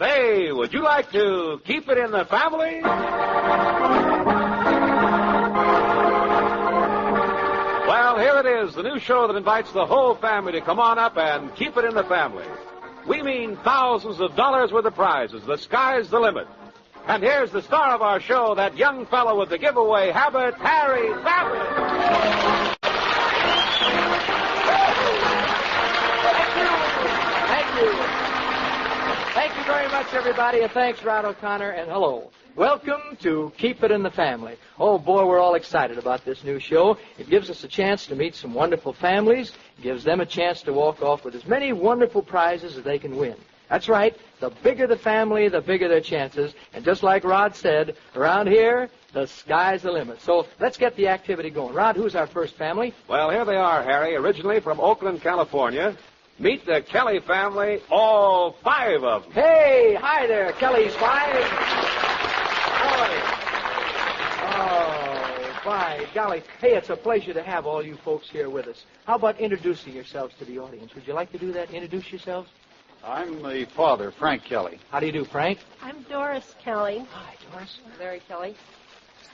Say, would you like to keep it in the family? Well, here it is, the new show that invites the whole family to come on up and keep it in the family. We mean thousands of dollars worth of prizes. The sky's the limit. And here's the star of our show, that young fellow with the giveaway habit, Harry Babbitt. Thank you very much, everybody, and thanks, Rod O'Connor, and hello. Welcome to Keep It in the Family. Oh, boy, we're all excited about this new show. It gives us a chance to meet some wonderful families. It gives them a chance to walk off with as many wonderful prizes as they can win. That's right. The bigger the family, the bigger their chances. And just like Rod said, around here, the sky's the limit. So let's get the activity going. Rod, who's our first family? Well, here they are, Harry, originally from Oakland, California. Meet the Kelly family, all 5 of them. Hey, hi there, Kelly's 5. Oh, by golly. Hey, it's a pleasure to have all you folks here with us. How about introducing yourselves to the audience? Would you like to do that? Introduce yourselves? I'm the father, Frank Kelly. How do you do, Frank? I'm Doris Kelly. Hi, Doris. Larry Kelly.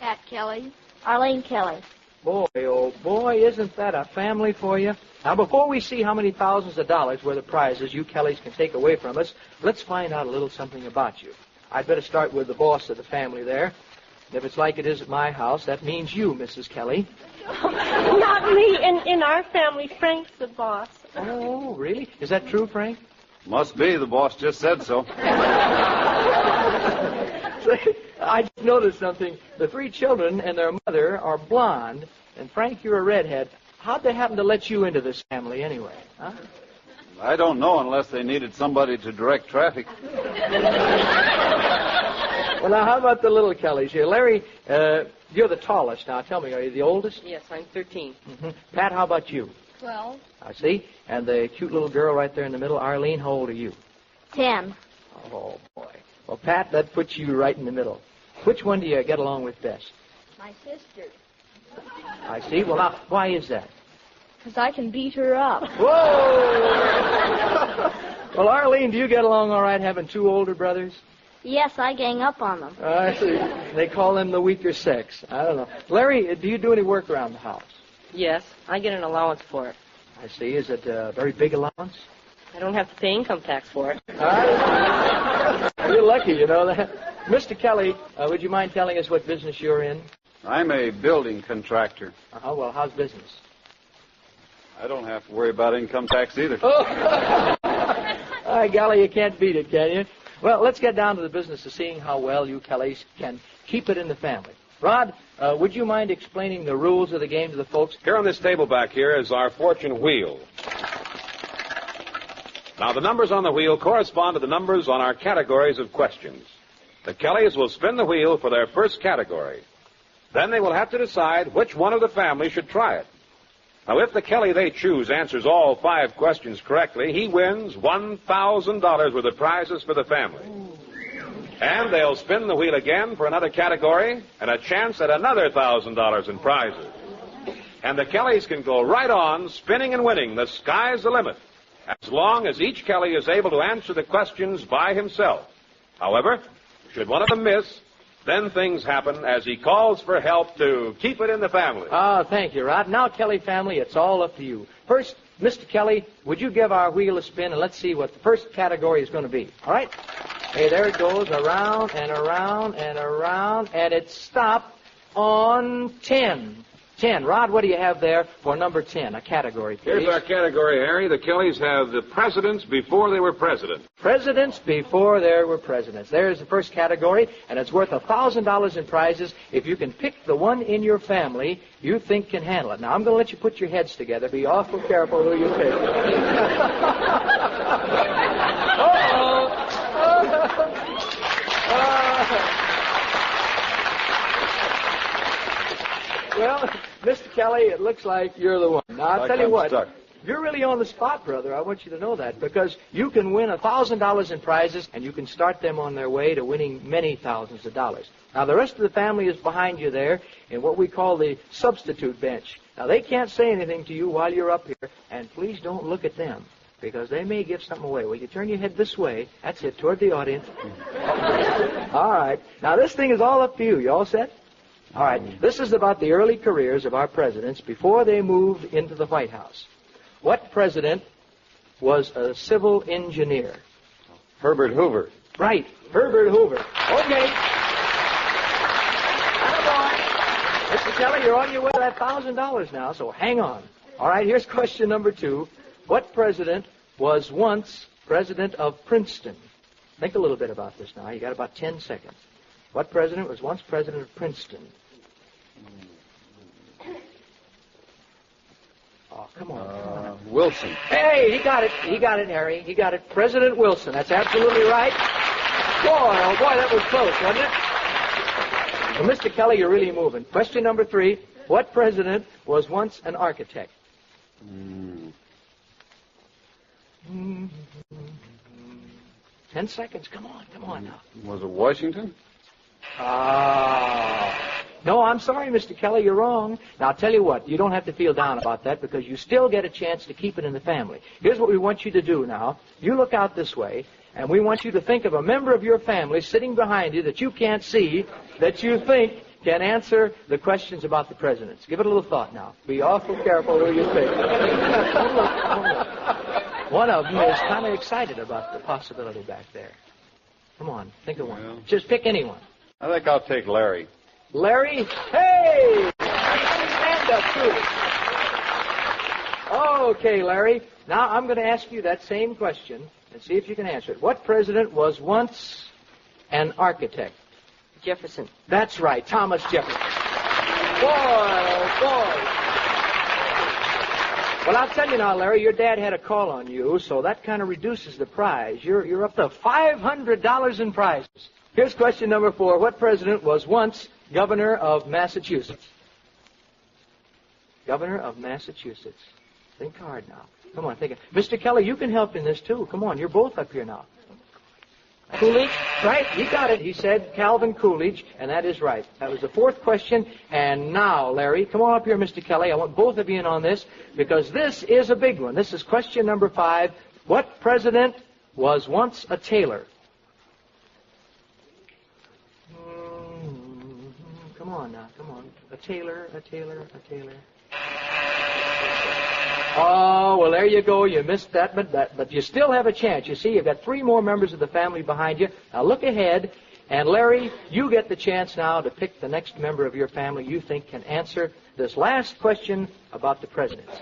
Pat Kelly. Arlene Kelly. Boy, oh boy, isn't that a family for you? Now, before we see how many thousands of dollars worth of prizes you Kellys can take away from us, let's find out a little something about you. I'd better start with the boss of the family there. If it's like it is at my house, that means you, Mrs. Kelly. Not me. In our family, Frank's the boss. Oh, really? Is that true, Frank? Must be. The boss just said so. I just noticed something. The 3 children and their mother are blonde, and Frank, you're a redhead. How'd they happen to let you into this family anyway? Huh? I don't know unless they needed somebody to direct traffic. Well, now, how about the little Kellys here? Larry, you're the tallest. Now, tell me, are you the oldest? Yes, I'm 13. Mm-hmm. Pat, how about you? 12. I see. And the cute little girl right there in the middle, Arlene, how old are you? 10. Oh, boy. Well, Pat, that puts you right in the middle. Which one do you get along with best? My sister. I see. Well, now, why is that? Because I can beat her up. Whoa! Well, Arlene, do you get along all right having 2 older brothers? Yes, I gang up on them. I see. They call them the weaker sex. I don't know. Larry, do you do any work around the house? Yes, I get an allowance for it. I see. Is it a very big allowance? I don't have to pay income tax for it. You're lucky, you know that. Mr. Kelly, would you mind telling us what business you're in? I'm a building contractor. Uh-huh. Well, how's business? I don't have to worry about income tax either. Oh. By golly, you can't beat it, can you? Well, let's get down to the business of seeing how well you Kellys can keep it in the family. Rod, would you mind explaining the rules of the game to the folks? Here on this table back here is our fortune wheel. Now, the numbers on the wheel correspond to the numbers on our categories of questions. The Kellys will spin the wheel for their first category. Then they will have to decide which one of the family should try it. Now, if the Kelly they choose answers all 5 questions correctly, he wins $1,000 worth of prizes for the family. And they'll spin the wheel again for another category and a chance at another $1,000 in prizes. And the Kellys can go right on spinning and winning. The sky's the limit, as long as each Kelly is able to answer the questions by himself. However, should one of them miss, then things happen as he calls for help to keep it in the family. Oh, thank you, Rod. Now, Kelly family, it's all up to you. First, Mr. Kelly, would you give our wheel a spin, and let's see what the first category is going to be. All right? Hey, there it goes, around and around and around, and it stopped on 10. 10. Rod, what do you have there for number 10, a category, please? Here's our category, Harry. The Kellys have the presidents before they were president. Presidents before there were presidents. There's the first category, and it's worth $1,000 in prizes if you can pick the one in your family you think can handle it. Now, I'm going to let you put your heads together. Be awful careful who you pick. Well, Mr. Kelly, it looks like you're the one. Now, I'll tell you what. Stuck. You're really on the spot, brother. I want you to know that, because you can win $1,000 in prizes, and you can start them on their way to winning many thousands of dollars. Now, the rest of the family is behind you there in what we call the substitute bench. Now, they can't say anything to you while you're up here, and please don't look at them. because they may give something away. Well, you turn your head this way. That's it, toward the audience. All right. Now, this thing is all up to you. You all set? All right. This is about the early careers of our presidents before they moved into the White House. What president was a civil engineer? Herbert Hoover. Right. Herbert Hoover. Okay. Mr. Kelly, you're on your way to that $1,000 now, so hang on. All right, here's question number 2. What president was once president of Princeton? Think a little bit about this now. You got about 10 seconds. What president was once president of Princeton? Oh, come on. Wilson. Hey, he got it. He got it, Harry. He got it. President Wilson. That's absolutely right. Boy, oh boy, that was close, wasn't it? Well, Mr. Kelly, you're really moving. Question number 3. What president was once an architect? 10 seconds. Come on now. Was it Washington? No, I'm sorry, Mr. Kelly, you're wrong. Now, I'll tell you what, you don't have to feel down about that because you still get a chance to keep it in the family. Here's what we want you to do now. You look out this way, and we want you to think of a member of your family sitting behind you that you can't see, that you think can answer the questions about the presidents. Give it a little thought now. Be awful careful who you pick. Don't look. One of them is kind of excited about the possibility back there. Come on, think of one. Well, just pick anyone. I think I'll take Larry. Larry? Hey! Stand up, too. Okay, Larry. Now I'm going to ask you that same question and see if you can answer it. What president was once an architect? Jefferson. That's right, Thomas Jefferson. Boy, oh boy. Well, I'll tell you now, Larry, your dad had a call on you, so that kind of reduces the prize. You're up to $500 in prizes. Here's question number 4. What president was once governor of Massachusetts? Governor of Massachusetts. Think hard now. Come on, think. Mr. Kelly, you can help in this, too. Come on, you're both up here now. Coolidge? Right, he got it. He said Calvin Coolidge, and that is right. That was the 4th question. And now, Larry, come on up here, Mr. Kelly. I want both of you in on this because this is a big one. This is question number 5. What president was once a tailor? Come on now, come on. A tailor. Oh, well, there you go. You missed that, but you still have a chance. You see, you've got 3 more members of the family behind you. Now look ahead, and Larry, you get the chance now to pick the next member of your family you think can answer this last question about the presidents.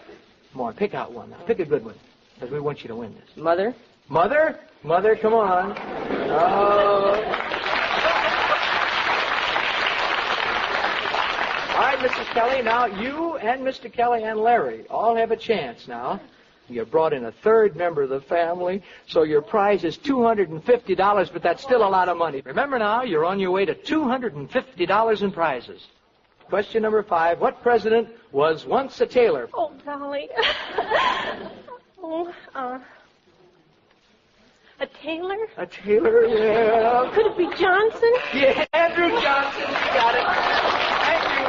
Come on, pick out one now. Pick a good one, because we want you to win this. Mother? Mother? Mother, come on. All right, Mrs. Kelly, now you and Mr. Kelly and Larry all have a chance now. You brought in a 3rd member of the family, so your prize is $250, but that's still a lot of money. Remember now, you're on your way to $250 in prizes. Question number 5. What president was once a tailor? Oh, golly. A tailor? A tailor, yeah. Could it be Johnson? Yeah, Andrew Johnson. You got it. Thank you.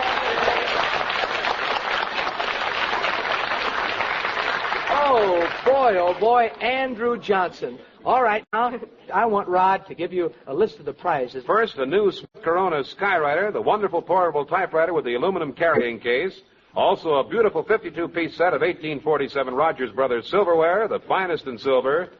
Oh, boy, Andrew Johnson. All right, now, I want Rod to give you a list of the prizes. First, a new Corona Skywriter, the wonderful portable typewriter with the aluminum carrying case. Also, a beautiful 52-piece set of 1847 Rogers Brothers silverware, the finest in silver.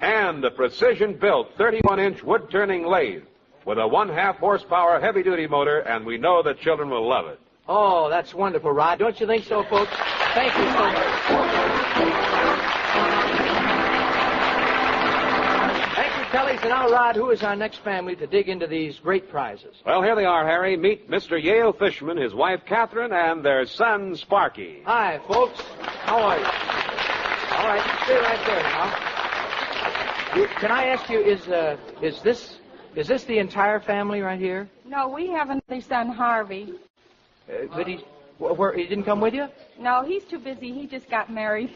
And a precision-built 31-inch wood-turning lathe with a 1/2 horsepower heavy-duty motor, and we know that children will love it. Oh, that's wonderful, Rod. Don't you think so, folks? Thank you so much. Thank you, Kelly. So now, Rod, who is our next family to dig into these great prizes? Well, here they are, Harry. Meet Mr. Yale Fishman, his wife, Catherine, and their son, Sparky. Hi, folks. How are you? All right, stay right there now. Can I ask you, is this the entire family right here? No, we have another son, Harvey. But he didn't come with you? No, he's too busy. He just got married.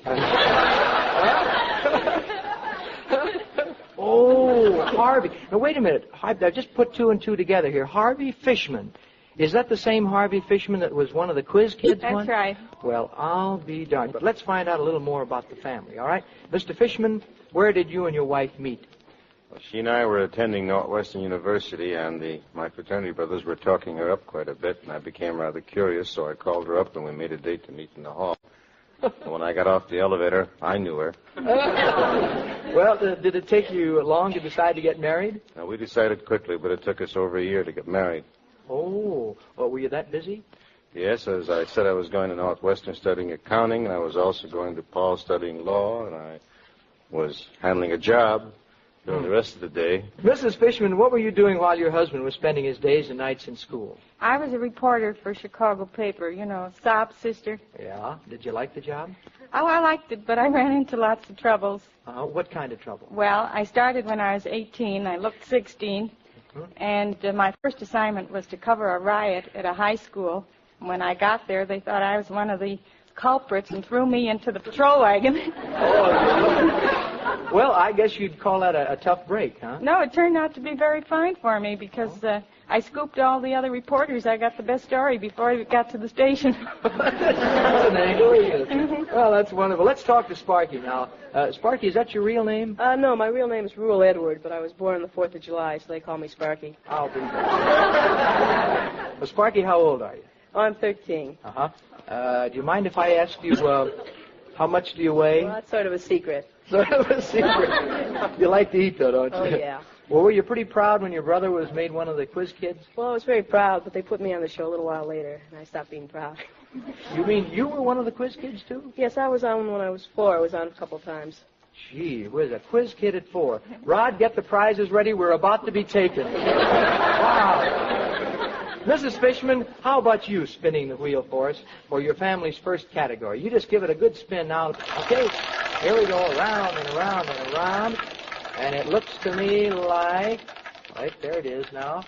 Oh, Harvey. Now, wait a minute. I just put 2 and 2 together here. Harvey Fishman. Is that the same Harvey Fishman that was one of the quiz kids? That's right. Well, I'll be darned. But let's find out a little more about the family, all right? Mr. Fishman, where did you and your wife meet? Well, she and I were attending Northwestern University, and my fraternity brothers were talking her up quite a bit, and I became rather curious, so I called her up, and we made a date to meet in the hall. And when I got off the elevator, I knew her. Well, did it take you long to decide to get married? Now, we decided quickly, but it took us over a year to get married. Oh, well, were you that busy? Yes, as I said, I was going to Northwestern studying accounting, and I was also going to Paul studying law, and I was handling a job during the rest of the day. Mrs. Fishman, what were you doing while your husband was spending his days and nights in school? I was a reporter for a Chicago paper, you know, sob sister. Yeah? Did you like the job? Oh, I liked it, but I ran into lots of troubles. What kind of trouble? Well, I started when I was 18. I looked 16. And my first assignment was to cover a riot at a high school. When I got there, they thought I was one of the culprits and threw me into the patrol wagon. Well, I guess you'd call that a tough break, huh? No, it turned out to be very fine for me because I scooped all the other reporters. I got the best story before I got to the station. That's an angle, isn't it? Well, that's wonderful. Let's talk to Sparky now. Sparky, is that your real name? No, my real name is Rural Edward, but I was born on the 4th of July, so they call me Sparky. I'll be there. Well, Sparky, how old are you? Oh, I'm 13. Do you mind if I ask you, how much do you weigh? Well, that's sort of a secret. Sort of a secret. You like to eat, though, don't you? Oh, yeah. Well, were you pretty proud when your brother was made one of the quiz kids? Well, I was very proud, but they put me on the show a little while later, and I stopped being proud. You mean you were one of the quiz kids, too? Yes, I was on when I was 4. I was on a couple times. Gee whiz, a quiz kid at 4. Rod, get the prizes ready. We're about to be taken. Wow. Mrs. Fishman, how about you spinning the wheel for us for your family's first category? You just give it a good spin now. Okay, here we go, around and around and around. And it looks to me like, right, there it is now.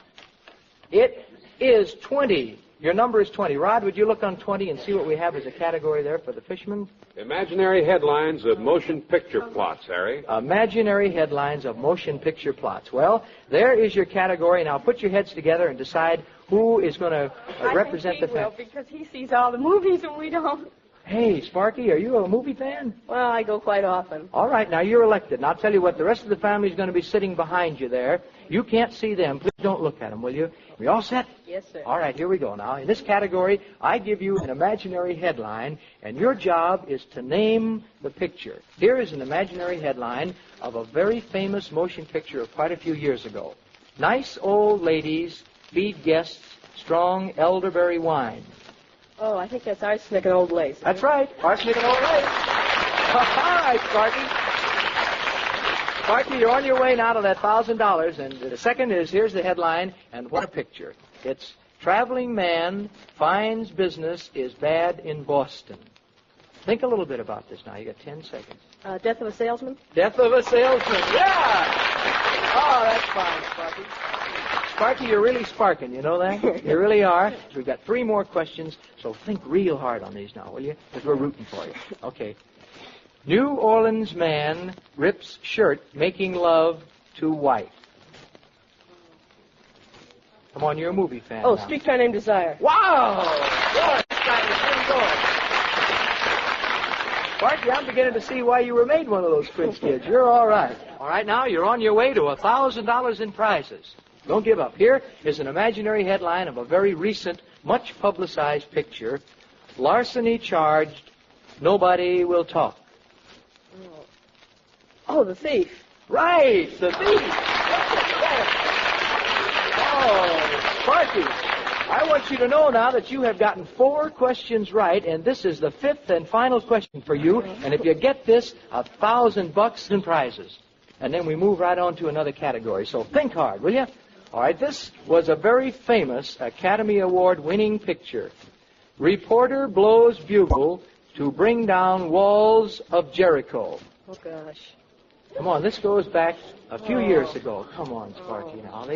It is 20. Your number is 20. Rod, would you look on 20 and see what we have as a category there for the Fishman? Imaginary headlines of motion picture plots, Harry. Imaginary headlines of motion picture plots. Well, there is your category. Now put your heads together and decide who is going to represent the family. Because he sees all the movies and we don't. Hey, Sparky, are you a movie fan? Well, I go quite often. All right, now you're elected. And I'll tell you what, the rest of the family is going to be sitting behind you there. You can't see them. Please don't look at them, will you? We all set? Yes, sir. All right, here we go now. In this category, I give you an imaginary headline, and your job is to name the picture. Here is an imaginary headline of a very famous motion picture of quite a few years ago. Nice old ladies feed guests strong elderberry wine. Oh, I think that's Arsenic and Old Lace. That's right, Arsenic and Old Lace. All right, Sparky. Sparky, you're on your way now to that $1,000, and the second is, here's the headline, and what a picture. It's Traveling Man Finds Business is Bad in Boston. Think a little bit about this now. You got 10 seconds. Death of a Salesman? Death of a Salesman, yeah! Oh, that's fine, Sparky. Sparky, you're really sparking, you know that? You really are. So we've got 3 more questions, so think real hard on these now, will you? Because we're rooting for you. Okay. New Orleans man rips shirt making love to wife. Come on, you're a movie fan. Oh, now. Streetcar Named Desire. Wow! Good. Pretty good. Sparky, I'm beginning to see why you were made one of those quiz kids. You're all right. All right, now you're on your way to $1,000 in prizes. Don't give up. Here is an imaginary headline of a very recent, much publicized picture. Larceny charged, nobody will talk. Oh, The Thief. Right, The Thief. Oh, Sparky, I want you to know now that you have gotten 4 questions right, and this is the 5th and final question for you. And if you get this, $1,000 in prizes. And then we move right on to another category. So think hard, will you? All right, this was a very famous Academy Award-winning picture. Reporter blows bugle to bring down walls of Jericho. Oh, gosh. Come on, this goes back a few years ago. Come on, Sparky, now.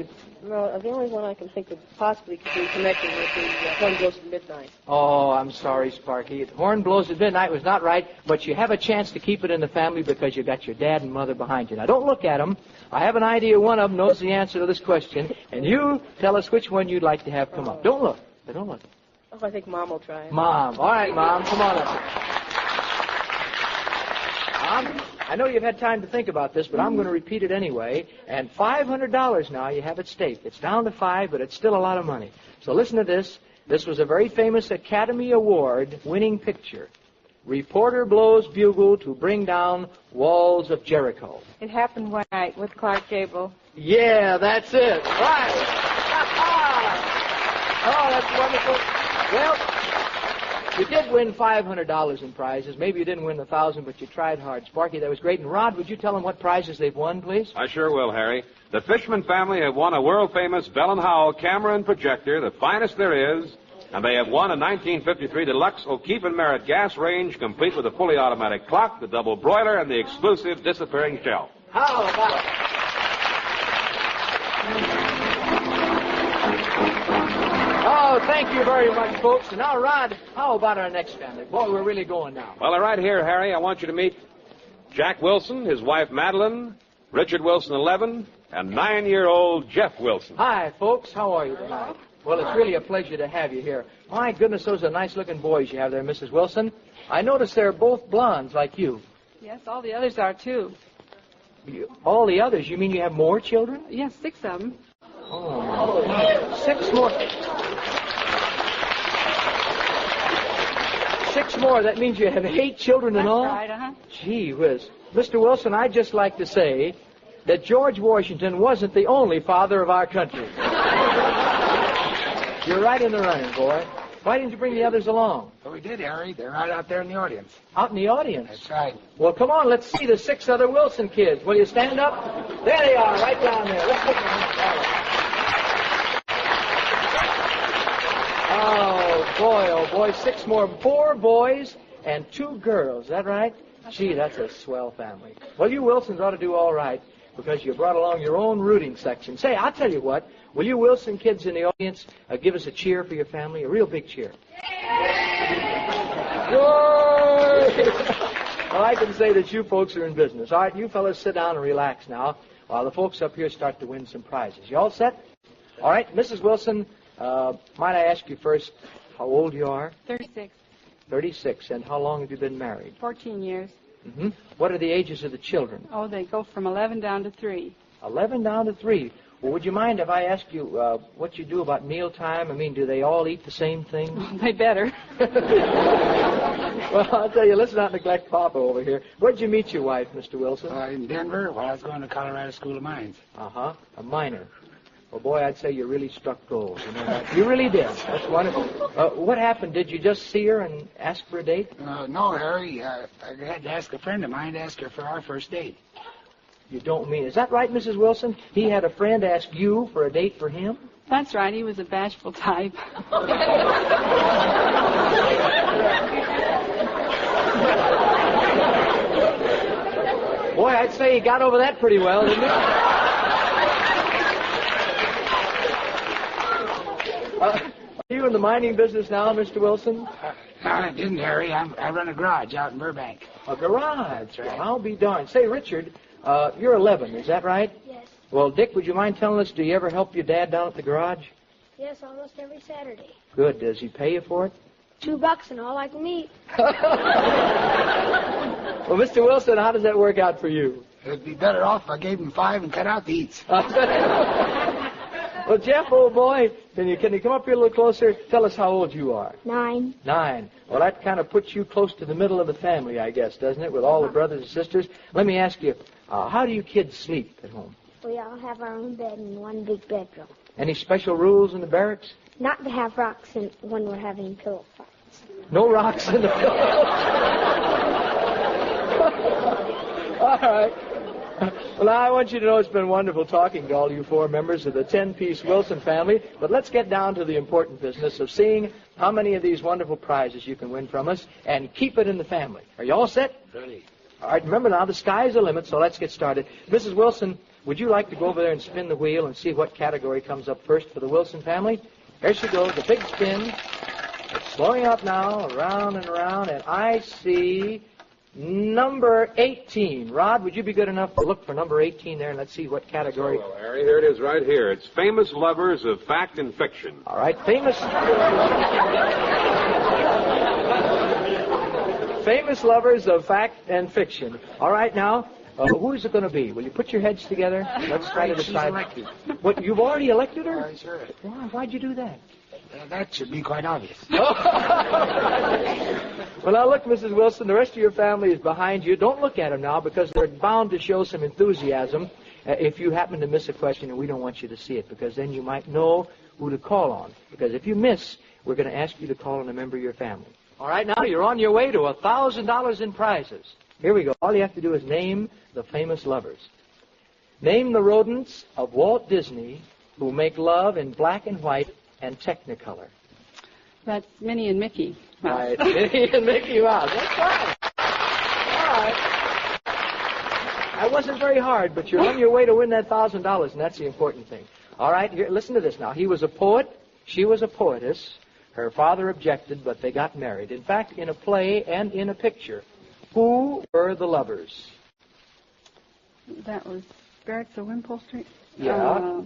No, the only one I can think of possibly could be connected with the Horn Blows at Midnight. Oh, I'm sorry, Sparky. Horn Blows at Midnight was not right, but you have a chance to keep it in the family because you got your dad and mother behind you. Now, don't look at them. I have an idea one of them knows the answer to this question, and you tell us which one you'd like to have come up. Don't look. Don't look. Oh, I think Mom will try it. Mom. All right, Mom. Come on up. Mom, I know you've had time to think about this, but I'm going to repeat it anyway. And $500 now you have at stake. It's down to $5, but it's still a lot of money. So listen to this. This was a very famous Academy Award winning picture. Reporter blows bugle to bring down walls of Jericho. It happened one night with Clark Gable. Yeah, that's it. Right. Oh, that's wonderful. Well, you did win $500 in prizes. Maybe you didn't win $1,000, but you tried hard. Sparky, that was great. And Rod, would you tell them what prizes they've won, please? I sure will, Harry. The Fishman family have won a world-famous Bell & Howell camera and projector, the finest there is, and they have won a 1953 Deluxe O'Keefe & Merritt gas range, complete with a fully automatic clock, the double broiler, and the exclusive disappearing shelf. How about it? Oh, thank you very much, folks. And now, Rod, how about our next family? Boy, we're really going now. Well, right here, Harry, I want you to meet Jack Wilson, his wife Madeline, Richard Wilson, 11, and 9-year-old Jeff Wilson. Hi, folks. How are you tonight? Well, it's really a pleasure to have you here. My goodness, those are nice-looking boys you have there, Mrs. Wilson. I notice they're both blondes like you. Yes, all the others are, too. All the others? You mean you have more children? Yes, 6 of them. Oh, 6 more. 6 more. That means you have 8 children in all? That's right, uh-huh. Gee whiz. Mr. Wilson, I'd just like to say that George Washington wasn't the only father of our country. You're right in the running, boy. Why didn't you bring the others along? Well, we did, Harry. They're right out there in the audience. Out in the audience? That's right. Well, come on, let's see the 6 other Wilson kids. Will you stand up? There they are, right down there. Let's put them in. Oh, boy, 6 more. 4 boys and 2 girls. Is that right? Gee, that's a swell family. Well, you Wilsons ought to do all right because you brought along your own rooting section. Say, I'll tell you what. Will you Wilson kids in the audience give us a cheer for your family? A real big cheer. Well, I can say that you folks are in business. All right, you fellas sit down and relax now while the folks up here start to win some prizes. You all set? All right, Mrs. Wilson, might I ask you first how old you are? 36. 36. And how long have you been married? 14 years. Mm-hmm. What are the ages of the children? Oh, they go from 11 down to 3. 11 down to 3. Well, would you mind if I asked you what you do about mealtime? I mean, do they all eat the same things? They better. Well, I'll tell you, let's not neglect Papa over here. Where'd you meet your wife, Mr. Wilson? In Denver, while I was going to Colorado School of Mines. Uh-huh. A miner. Well, boy, I'd say you really struck gold. You know that? You really did. That's wonderful. What happened? Did you just see her and ask for a date? No, Harry. I had to ask a friend of mine to ask her for our first date. You don't mean. Is that right, Mrs. Wilson? He had a friend ask you for a date for him? That's right. He was a bashful type. Boy, I'd say he got over that pretty well, didn't he? Are you in the mining business now, Mr. Wilson? No, I didn't, Harry. I run a garage out in Burbank. A garage? That's right. Well, I'll be darned. Say, Richard, you're 11, is that right? Yes. Well, Dick, would you mind telling us, do you ever help your dad down at the garage? Yes, almost every Saturday. Good. Does he pay you for it? $2 and all I can eat. Well, Mr. Wilson, how does that work out for you? It'd be better off if I gave him 5 and cut out the eats. Well, Jeff, old boy, can you come up here a little closer? Tell us how old you are. 9. 9. Well, that kind of puts you close to the middle of the family, I guess, doesn't it, with all the brothers and sisters? Let me ask you, how do you kids sleep at home? We all have our own bed in one big bedroom. Any special rules in the barracks? Not to have rocks when we're having pillow fights. No rocks in the pillow. All right. Well, now I want you to know it's been wonderful talking to all you 4 members of the 10-piece Wilson family, but let's get down to the important business of seeing how many of these wonderful prizes you can win from us and keep it in the family. Are you all set? Ready. All right, remember now, the sky's the limit, so let's get started. Mrs. Wilson, would you like to go over there and spin the wheel and see what category comes up first for the Wilson family? There she goes, the big spin. It's slowing up now, around and around, and I see number 18. Rod, would you be good enough to look for number 18 there, and let's see what category. Well, Harry, here it is right here. It's famous lovers of fact and fiction. All right, famous lovers of fact and fiction. All right, now, who is it going to be? Will you put your heads together? Let's try to decide. She's elected. What, you've already elected her? I sure. Why'd you do that? That should be quite obvious. Well, now look, Mrs. Wilson, the rest of your family is behind you. Don't look at them now because they're bound to show some enthusiasm if you happen to miss a question, and we don't want you to see it because then you might know who to call on. Because if you miss, we're going to ask you to call on a member of your family. All right, now you're on your way to $1,000 in prizes. Here we go. All you have to do is name the famous lovers. Name the rodents of Walt Disney who make love in black and white and Technicolor. That's Minnie and Mickey Mouse. Right, Minnie and Mickey Mouse. That's right. All right. That wasn't very hard, but you're on your way to win that $1,000, and that's the important thing. All right, here, listen to this now. He was a poet. She was a poetess. Her father objected, but they got married. In fact, in a play and in a picture. Who were the lovers? That was Barrett's of Wimpole Street? Yeah.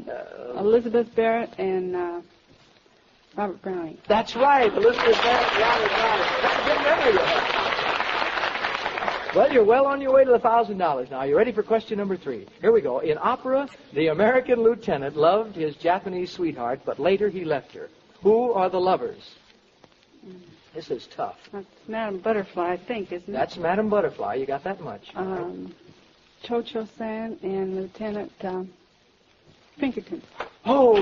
Elizabeth Barrett and Robert Browning. That's right. Elizabeth Barrett, Robert Browning. That's a good memory you have. Well, you're well on your way to the $1,000 now. You ready for question number 3? Here we go. In opera, the American lieutenant loved his Japanese sweetheart, but later he left her. Who are the lovers? This is tough. That's Madame Butterfly, I think, isn't it? That's Madame Butterfly. You got that much. Cho-Cho-San and Lieutenant Pinkerton. Oh!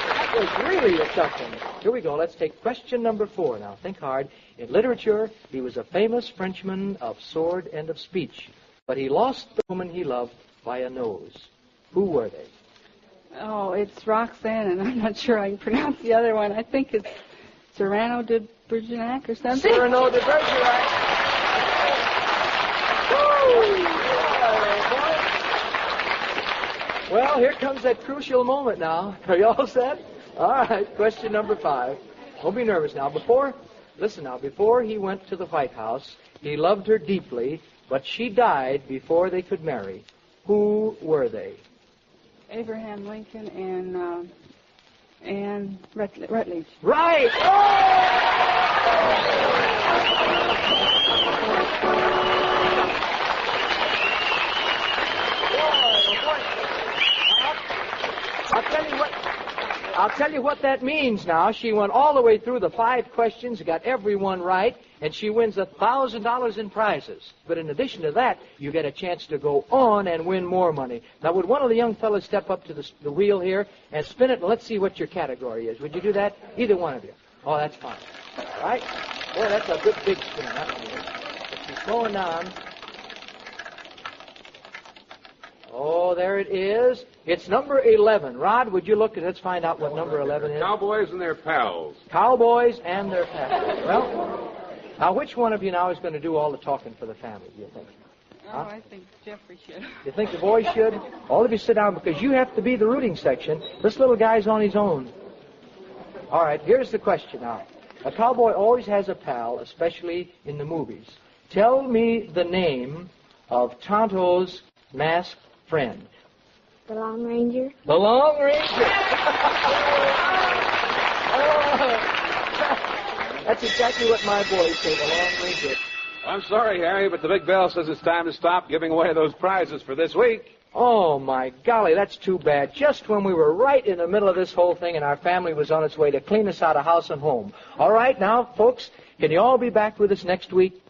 That was really a tough one. Here we go. Let's take question number 4 now. Think hard. In literature, he was a famous Frenchman of sword and of speech, but he lost the woman he loved by a nose. Who were they? Oh, it's Roxanne, and I'm not sure I can pronounce the other one. I think it's Cyrano de Bergerac or something. Cyrano de Bergerac. Well, here comes that crucial moment now. Are you all set? All right, question number 5. Don't be nervous now. Before he went to the White House, he loved her deeply, but she died before they could marry. Who were they? Abraham Lincoln and Rutledge. Right! I'll tell you what that means now. She went all the way through the 5 questions, got every one right, and she wins $1,000 in prizes. But in addition to that, you get a chance to go on and win more money. Now, would one of the young fellas step up to the wheel here and spin it, and let's see what your category is. Would you do that? Either one of you. Oh, that's fine. All right? Boy, that's a good big spin. That one is. She's going on. Oh, there it is. It's number 11. Rod, would you look and let's find out what number 11 is? Cowboys and their pals. Cowboys and their pals. Well, now which one of you now is going to do all the talking for the family, do you think? Oh, I think Jeffrey should. You think the boys should? All of you sit down because you have to be the rooting section. This little guy's on his own. All right, here's the question now. A cowboy always has a pal, especially in the movies. Tell me the name of Tonto's masked friend. The Lone Ranger. The Lone Ranger. That's exactly what my boys say, the Lone Ranger. I'm sorry, Harry, but the big bell says it's time to stop giving away those prizes for this week. Oh, my golly, that's too bad. Just when we were right in the middle of this whole thing and our family was on its way to clean us out of house and home. All right, now, folks, can you all be back with us next week?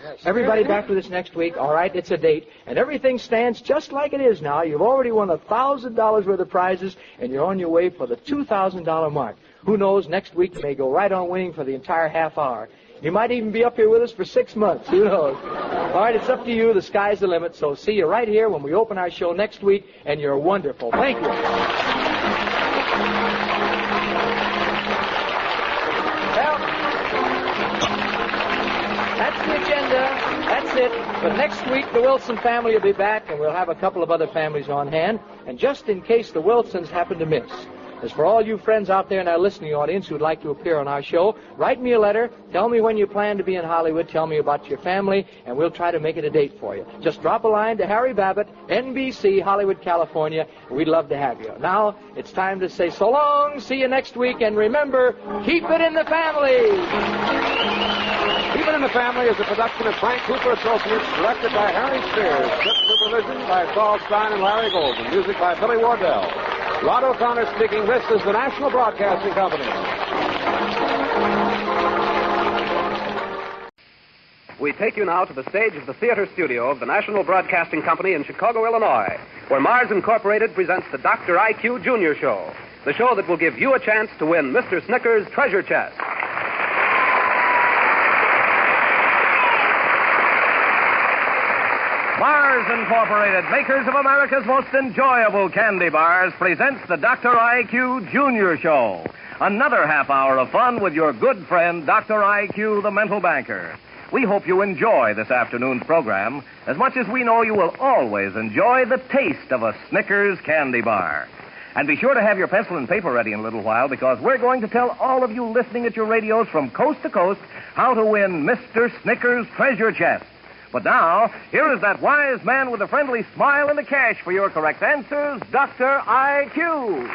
Yes. Everybody back with us next week. All right, it's a date. And everything stands just like it is now. You've already won $1,000 worth of prizes, and you're on your way for the $2,000 mark. Who knows, next week you may go right on winning for the entire half hour. You might even be up here with us for 6 months. Who knows? All right, it's up to you. The sky's the limit. So see you right here when we open our show next week, and you're wonderful. Thank you. Well, That's it. But next week, the Wilson family will be back, and we'll have a couple of other families on hand. And just in case the Wilsons happen to miss, as for all you friends out there in our listening audience who'd like to appear on our show, write me a letter. Tell me when you plan to be in Hollywood. Tell me about your family, and we'll try to make it a date for you. Just drop a line to Harry Babbitt, NBC, Hollywood, California. We'd love to have you. Now, it's time to say so long. See you next week, and remember, keep it in the family. Keep It in the Family is a production of Frank Cooper Associates, directed by Harry Spears, script supervision by Saul Stein and Larry Golden, music by Billy Wardell. Rod O'Connor speaking. This is the National Broadcasting Company. We take you now to the stage of the theater studio of the National Broadcasting Company in Chicago, Illinois, where Mars Incorporated presents the Dr. IQ Junior Show, the show that will give you a chance to win Mr. Snicker's treasure chest. Mars Incorporated, makers of America's most enjoyable candy bars, presents the Dr. IQ Junior Show. Another half hour of fun with your good friend, Dr. IQ, the mental banker. We hope you enjoy this afternoon's program as much as we know you will always enjoy the taste of a Snickers candy bar. And be sure to have your pencil and paper ready in a little while, because we're going to tell all of you listening at your radios from coast to coast how to win Mr. Snicker's treasure chest. But now, here is that wise man with a friendly smile and a cash for your correct answers, Dr. IQ.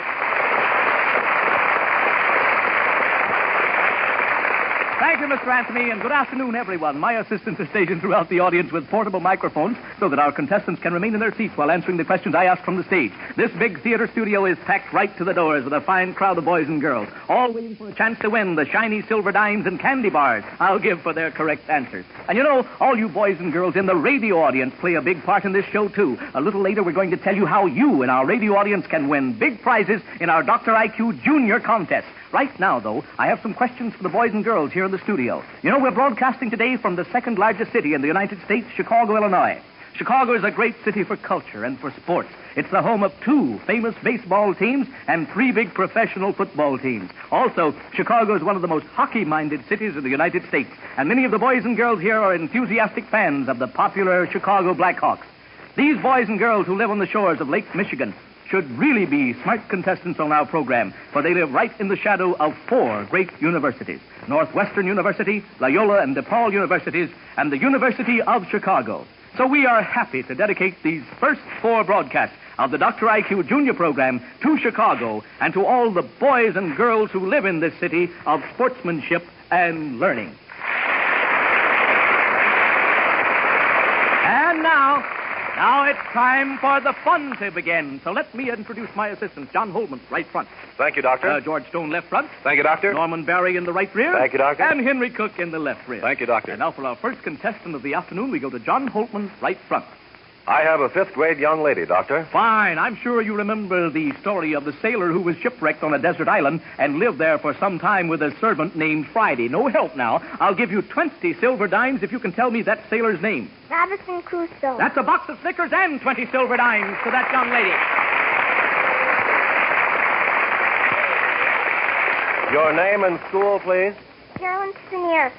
Thank you, Mr. Anthony, and good afternoon, everyone. My assistants are stationed throughout the audience with portable microphones so that our contestants can remain in their seats while answering the questions I ask from the stage. This big theater studio is packed right to the doors with a fine crowd of boys and girls, all waiting for a chance to win the shiny silver dimes and candy bars I'll give for their correct answers. And you know, all you boys and girls in the radio audience play a big part in this show, too. A little later, we're going to tell you how you in our radio audience can win big prizes in our Dr. IQ Junior contest. Right now, though, I have some questions for the boys and girls here in the studio. You know, we're broadcasting today from the second largest city in the United States, Chicago, Illinois. Chicago is a great city for culture and for sports. It's the home of 2 famous baseball teams and 3 big professional football teams. Also, Chicago is one of the most hockey-minded cities in the United States, and many of the boys and girls here are enthusiastic fans of the popular Chicago Blackhawks. These boys and girls who live on the shores of Lake Michigan should really be smart contestants on our program, for they live right in the shadow of 4 great universities: Northwestern University, Loyola and DePaul Universities, and the University of Chicago. So we are happy to dedicate these first 4 broadcasts of the Dr. IQ Junior program to Chicago and to all the boys and girls who live in this city of sportsmanship and learning. And now it's time for the fun to begin. So let me introduce my assistants. John Holman, right front. Thank you, Doctor. George Stone, left front. Thank you, Doctor. Norman Barry in the right rear. Thank you, Doctor. And Henry Cook in the left rear. Thank you, Doctor. And now for our first contestant of the afternoon, we go to John Holman, right front. I have a 5th grade young lady, Doctor. Fine. I'm sure you remember the story of the sailor who was shipwrecked on a desert island and lived there for some time with a servant named Friday. No help now. I'll give you 20 silver dimes if you can tell me that sailor's name. Robinson Crusoe. That's a box of Snickers and 20 silver dimes to that young lady. Your name and school, please. Carolyn Senior.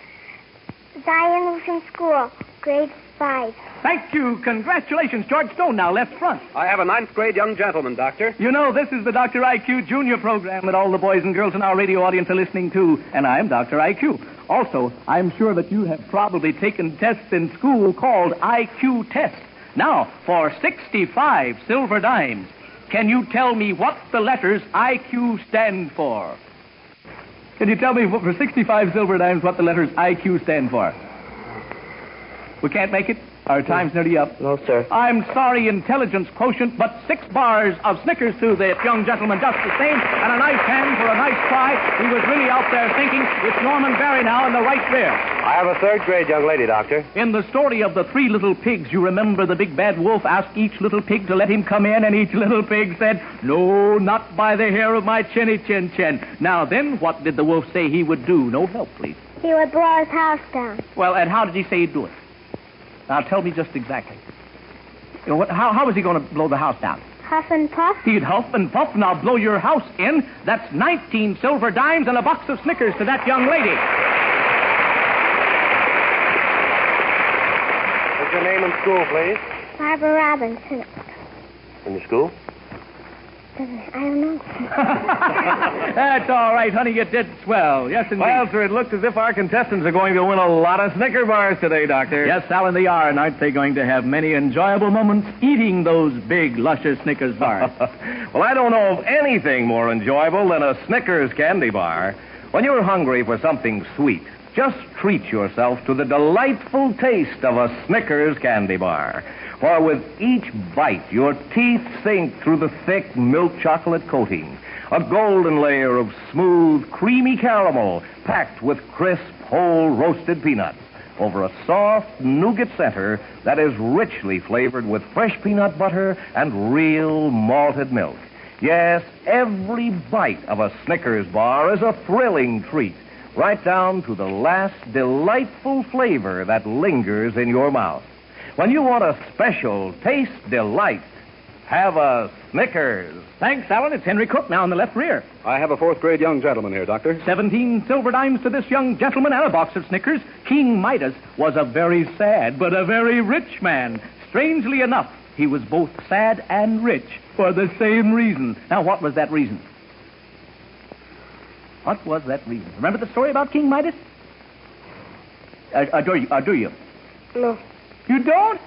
Zion Lutheran School, grade 5. Thank you. Congratulations. George Stone, now left front. I have a 9th grade young gentleman, Doctor. You know, this is the Dr. IQ Junior program that all the boys and girls in our radio audience are listening to, and I'm Dr. IQ. Also, I'm sure that you have probably taken tests in school called IQ tests. Now, for 65 silver dimes, can you tell me what the letters IQ stand for? Can you tell me for 65 silver dimes what the letters IQ stand for? We can't make it? Our time's nearly up. No, sir. I'm sorry, intelligence quotient, but 6 bars of Snickers to that young gentleman just the same, and a nice hand for a nice try. He was really out there thinking. It's Norman Barry now in the right rear. I have a 3rd grade young lady, Doctor. In the story of the 3 little pigs, you remember the big bad wolf asked each little pig to let him come in, and each little pig said, "No, not by the hair of my chinny chin chin." Now then, what did the wolf say he would do? No help, please. He would blow his house down. Well, and how did he say he'd do it? Now, tell me just exactly. You know, how was he going to blow the house down? Huff and puff. He'd huff and puff, and I'll blow your house in. That's 19 silver dimes and a box of Snickers to that young lady. What's your name and school, please? Barbara Robinson. And your school? I don't know. That's all right, honey. You did swell. Yes, indeed. Well, sir, it looks as if our contestants are going to win a lot of Snicker bars today, Doctor. Yes, Alan, they are, and aren't they going to have many enjoyable moments eating those big, luscious Snickers bars? Well, I don't know of anything more enjoyable than a Snickers candy bar. When you're hungry for something sweet, just treat yourself to the delightful taste of a Snickers candy bar. For with each bite, your teeth sink through the thick milk chocolate coating, a golden layer of smooth, creamy caramel packed with crisp, whole roasted peanuts over a soft nougat center that is richly flavored with fresh peanut butter and real malted milk. Yes, every bite of a Snickers bar is a thrilling treat, right down to the last delightful flavor that lingers in your mouth. When you want a special taste delight, have a Snickers. Thanks, Alan. It's Henry Cook now in the left rear. I have a fourth-grade young gentleman here, Doctor. 17 silver dimes to this young gentleman and a box of Snickers. King Midas was a very sad but a very rich man. Strangely enough, he was both sad and rich for the same reason. Now, what was that reason? What was that reason? Remember the story about King Midas? Do you? No. You don't?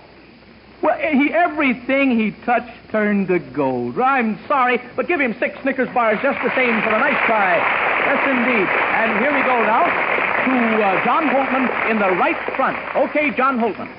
Well, everything he touched turned to gold. I'm sorry, but give him 6 Snickers bars just the same for a nice try. Yes, indeed. And here we go now to John Holtman in the right front. Okay, John Holtman.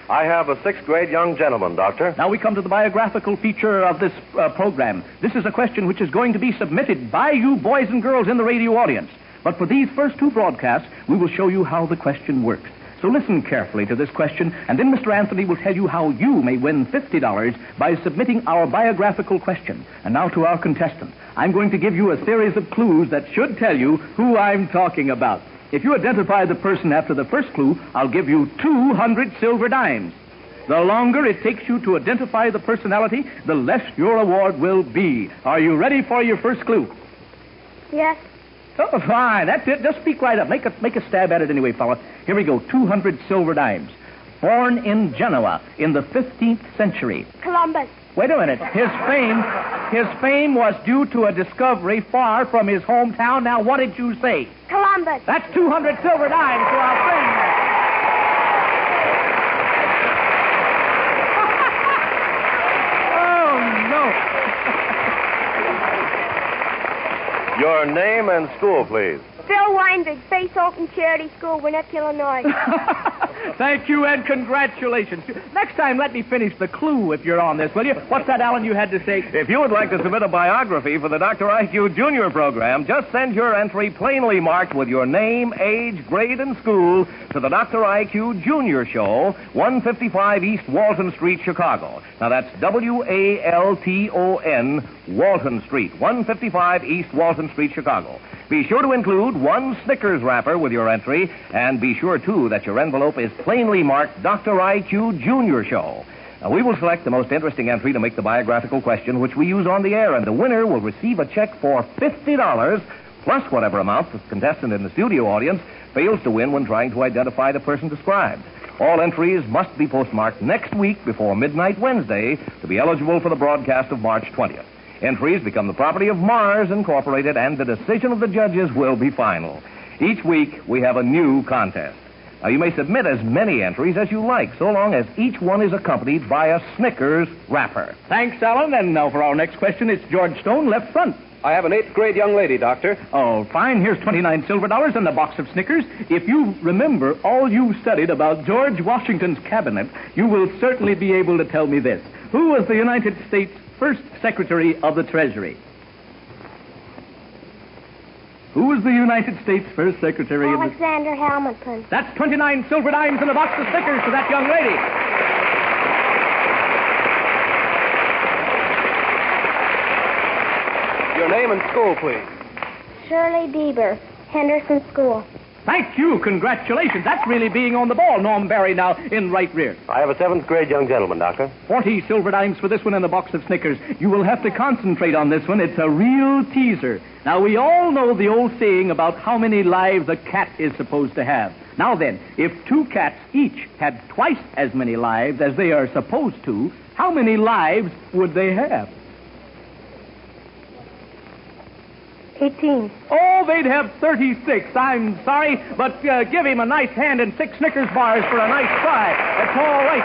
I have a 6th-grade young gentleman, Doctor. Now we come to the biographical feature of this program. This is a question which is going to be submitted by you boys and girls in the radio audience. But for these first 2 broadcasts, we will show you how the question works. So listen carefully to this question, and then Mr. Anthony will tell you how you may win $50 by submitting our biographical question. And now to our contestant. I'm going to give you a series of clues that should tell you who I'm talking about. If you identify the person after the first clue, I'll give you 200 silver dimes. The longer it takes you to identify the personality, the less your award will be. Are you ready for your first clue? Yes. Oh, fine. That's it. Just speak right up. Make a stab at it anyway, fella. Here we go. 200 silver dimes. Born in Genoa in the 15th century. Columbus. Wait a minute. His fame was due to a discovery far from his hometown. Now, what did you say? Columbus. That's 200 silver dimes to our friend. Your name and school, please. Phil Weinberg, Faith Open Charity School, Winnett, Illinois. Thank you and congratulations. Next time, let me finish the clue if you're on this, will you? What's that, Alan, you had to say? If you would like to submit a biography for the Dr. IQ Junior program, just send your entry plainly marked with your name, age, grade, and school to the Dr. IQ Junior Show, 155 East Walton Street, Chicago. Now, that's Walton, Walton Street, 155 East Walton Street, Chicago. Be sure to include 1 Snickers wrapper with your entry, and be sure, too, that your envelope is plainly marked Dr. IQ Junior Show. Now, we will select the most interesting entry to make the biographical question, which we use on the air, and the winner will receive a check for $50, plus whatever amount the contestant in the studio audience fails to win when trying to identify the person described. All entries must be postmarked next week before midnight Wednesday to be eligible for the broadcast of March 20th. Entries become the property of Mars Incorporated, and the decision of the judges will be final. Each week, we have a new contest. Now, you may submit as many entries as you like, so long as each one is accompanied by a Snickers wrapper. Thanks, Alan. And now for our next question, it's George Stone, left front. I have an 8th-grade young lady, Doctor. Oh, fine. Here's 29 silver dollars and a box of Snickers. If you remember all you studied about George Washington's cabinet, you will certainly be able to tell me this. Who was the United States' first Secretary of the Treasury? Who was the United States' first Secretary of the... Alexander Hamilton. That's 29 silver dimes and a box of Snickers for that young lady. Your name and school, please. Shirley Bieber, Henderson School. Thank you. Congratulations. That's really being on the ball. Norm Barry now in right rear. I have a 7th grade young gentleman, Doctor. 40 silver dimes for this one and a box of Snickers. You will have to concentrate on this one. It's a real teaser. Now, we all know the old saying about how many lives a cat is supposed to have. Now then, if 2 cats each had twice as many lives as they are supposed to, how many lives would they have? 18. Oh, they'd have 36. I'm sorry, but give him a nice hand and 6 Snickers bars for a nice try. That's all right.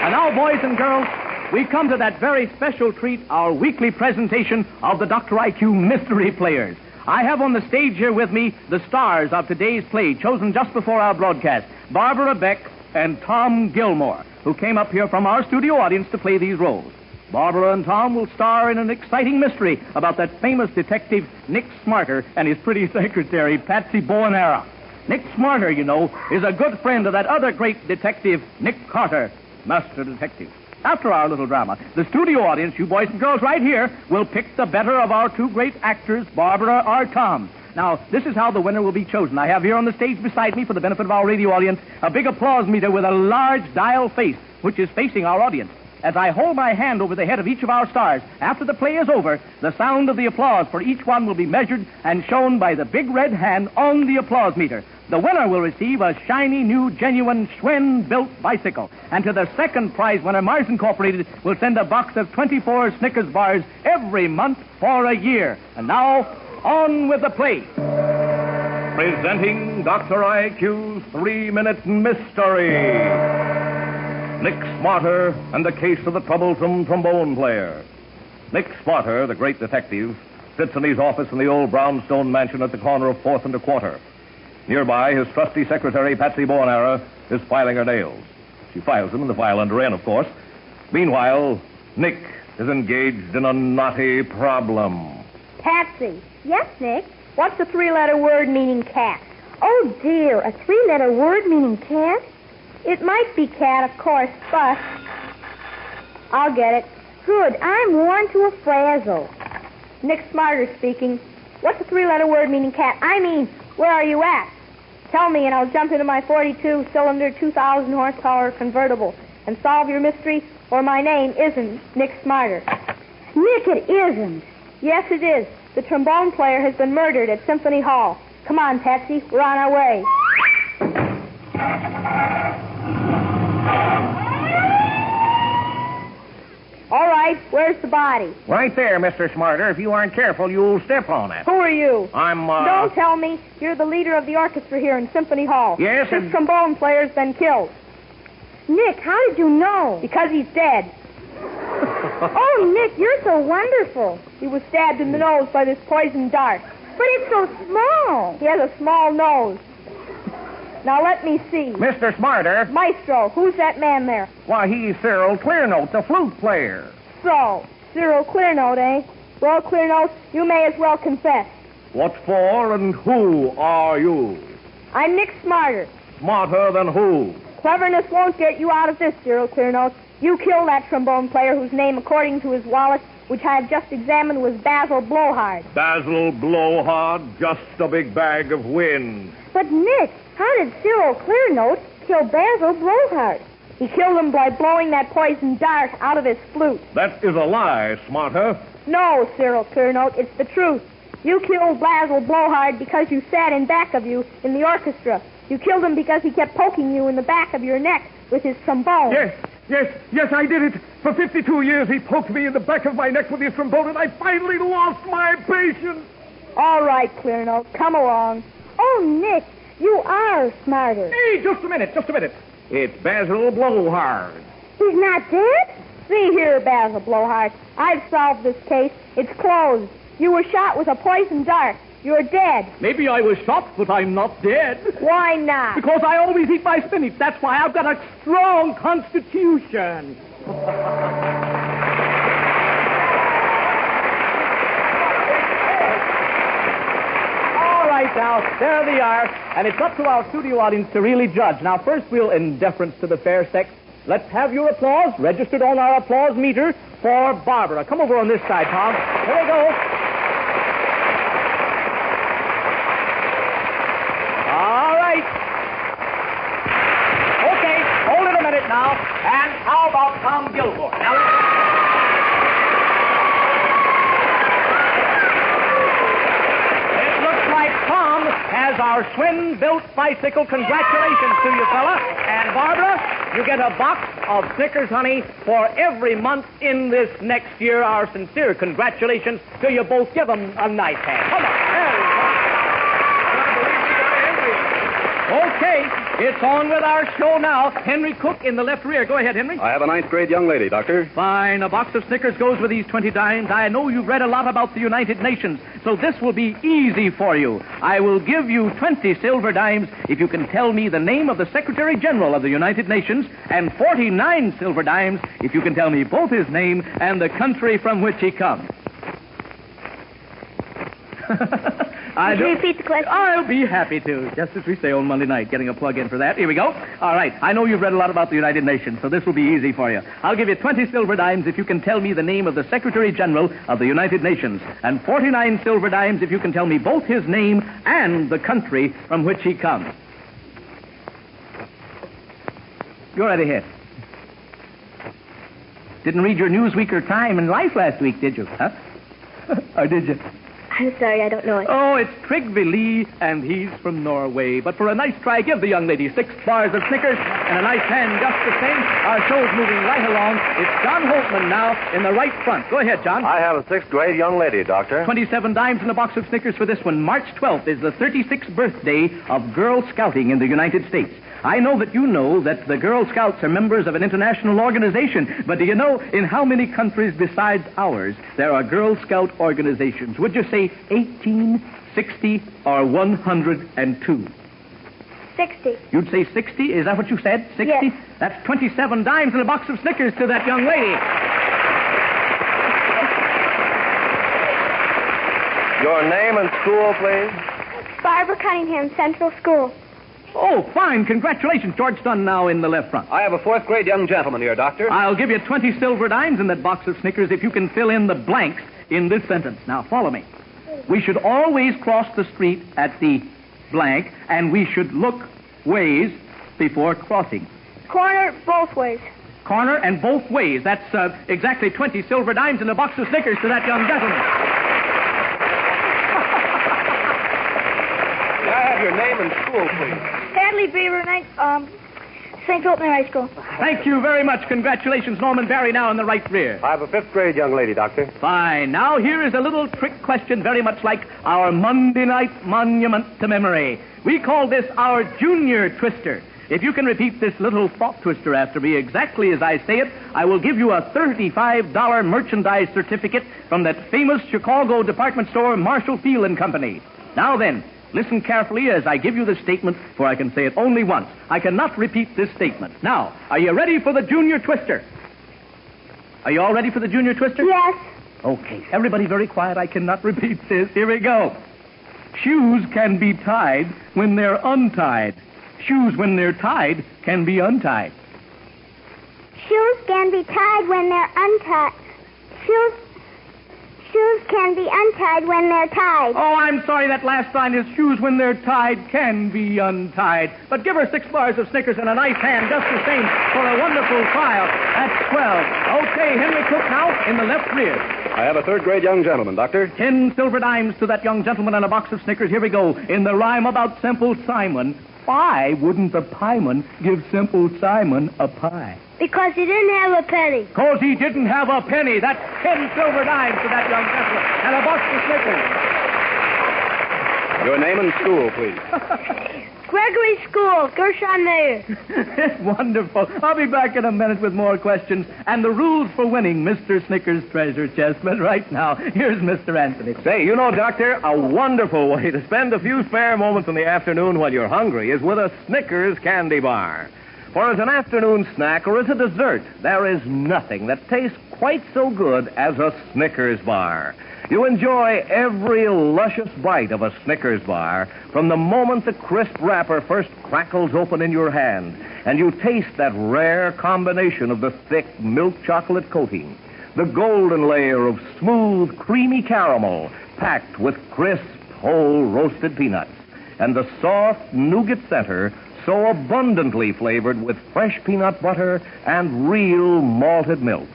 And now, boys and girls, we come to that very special treat, our weekly presentation of the Dr. IQ Mystery Players. I have on the stage here with me the stars of today's play, chosen just before our broadcast, Barbara Beck and Tom Gilmore, who came up here from our studio audience to play these roles. Barbara and Tom will star in an exciting mystery about that famous detective, Nick Smarter, and his pretty secretary, Patsy Bowenera. Nick Smarter, you know, is a good friend of that other great detective, Nick Carter, master detective. After our little drama, the studio audience, you boys and girls right here, will pick the better of our 2 great actors, Barbara or Tom. Now, this is how the winner will be chosen. I have here on the stage beside me, for the benefit of our radio audience, a big applause meter with a large dial face, which is facing our audience. As I hold my hand over the head of each of our stars, after the play is over, the sound of the applause for each one will be measured and shown by the big red hand on the applause meter. The winner will receive a shiny, new, genuine Schwinn-built bicycle. And to the second prize winner, Mars Incorporated will send a box of 24 Snickers bars every month for a year. And now, on with the play. Presenting Dr. IQ's 3-Minute Mystery. Nick Smarter and the case of the troublesome trombone player. Nick Smarter, the great detective, sits in his office in the old brownstone mansion at the corner of 4th and a Quarter. Nearby, his trusty secretary, Patsy Bowenera, is filing her nails. She files them in the file under N, of course. Meanwhile, Nick is engaged in a knotty problem. Patsy. Yes, Nick? What's the 3-letter word meaning cat? Oh, dear, a 3-letter word meaning cat? It might be cat, of course, but... I'll get it. Good, I'm worn to a frazzle. Nick Smarter speaking. What's the 3-letter word meaning cat? I mean, where are you at? Tell me, and I'll jump into my 42-cylinder, 2,000-horsepower convertible and solve your mystery, or my name isn't Nick Smarter. Nick, it isn't. Yes, it is. The trombone player has been murdered at Symphony Hall. Come on, Patsy, we're on our way. All right, where's the body? Right there, Mr. Smarter. If you aren't careful, you'll step on it. Who are you? I'm, Don't tell me. You're the leader of the orchestra here in Symphony Hall. Yes, This trombone player's been killed. Nick, how did you know? Because he's dead. Oh, Nick, you're so wonderful. He was stabbed in the nose by this poison dart. But it's so small. He has a small nose. Now, let me see. Mr. Smarter. Maestro, who's that man there? Why, he's Cyril Clearnote, the flute player. So, Cyril Clearnote, eh? Well, Clearnote, you may as well confess. What for and who are you? I'm Nick Smarter. Smarter than who? Cleverness won't get you out of this, Cyril Clearnote. You killed that trombone player whose name, according to his wallet, which I have just examined, was Basil Blowhard. Basil Blowhard, just a big bag of wind. But, Nick, how did Cyril Clearnote kill Basil Blowhard? He killed him by blowing that poison dart out of his flute. That is a lie, Smarter. No, Cyril Clearnote, it's the truth. You killed Basil Blowhard because you sat in back of you in the orchestra. You killed him because he kept poking you in the back of your neck with his trombone. Yes, I did it. For 52 years, he poked me in the back of my neck with his trombone, and I finally lost my patience. All right, Clearnote, come along. Oh, Nick, you are Smarter. Hey, just a minute. It's Basil Blowhard. He's not dead? See here, Basil Blowhard. I've solved this case. It's closed. You were shot with a poison dart. You're dead. Maybe I was shot, but I'm not dead. Why not? Because I always eat my spinach. That's why I've got a strong constitution. All right, now, there they are. And it's up to our studio audience to really judge. Now, first we'll, in deference to the fair sex, let's have your applause registered on our applause meter for Barbara. Come over on this side, Tom. There we go. And how about Tom Gilmore? Now it looks like Tom has our twin-built bicycle. Congratulations to you, fella. And Barbara, you get a box of Snickers, honey, for every month in this next year. Our sincere congratulations to you both. Give them a nice hand. Come on. Okay, it's on with our show now. Henry Cook in the left rear. Go ahead, Henry. I have a ninth grade young lady, Doctor. Fine. A box of Snickers goes with these 20 dimes. I know you've read a lot about the United Nations, so this will be easy for you. I will give you 20 silver dimes if you can tell me the name of the Secretary General of the United Nations, and 49 silver dimes if you can tell me both his name and the country from which he comes. Could you repeat the question? I'll be happy to. Just as we say on Monday night, getting a plug-in for that. Here we go. All right. I know you've read a lot about the United Nations, so this will be easy for you. I'll give you 20 silver dimes if you can tell me the name of the Secretary General of the United Nations, and 49 silver dimes if you can tell me both his name and the country from which he comes. Go right ahead. Didn't read your Newsweek or Time and Life last week, did you? Huh? Or did you? I'm sorry, I don't know it. Oh, it's Trygve Lie, and he's from Norway. But for a nice try, give the young lady 6 bars of Snickers and a nice hand just the same. Our show's moving right along. It's John Holtman now in the right front. Go ahead, John. I have a 6th grade young lady, Doctor. 27 dimes and a box of Snickers for this one. March 12th is the 36th birthday of Girl Scouting in the United States. I know that you know that the Girl Scouts are members of an international organization, but do you know in how many countries besides ours there are Girl Scout organizations? Would you say 18, 60, or 102? 60. You'd say 60? Is that what you said? 60? Yes. That's 27 dimes and a box of Snickers to that young lady. Your name and school, please. Barbara Cunningham, Central School. Oh, fine. Congratulations. George Dunn now in the left front. I have a 4th grade young gentleman here, Doctor. I'll give you 20 silver dimes in that box of Snickers if you can fill in the blanks in this sentence. Now, follow me. We should always cross the street at the blank, and we should look ways before crossing. Corner both ways. Corner and both ways. That's exactly 20 silver dimes and a box of Snickers to that young gentleman. May I have your name and school, please? Hadley Beaver, St. Philip High School. Thank you very much. Congratulations, Norman Barry, now in the right rear. I have a 5th grade young lady, Doctor. Fine. Now, here is a little trick question very much like our Monday night monument to memory. We call this our Junior Twister. If you can repeat this little thought twister after me exactly as I say it, I will give you a $35 merchandise certificate from that famous Chicago department store, Marshall Field & Company. Now then, listen carefully as I give you the statement, for I can say it only once. I cannot repeat this statement. Now, are you ready for the Junior Twister? Are you all ready for the Junior Twister? Yes. Okay, everybody very quiet. I cannot repeat this. Here we go. Shoes can be tied when they're untied. Shoes, when they're tied, can be untied. Shoes can be tied when they're untied. Shoes can be untied when they're tied. Oh, I'm sorry, that last line is shoes when they're tied can be untied. But give her 6 bars of Snickers and a nice hand just the same for a wonderful trial. That's 12. Okay, Henry Cook now in the left rear. I have a 3rd grade young gentleman, Doctor. 10 silver dimes to that young gentleman and a box of Snickers. Here we go. In the rhyme about Simple Simon, why wouldn't the pieman give Simple Simon a pie? Because he didn't have a penny. Because he didn't have a penny. That's 10 silver dimes to that young gentleman and a box of Snickers. Your name and school, please. Gregory School, Gershon Mayer. Wonderful. I'll be back in a minute with more questions and the rules for winning Mr. Snickers' treasure chest. But right now, here's Mr. Anthony. Say, you know, Doctor, a wonderful way to spend a few spare moments in the afternoon while you're hungry is with a Snickers candy bar. For as an afternoon snack or as a dessert, there is nothing that tastes quite so good as a Snickers bar. You enjoy every luscious bite of a Snickers bar from the moment the crisp wrapper first crackles open in your hand, and you taste that rare combination of the thick milk chocolate coating, the golden layer of smooth, creamy caramel packed with crisp, whole roasted peanuts, and the soft nougat center so abundantly flavored with fresh peanut butter and real malted milk.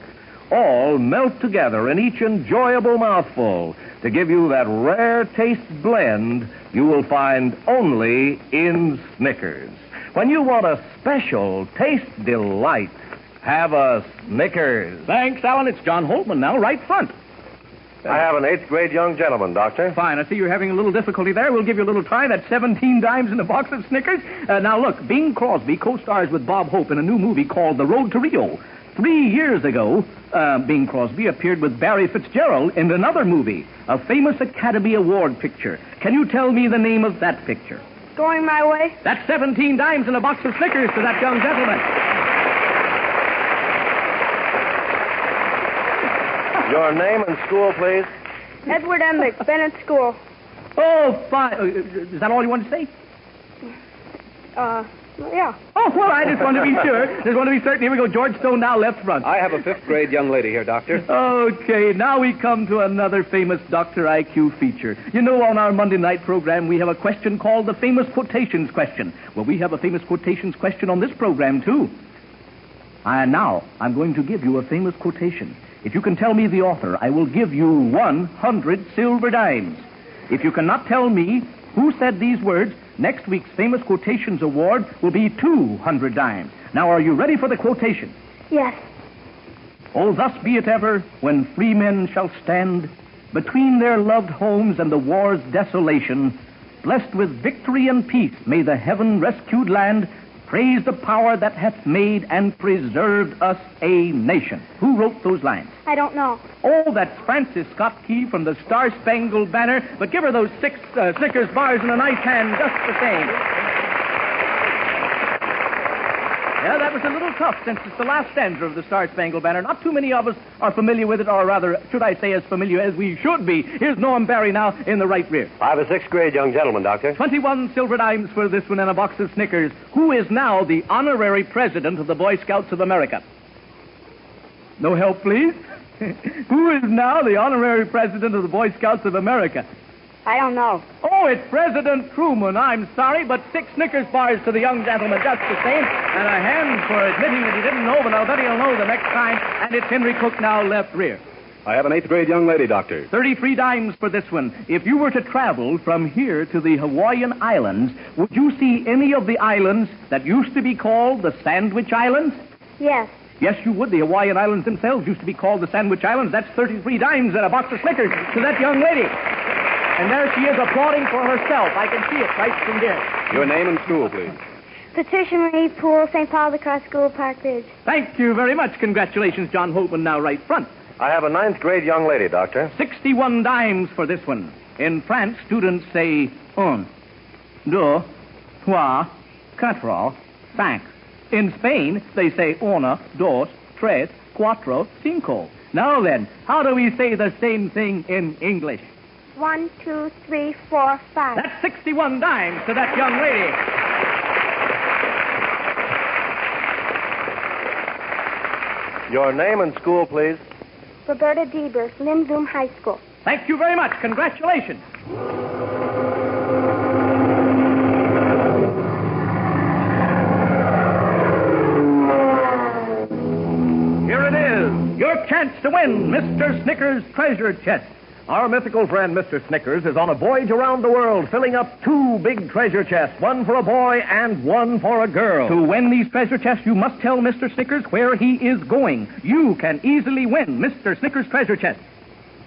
All melt together in each enjoyable mouthful to give you that rare taste blend you will find only in Snickers. When you want a special taste delight, have a Snickers. Thanks, Alan. It's John Holtman now, right front. I have an 8th grade young gentleman, Doctor. Fine. I see you're having a little difficulty there. We'll give you a little try. That's 17 dimes in a box of Snickers. Now, look, Bing Crosby co-stars with Bob Hope in a new movie called The Road to Rio. 3 years ago, Bing Crosby appeared with Barry Fitzgerald in another movie, a famous Academy Award picture. Can you tell me the name of that picture? Going my way? That's 17 dimes in a box of Snickers to that young gentleman. Your name and school, please. Edward Embick, Bennett School. Oh, fine. Is that all you want to say? Yeah. Oh, well, I just want to be sure. Just want to be certain. Here we go. George Stone now, left front. I have a 5th grade young lady here, Doctor. Okay, now we come to another famous Dr. IQ feature. You know, on our Monday night program, we have a question called the Famous Quotations Question. Well, we have a Famous Quotations Question on this program, too. And now, I'm going to give you a famous quotation. If you can tell me the author, I will give you 100 silver dimes. If you cannot tell me who said these words, next week's Famous Quotations Award will be 200 dimes. Now, are you ready for the quotation? Yes. Oh, thus be it ever, when free men shall stand between their loved homes and the war's desolation, blessed with victory and peace, may the heaven-rescued land praise the power that hath made and preserved us a nation. Who wrote those lines? I don't know. Oh, that's Francis Scott Key from the Star-Spangled Banner. But give her those 6 Snickers bars in a nice hand just the same. Yeah, that was a little tough since it's the last stanza of the Star-Spangled Banner. Not too many of us are familiar with it, or rather, should I say, as familiar as we should be. Here's Norm Barry now in the right rear. I have a 6th grade young gentleman, Doctor. 21 silver dimes for this one and a box of Snickers. Who is now the honorary president of the Boy Scouts of America? No help, please? Who is now the honorary president of the Boy Scouts of America? I don't know. Oh, it's President Truman. I'm sorry, but 6 Snickers bars to the young gentleman just the same. And a hand for admitting that he didn't know, but I'll bet he'll know the next time. And it's Henry Cook now, left rear. I have an 8th grade young lady, Doctor. 33 dimes for this one. If you were to travel from here to the Hawaiian Islands, would you see any of the islands that used to be called the Sandwich Islands? Yes. Yes, you would. The Hawaiian Islands themselves used to be called the Sandwich Islands. That's 33 dimes and a box of Snickers to that young lady. And there she is applauding for herself. I can see it right from here. Your name and school, please. Patricia Marie Poole, St. Paul de Croix School, Park Ridge. Thank you very much. Congratulations, John Holtman, now right front. I have a 9th grade young lady, Doctor. 61 dimes for this one. In France, students say 1, 2, 3, 4, 5. In Spain, they say 1, 2, 3, 4, 5. Now then, how do we say the same thing in English? 1, 2, 3, 4, 5. That's 61 dimes to that young lady. Your name and school, please. Roberta Deber, Lindzoom High School. Thank you very much. Congratulations. Here it is, your chance to win Mr. Snickers' treasure chest. Our mythical friend, Mr. Snickers, is on a voyage around the world, filling up 2 big treasure chests, one for a boy and one for a girl. To win these treasure chests, you must tell Mr. Snickers where he is going. You can easily win Mr. Snickers' treasure chest.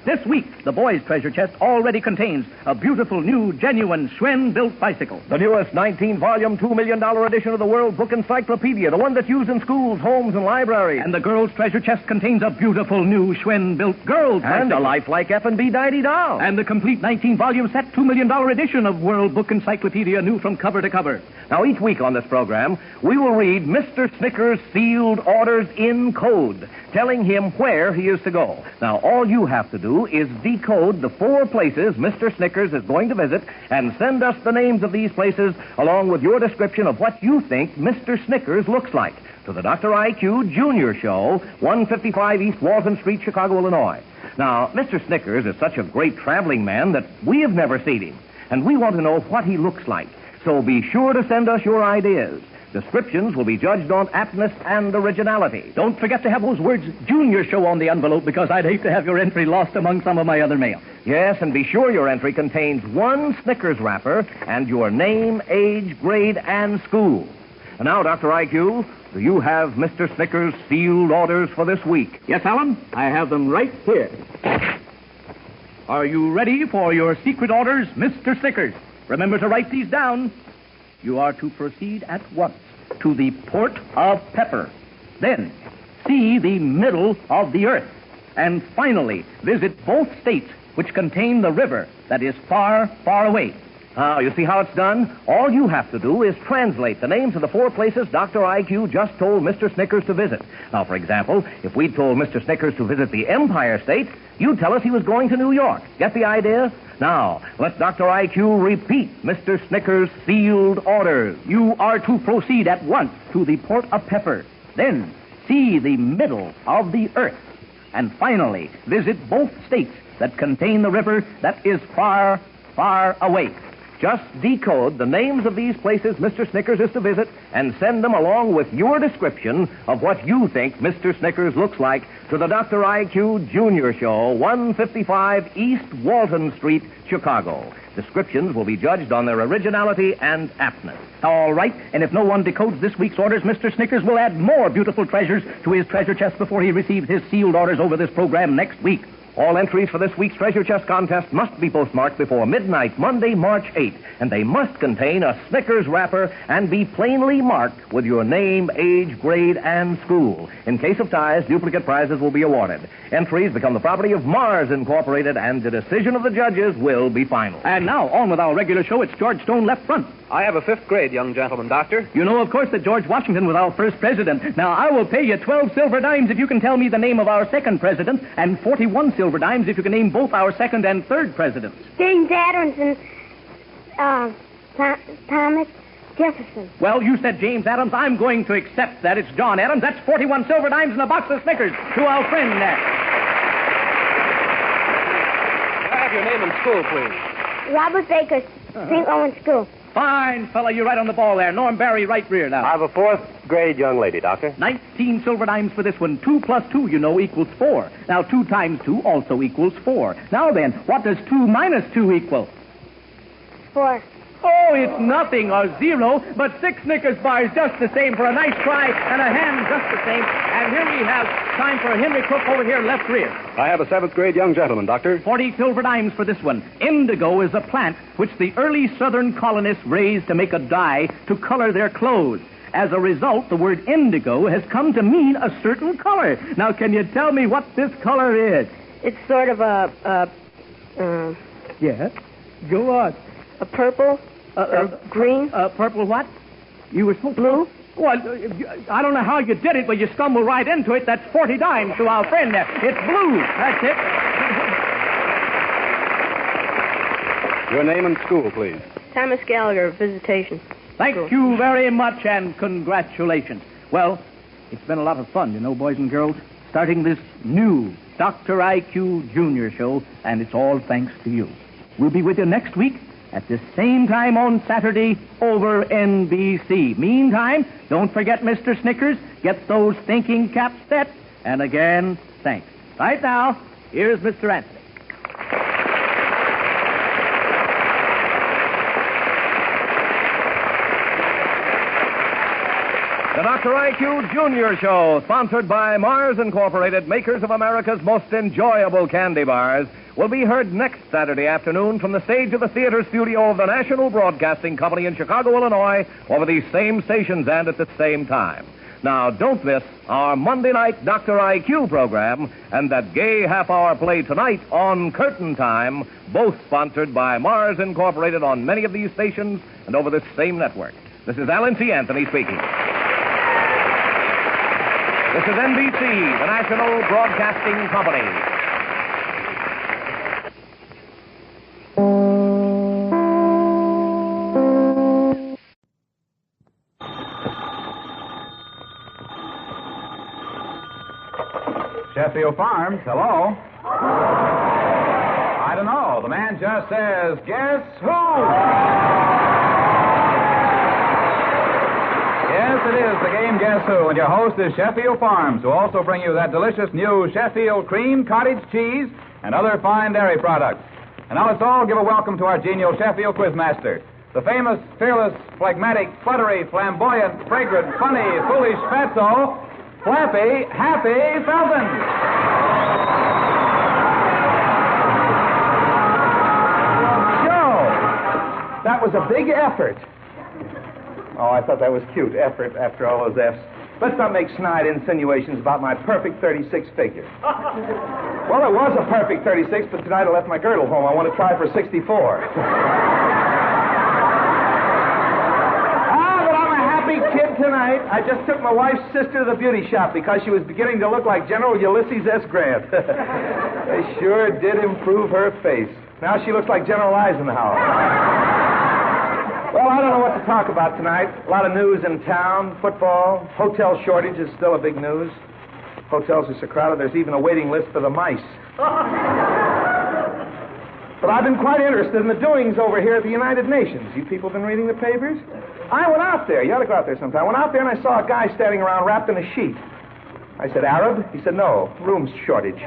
This week, the boys' treasure chest already contains a beautiful new, genuine Schwen-built bicycle. The newest 19-volume, $2 million edition of the World Book Encyclopedia, the one that's used in schools, homes, and libraries. And the girls' treasure chest contains a beautiful new Schwen-built girls' bicycle. And a lifelike F&B Daddy doll. And the complete 19-volume set, $2 million edition of World Book Encyclopedia, new from cover to cover. Now, each week on this program, we will read Mr. Snickers' sealed orders in code, telling him where he is to go. Now, all you have to do is decode the 4 places Mr. Snickers is going to visit and send us the names of these places along with your description of what you think Mr. Snickers looks like to the Dr. IQ Junior Show, 155 East Walton Street, Chicago, Illinois. Now, Mr. Snickers is such a great traveling man that we have never seen him, and we want to know what he looks like. So be sure to send us your ideas. Descriptions will be judged on aptness and originality. Don't forget to have those words Junior Show on the envelope, because I'd hate to have your entry lost among some of my other mail. Yes, and be sure your entry contains one Snickers wrapper and your name, age, grade, and school. And now, Dr. IQ, do you have Mr. Snickers' sealed orders for this week? Yes, Alan, I have them right here. Are you ready for your secret orders, Mr. Snickers? Remember to write these down. You are to proceed at once to the port of Pepper. Then, see the middle of the earth. And finally, visit both states which contain the river that is far, far away. Now, you see how it's done? All you have to do is translate the names of the 4 places Dr. IQ just told Mr. Snickers to visit. Now, for example, if we'd told Mr. Snickers to visit the Empire State, you'd tell us he was going to New York. Get the idea? Now, let Dr. IQ repeat Mr. Snickers' sealed orders. You are to proceed at once to the port of Pepper. Then, see the middle of the earth. And finally, visit both states that contain the river that is far, far away. Just decode the names of these places Mr. Snickers is to visit and send them along with your description of what you think Mr. Snickers looks like to the Dr. IQ Junior Show, 155 East Walton Street, Chicago. Descriptions will be judged on their originality and aptness. All right, and if no one decodes this week's orders, Mr. Snickers will add more beautiful treasures to his treasure chest before he receives his sealed orders over this program next week. All entries for this week's Treasure Chest contest must be postmarked before midnight, Monday, March 8th, and they must contain a Snickers wrapper and be plainly marked with your name, age, grade, and school. In case of ties, duplicate prizes will be awarded. Entries become the property of Mars Incorporated, and the decision of the judges will be final. And now, on with our regular show. It's George Stone, left front. I have a 5th grade, young gentleman, Doctor. You know, of course, that George Washington was our first president. Now, I will pay you 12 silver dimes if you can tell me the name of our second president, and 41 silver dimes if you can name both our second and third presidents. James Adams and Thomas Jefferson. Well, you said James Adams. I'm going to accept that. It's John Adams. That's 41 silver dimes and a box of Snickers to our friend there. Can I have your name and school, please? Robert Baker, St. Lawrence School. Fine, fella. You're right on the ball there. Norm Barry, right rear now. I have a 4th grade young lady, Doctor. 19 silver dimes for this one. 2 plus 2, you know, equals 4. Now, 2 times 2 also equals 4. Now then, what does 2 minus 2 equal? 4. Oh, it's nothing or 0, but 6 Snickers bars just the same for a nice try and a hand just the same. And here we have time for Henry Cook over here, left rear. I have a 7th grade young gentleman, Doctor. 40 silver dimes for this one. Indigo is a plant which the early southern colonists raised to make a dye to color their clothes. As a result, the word indigo has come to mean a certain color. Now, can you tell me what this color is? It's sort of Yes? Go on. a purple, green. Purple what? You were supposed blue. Well, I don't know how you did it, but you stumbled right into it. That's 40 dimes to our friend there. It's blue. That's it. Your name and school, please. Thomas Gallagher, visitation. Thank you very much, and congratulations. Well, it's been a lot of fun, you know, boys and girls, starting this new Dr. IQ Junior show, and it's all thanks to you. We'll be with you next week at the same time on Saturday over NBC. Meantime, don't forget Mr. Snickers. Get those thinking caps set. And again, thanks. Right now, here's Mr. Anthony. The Dr. IQ Junior Show, sponsored by Mars Incorporated, makers of America's most enjoyable candy bars, will be heard next Saturday afternoon from the stage of the theater studio of the National Broadcasting Company in Chicago, Illinois, over these same stations and at the same time. Now, don't miss our Monday night Dr. IQ program and that gay half-hour play tonight on Curtain Time, both sponsored by Mars Incorporated on many of these stations and over this same network. This is Alan C. Anthony speaking. This is NBC, the National Broadcasting Company. Sheffield Farms, hello? I don't know. The man just says, guess who? Yes, it is the game Guess Who, and your host is Sheffield Farms, who also bring you that delicious new Sheffield cream, cottage cheese, and other fine dairy products. And now let's all give a welcome to our genial Sheffield Quizmaster, the famous, fearless, phlegmatic, fluttery, flamboyant, fragrant, funny, foolish fatso, Flappy Happy Felton. Joe, that was a big effort. Oh, I thought that was cute. Effort after all those F's. Let's not make snide insinuations about my perfect 36 figure. Well, it was a perfect 36, but tonight I left my girdle home. I want to try for 64. But I'm a happy kid tonight. I just took my wife's sister to the beauty shop because she was beginning to look like General Ulysses S. Grant. They sure did improve her face. Now she looks like General Eisenhower. Well, I don't know what to talk about tonight. A lot of news in town, football, hotel shortage is still a big news. Hotels are so crowded, there's even a waiting list for the mice. But I've been quite interested in the doings over here at the United Nations. You people been reading the papers? I went out there. You ought to go out there sometime. I went out there and I saw a guy standing around wrapped in a sheet. I said, Arab? He said, no, room shortage.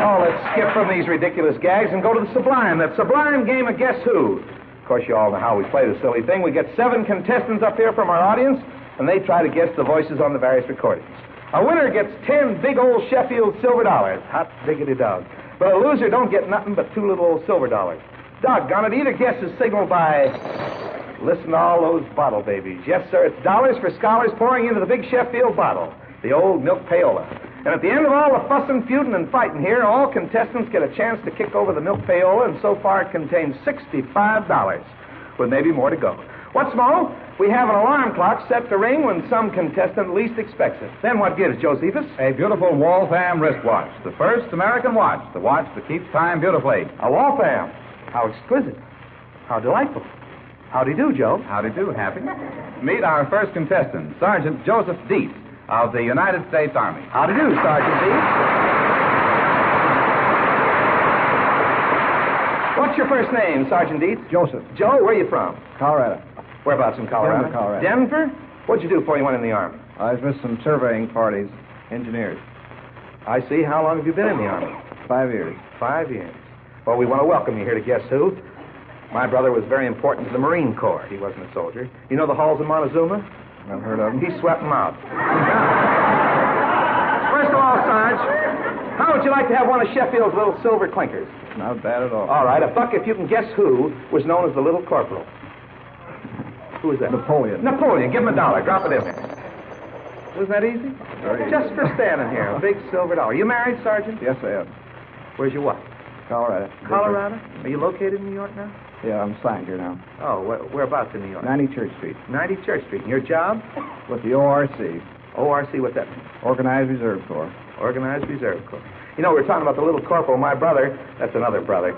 Oh, let's skip from these ridiculous gags and go to the sublime. That sublime game of Guess Who. Of course, you all know how we play the silly thing. We get 7 contestants up here from our audience, and they try to guess the voices on the various recordings. A winner gets 10 big old Sheffield silver dollars. Hot diggity dog. But a loser don't get nothing but 2 little old silver dollars. Doggone it, either guess is signaled by... Listen to all those bottle babies. Yes, sir, it's dollars for scholars pouring into the big Sheffield bottle, the old milk payola. And at the end of all the fussing, feuding, and fighting here, all contestants get a chance to kick over the milk payola, and so far it contains $65, with maybe more to go. What's more, we have an alarm clock set to ring when some contestant least expects it. Then what gives, Josephus? A beautiful Waltham wristwatch, the first American watch, the watch that keeps time beautifully. A Waltham. How exquisite. How delightful. How do you do, Joe? How do you do, Happy? Meet our first contestant, Sergeant Joseph Dietz of the United States Army. How do you do, Sergeant Dietz? What's your first name, Sergeant Dietz? Joseph. Joe, where are you from? Colorado. Whereabouts in Colorado? Denver, Colorado. Denver? What'd you do before you went in the Army? I was with some surveying parties, engineers. I see. How long have you been in the Army? 5 years. 5 years. Well, we want to welcome you here to Guess Who. My brother was very important to the Marine Corps. He wasn't a soldier. You know the halls of Montezuma? I've heard of them. He swept them out. First of all, Sarge, how would you like to have one of Sheffield's little silver clinkers? Not bad at all. All right, a buck if you can guess who was known as the Little Corporal. Who is that? Napoleon. Napoleon. Give him $1. Drop it in there. Wasn't that easy? Very easy. Just for standing here. A big silver dollar. You married, Sergeant? Yes, I am. Where's your wife? Colorado. Colorado? Are you located in New York now? Yeah, I'm signed here now. Oh, whereabouts in New York? 90 Church Street. 90 Church Street. And your job? With the ORC. ORC, what's that mean? Organized Reserve Corps. Organized Reserve Corps. You know, we were talking about the Little Corporal. My brother, that's another brother,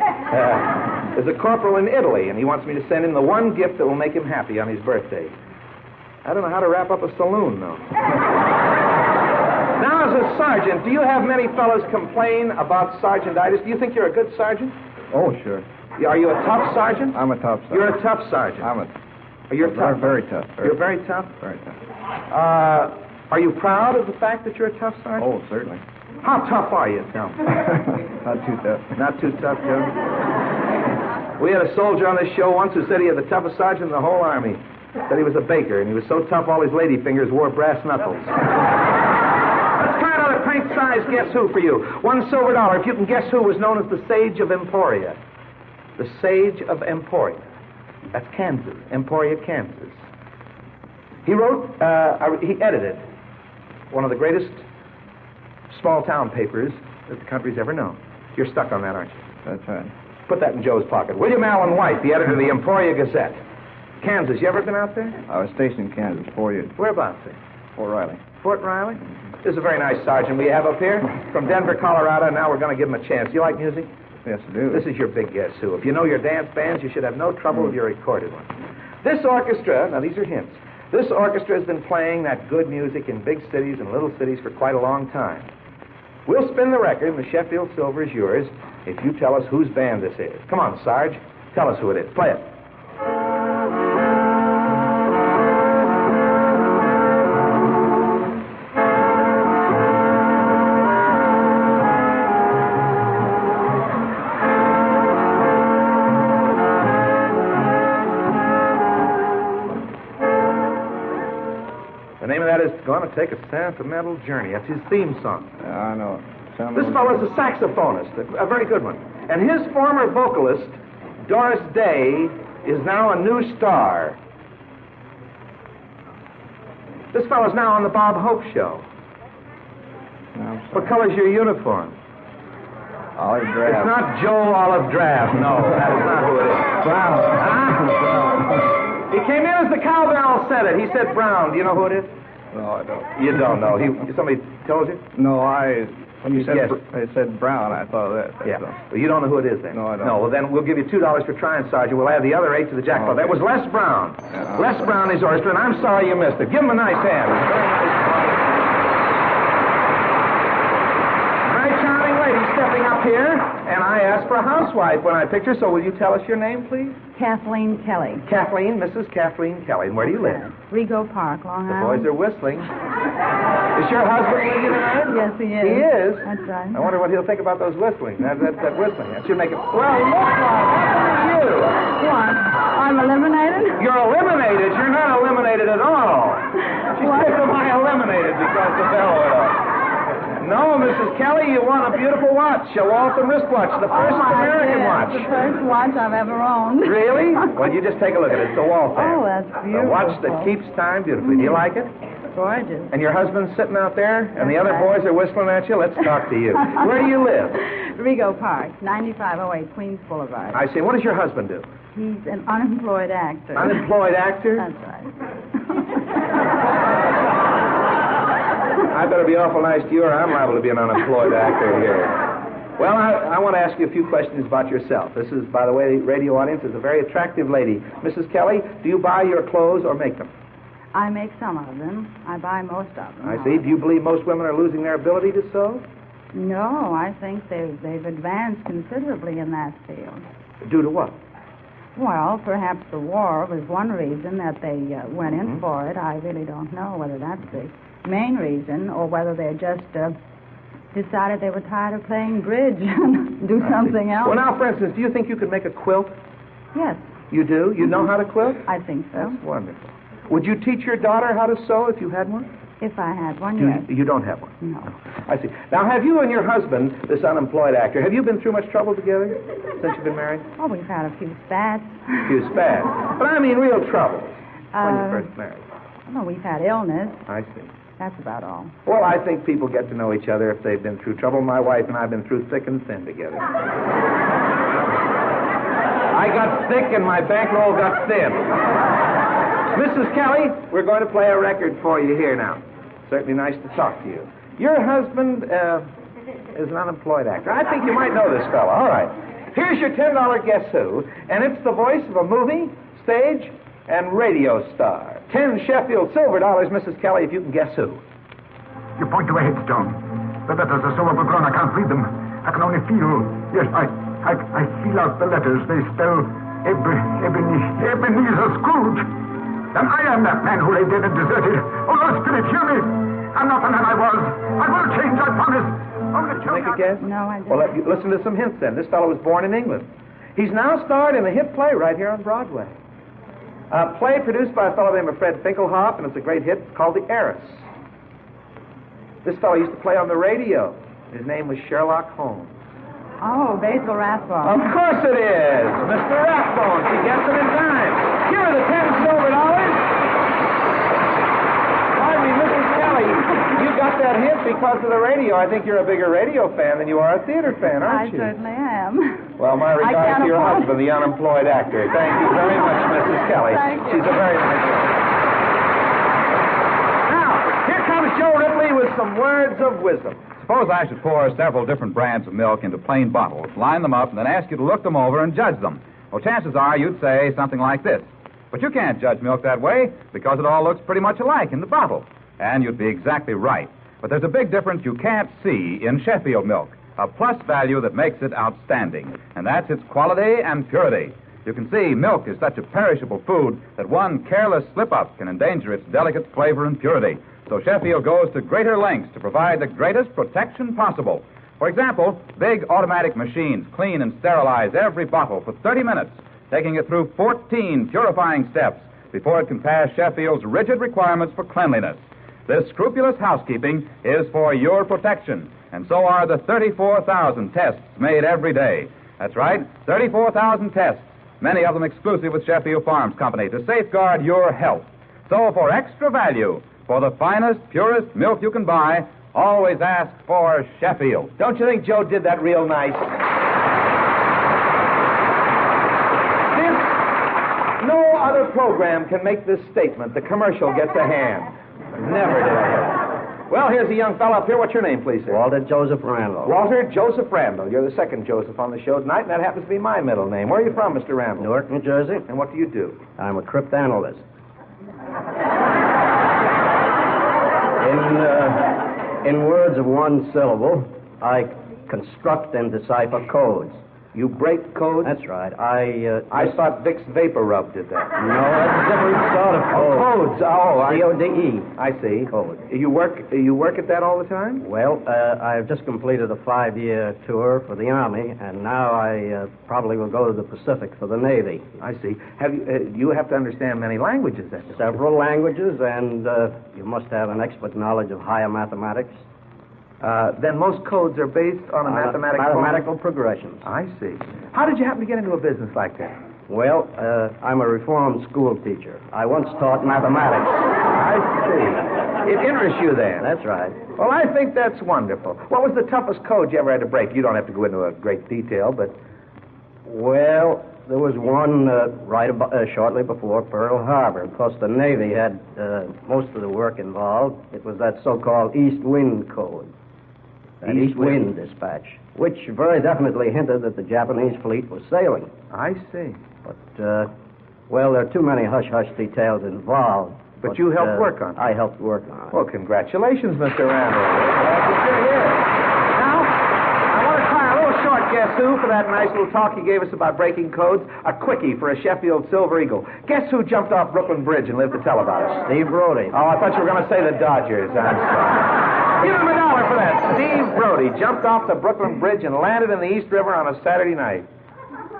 is a corporal in Italy, and he wants me to send him the one gift that will make him happy on his birthday. I don't know how to wrap up a saloon, though. Now, as a sergeant, do you have many fellows complain about sergeantitis? Do you think you're a good sergeant? Oh, sure. Are you a tough sergeant? I'm a tough sergeant. You're a tough sergeant. You're tough. Very tough. You're very tough? Very tough. Are you proud of the fact that you're a tough sergeant? Oh, certainly. How tough are you, Tom? Not too tough. Not too tough, Joe? We had a soldier on this show once who said he had the toughest sergeant in the whole Army. Said he was a baker, and he was so tough all his lady fingers wore brass knuckles. Let's try another pint-sized Guess Who for you. $1 silver if you can guess who was known as the Sage of Emporia. The Sage of Emporia. That's Kansas. Emporia, Kansas. He edited one of the greatest small-town papers that the country's ever known. You're stuck on that, aren't you? That's right. Put that in Joe's pocket. William Allen White, the editor of the Emporia Gazette. Kansas, you ever been out there? I was stationed in Kansas 4 years. Whereabouts there? Fort Riley. Fort Riley? This is a very nice sergeant we have up here from Denver, Colorado. Now we're going to give him a chance. You like music? Yes, I do. This is your big Guess Who. If you know your dance bands, you should have no trouble with your recorded ones. This orchestra, now these are hints, this orchestra has been playing that good music in big cities and little cities for quite a long time. We'll spin the record, and the Sheffield Silver is yours if you tell us whose band this is. Come on, Sarge. Tell us who it is. Play it. gonna take a sentimental journey. That's his theme song. Yeah, I know it. This fellow's a saxophonist, a very good one. And his former vocalist, Doris Day, is now a new star. This fellow's now on the Bob Hope Show. What color's your uniform? Olive drab. It's not Joe Olive Drab. No, that is not who it is. Brown. He came in as the cowbell said it. He said Brown. Do you know who it is? No, I don't. You don't know. Somebody told you? No, when you said, Yes. I said Brown, I thought of that. Yeah. Well, you don't know who it is then? No, I don't. No, well, then we'll give you $2 for trying, Sergeant. We'll add the other 8 to the jackpot. Okay. That was Les Brown. Yeah. Les Brown is orchestra, and I'm sorry you missed it. Give him a nice hand. He's a very nice very charming lady stepping up here, and I asked for a housewife when I picked her, so will you tell us your name, please? Kathleen Kelly. Kathleen, Mrs. Kathleen Kelly. And where do you live? Rego Park, Long The Island. boys are whistling. Is your husband with you tonight? Yes, he is. He is? That's right. I wonder what he'll think about those whistling. That whistling. That should make it... Well, look, what are you? What? I'm eliminated? You're eliminated. You're not eliminated at all. She said, am I eliminated because the bell went off? No, Mrs. Kelly, you want a beautiful watch, a Waltham wristwatch, the first American watch. The first watch I've ever owned. Really? Well, you just take a look at it. It's a Waltham. Oh, that's beautiful. A watch that keeps time beautifully. Do you like it? Gorgeous. And your husband's sitting out there, and the other boys are whistling at you? Let's talk to you. Where do you live? Rego Park, 9508 Queens Boulevard. I see. What does your husband do? He's an unemployed actor. Unemployed actor? That's right. I better be awful nice to you, or I'm liable to be an unemployed actor here. Well, I want to ask you a few questions about yourself. This is, by the way, the radio audience is a very attractive lady. Mrs. Kelly, do you buy your clothes or make them? I make some of them. I buy most of them. I see. Do you believe most women are losing their ability to sew? No, I think they've advanced considerably in that field. Due to what? Well, perhaps the war was one reason that they went in for it. I really don't know whether that's the main reason or whether they just decided they were tired of playing bridge and do something else. Well, now, for instance, do you think you could make a quilt? Yes. You do? You know how to quilt? I think so. That's wonderful. Would you teach your daughter how to sew if you had one? If I had one, yes. You don't have one? No. I see. Now, have you and your husband, this unemployed actor, have you been through much trouble together since you've been married? Oh, we've had a few spats. A few spats. But I mean real trouble when you first married. Well, we've had illness. I see. That's about all. Well, I think people get to know each other if they've been through trouble. My wife and I have been through thick and thin together. I got thick and my bankroll got thin. Mrs. Kelly, we're going to play a record for you here now. Certainly nice to talk to you. Your husband is an unemployed actor. I think you might know this fellow. All right. Here's your $10 Guess Who, and it's the voice of a movie, stage, and radio star. 10 Sheffield silver dollars, Mrs. Kelly, if you can guess who. You point to a headstone. The letters are so overgrown I can't read them. I can only feel. Yes, I feel out the letters. They spell Ebenezer Scrooge. And I am that man who lay dead and deserted. Oh, Lord Spirit, hear me. I'm not the man I was. I will change, I promise. Only tell Make a guess? No, I didn't. Well, listen to some hints then. This fellow was born in England. He's now starred in a hit play right here on Broadway. A play produced by a fellow named Fred Finkelhoff, and it's a great hit called The Heiress. This fellow used to play on the radio. His name was Sherlock Holmes. Oh, Basil Rathbone. Of course it is. Mr. Rathbone. She gets it in time. Give her the 10 silver dollars. Pardon me, Mrs. Kelly. You got that hint because of the radio. I think you're a bigger radio fan than you are a theater fan, aren't you? I certainly am. Well, my regards to your husband, the unemployed actor. Thank you very much, Mrs. Kelly. Thank you. She's a very nice woman. Now, here comes Joe Ripley with some words of wisdom. Suppose I should pour several different brands of milk into plain bottles, line them up, and then ask you to look them over and judge them. Well, chances are you'd say something like this. But you can't judge milk that way because it all looks pretty much alike in the bottle. And you'd be exactly right. But there's a big difference you can't see in Sheffield milk, a plus value that makes it outstanding, and that's its quality and purity. You can see milk is such a perishable food that one careless slip-up can endanger its delicate flavor and purity. So Sheffield goes to greater lengths to provide the greatest protection possible. For example, big automatic machines clean and sterilize every bottle for 30 minutes, taking it through 14 purifying steps before it can pass Sheffield's rigid requirements for cleanliness. This scrupulous housekeeping is for your protection, and so are the 34,000 tests made every day. That's right, 34,000 tests, many of them exclusive with Sheffield Farms Company, to safeguard your health. So for extra value, for the finest, purest milk you can buy, always ask for Sheffield. Don't you think Joe did that real nice? Since no other program can make this statement, the commercial gets a hand. Never did I hear it. Well, here's a young fellow up here. What's your name, please, sir? Walter Joseph Randall. Walter Joseph Randall. You're the second Joseph on the show tonight, and that happens to be my middle name. Where are you from, Mr. Randall? Newark, New Jersey. And what do you do? I'm a cryptanalyst. In words of one syllable, I construct and decipher codes. You break codes? That's right. I thought Vicks Vapor Rub did that. No, that's a different sort of code. Codes. Oh, C-O-D-E. I see. Code. You work at that all the time? Well, I've just completed a 5-year tour for the Army, and now I probably will go to the Pacific for the Navy. I see. You have to understand many languages, then? Several languages, and you must have an expert knowledge of higher mathematics. Then most codes are based on a mathematical progressions. I see. How did you happen to get into a business like that? Well, I'm a reformed school teacher. I once taught mathematics. I see. It interests you then? That's right. Well, I think that's wonderful. What was the toughest code you ever had to break? You don't have to go into a great detail, but... Well, there was one shortly before Pearl Harbor. Of course, the Navy had most of the work involved. It was that so-called East Wind Code. That East Wind dispatch, which very definitely hinted that the Japanese fleet was sailing. I see. But, well, there are too many hush-hush details involved. But you helped work on it? I helped work on it. Well, congratulations, Mr. Randall. Glad you're here. Now, I want to try a little short guess who for that nice little talk you gave us about breaking codes. A quickie for a Sheffield Silver Eagle. Guess who jumped off Brooklyn Bridge and lived to tell about it? Steve Brody. Oh, I thought you were going to say the Dodgers. I'm sorry. Give him $1 for that. Steve Brody jumped off the Brooklyn Bridge and landed in the East River on a Saturday night.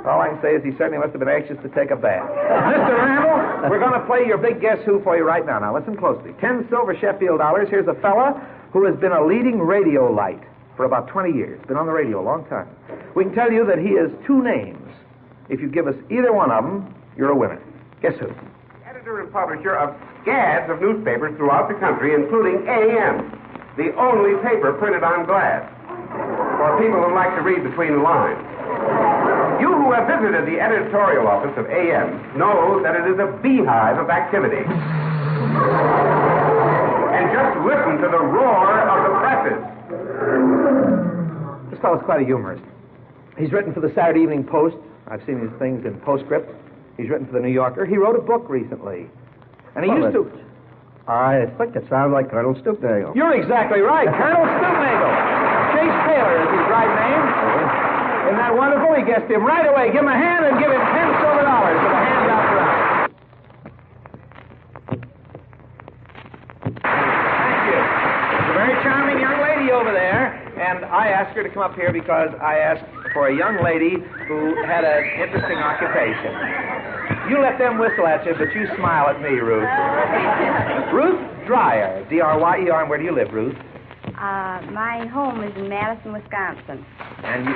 All I can say is he certainly must have been anxious to take a bath. Mr. Randall, we're going to play your big guess who for you right now. Now, listen closely. 10 silver Sheffield dollars. Here's a fella who has been a leading radio light for about 20 years. Been on the radio a long time. We can tell you that he has 2 names. If you give us either one of them, you're a winner. Guess who? Editor and publisher of scads of newspapers throughout the country, including A.M., the only paper printed on glass, for people who like to read between the lines. You who have visited the editorial office of A.M. know that it is a beehive of activity. And just listen to the roar of the presses. This fellow's quite a humorist. He's written for the Saturday Evening Post. I've seen his things in postscript. He's written for the New Yorker. He wrote a book recently. And he used to... I think it sounds like Colonel Stoopnagel. You're exactly right. Colonel Stoopnagel. Chase Taylor is his right name. Isn't that wonderful? He guessed him right away. Give him a hand and give him 10 silver dollars for the hand out round. Thank you. There's a very charming young lady over there, and I asked her to come up here because I asked for a young lady who had an interesting occupation. You let them whistle at you, but you smile at me, Ruth. Ruth Dreyer, D-R-Y-E-R. And where do you live, Ruth? My home is in Madison, Wisconsin. And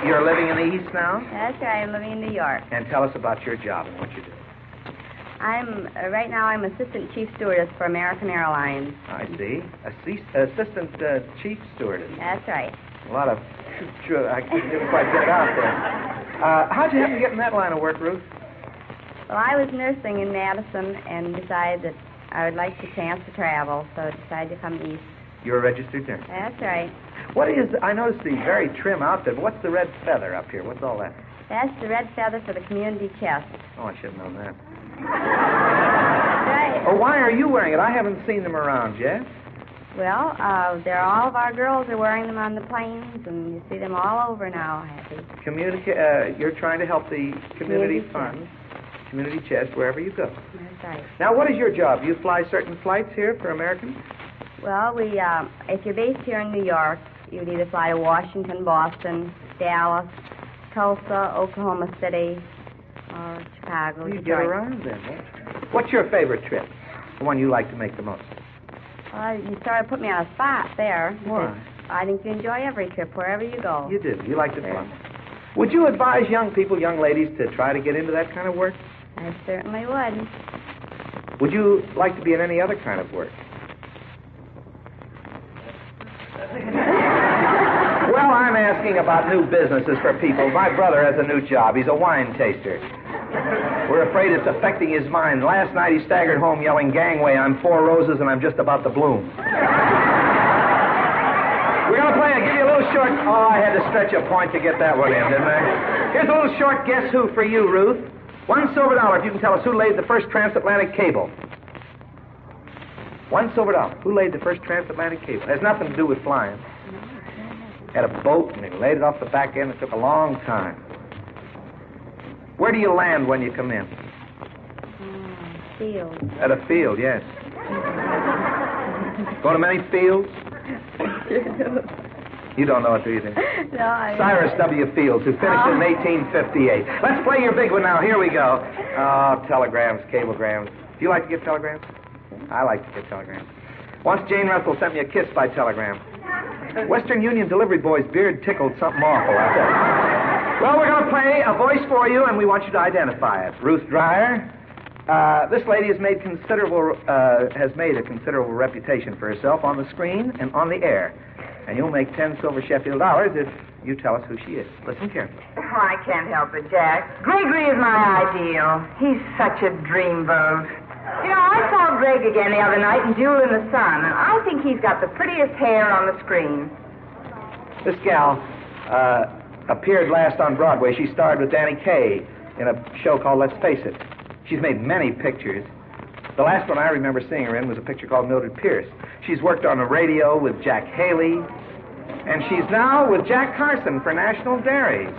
you're living in the East now? That's right. I'm living in New York. And tell us about your job and what you do. Right now I'm assistant chief stewardess for American Airlines. I see. Assistant chief stewardess. That's right. A lot of... I didn't quite get it out there. How'd you happen to get in that line of work, Ruth? Well, I was nursing in Madison and decided that I would like the chance to travel, so I decided to come east. You're a registered nurse? That's right. What is... I noticed the very trim outfit, but what's the red feather up here? What's all that? That's the red feather for the community chest. Oh, I should have known that. Right. Oh, why are you wearing it? I haven't seen them around yet. Well, all of our girls are wearing them on the planes, and you see them all over now, Happy. You're trying to help the community fund. Community chest, wherever you go. That's right. Now, what is your job? You fly certain flights here for Americans? Well, if you're based here in New York, you'd either fly to Washington, Boston, Dallas, Tulsa, Oklahoma City, or Chicago. You get around then, don't you? What's your favorite trip? The one you like to make the most? You sort of put me on a spot there. Why? I think you enjoy every trip, wherever you go. You do. You liked it fun. Would you advise young people, young ladies, to try to get into that kind of work? I certainly would. Would you like to be in any other kind of work? Well, I'm asking about new businesses for people. My brother has a new job. He's a wine taster. We're afraid it's affecting his mind. Last night he staggered home yelling, "Gangway, I'm 4 roses and I'm just about to bloom." We're going to play. I'll give you a little short... Oh, I had to stretch a point to get that one in, didn't I? Here's a little short guess who for you, Ruth. $1 silver if you can tell us who laid the first transatlantic cable. $1 silver. Who laid the first transatlantic cable? It has nothing to do with flying. Had a boat, and they laid it off the back end. It took a long time. Where do you land when you come in? Field. At a field, yes. Go to many fields? You don't know it, do you? No, I... Cyrus W. Fields, who finished in 1858. Let's play your big one now. Here we go. Oh, telegrams, cablegrams. Do you like to get telegrams? I like to get telegrams. Once Jane Russell sent me a kiss by telegram. Western Union delivery boy's beard tickled something awful, I tell you. Well, we're going to play a voice for you, and we want you to identify it. Ruth Dreyer. This lady has made a considerable reputation for herself on the screen and on the air. And you'll make 10 silver Sheffield dollars if you tell us who she is. Listen carefully. Oh, I can't help it, Jack. Gregory is my ideal. He's such a dreamboat. You know, I saw Greg again the other night in Jewel in the Sun, and I think he's got the prettiest hair on the screen. This gal appeared last on Broadway. She starred with Danny Kaye in a show called Let's Face It. She's made many pictures. The last one I remember seeing her in was a picture called Mildred Pierce. She's worked on the radio with Jack Haley, and she's now with Jack Carson for National Dairies.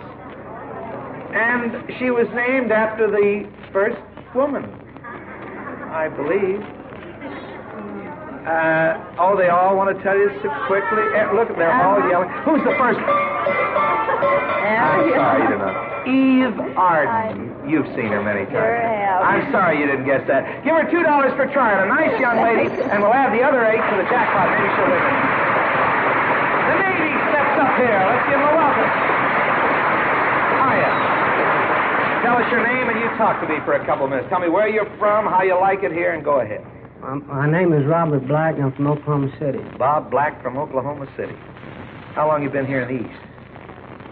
And she was named after the first woman, I believe. They all want to tell you so quickly. Look, they're all yelling. Who's the first? I'm sorry, you don't know. Eve Arden. You've seen her many times. Sure have. I'm sorry you didn't guess that. Give her $2 for trying. A nice young lady, and we'll add the other 8 to the jackpot. Maybe she'll win it. The Navy steps up here. Let's give them a welcome. Hiya. Tell us your name, and you talk to me for a couple of minutes. Tell me where you're from, how you like it here, and go ahead. My name is Robert Black, and I'm from Oklahoma City. Bob Black from Oklahoma City. How long you been here in the East?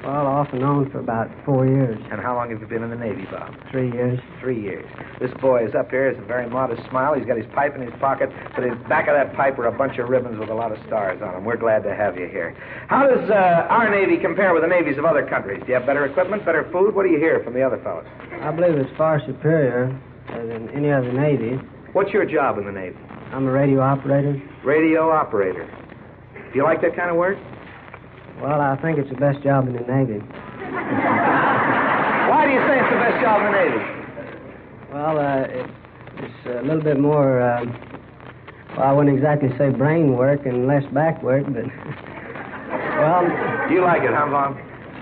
Well, off and on for about 4 years. And how long have you been in the Navy, Bob? 3 years. 3 years. This boy is up here. Has a very modest smile. He's got his pipe in his pocket, but in the back of that pipe are a bunch of ribbons with a lot of stars on them. We're glad to have you here. How does our Navy compare with the navies of other countries? Do you have better equipment, better food? What do you hear from the other fellows? I believe it's far superior than any other Navy. What's your job in the Navy? I'm a radio operator. Radio operator. Do you like that kind of work? Well, I think it's the best job in the Navy. Why do you say it's the best job in the Navy? Well, it's a little bit more, I wouldn't exactly say brain work and less back work, but, well... You like it, huh, Bob?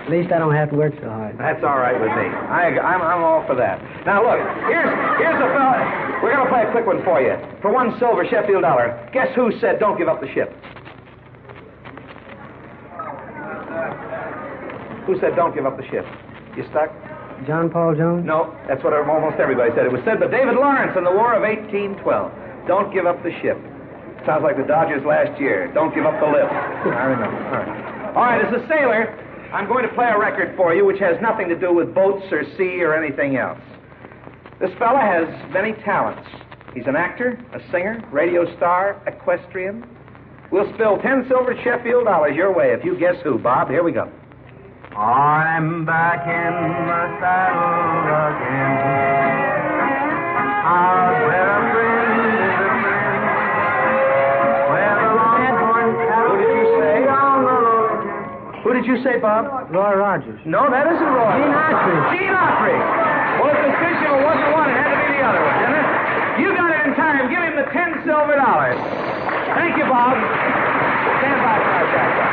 At least I don't have to work so hard. That's all right with me. I'm all for that. Now, look, here's a fella. We're going to play a quick one for you. For $1 silver Sheffield dollar, guess who said don't give up the ship? Who said don't give up the ship? You stuck? John Paul Jones? No, that's what almost everybody said. It was said by David Lawrence in the War of 1812. Don't give up the ship. Sounds like the Dodgers last year. Don't give up the lift. I remember. All right, as a sailor, I'm going to play a record for you which has nothing to do with boats or sea or anything else. This fella has many talents. He's an actor, a singer, radio star, equestrian. We'll spill 10 silver Sheffield dollars your way if you guess who, Bob. Here we go. I'm back in the saddle again. Out where a friend is a friend. Where the longhorn cattle down the road. Who did you say, Bob? Roy Rogers. No, that isn't Roy. Gene Autry. Gene Autry. Well, if the decision wasn't one, it had to be the other one, didn't it? You got it in time. Give him the 10 silver dollars. Thank you, Bob. Stand by for our jackpot.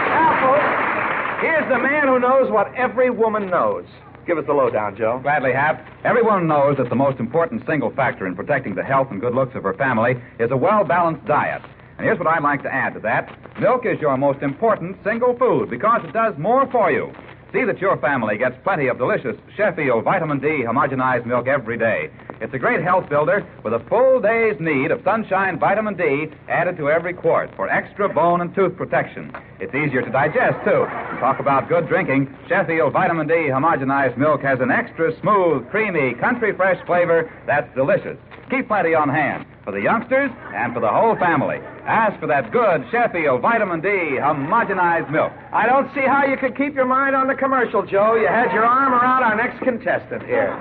Now, folks, here's the man who knows what every woman knows. Give us the lowdown, Joe. Gladly, Hap. Everyone knows that the most important single factor in protecting the health and good looks of her family is a well-balanced diet. And here's what I'd like to add to that. Milk is your most important single food because it does more for you. See that your family gets plenty of delicious Sheffield Vitamin D homogenized milk every day. It's a great health builder with a full day's need of Sunshine Vitamin D added to every quart for extra bone and tooth protection. It's easier to digest, too. Talk about good drinking. Sheffield Vitamin D homogenized milk has an extra smooth, creamy, country fresh flavor that's delicious. Keep plenty on hand for the youngsters and for the whole family. Ask for that good Sheffield Vitamin D homogenized milk. I don't see how you could keep your mind on the commercial, Joe. You had your arm around our next contestant here.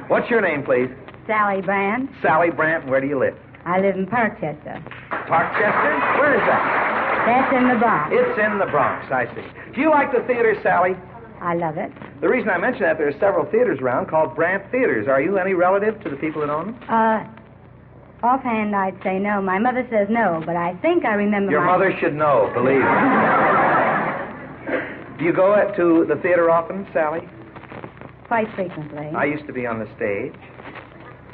What's your name, please? Sally Brandt. Sally Brandt. Where do you live? I live in Parkchester. Parkchester? Where is that? That's in the Bronx. It's in the Bronx, I see. Do you like the theater, Sally? I love it. The reason I mention that, there are several theaters around called Brandt Theaters. Are you any relative to the people that own them? Offhand, I'd say no. My mother says no, but I think I remember Your mother should know, believe me. Do you go to the theater often, Sally? Quite frequently. I used to be on the stage.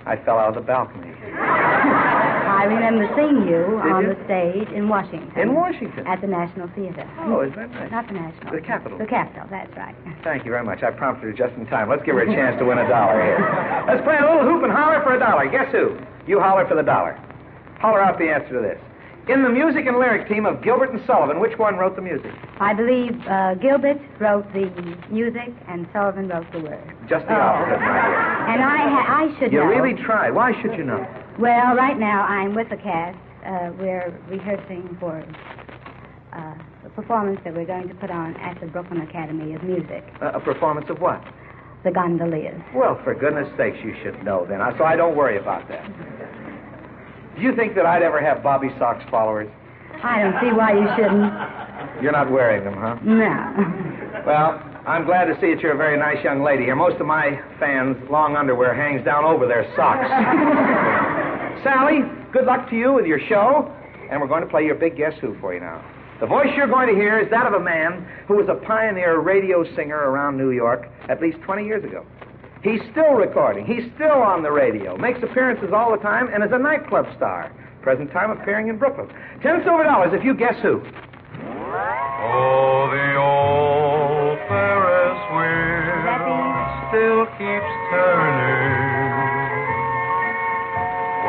I fell out of the balcony. I remember seeing you on the stage in Washington. In Washington? At the National Theater. Oh, is that right? Not the National. The Capitol. The Capitol, that's right. Thank you very much. I prompted her just in time. Let's give her a chance to win $1 here. Let's play a little hoop and holler for $1. Guess who? You holler for the $1. Holler out the answer to this. In the music and lyric team of Gilbert and Sullivan, which one wrote the music? I believe Gilbert wrote the music and Sullivan wrote the words. Just the opposite, my dear. And I should know. You really tried. Why should you know? Well, right now I'm with the cast. We're rehearsing for a performance that we're going to put on at the Brooklyn Academy of Music. A performance of what? The Gondoliers. Well, for goodness sakes, you should know then. So I don't worry about that. Do you think that I'd ever have Bobby Sox followers? I don't see why you shouldn't. You're not wearing them, huh? No. Well, I'm glad to see that you're a very nice young lady here. Most of my fans' long underwear hangs down over their socks. Sally, good luck to you with your show, and we're going to play your big Guess Who for you now. The voice you're going to hear is that of a man who was a pioneer radio singer around New York at least 20 years ago. He's still recording. He's still on the radio. Makes appearances all the time and is a nightclub star. Present time appearing in Brooklyn. $10 silver if you guess who. Oh, the old Ferris wheel still keeps turning.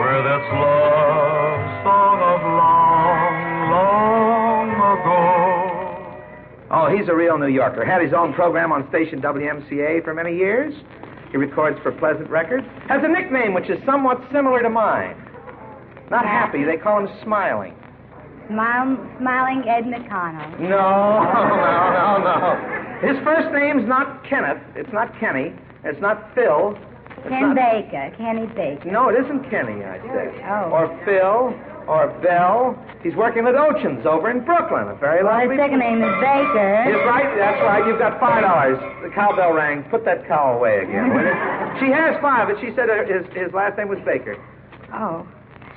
Where that's love song of long, long ago. Oh, he's a real New Yorker. Had his own program on station WMCA for many years. He records for Pleasant Records. Has a nickname which is somewhat similar to mine. Not Happy, they call him Smiling. Smiling Ed McConnell. No. His first name's not Kenneth. It's not Kenny. It's not Phil. Baker. Kenny Baker. No, it isn't Kenny, I'd say. Oh. Or Phil. Or Bell. He's working at Ocean's over in Brooklyn. A very lovely... His second name is Baker. He's right. That's right. You've got $5. The cowbell rang. Put that cow away again, will you? She has $5, but she said his last name was Baker. Oh.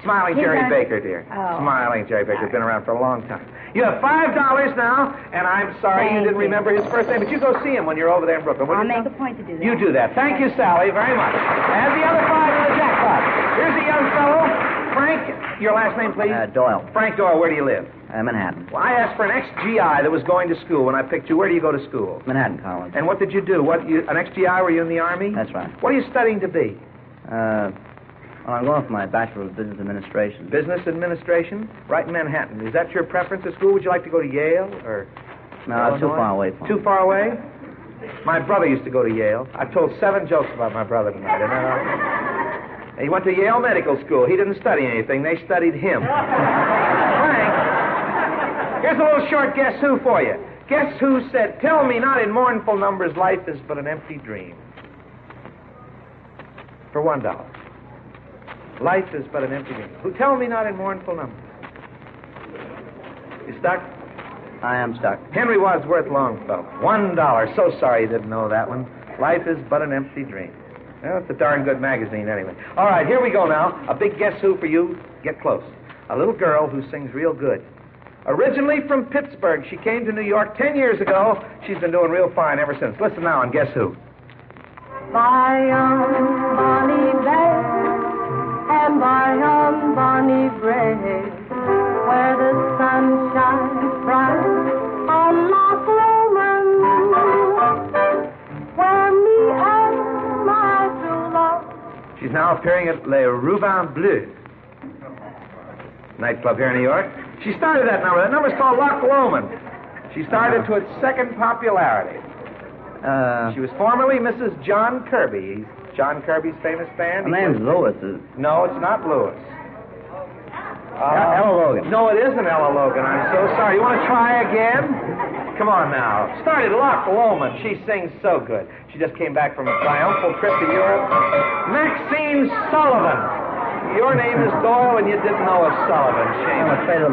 Smiling Jerry Baker, dear. Oh. Smiling Jerry Baker. Been around for a long time. You have $5 now, and I'm sorry you didn't remember his first name, but you go see him when you're over there in Brooklyn. I'll make a point to do that. You do that. Thank you, Sally, very much. And the other $5 in the jackpot. Here's a young fellow, Frank. Your last name, please? Doyle. Frank Doyle, where do you live? Manhattan. Well, I asked for an ex-GI that was going to school when I picked you. Where do you go to school? Manhattan College. And what did you do? An ex-GI? Were you in the Army? That's right. What are you studying to be? Well, I'm going for my Bachelor of Business Administration. Business Administration? Right in Manhattan. Is that your preference at school? Would you like to go to Yale or... No, too far away from Too far away? My brother used to go to Yale. I've told 7 jokes about my brother tonight. Isn't that all? He went to Yale Medical School. He didn't study anything. They studied him. Frank, here's a little short Guess Who for you. Guess who said, "Tell me not in mournful numbers, life is but an empty dream." For $1. Life is but an empty dream. Who tell me not in mournful numbers? You stuck? I am stuck. Henry Wadsworth Longfellow. $1. So sorry you didn't know that one. Life is but an empty dream. Well, it's a darn good magazine anyway. All right, here we go now. A big Guess Who for you. Get close. A little girl who sings real good. Originally from Pittsburgh, she came to New York 10 years ago. She's been doing real fine ever since. Listen now and Guess Who. by Bonnie Bay and by Bonnie Brae, where the sun shines bright on Loch Lomond, where me and my true love. She's now appearing at Le Ruban Bleu, nightclub here in New York. She started that number. That number's called Loch Lomond. She started to its second popularity. She was formerly Mrs. John Kirby. John Kirby's famous band. Her name's Lewis. No, it's not Lewis. Ella Logan. No, it isn't Ella Logan. I'm so sorry. You want to try again? Come on now. Started Loch Lomond. She sings so good. She just came back from a triumphal trip to Europe. Maxine Sullivan. Your name is Doyle, and you didn't know a Sullivan. Shame.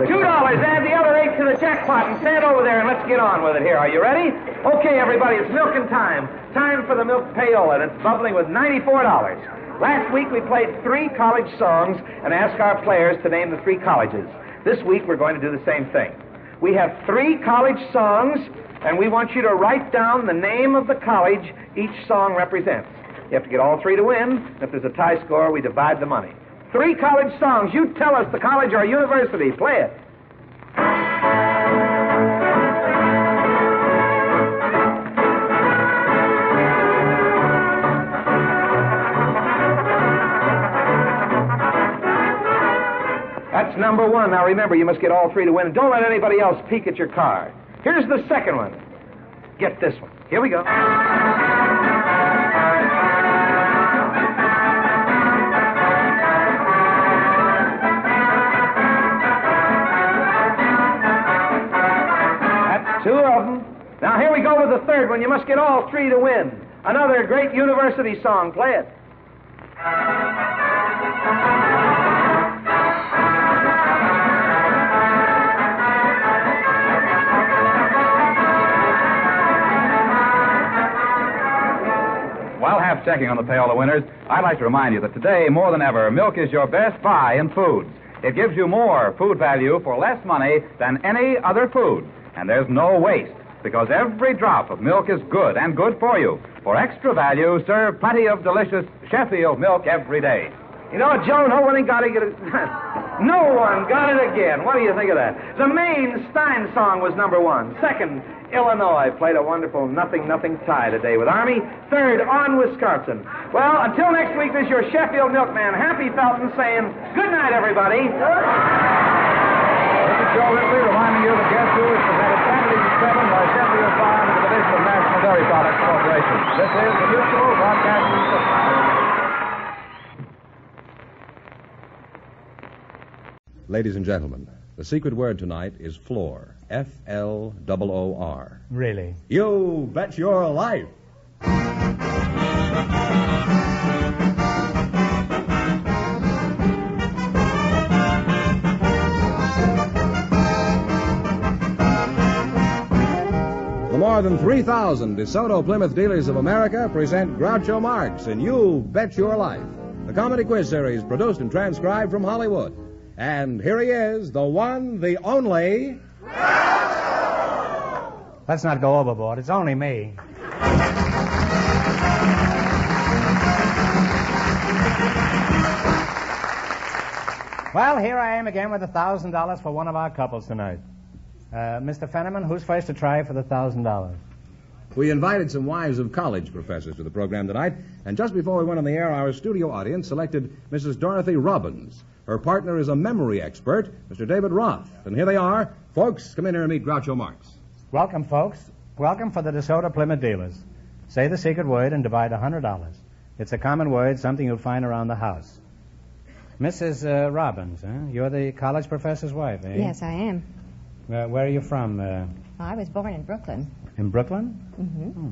$2. Add the other 8 to the jackpot and stand over there and let's get on with it here. Are you ready? Okay, everybody, it's milking time. Time for the milk payola, and it's bubbling with $94. Last week we played 3 college songs and asked our players to name the 3 colleges. This week we're going to do the same thing. We have 3 college songs, and we want you to write down the name of the college each song represents. You have to get all 3 to win. If there's a tie score, we divide the money. 3 college songs. You tell us the college or university. Play it. That's number 1. Now remember, you must get all 3 to win. Don't let anybody else peek at your card. Here's the second one. Get this one. Here we go. That's 2 of them. Now here we go with the third one. You must get all 3 to win. Another great university song. Play it. While half checking on the payola winners, I'd like to remind you that today, more than ever, milk is your best buy in foods. It gives you more food value for less money than any other food. And there's no waste, because every drop of milk is good and good for you. For extra value, serve plenty of delicious Sheffield milk every day. You know, Joe, no one got it. No one got it again. What do you think of that? The Maine Stein song was number 1. Second, Illinois played a wonderful nothing tie today with Army. Third, on Wisconsin. Well, until next week, this is your Sheffield milkman, Happy Felton, saying good night, everybody. This is Joe Ripley reminding you that Guess Who is presented Saturdays at 7 by Sheffield Farms, the division of National Dairy Products Corporation. This is the Mutual Broadcasting System. Ladies and gentlemen, the secret word tonight is floor. F-L-O-O-R. Really? You bet your life. The more than 3,000 DeSoto Plymouth Dealers of America present Groucho Marx in You Bet Your Life, the comedy quiz series produced and transcribed from Hollywood. And here he is, the one, the only... Let's not go overboard. It's only me. Well, here I am again with $1,000 for one of our couples tonight. Mr. Fenneman, who's first to try for the $1,000? We invited some wives of college professors to the program tonight, and just before we went on the air, our studio audience selected Mrs. Dorothy Robbins. Her partner is a memory expert, Mr. David Roth. And here they are. Folks, come in here and meet Groucho Marx. Welcome, folks. Welcome for the DeSoto Plymouth Dealers. Say the secret word and divide $100. It's a common word, something you'll find around the house. Mrs. Robbins, you're the college professor's wife, eh? Yes, I am. Where are you from? I was born in Brooklyn. In Brooklyn? Mm-hmm.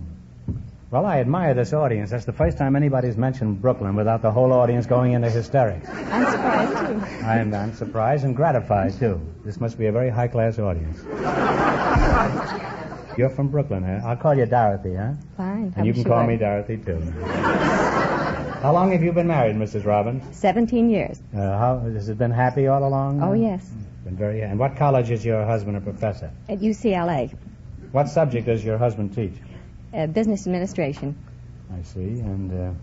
Well, I admire this audience. That's the first time anybody's mentioned Brooklyn without the whole audience going into hysterics. I'm surprised, too. I'm surprised and gratified, too. This must be a very high-class audience. You're from Brooklyn, huh? I'll call you Dorothy, huh? Fine. And you can call me Dorothy, too. How long have you been married, Mrs. Robbins? 17 years. Has it been happy all along? Oh, yes. Been very. And what college is your husband a professor? At UCLA. What subject does your husband teach? Business administration. I see. And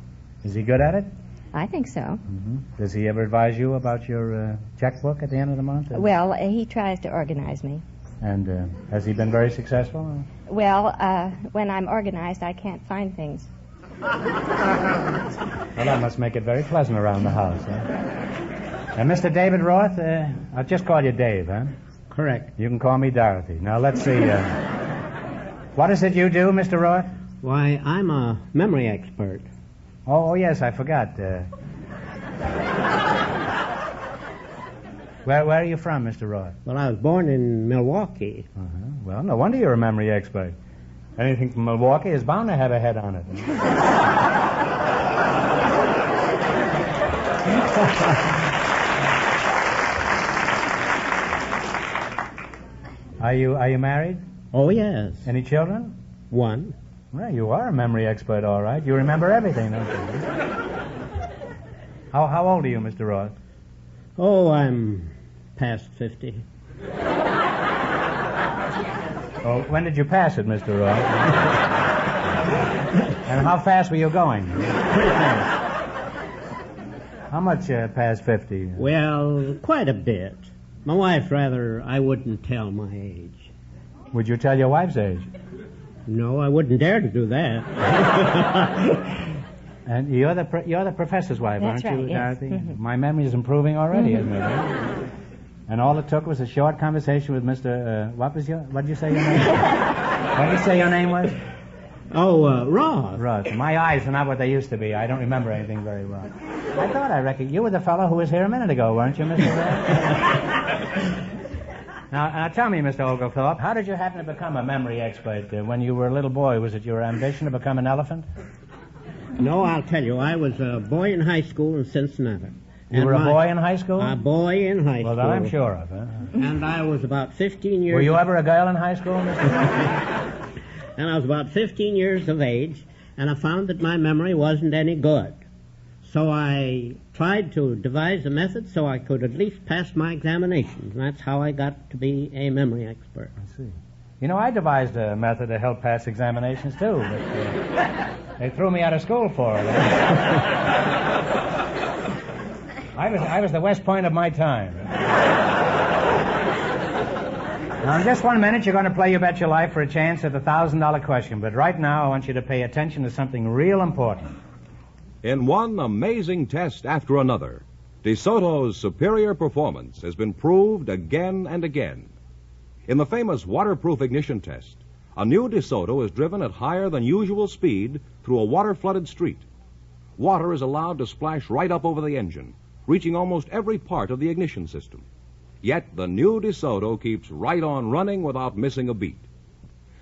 is he good at it? I think so. Mm-hmm. Does he ever advise you about your checkbook at the end of the month? Well, he tries to organize me. And has he been very successful? Well, when I'm organized, I can't find things. Well, that must make it very pleasant around the house, huh? And Mr. David Roth, I'll just call you Dave, huh? Correct. You can call me Dorothy. Now, let's see. What is it you do, Mr. Roth? Why, I'm a memory expert. Oh, yes, I forgot. Where are you from, Mr. Roth? Well, I was born in Milwaukee. Uh-huh. Well, no wonder you're a memory expert. Anything from Milwaukee is bound to have a head on it. Are you married? Oh, yes. Any children? One. Well, you are a memory expert, all right. You remember everything, don't you? How old are you, Mr. Roth? Oh, I'm past 50. Oh, when did you pass it, Mr. Roth? And how fast were you going? Pretty fast. How much past 50? Well, quite a bit. My wife rather I wouldn't tell my age. Would you tell your wife's age? No, I wouldn't dare to do that. And you're the professor's wife, That's aren't you, right, yes. Dorothy? Mm-hmm. My memory is improving already, isn't it? And all it took was a short conversation with Mr. What did you say your name? What did you say your name was? Oh, Roth. Roth. My eyes are not what they used to be. I don't remember anything very well. I thought I reckoned you were the fellow who was here a minute ago, weren't you, Mr. Roth? Now, tell me, Mr. Oglethorpe, how did you happen to become a memory expert when you were a little boy? Was it your ambition to become an elephant? No, I'll tell you. I was a boy in high school in Cincinnati. You were a boy in high school? A boy in high school. Well, that I'm sure of. Huh? And I was about 15 years... Were you ever a girl in high school, Mr. And I was about 15 years of age, and I found that my memory wasn't any good. So I tried to devise a method so I could at least pass my examinations. And that's how I got to be a memory expert. I see. You know, I devised a method to help pass examinations, too, but they threw me out of school for it. I was the West Point of my time. Now, in just 1 minute, you're going to play You Bet Your Life for a chance at the $1,000 question. But right now, I want you to pay attention to something real important. In one amazing test after another, DeSoto's superior performance has been proved again and again. In the famous waterproof ignition test, a new DeSoto is driven at higher than usual speed through a water-flooded street. Water is allowed to splash right up over the engine, reaching almost every part of the ignition system. Yet the new DeSoto keeps right on running without missing a beat.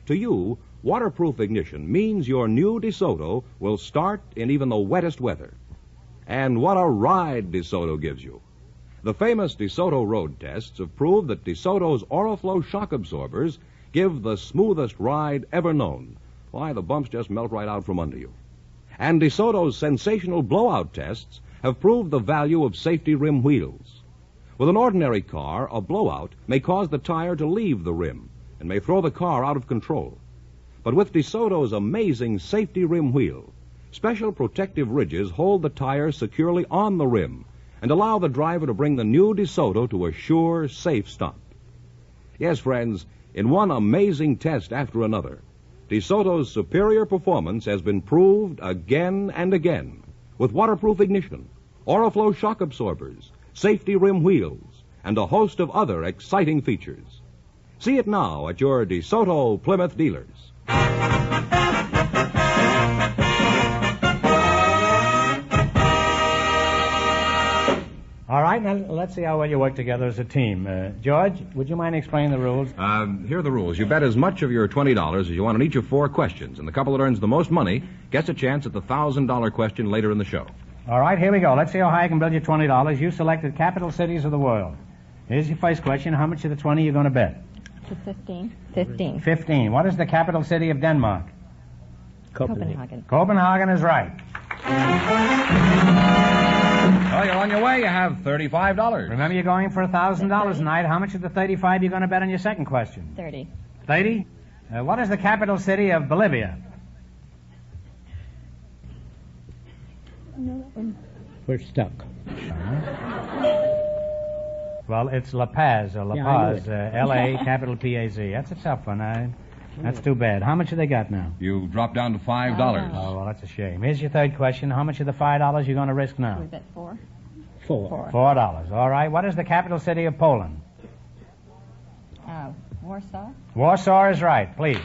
To you, waterproof ignition means your new DeSoto will start in even the wettest weather. And what a ride DeSoto gives you. The famous DeSoto road tests have proved that DeSoto's Oriflow shock absorbers give the smoothest ride ever known. Why, the bumps just melt right out from under you. And DeSoto's sensational blowout tests have proved the value of safety rim wheels. With an ordinary car, a blowout may cause the tire to leave the rim and may throw the car out of control. But with DeSoto's amazing safety rim wheel, special protective ridges hold the tire securely on the rim and allow the driver to bring the new DeSoto to a sure, safe stop. Yes, friends, in one amazing test after another, DeSoto's superior performance has been proved again and again with waterproof ignition, Oriflow shock absorbers, safety rim wheels, and a host of other exciting features. See it now at your DeSoto Plymouth dealers. All right, now let's see how well you work together as a team. George, would you mind explaining the rules? Here are the rules. You bet as much of your $20 as you want on each of 4 questions, and the couple that earns the most money gets a chance at the $1,000 question later in the show. All right, here we go. Let's see how high I can build you $20. You selected capital cities of the world. Here's your first question. How much of the 20 are you going to bet? 15. 15. What is the capital city of Denmark? Copenhagen. Copenhagen is right. Well, you're on your way. You have $35. Remember, you're going for $1,000 tonight. How much of the 35 are you going to bet on your second question? 30. 30? What is the capital city of Bolivia? We're stuck. Well, it's La Paz, or La Yeah, I knew Paz, it. L-A, capital P-A-Z. That's a tough one. That's too bad. How much have they got now? You've dropped down to $5. Oh, well, that's a shame. Here's your third question. How much of the $5 you going to risk now? We bet $4. $4. $4. All right. What is the capital city of Poland? Warsaw. Warsaw is right. Please.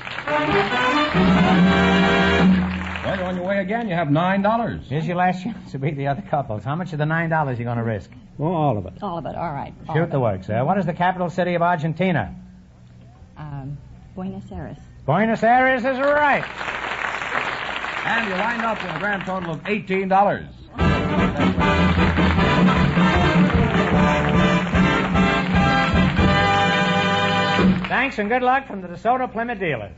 Well, you're on your way again. You have $9. Here's your last chance to beat the other couples. How much of the $9 you going to risk? Well, all of it. All of it. All right. All Shoot of the it. works. What is the capital city of Argentina? Buenos Aires. Buenos Aires is right. And you wind up with a grand total of $18. Thanks and good luck from the DeSoto Plymouth dealers.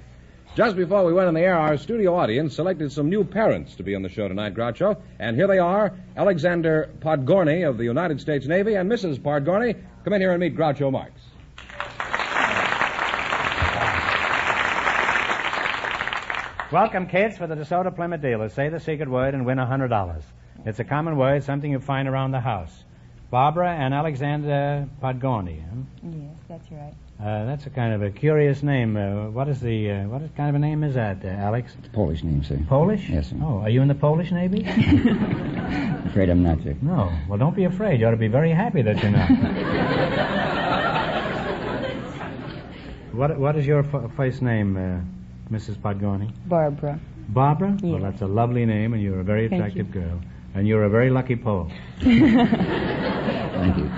Just before we went on the air, our studio audience selected some new parents to be on the show tonight, Groucho. And here they are, Alexander Podgorny of the United States Navy and Mrs. Podgorny. Come in here and meet Groucho Marx. Welcome, kids, for the DeSoto Plymouth dealers. Say the secret word and win $100. It's a common word, something you find around the house. Barbara and Alexander Podgorny. Huh? Yes, that's right. That's a kind of a curious name. What kind of a name is that, Alex? It's a Polish name, sir. Polish? Yes, sir. Oh, are you in the Polish Navy? Afraid I'm not, sir. No. Well, don't be afraid. You ought to be very happy that you're not. What is your first name, Mrs. Podgorny? Barbara. Barbara? Yes. Well, that's a lovely name, and you're a very Thank attractive girl. And you're a very lucky Pole. Thank you.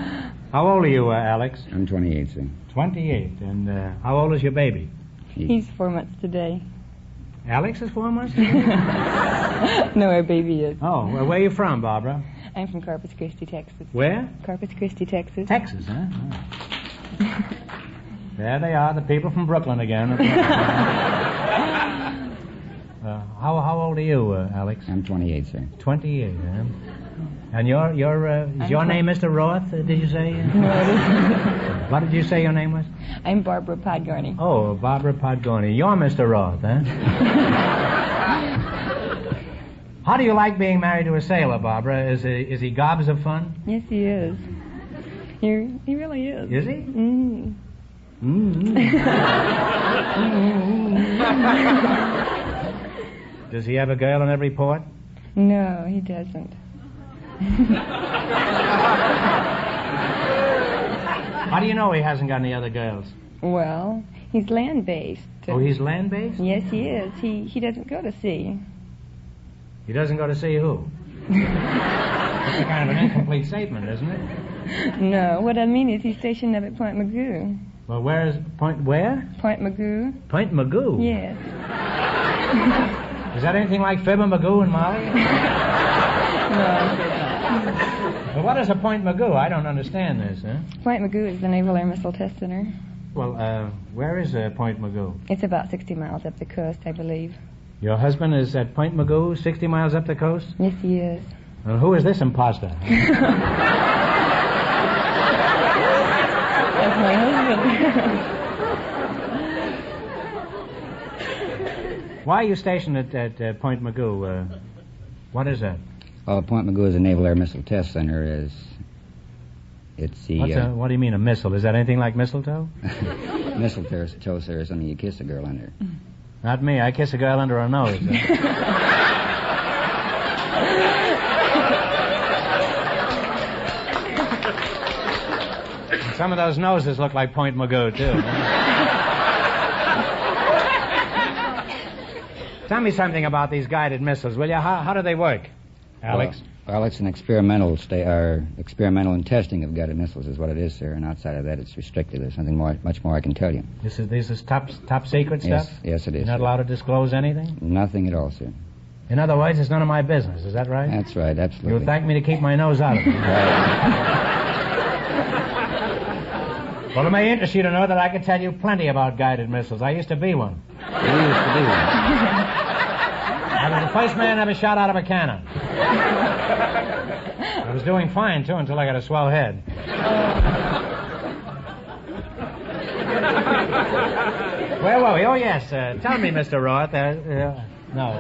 How old are you, Alex? I'm 28, sir. 28. And how old is your baby? He's 4 months today. Alex is 4 months today? No, our baby is. Oh, well, where are you from, Barbara? I'm from Corpus Christi, Texas. Where? Corpus Christi, Texas. Texas, huh? Oh. There they are, the people from Brooklyn again. How old are you, Alex? I'm 28, sir. 28, huh? And is your name Mr. Roth, did you say? No, it isn't. What did you say your name was? I'm Barbara Podgorny. Oh, Barbara Podgorny. You're Mr. Roth, huh? How do you like being married to a sailor, Barbara? Is he gobs of fun? Yes, he is. He really is. Is he? Mm. Does he have a girl in every port? No, he doesn't. How do you know he hasn't got any other girls? Well, he's land-based. Oh, he's land-based? Yes, he is. He doesn't go to sea. He doesn't go to see who? That's a kind of an incomplete statement, isn't it? No, what I mean is he's stationed up at Point Magoo. Well, where? Point Magoo. Point Magoo? Yes. Is that anything like Fibber Magoo and Molly? No. Well, what is a Point Magoo? I don't understand this, huh? Point Magoo is the Naval Air Missile Test Center. Well, where is Point Magoo? It's about 60 miles up the coast, I believe. Your husband is at Point Magoo, 60 miles up the coast? Yes, he is. Well, who is this imposter? That's my husband. Why are you stationed at Point Magoo? What is that? Oh, Point Magoo is a Naval Air Missile Test Center. It's the... What do you mean, a missile? Is that anything like mistletoe? Mistletoe, sir, is something you kiss a girl under. Not me. I kiss a girl under her nose. Some of those noses look like Point Magoo, too. Tell me something about these guided missiles, will you? How do they work, Alex? Well, it's an experimental and testing of guided missiles is what it is, sir. And outside of that, it's restricted. There's something much more I can tell you. This is top secret stuff? Yes, it is. You're not allowed to disclose anything? Nothing at all, sir. In other words, it's none of my business. Is that right? That's right, absolutely. You'll thank me to keep my nose out of it. Well, it may interest you to know that I can tell you plenty about guided missiles. I used to be one. You used to be one. I was the first man ever shot out of a cannon. I was doing fine, too, until I got a swell head. Where were we? Oh, yes. Tell me, Mr. Roth, No.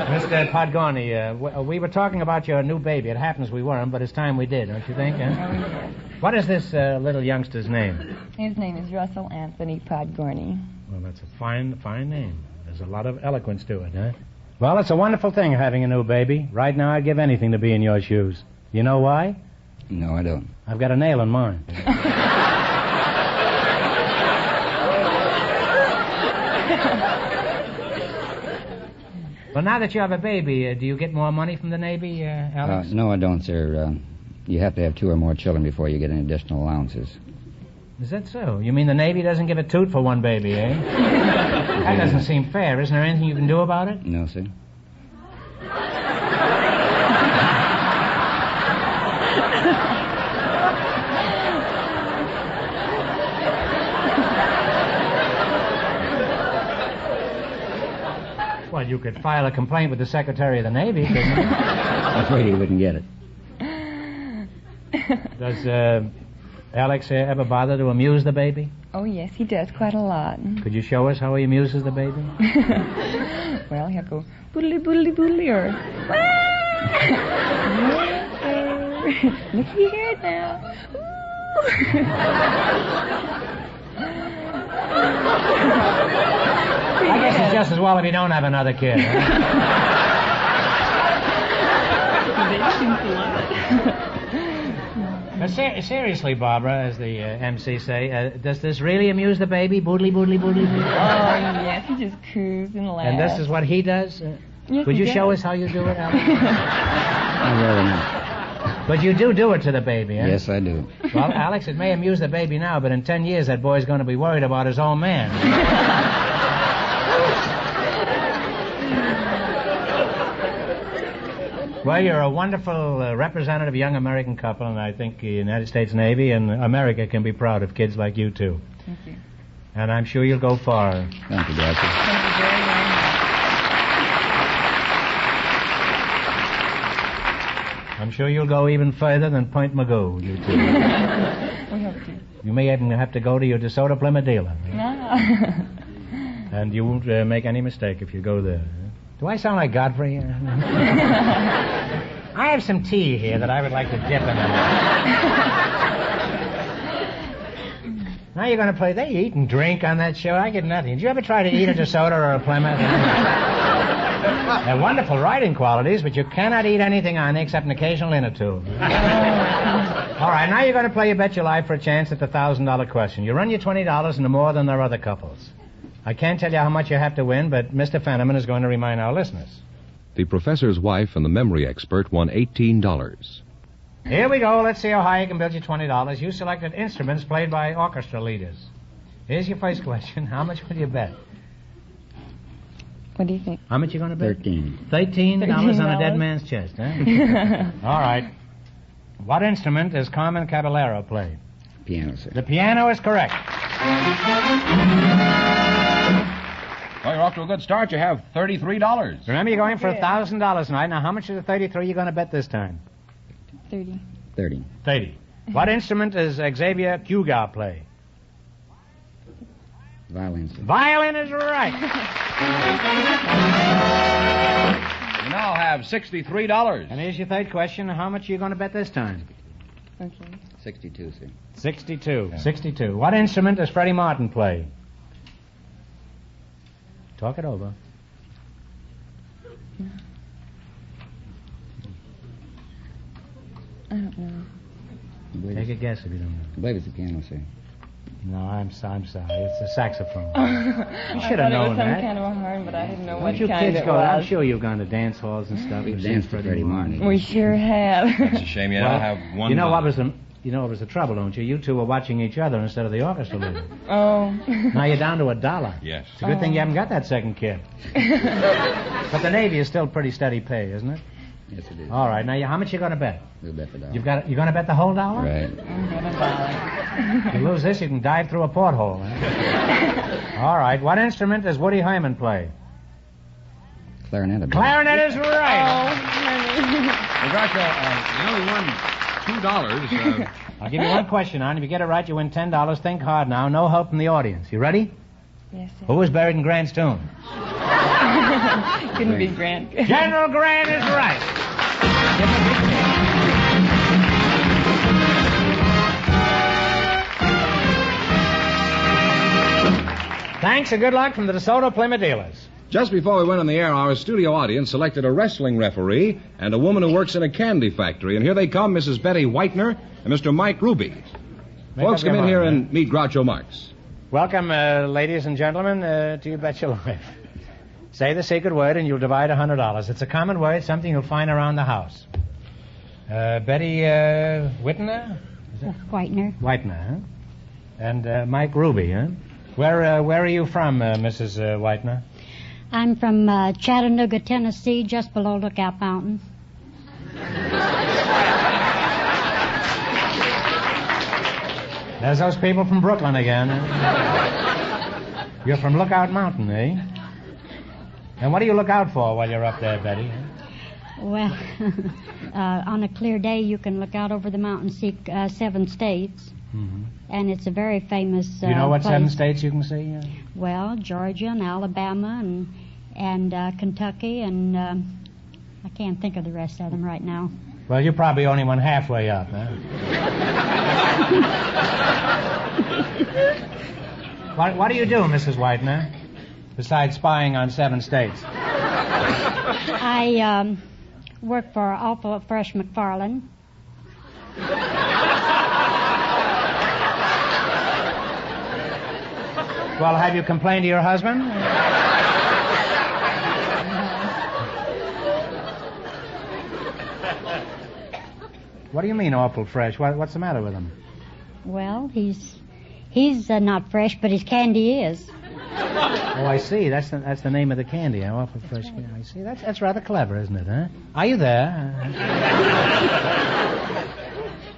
Mr. Podgorny, we were talking about your new baby. It happens we weren't, but it's time we did, don't you think? Oh, yes. What is this little youngster's name? His name is Russell Anthony Podgorny. Well, that's a fine name. There's a lot of eloquence to it, huh? Well, it's a wonderful thing having a new baby. Right now, I'd give anything to be in your shoes. You know why? No, I don't. I've got a nail in mine. Well, now that you have a baby, do you get more money from the Navy, Alex? No, I don't, sir. You have to have 2 or more children before you get any additional allowances. Is that so? You mean the Navy doesn't give a toot for one baby, eh? That doesn't seem fair. Isn't there anything you can do about it? No, sir. Well, you could file a complaint with the Secretary of the Navy, couldn't you? I'm afraid he wouldn't get it. Does Alex ever bother to amuse the baby? Oh, yes, he does quite a lot. Could you show us how he amuses the baby? Well, he'll go boodly, boodly, boodly, or... Look here now. I guess it's just as well if you don't have another kid. Seriously, Barbara, as the MC say, does this really amuse the baby? Boodly, boodly, boodly, boodly? Oh, yes, he just coos and laughs. And this is what he does? Yes, Would he you does. show us how you do it, Alex? I'd rather not. But you do it to the baby, eh? Yes, I do. Well, Alex, it may amuse the baby now, but in 10 years that boy's going to be worried about his own man. Well, you're a wonderful representative young American couple, and I think the United States Navy and America can be proud of kids like you two. Thank you. And I'm sure you'll go far. Thank you, Doctor. Thank you very, very much. I'm sure you'll go even further than Point Magoo, you two. We hope to. You may even have to go to your DeSoto Plymouth dealer. No. And you won't make any mistake if you go there. Do I sound like Godfrey? I have some tea here that I would like to dip in. Now you're going to play. They eat and drink on that show. I get nothing. Did you ever try to eat a DeSoto or a Plymouth? They're wonderful writing qualities, but you cannot eat anything on it except an occasional inner tube. All right, now you're going to play You Bet Your Life for a chance at the $1,000 question. You run your $20 into more than their other couples. I can't tell you how much you have to win, but Mr. Fenneman is going to remind our listeners. The professor's wife and the memory expert won $18. Here we go. Let's see how high you can build your $20. You selected instruments played by orchestra leaders. Here's your first question. How much will you bet? What do you think? How much you going to bet? $13. $13 on a dead man's chest, huh? All right. What instrument does Carmen Caballero play? Piano, sir. The piano is correct. Well, you're off to a good start. You have $33. Remember, you're going for $1,000 tonight. Now, how much of the 33 you going to bet this time? 30. 30. 30. What instrument does Xavier Cugat play? Violin, sir. Violin is right. You now have $63. And here's your third question. How much are you going to bet this time? Okay. 62, sir. 62. Yeah. 62. What instrument does Freddie Martin play? Talk it over. I don't know. Take a guess if you don't know. I believe it's the piano, sir. No, I'm sorry. It's a saxophone. You I should thought have known it was some that. kind of a horn, but I didn't know what Don't you kind kids it go? was. I'm sure you've gone to dance halls and stuff. We've danced to Freddie Martin. We sure have. That's a shame. You now have one. You know what was the trouble, don't you? You two were watching each other instead of the orchestra leader. Oh. Now you're down to $1. Yes. It's a good thing you haven't got that second kid. But the Navy is still pretty steady pay, isn't it? Yes, it is. All right. Now, how much you going to bet? We'll bet the $1. You're going to bet the whole $1? Right. If you lose this, you can dive through a porthole. Eh? All right. What instrument does Woody Herman play? Clarinet. I believe. Clarinet is right. You only won $2. I'll give you one question, Hon. If you get it right, you win $10. Think hard now. No help from the audience. You ready? Yes, sir. Who was buried in Grant's tomb? Couldn't be Grant. General Grant is right. Give him a big hand. Thanks and good luck from the DeSoto Plymouth dealers. Just before we went on the air, our studio audience selected a wrestling referee and a woman who works in a candy factory. And here they come, Mrs. Betty Whitener and Mr. Mike Ruby. Folks, come in here and meet Groucho Marx. Welcome, ladies and gentlemen, to You Bet Your Life. Say the secret word and you'll divide $100. It's a common word, something you'll find around the house. Betty Whitner? Whitener. Whitener, huh? And Mike Ruby, huh? Where are you from, Mrs. Whitener? I'm from Chattanooga, Tennessee, just below Lookout Mountain. There's those people from Brooklyn again. You're from Lookout Mountain, eh? And what do you look out for while you're up there, Betty? Well, on a clear day, you can look out over the mountain, see 7 states. Mm-hmm. And it's a very famous You know what place. 7 states you can see? Well, Georgia and Alabama and Kentucky, and I can't think of the rest of them right now. Well, you probably only went halfway up, huh? What do you do, Mrs. Whitener, besides spying on 7 states? I work for Alpha Fresh McFarland. Well, have you complained to your husband? What do you mean, awful fresh? What's the matter with him? Well, he's not fresh, but his candy is. Oh, I see. That's the name of the candy. Awful fresh candy. I see. That's rather clever, isn't it? Huh? Are you there?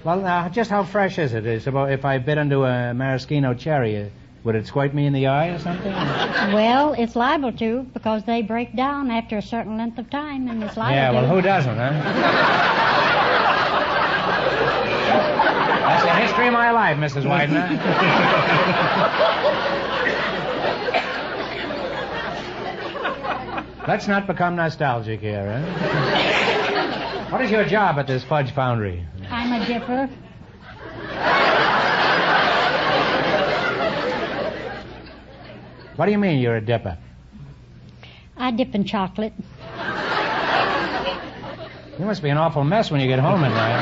Well, just how fresh is it? It's about if I bit into a maraschino cherry, would it squirt me in the eye or something? Well, it's liable to, because they break down after a certain length of time, and it's liable to. Yeah, well, who doesn't, huh? That's the history of my life, Mrs. Widener. Let's not become nostalgic here, huh? What is your job at this fudge foundry? I'm a dipper. What do you mean you're a dipper? I dip in chocolate. You must be an awful mess when you get home at night.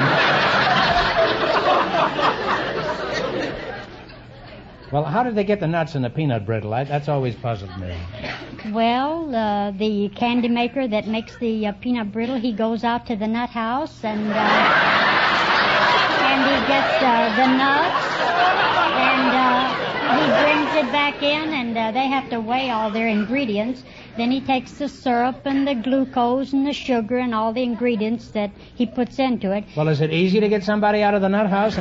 Well, how did they get the nuts in the peanut brittle? That's always puzzled me. Well, the candy maker that makes the peanut brittle, he goes out to the nut house and he gets the nuts and he brings it back in and they have to weigh all their ingredients. Then he takes the syrup and the glucose and the sugar and all the ingredients that he puts into it. Well, is it easy to get somebody out of the nut house?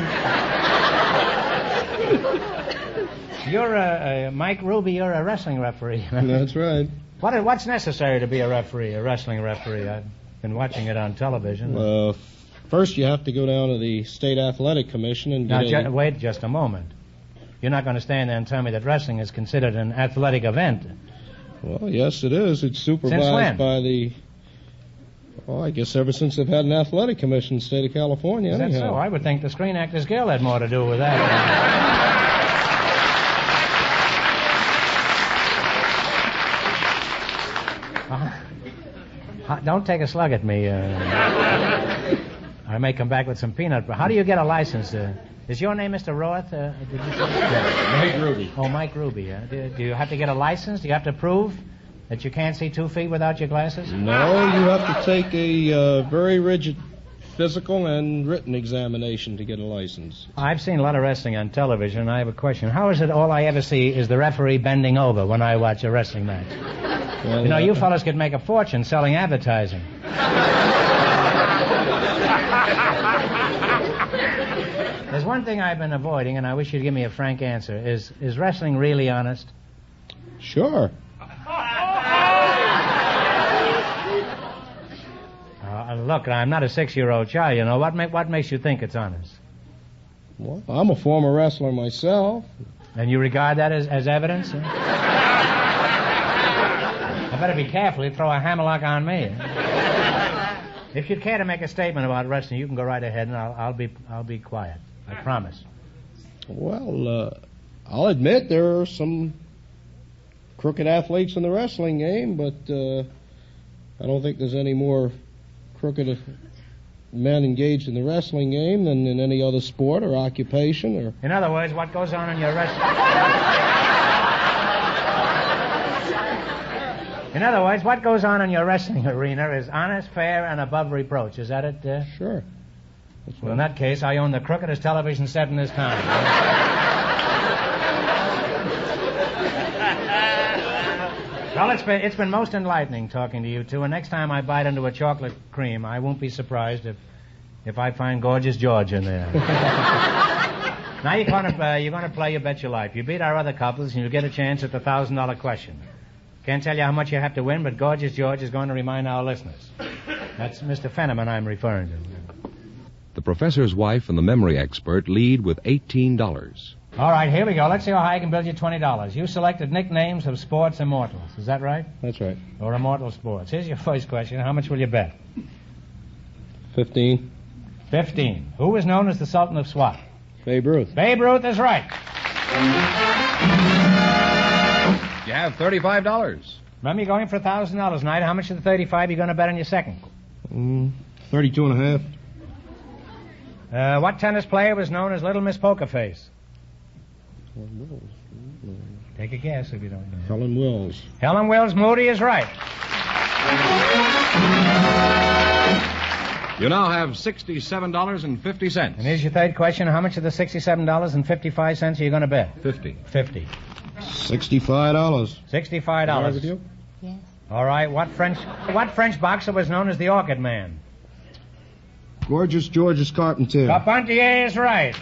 You're Mike Ruby, you're a wrestling referee. That's right. What's necessary to be a referee, a wrestling referee? I've been watching it on television. First you have to go down to the State Athletic Commission and get wait just a moment. You're not going to stand there and tell me that wrestling is considered an athletic event. Well, yes, it is. It's supervised Since when? by the... Well, I guess ever since they've had an athletic commission in the state of California. Is that so? I would think the Screen Actors Guild had more to do with that. Don't take a slug at me. I may come back with some peanut. But how do you get a license? Is your name Mr. Roth? Did you say? Mike Ruby. Oh, Mike Ruby. Do you have to get a license? Do you have to prove that you can't see 2 feet without your glasses? No, you have to take a very rigid physical and written examination to get a license. I've seen a lot of wrestling on television, and I have a question. How is it all I ever see is the referee bending over when I watch a wrestling match? Well, you know, you fellas could make a fortune selling advertising. There's one thing I've been avoiding, and I wish you'd give me a frank answer. Is wrestling really honest? Sure. Look, I'm not a 6-year-old child, you know. What makes you think it's honest? Well, I'm a former wrestler myself. And you regard that as evidence? I I better be careful. He'd throw a hammerlock on me. If you'd care to make a statement about wrestling, you can go right ahead, and I'll be quiet. I promise. Well, I'll admit there are some crooked athletes in the wrestling game, but I don't think there's any more crooked men engaged in the wrestling game than in any other sport or occupation. Or in other words, what goes on in your wrestling... In other words, what goes on in your wrestling arena is honest, fair, and above reproach. Is that it? Sure. Well, in that case, I own the crookedest television set in this town. Well, it's been most enlightening talking to you two, and next time I bite into a chocolate cream, I won't be surprised if I find Gorgeous George in there. Now you're going to play You Bet Your Life. You beat our other couples, and you'll get a chance at the $1,000 question. Can't tell you how much you have to win, but Gorgeous George is going to remind our listeners. That's Mr. Fenneman I'm referring to. The professor's wife and the memory expert lead with $18. All right, here we go. Let's see how high I can build you $20. You selected nicknames of sports immortals. Is that right? That's right. Or immortal sports. Here's your first question. How much will you bet? 15. 15. Who was known as the Sultan of Swat? Babe Ruth. Babe Ruth is right. You have $35. Remember, you're going for $1,000 tonight. How much of the 35 are you going to bet on your second? 32 and a half. What tennis player was known as Little Miss Poker Face? Take a guess if you don't know. Helen Wills. Helen Wills Moody is right. You now have $67.50. And here's your third question. How much of the $67.55 are you going to bet? 50. $50. $65. $65. All right with you? Yes. All right. What French boxer was known as the Orchid Man? Gorgeous George's Carpentier. Carpentier is right.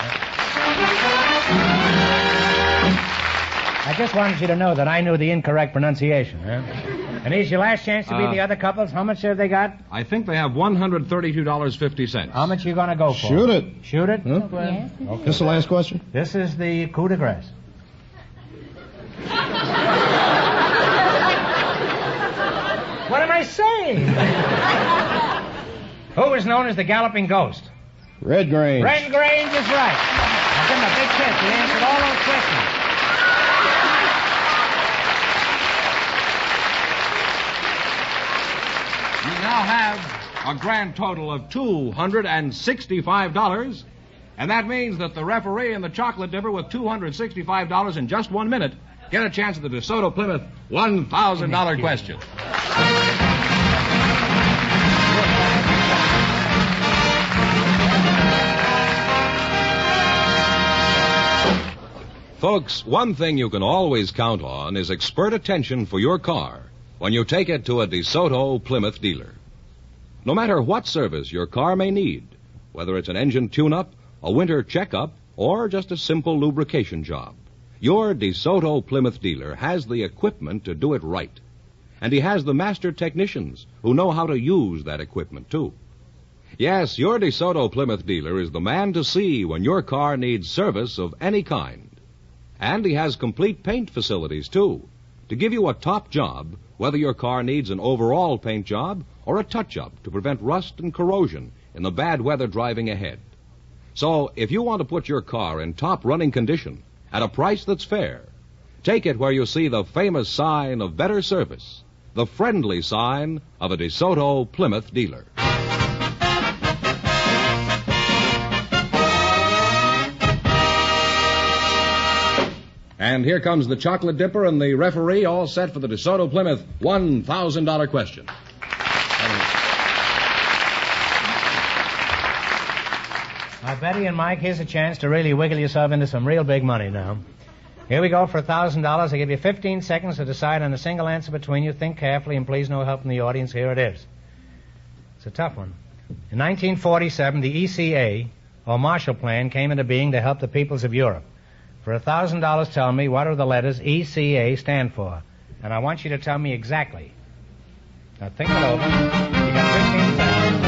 I just wanted you to know that I knew the incorrect pronunciation. Huh? And here's your last chance to beat the other couples. How much have they got? I think they have $132.50. How much are you going to go for? Shoot it. Shoot it? Huh? Yes. Okay. This is the last question? This is the coup de grace. What am I saying? Who is known as the Galloping Ghost? Red Grange. Red Grange is right. Now give him a big kiss. He answered all those questions. You now have a grand total of $265, and that means that the referee and the chocolate dipper with $265 in just 1 minute get a chance at the DeSoto Plymouth $1,000 question. Folks, one thing you can always count on is expert attention for your car when you take it to a DeSoto Plymouth dealer. No matter what service your car may need, whether it's an engine tune-up, a winter checkup, or just a simple lubrication job, your DeSoto Plymouth dealer has the equipment to do it right. And he has the master technicians who know how to use that equipment, too. Yes, your DeSoto Plymouth dealer is the man to see when your car needs service of any kind. And he has complete paint facilities, too, to give you a top job, whether your car needs an overall paint job or a touch-up to prevent rust and corrosion in the bad weather driving ahead. So, if you want to put your car in top running condition at a price that's fair, take it where you see the famous sign of better service, the friendly sign of a DeSoto Plymouth dealer. And here comes the chocolate dipper and the referee, all set for the DeSoto Plymouth $1,000 question. Now, Betty and Mike, here's a chance to really wiggle yourself into some real big money now. Here we go for $1,000. I give you 15 seconds to decide on a single answer between you. Think carefully, and please no help from the audience. Here it is. It's a tough one. In 1947, the ECA, or Marshall Plan, came into being to help the peoples of Europe. For $1,000, tell me what do the letters ECA stand for? And I want you to tell me exactly. Now think it over. You got 15 seconds.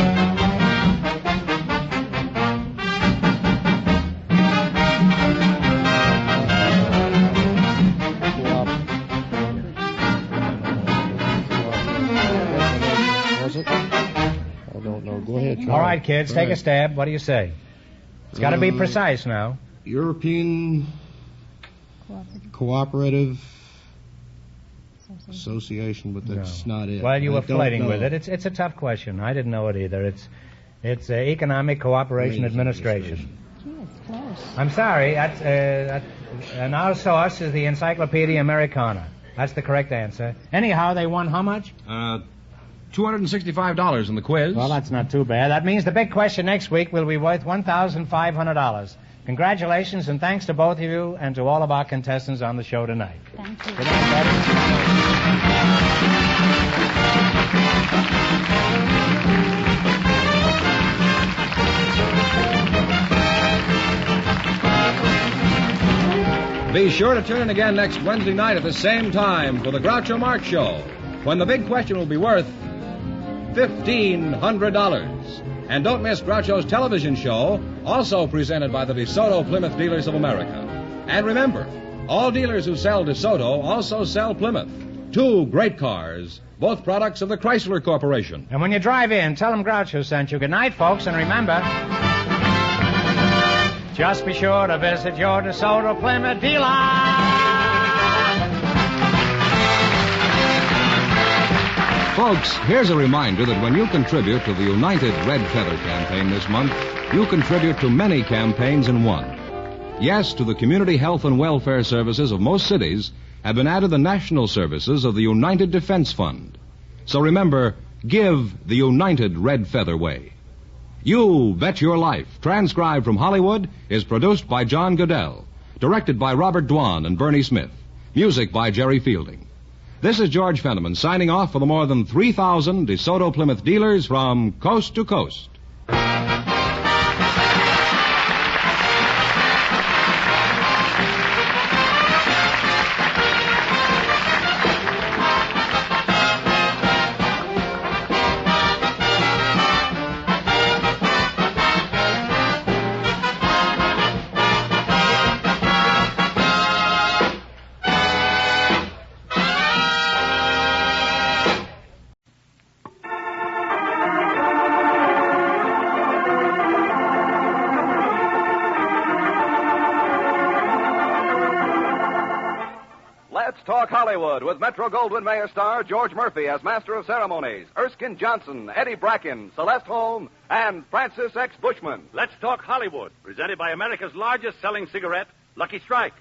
go ahead, Charlie. All right, kids, Try take a it. stab. What do you say? It's got to be precise now. European Cooperative Association, but that's not it. Well, you were I don't flirting know. with it. It's a tough question. I didn't know it either. It's Economic Cooperation Administration. Gee, it's close. I'm sorry. And our source is the Encyclopedia Americana. That's the correct answer. Anyhow, they won how much? $265 in the quiz. Well, that's not too bad. That means the big question next week will be worth $1,500. Congratulations and thanks to both of you and to all of our contestants on the show tonight. Thank you. Good night, Betty. Be sure to tune in again next Wednesday night at the same time for the Groucho Marx Show, when the big question will be worth $1,500. And don't miss Groucho's television show, also presented by the DeSoto Plymouth Dealers of America. And remember, all dealers who sell DeSoto also sell Plymouth. Two great cars, both products of the Chrysler Corporation. And when you drive in, tell them Groucho sent you. Good night, folks, and remember, just be sure to visit your DeSoto Plymouth dealer. Folks, here's a reminder that when you contribute to the United Red Feather campaign this month, you contribute to many campaigns in one. Yes, to the community health and welfare services of most cities have been added the national services of the United Defense Fund. So remember, give the United Red Feather way. You Bet Your Life, transcribed from Hollywood, is produced by John Goodell, directed by Robert Dwan and Bernie Smith, music by Jerry Fielding. This is George Fenneman signing off for the more than 3,000 DeSoto Plymouth dealers from coast to coast. Let's Talk Hollywood with Metro-Goldwyn-Mayer star George Murphy as Master of Ceremonies, Erskine Johnson, Eddie Bracken, Celeste Holm, and Francis X. Bushman. Let's Talk Hollywood, presented by America's largest selling cigarette, Lucky Strike.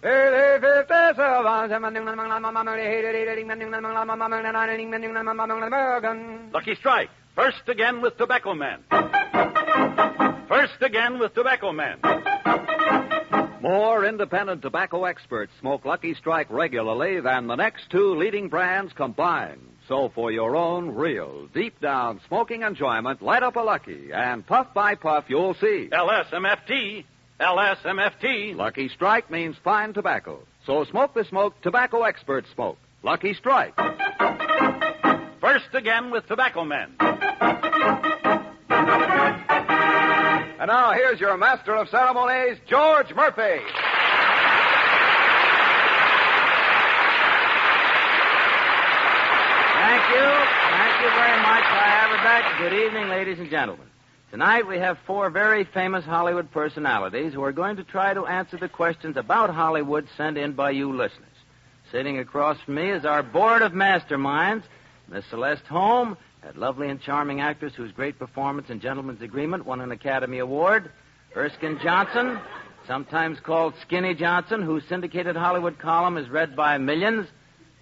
Lucky Strike, first again with Tobacco Man. First again with Tobacco Man. More independent tobacco experts smoke Lucky Strike regularly than the next two leading brands combined. So for your own real, deep-down smoking enjoyment, light up a Lucky, and puff by puff, you'll see. LSMFT. LSMFT. Lucky Strike means fine tobacco. So smoke the smoke tobacco experts smoke. Lucky Strike. First again with Tobacco Man. And now here's your Master of Ceremonies, George Murphy. Thank you. Thank you very much. I have her back. Good evening, ladies and gentlemen. Tonight we have four very famous Hollywood personalities who are going to try to answer the questions about Hollywood sent in by you listeners. Sitting across from me is our board of masterminds, Miss Celeste Holm, that lovely and charming actress whose great performance in Gentleman's Agreement won an Academy Award. Erskine Johnson, sometimes called Skinny Johnson, whose syndicated Hollywood column is read by millions.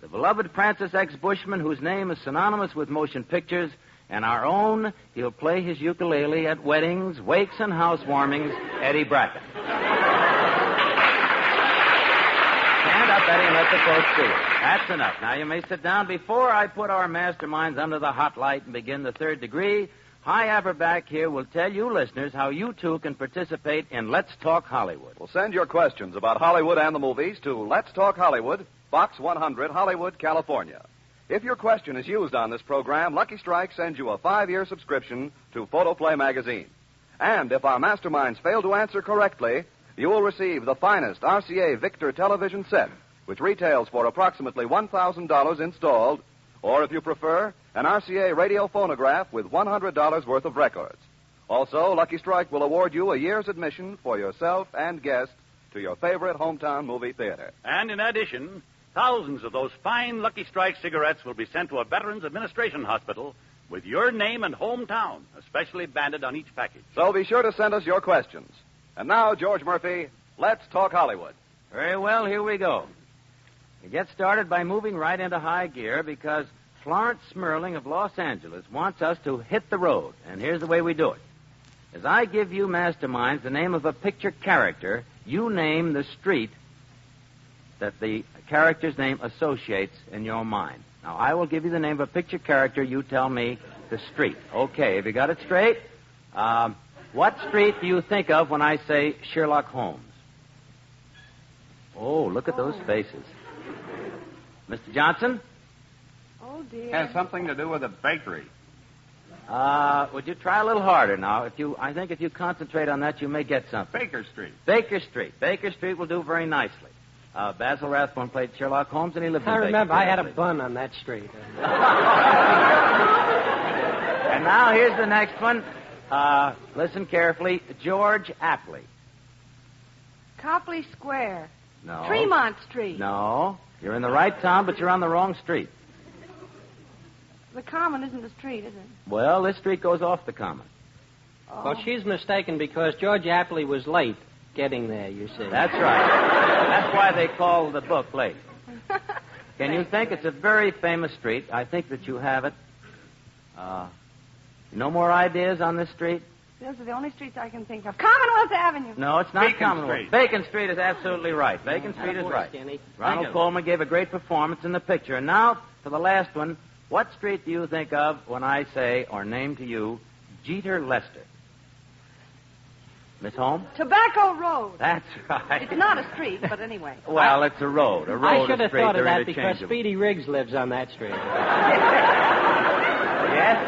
The beloved Francis X. Bushman, whose name is synonymous with motion pictures. And our own, he'll play his ukulele at weddings, wakes, and housewarmings, Eddie Bracken. Stand up, Eddie, and let the folks see it. That's enough. Now you may sit down. Before I put our masterminds under the hot light and begin the third degree, Hi Averback here will tell you listeners how you too can participate in Let's Talk Hollywood. Well, send your questions about Hollywood and the movies to Let's Talk Hollywood, Box 100, Hollywood, California. If your question is used on this program, Lucky Strike sends you a 5-year subscription to Photoplay magazine. And if our masterminds fail to answer correctly, you will receive the finest RCA Victor television set, which retails for approximately $1,000 installed, or if you prefer, an RCA radio phonograph with $100 worth of records. Also, Lucky Strike will award you a year's admission for yourself and guests to your favorite hometown movie theater. And in addition, thousands of those fine Lucky Strike cigarettes will be sent to a Veterans Administration hospital with your name and hometown especially banded on each package. So be sure to send us your questions. And now, George Murphy, let's talk Hollywood. Very well, here we go. We get started by moving right into high gear because Florence Smerling of Los Angeles wants us to hit the road. And here's the way we do it. As I give you masterminds the name of a picture character, you name the street that the character's name associates in your mind. Now, I will give you the name of a picture character. You tell me the street. Okay, have you got it straight? What street do you think of when I say Sherlock Holmes? Oh, look at those faces. Mr. Johnson? Oh, dear. Has something to do with a bakery. Would you try a little harder now? I think if you concentrate on that, you may get something. Baker Street. Baker Street. Baker Street will do very nicely. Basil Rathbone played Sherlock Holmes, and he lived in I Baker remember Street. I had a bun on that street. And now here's the next one. Listen carefully. George Apley. Copley Square. No. Tremont Street. No. You're in the right town, but you're on the wrong street. The Common isn't a street, is it? Well, this street goes off the Common. Oh. Well, she's mistaken because George Apley was late getting there, you see. That's right. That's why they call the book late. Can you think? It's a very famous street. I think that you have it. No more ideas on this street? Those are the only streets I can think of. Commonwealth Avenue. No, it's not Bacon Commonwealth. Street. Bacon Street is absolutely right. Bacon Street is right. Skinny. Ronald Coleman gave a great performance in the picture. And now, for the last one, what street do you think of when I say, or name to you, Jeter Lester? Miss Holmes? Tobacco Road. That's right. It's not a street, but anyway. Well, it's a road. A road, I should a have street, thought of they're that because interchangeable. Speedy Riggs lives on that street. Yes,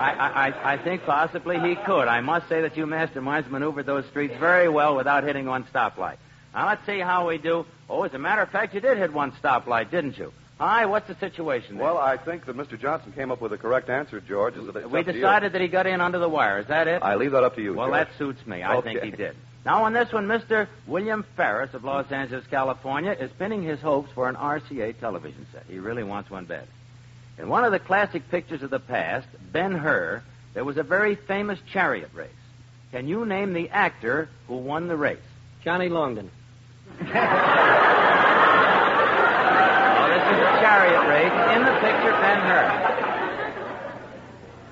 I think possibly he could. I must say that you masterminds maneuvered those streets very well without hitting one stoplight. Now, let's see how we do. Oh, as a matter of fact, you did hit one stoplight, didn't you? Hi, what's the situation there? Well, I think that Mr. Johnson came up with the correct answer, George. We decided that he got in under the wire. Is that it? I leave that up to you, Well, George. that suits me. I think he did. Now, on this one, Mr. William Ferris of Los Angeles, California, is pinning his hopes for an RCA television set. He really wants one bad. In one of the classic pictures of the past, Ben-Hur, there was a very famous chariot race. Can you name the actor who won the race? Johnny Longden. Oh, this is a chariot race in the picture Ben-Hur.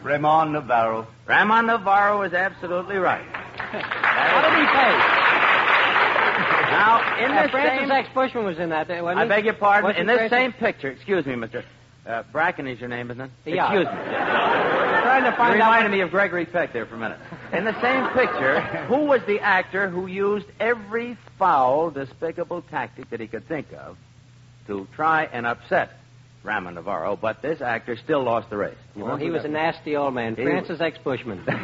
Ramon Navarro. Ramon Navarro is absolutely right. How did he pay? Now, in this Francis same... X. Bushman was in that, wasn't he? I beg your pardon. Wasn't In this Francis- same picture, excuse me, Mr. Bracken is your name, isn't it? Yeah. Excuse me. Trying to find You out. reminded me of Gregory Peck there for a minute. In the same picture, who was the actor who used every foul, despicable tactic that he could think of to try and upset Ramon Navarro, but this actor still lost the race? Well, he was a nasty old man. He Francis X. Bushman. But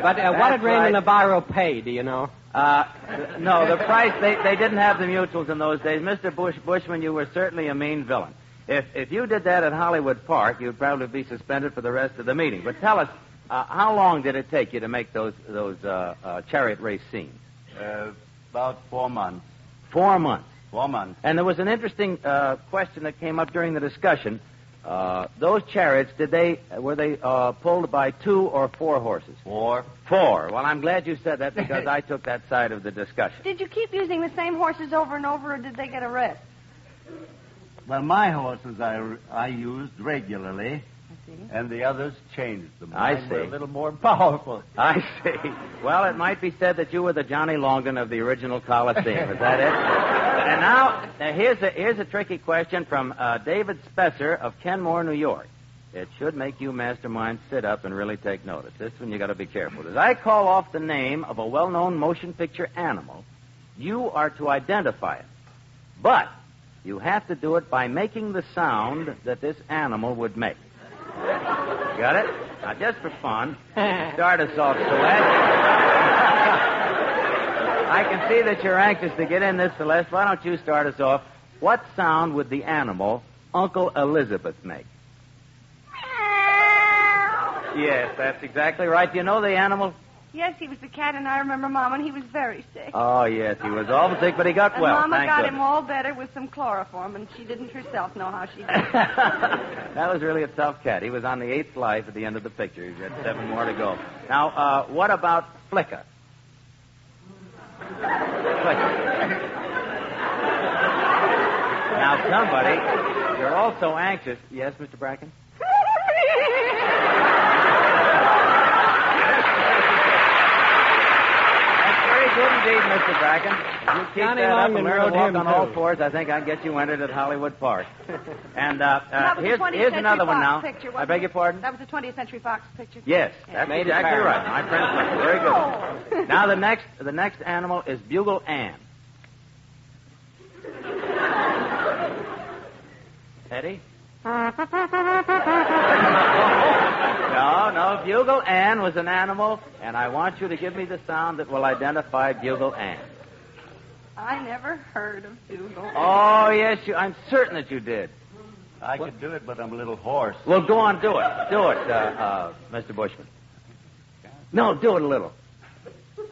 what That's did Raymond right. Navarro pay, do you know? No, the price, they didn't have the mutuals in those days. Mr. Bushman, you were certainly a mean villain. If you did that at Hollywood Park, you'd probably be suspended for the rest of the meeting. But tell us, how long did it take you to make those chariot race scenes? About 4 months. 4 months. 4 months. And there was an interesting question that came up during the discussion. Those chariots, were they pulled by 2 or 4 horses? 4. 4. Well, I'm glad you said that because I took that side of the discussion. Did you keep using the same horses over and over, or did they get a rest? Well, my horses I used regularly, and the others changed them. I Mine were see. a little more powerful. I see. Well, it might be said that you were the Johnny Longden of the original Coliseum. Is that it? And now, here's a tricky question from David Spesser of Kenmore, New York. It should make you masterminds sit up and really take notice. This one you got to be careful. As I call off the name of a well-known motion picture animal, you are to identify it. But you have to do it by making the sound that this animal would make. Got it? Now, just for fun, start us off, Celeste. I can see that you're anxious to get in this, Celeste. Why don't you start us off? What sound would the animal Uncle Elizabeth make? Yes, that's exactly right. Do you know the animal? Yes, he was the cat, and I remember Mama, and he was very sick. Oh, yes, he was awful sick, but he got And well. Mama Thank got goodness. him all better with some chloroform, and she didn't herself know how she did. That was really a tough cat. He was on the 8th life at the end of the picture. He's got 7 more to go. Now, what about Flicka? Flicka. Now, somebody, you're all so anxious. Yes, Mr. Bracken? Good indeed, Mr. Bracken. If you keep Johnny that up Longman and learn to rode walk him, on all too. fours, I think I can get you entered at Hollywood Park. And That was here's, the 20th here's Century another one Fox now. Picture, I wasn't beg it? your pardon? That was the 20th Century Fox picture. Yes, Yeah. that's Made it exactly apparent. right. My friend, very good. Now the next animal is Bugle Ann. Eddie? No, Bugle Ann was an animal, and I want you to give me the sound that will identify Bugle Ann. I never heard of Dougal. Oh, yes, I'm certain that you did. I could do it, but I'm a little hoarse. Well, go on, do it. Do it, Mr. Bushman. No, do it a little. That's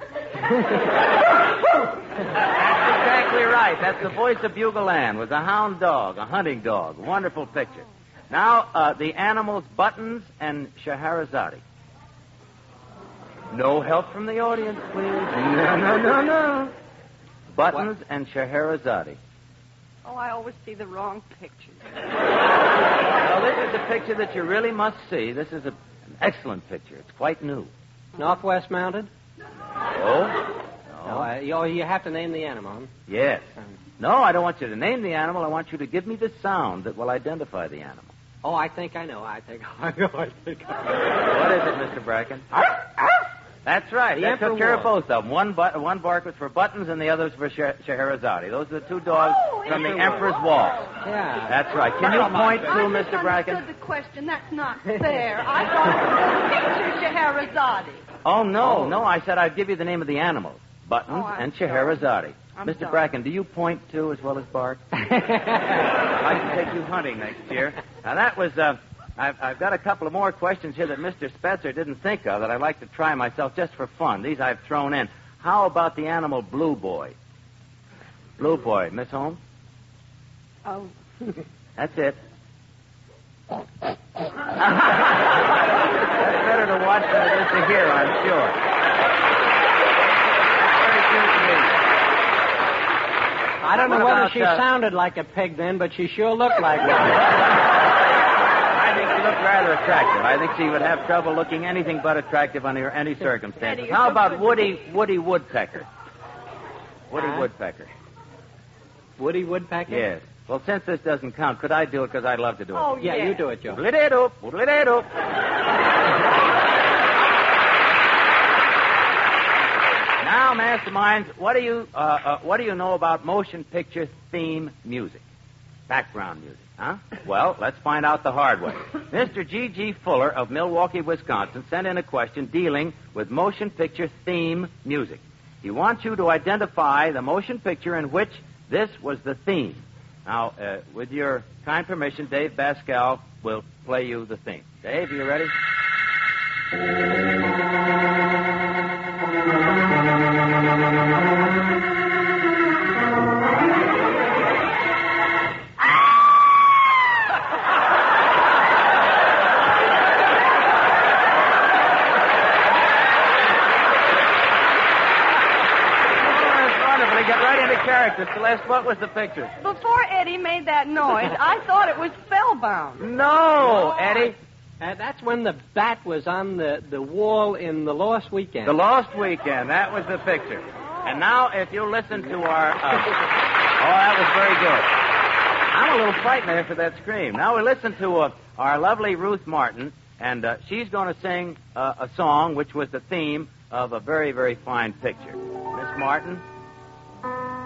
exactly right. That's the voice of Bugle Ann. Was a hound dog, a hunting dog. Wonderful picture. Now, the animals Buttons and Scheherazade. No help from the audience, please. No. Buttons and Scheherazade. Oh, I always see the wrong picture. Well, this is a picture that you really must see. This is an excellent picture. It's quite new. Northwest Mounted? Oh? No, you have to name the animal. Huh? Yes. No, I don't want you to name the animal. I want you to give me the sound that will identify the animal. Oh, I think I know. I think I know. What is it, Mr. Bracken? That's right. The That Emperor took care of War. both of them. One bark was for Buttons and the other was for Scheherazade. Those are the two dogs from the Emperor's Wall. Yeah. That's right. Can you point to I Mr. Bracken? misunderstood the question. That's not fair. I thought it was picture Scheherazade. Oh, no. I said I'd give you the name of the animals. Buttons I'm and Scheherazade. I'm Mr. sorry. Bracken, do you point too as well as bark? I'd like to take you hunting next year. Now, that was... I've got a couple of more questions here that Mr. Spetzer didn't think of that I'd like to try myself just for fun. These I've thrown in. How about the animal Blue Boy? Blue Boy. Miss Holmes? Oh. That's it. That's better to watch than it is to hear, I'm sure. Very cute indeed. I don't know What whether about, she sounded like a pig then, but she sure looked like one. I think she looked rather attractive. I think she would have trouble looking anything but attractive under any circumstances. Eddie, How you're so about good. Woody Woodpecker? Woody Woodpecker. Woody Woodpecker? Yes. Well, since this doesn't count, could I do it? Because I'd love to do it. Oh, Yeah, you do it, Joe. Oodle-dee-doop, oodle-dee-doop. Now, masterminds, what do you know about motion picture theme music? Background music, huh? Well, let's find out the hard way. Mr. G.G. Fuller of Milwaukee, Wisconsin, sent in a question dealing with motion picture theme music. He wants you to identify the motion picture in which this was the theme. Now, with your kind permission, Dave Pascal will play you the theme. Dave, are you ready? Get right into character. Celeste, what was the picture? Before Eddie made that noise, I thought it was Spellbound. No, Eddie. That's when the bat was on the wall in The Lost Weekend. The Lost Weekend. That was the picture. And now, if you listen to our... that was very good. I'm a little frightened after that scream. Now we listen to our lovely Ruth Martin, and she's going to sing a song which was the theme of a very, very fine picture. Miss Martin?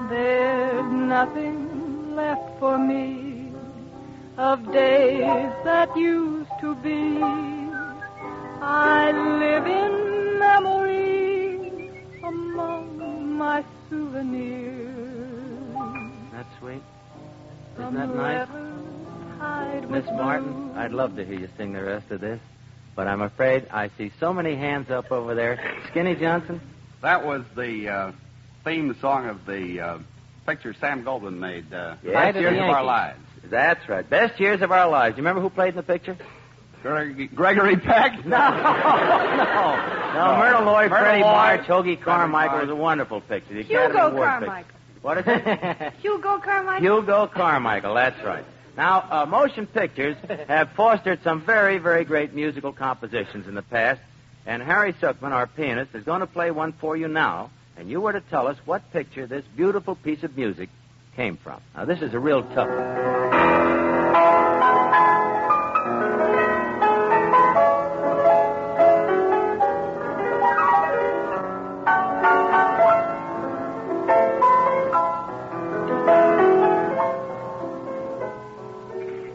There's nothing left for me of days that used to be. I live in memory among my souvenirs. That's sweet. Isn't that nice? Hide Miss with Martin, I'd love to hear you sing the rest of this. But I'm afraid I see so many hands up over there. Skinny Johnson? That was the theme song of the picture Sam Goldwyn made, Best Years of Our Lives. That's right. Best Years of Our Lives. You remember who played in the picture? Gregory Peck? No, Myrtle Lloyd, Freddie March, Hoagie Carmichael. It was a wonderful picture. The Academy Hugo Award Carmichael. picture. What is it? Hugo Carmichael? Hugo Carmichael, that's right. Now, motion pictures have fostered some very, very great musical compositions in the past, and Harry Suckman, our pianist, is going to play one for you now, and you were to tell us what picture this beautiful piece of music came from. Now, this is a real tough one.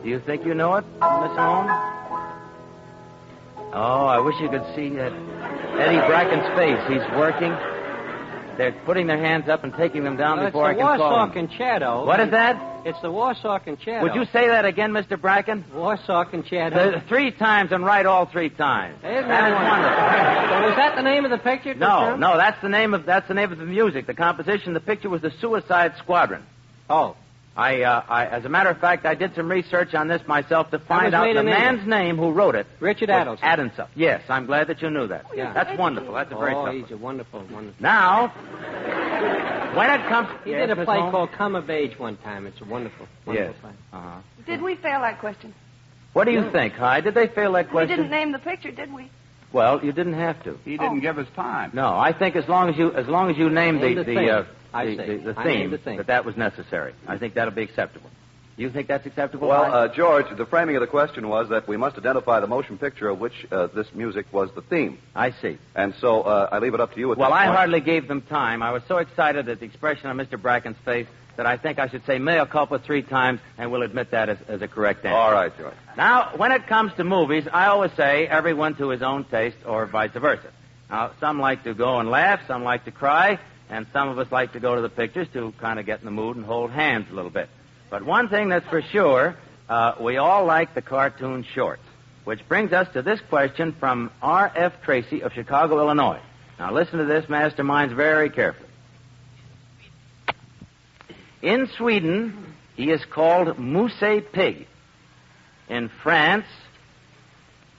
Do you think you know it, Miss Holmes? Oh, I wish you could see that Eddie Bracken's face. He's working. They're putting their hands up and taking them down before I can call them. It's the Warsaw Concerto. What is that? It's the Warsaw Concerto. Would you say that again, Mr. Bracken? Warsaw Concerto. 3 times and right all 3 times. Isn't that wonderful? So was that the name of the picture? No, that's the name of the music. The composition, the picture was the Suicide Squadron. Oh. I as a matter of fact, I did some research on this myself to find out the man's name who wrote it. Richard Adelson. Adelson. Yes, I'm glad that you knew that. Yeah. That's wonderful. That's a very tough he's a wonderful. Now, when it comes... He did a play called Come of Age one time. It's a wonderful play. Uh-huh. Did we fail that question? What do you think, Hy? Did they fail that question? We didn't name the picture, did we? Well, you didn't have to. He didn't give us time. No, I think as long as you named the theme, that was necessary. I think that'll be acceptable. Do you think that's acceptable? Well, George, the framing of the question was that we must identify the motion picture of which this music was the theme. I see. And so I leave it up to you at Well, this I point. hardly gave them time. I was so excited at the expression on Mr. Bracken's face that I think I should say mea culpa 3 times, and we'll admit that as a correct answer. All right, George. Now, when it comes to movies, I always say everyone to his own taste or vice versa. Now, some like to go and laugh, some like to cry, and some of us like to go to the pictures to kind of get in the mood and hold hands a little bit. But one thing that's for sure, we all like the cartoon shorts, which brings us to this question from R.F. Tracy of Chicago, Illinois. Now, listen to this, masterminds, very carefully. In Sweden, he is called Mousse Pig. In France,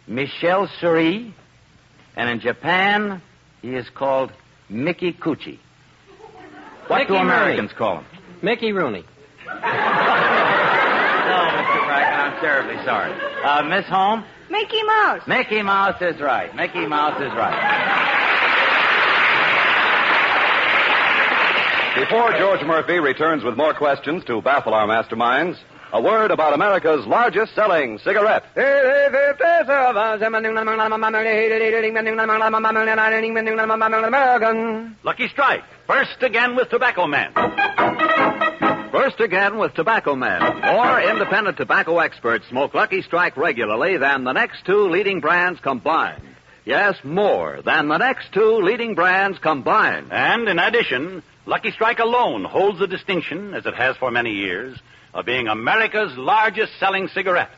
Michel Souris. And in Japan, he is called Mickey Coochie. What Mickey do Americans Rooney. call him? Mickey Rooney. No, Mr. Bracken, I'm terribly sorry. Miss Holmes? Mickey Mouse. Mickey Mouse is right. Mickey Mouse is right. Before George Murphy returns with more questions to baffle our masterminds, a word about America's largest selling cigarette. Lucky Strike. First again with Tobacco Man. First again with Tobacco Man. More independent tobacco experts smoke Lucky Strike regularly than the next 2 leading brands combined. Yes, more than the next 2 leading brands combined. And in addition, Lucky Strike alone holds the distinction, as it has for many years, of being America's largest selling cigarette.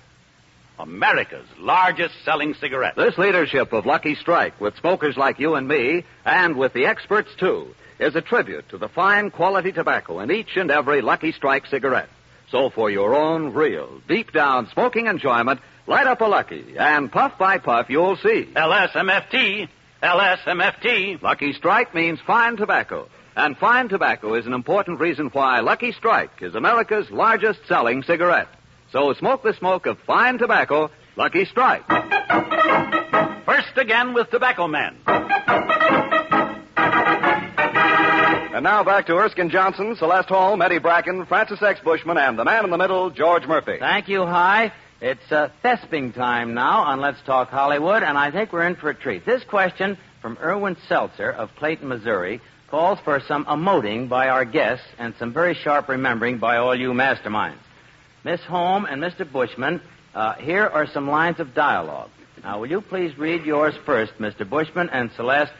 America's largest selling cigarette. This leadership of Lucky Strike, with smokers like you and me, and with the experts too, is a tribute to the fine quality tobacco in each and every Lucky Strike cigarette. So for your own real, deep down smoking enjoyment, light up a Lucky, and puff by puff you'll see. LSMFT. LSMFT. Lucky Strike means fine tobacco. And fine tobacco is an important reason why Lucky Strike is America's largest selling cigarette. So smoke the smoke of fine tobacco, Lucky Strike. First again with Tobacco Man. And now back to Erskine Johnson, Celeste Holm, Eddie Bracken, Francis X. Bushman, and the man in the middle, George Murphy. Thank you, Hy. It's thesping time now on Let's Talk Hollywood, and I think we're in for a treat. This question from Irwin Seltzer of Clayton, Missouri, calls for some emoting by our guests and some very sharp remembering by all you masterminds. Miss Holm and Mr. Bushman, here are some lines of dialogue. Now, will you please read yours first, Mr. Bushman, and Celeste,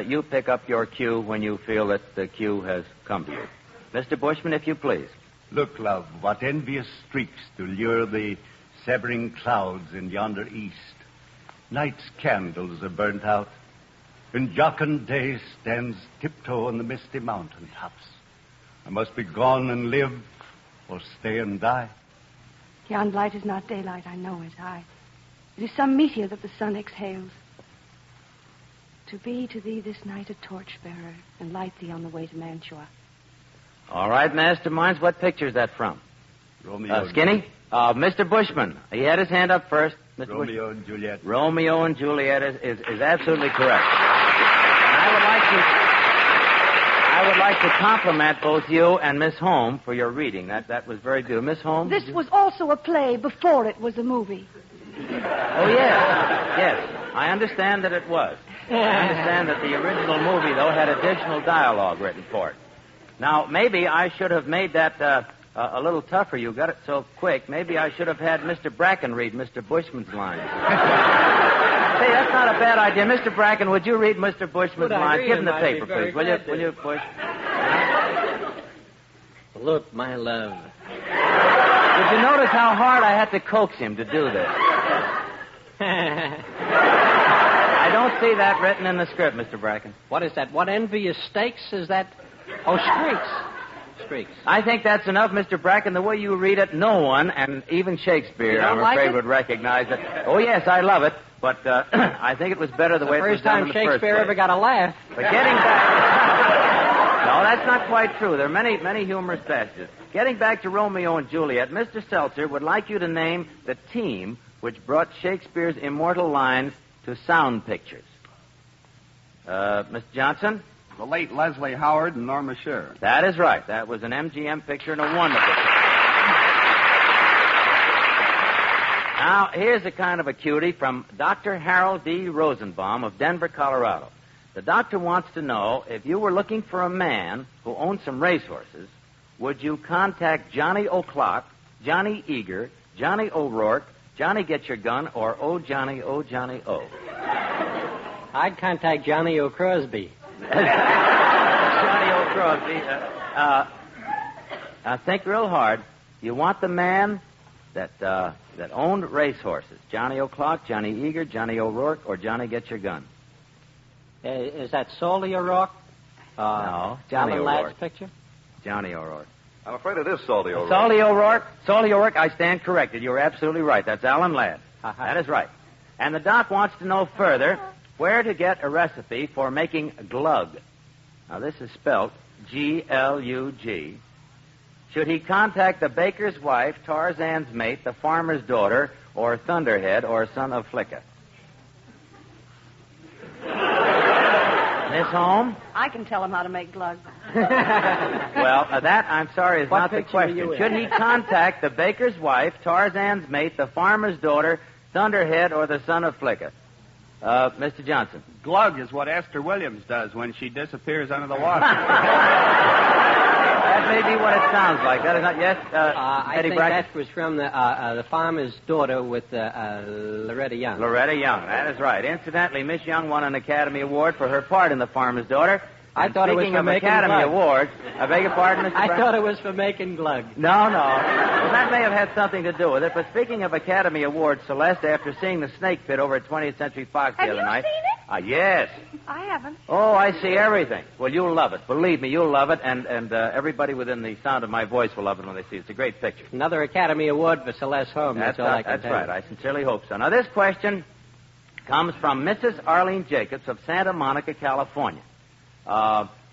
you pick up your cue when you feel that the cue has come to you. Mr. Bushman, if you please. Look, love, what envious streaks to lure the severing clouds in yonder east. Night's candles are burnt out, and jocund day stands tiptoe on the misty mountain tops. I must be gone and live, or stay and die. Yon light is not daylight, I know it. It is some meteor that the sun exhales. To be to thee this night a torchbearer, and light thee on the way to Mantua. All right, masterminds, what picture is that from? Romeo. Skinny? Mr. Bushman. He had his hand up first. Mr. Romeo Bushman. and Juliet. Romeo and Juliet is absolutely correct. And I would like to compliment both you and Miss Holmes for your reading. That was very good. Miss Holmes? This was also a play before it was a movie. Oh, yes. Yes. I understand that it was. I understand that the original movie, though, had additional dialogue written for it. Now, maybe I should have made that a little tougher. You got it so quick. Maybe I should have had Mr. Bracken read Mr. Bushman's lines. Hey, that's not a bad idea. Mr. Bracken, would you read Mr. Bushman's lines? Give him the paper, please. Will you, Bush? Look, my love. Did you notice how hard I had to coax him to do this? I don't see that written in the script, Mr. Bracken. What is that? What envious stakes is that? Oh, streaks. Streaks. I think that's enough, Mr. Bracken. The way you read it, no one, and even Shakespeare, I'm afraid, would recognize it. Oh, yes, I love it, but I think it was better the way it was done in the first place. First time Shakespeare ever got a laugh. But getting back... No, that's not quite true. There are many, many humorous passages. Getting back to Romeo and Juliet, Mr. Seltzer would like you to name the team which brought Shakespeare's immortal lines to sound pictures. Mr. Johnson? The late Leslie Howard and Norma Shearer. That is right. That was an MGM picture and a wonderful picture. Now, here's a kind of a cutie from Dr. Harold D. Rosenbaum of Denver, Colorado. The doctor wants to know, if you were looking for a man who owned some racehorses, would you contact Johnny O'Clock, Johnny Eager, Johnny O'Rourke, Johnny Get Your Gun, or Oh Johnny, Oh Johnny, Oh? I'd contact Johnny O'Crosby. Johnny O'Crosby. Think real hard. You want the man that owned racehorses. Johnny O'Clock, Johnny Eager, Johnny O'Rourke, or Johnny Get Your Gun? Is that Solly O'Rourke? No, Johnny Alan O'Rourke. Ladd's picture? Johnny O'Rourke. I'm afraid it is Solly O'Rourke. Solly O'Rourke, I stand corrected. You're absolutely right. That's Alan Ladd. That is right. And the doc wants to know further where to get a recipe for making glug. Now, this is spelled G-L-U-G. Should he contact the baker's wife, Tarzan's mate, the farmer's daughter, or Thunderhead, or son of Flicka? Miss Holmes? I can tell him how to make glug. Well, that, I'm sorry, is What not the picture are question. you in? Should he contact the baker's wife, Tarzan's mate, the farmer's daughter, Thunderhead, or the son of Flicka? Mr. Johnson. Glug is what Esther Williams does when she disappears under the water. That may be what it sounds like. That is not, yes, I Eddie think Brackett? that was from the farmer's daughter with Loretta Young. Loretta Young, that is right. Incidentally, Miss Young won an Academy Award for her part in The Farmer's Daughter. I thought it was speaking for of making Academy glug. Awards, I beg your pardon, Mr. I Brown? thought it was for making glug. No. Well, that may have had something to do with it. But speaking of Academy Awards, Celeste, after seeing The Snake Pit over at 20th Century Fox the Have other you night... seen it? Yes. I haven't. Oh, I see everything. Well, you'll love it. Believe me, you'll love it, and everybody within the sound of my voice will love it when they see it. It's a great picture. Another Academy Award for Celeste Holmes. That's all I can That's tell right. you. I sincerely hope so. Now, this question comes from Mrs. Arlene Jacobs of Santa Monica, California.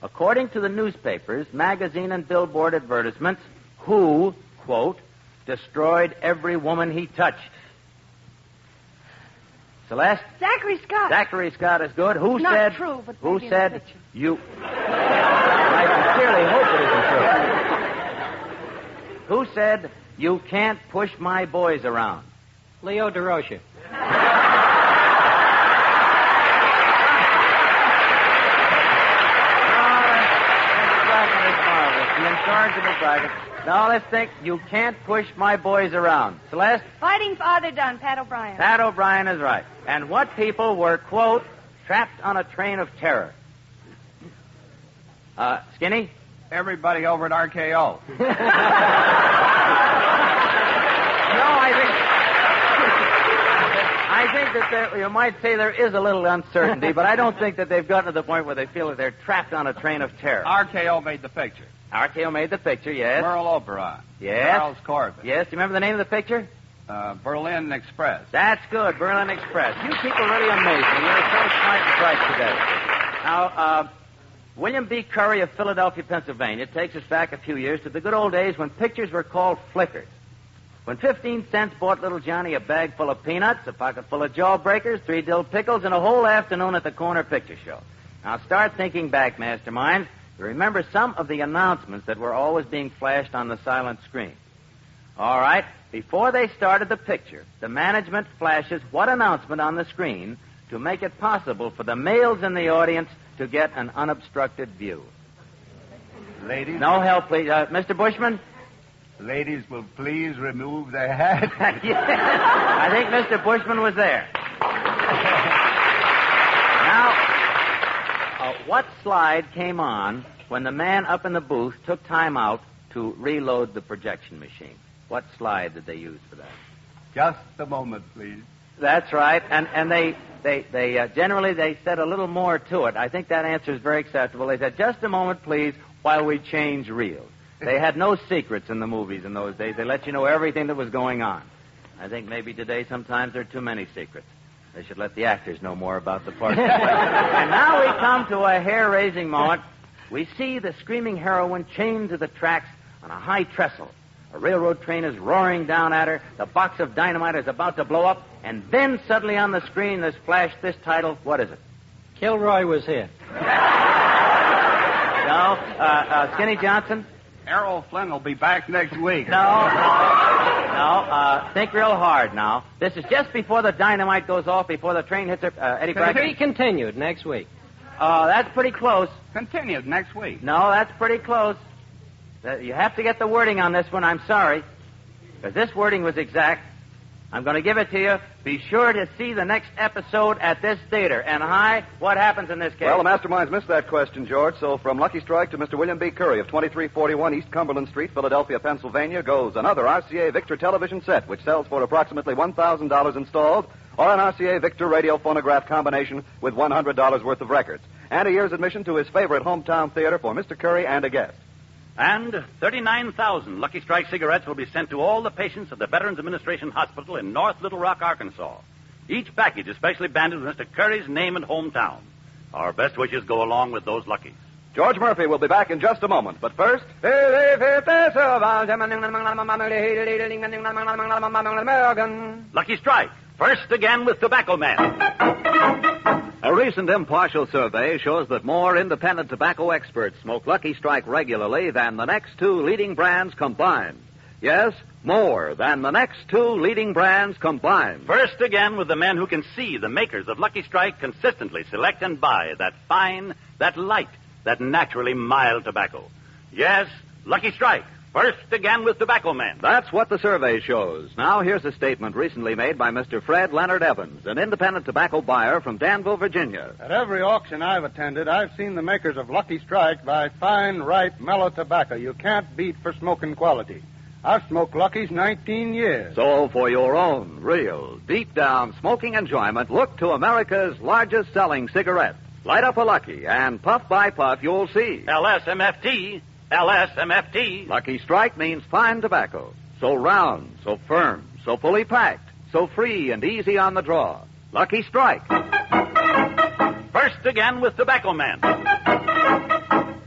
According to the newspapers, magazine, and billboard advertisements, who, quote, destroyed every woman he touched? Celeste? Zachary Scott. Zachary Scott is good. Who Not said? true, but who maybe in the said picture. you? I sincerely hope it isn't true. Who said you can't push my boys around? Leo DeRocher. Now let's think. You can't push my boys around. Celeste? Fighting Father Dunn, Pat O'Brien. Pat O'Brien is right. And what people were, quote, trapped on a train of terror? Skinny? Everybody over at RKO. No, I think that you might say there is a little uncertainty, but I don't think that they've gotten to the point where they feel that they're trapped on a train of terror. RKO made the picture. RKO made the picture, yes. Merle Oberon. Yes. Charles Corbett. Yes, do you remember the name of the picture? Berlin Express. That's good, Berlin Express. You people are really amazing. You're so smart and bright today. Now, William B. Curry of Philadelphia, Pennsylvania, takes us back a few years to the good old days when pictures were called flickers. When 15 cents bought little Johnny a bag full of peanuts, a pocket full of jawbreakers, 3 dill pickles, and a whole afternoon at the corner picture show. Now, start thinking back, masterminds. You remember some of the announcements that were always being flashed on the silent screen. All right. Before they started the picture, the management flashes what announcement on the screen to make it possible for the males in the audience to get an unobstructed view. Ladies? No help, please. Mr. Bushman? Ladies will please remove their hats. Yeah. I think Mr. Bushman was there. Now, what slide came on when the man up in the booth took time out to reload the projection machine? What slide did they use for that? Just a moment, please. That's right. And they generally they said a little more to it. I think that answer is very acceptable. They said, just a moment, please, while we change reels. They had no secrets in the movies in those days. They let you know everything that was going on. I think maybe today sometimes there are too many secrets. They should let the actors know more about the parts. And now we come to a hair-raising moment. We see the screaming heroine chained to the tracks on a high trestle. A railroad train is roaring down at her. The box of dynamite is about to blow up. And then suddenly on the screen there's flashed this title. What is it? Kilroy was here. No. Skinny Johnson? Errol Flynn will be back next week. No. Think real hard now. This is just before the dynamite goes off, before the train hits Eddie To Bracken. be continued next week. That's pretty close. Continued next week. No, that's pretty close. You have to get the wording on this one. I'm sorry. Because this wording was exact. I'm going to give it to you. Be sure to see the next episode at this theater. And, what happens in this case? Well, the masterminds missed that question, George. So from Lucky Strike to Mr. William B. Curry of 2341 East Cumberland Street, Philadelphia, Pennsylvania, goes another RCA Victor television set, which sells for approximately $1,000 installed, or an RCA Victor radio phonograph combination with $100 worth of records, and a year's admission to his favorite hometown theater for Mr. Curry and a guest. And 39,000 Lucky Strike cigarettes will be sent to all the patients of the Veterans Administration Hospital in North Little Rock, Arkansas. Each package is specially banded with Mr. Curry's name and hometown. Our best wishes go along with those Luckies. George Murphy will be back in just a moment, but first... Lucky Strike, first again with Tobacco Man. A recent impartial survey shows that more independent tobacco experts smoke Lucky Strike regularly than the next 2 leading brands combined. Yes, more than the next 2 leading brands combined. First again with the men who can see the makers of Lucky Strike consistently select and buy that fine, that light, that naturally mild tobacco. Yes, Lucky Strike. First again with Tobacco Man. That's what the survey shows. Now here's a statement recently made by Mr. Fred Leonard Evans, an independent tobacco buyer from Danville, Virginia. At every auction I've attended, I've seen the makers of Lucky Strike buy fine, ripe, mellow tobacco you can't beat for smoking quality. I've smoked Lucky's 19 years. So for your own real, deep-down smoking enjoyment, look to America's largest selling cigarette. Light up a Lucky, and puff by puff you'll see. LSMFT. LSMFT. Lucky Strike means fine tobacco. So round, so firm, so fully packed, so free and easy on the draw. Lucky Strike. First again with Tobacco Man.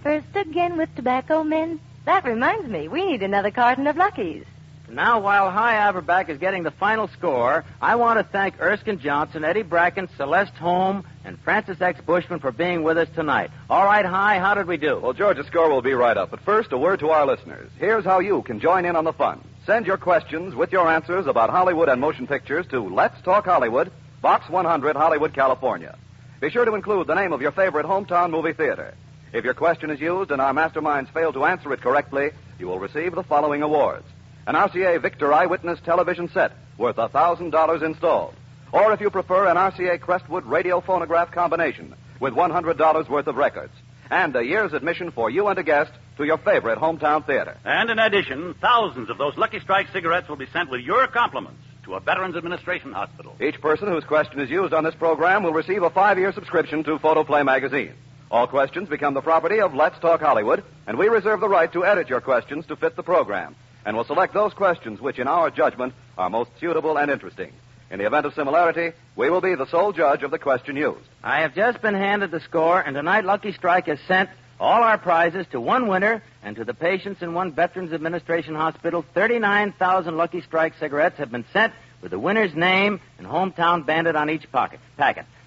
First again with Tobacco Men? That reminds me, we need another carton of Luckies. Now, while Hi Averback is getting the final score, I want to thank Erskine Johnson, Eddie Bracken, Celeste Holm, and Francis X. Bushman for being with us tonight. All right, Hi, how did we do? Well, George, the score will be right up. But first, a word to our listeners. Here's how you can join in on the fun. Send your questions with your answers about Hollywood and motion pictures to Let's Talk Hollywood, Box 100, Hollywood, California. Be sure to include the name of your favorite hometown movie theater. If your question is used and our masterminds fail to answer it correctly, you will receive the following awards. An RCA Victor Eyewitness television set worth $1,000 installed. Or if you prefer, an RCA Crestwood radio phonograph combination with $100 worth of records. And a year's admission for you and a guest to your favorite hometown theater. And in addition, thousands of those Lucky Strike cigarettes will be sent with your compliments. to a Veterans Administration hospital. Each person whose question is used on this program will receive a 5-year subscription to Photoplay magazine. All questions become the property of Let's Talk Hollywood, and we reserve the right to edit your questions to fit the program, and will select those questions which, in our judgment, are most suitable and interesting. In the event of similarity, we will be the sole judge of the question used. I have just been handed the score, and tonight Lucky Strike has sent all our prizes to one winner, and to the patients in one Veterans Administration hospital, 39,000 Lucky Strike cigarettes have been sent with the winner's name and hometown banded on each packet.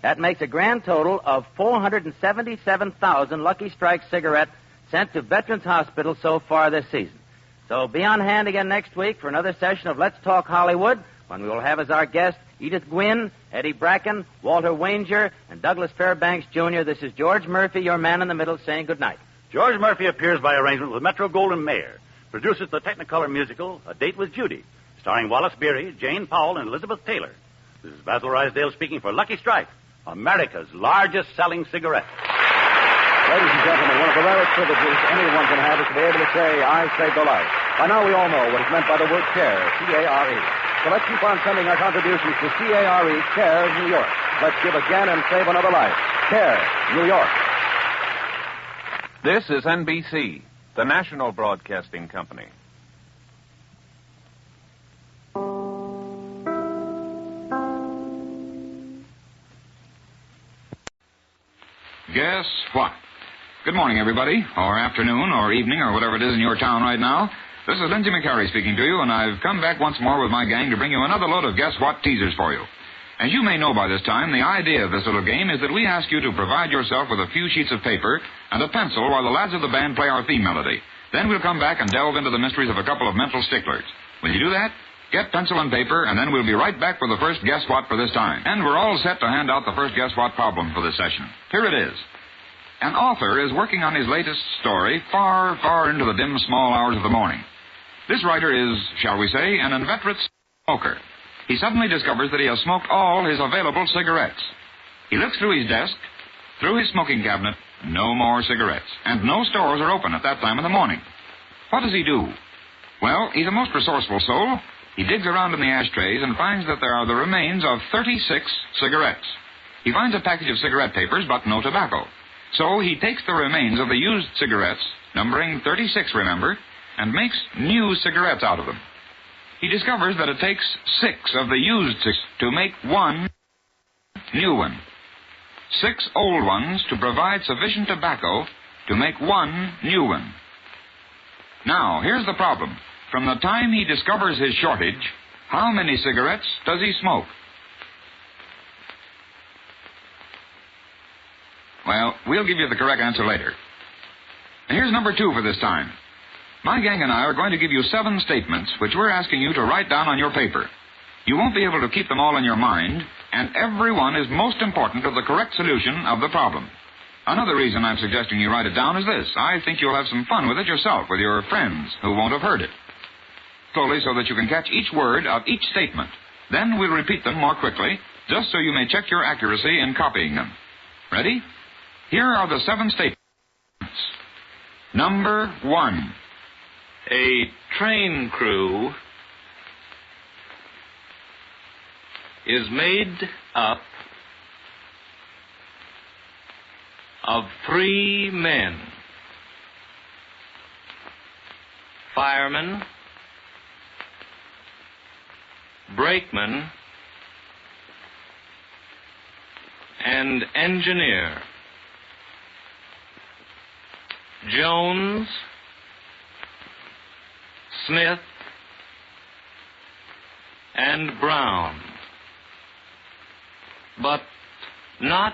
That makes a grand total of 477,000 Lucky Strike cigarettes sent to Veterans Hospital so far this season. So be on hand again next week for another session of Let's Talk Hollywood, when we will have as our guests Edith Gwynn, Eddie Bracken, Walter Wanger, and Douglas Fairbanks, Jr. This is George Murphy, your man in the middle, saying good night. George Murphy appears by arrangement with Metro-Goldwyn-Mayer, produces the Technicolor musical A Date with Judy, starring Wallace Beery, Jane Powell, and Elizabeth Taylor. This is Basil Rysdale speaking for Lucky Strike, America's largest-selling cigarette. Ladies and gentlemen, one of the rarest privileges anyone can have is to be able to say, I saved a life. By now we all know what is meant by the word CARE, C-A-R-E. So let's keep on sending our contributions to C-A-R-E, CARE, New York. Let's give again and save another life. CARE, New York. This is NBC, the national broadcasting company. Guess what? Good morning, everybody, or afternoon, or evening, or whatever it is in your town right now. This is Lindsay McCary speaking to you, and I've come back once more with my gang to bring you another load of Guess What teasers for you. As you may know by this time, the idea of this little game is that we ask you to provide yourself with a few sheets of paper and a pencil while the lads of the band play our theme melody. Then we'll come back and delve into the mysteries of a couple of mental sticklers. Will you do that? Get pencil and paper, and then we'll be right back with the first Guess What for this time. And we're all set to hand out the first Guess What problem for this session. Here it is. An author is working on his latest story far, far into the dim, small hours of the morning. This writer is, shall we say, an inveterate smoker. He suddenly discovers that he has smoked all his available cigarettes. He looks through his desk, through his smoking cabinet, no more cigarettes. And no stores are open at that time of the morning. What does he do? Well, he's a most resourceful soul. He digs around in the ashtrays and finds that there are the remains of 36 cigarettes. He finds a package of cigarette papers, but no tobacco. So he takes the remains of the used cigarettes, numbering 36, remember, and makes new cigarettes out of them. He discovers that it takes 6 of the used to make one new one. 6 old ones to provide sufficient tobacco to make one new one. Now, here's the problem. From the time he discovers his shortage, how many cigarettes does he smoke? Well, we'll give you the correct answer later. And here's number 2 for this time. My gang and I are going to give you 7 statements which we're asking you to write down on your paper. You won't be able to keep them all in your mind, and every one is most important to the correct solution of the problem. Another reason I'm suggesting you write it down is this. I think you'll have some fun with it yourself, with your friends who won't have heard it. Slowly, so that you can catch each word of each statement. Then we'll repeat them more quickly, just so you may check your accuracy in copying them. Ready? Here are the 7 statements. Number 1. A train crew is made up of 3 men: fireman, brakeman, and engineer. Jones, Smith, and Brown, but not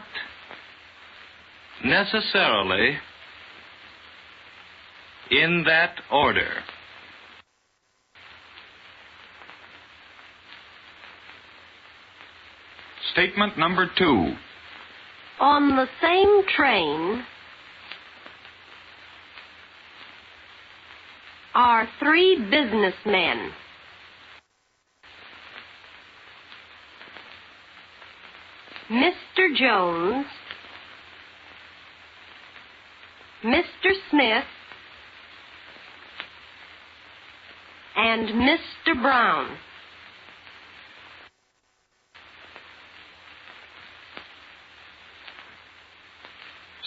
necessarily in that order. Statement number 2. On the same train are 3 businessmen. Mr. Jones, Mr. Smith, and Mr. Brown.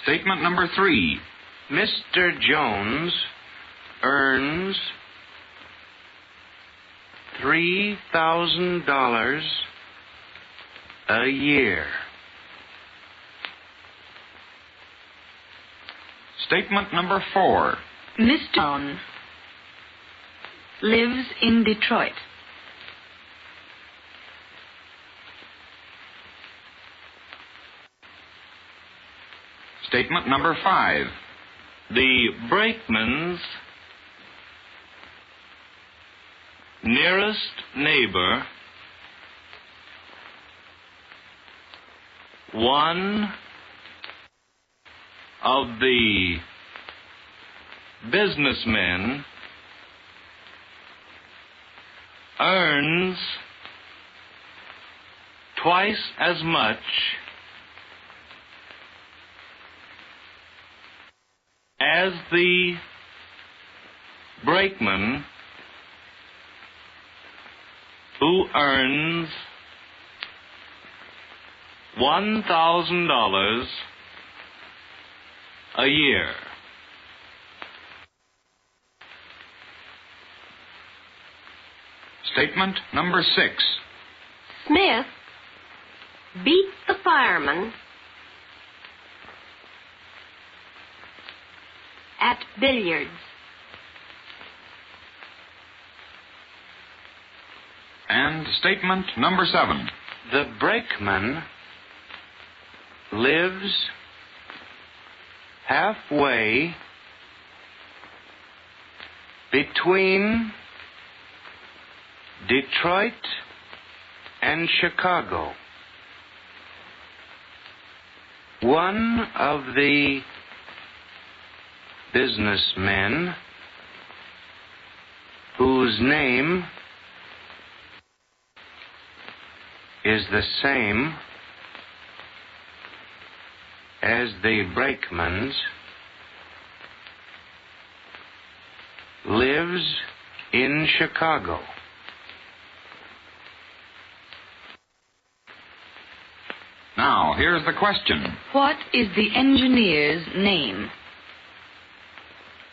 Statement number 3. Mr. Jones earns $3,000 a year. Statement number 4. Mr. Jones lives in Detroit. Statement number 5. The brakeman's nearest neighbor, one of the businessmen, earns twice as much as the brakeman who earns $1,000 a year. Statement number 6. Smith beat the fireman at billiards. And statement number 7. The brakeman lives halfway between Detroit and Chicago. One of the businessmen whose name is the same as the brakeman's lives in Chicago. Now, here's the question. What is the engineer's name?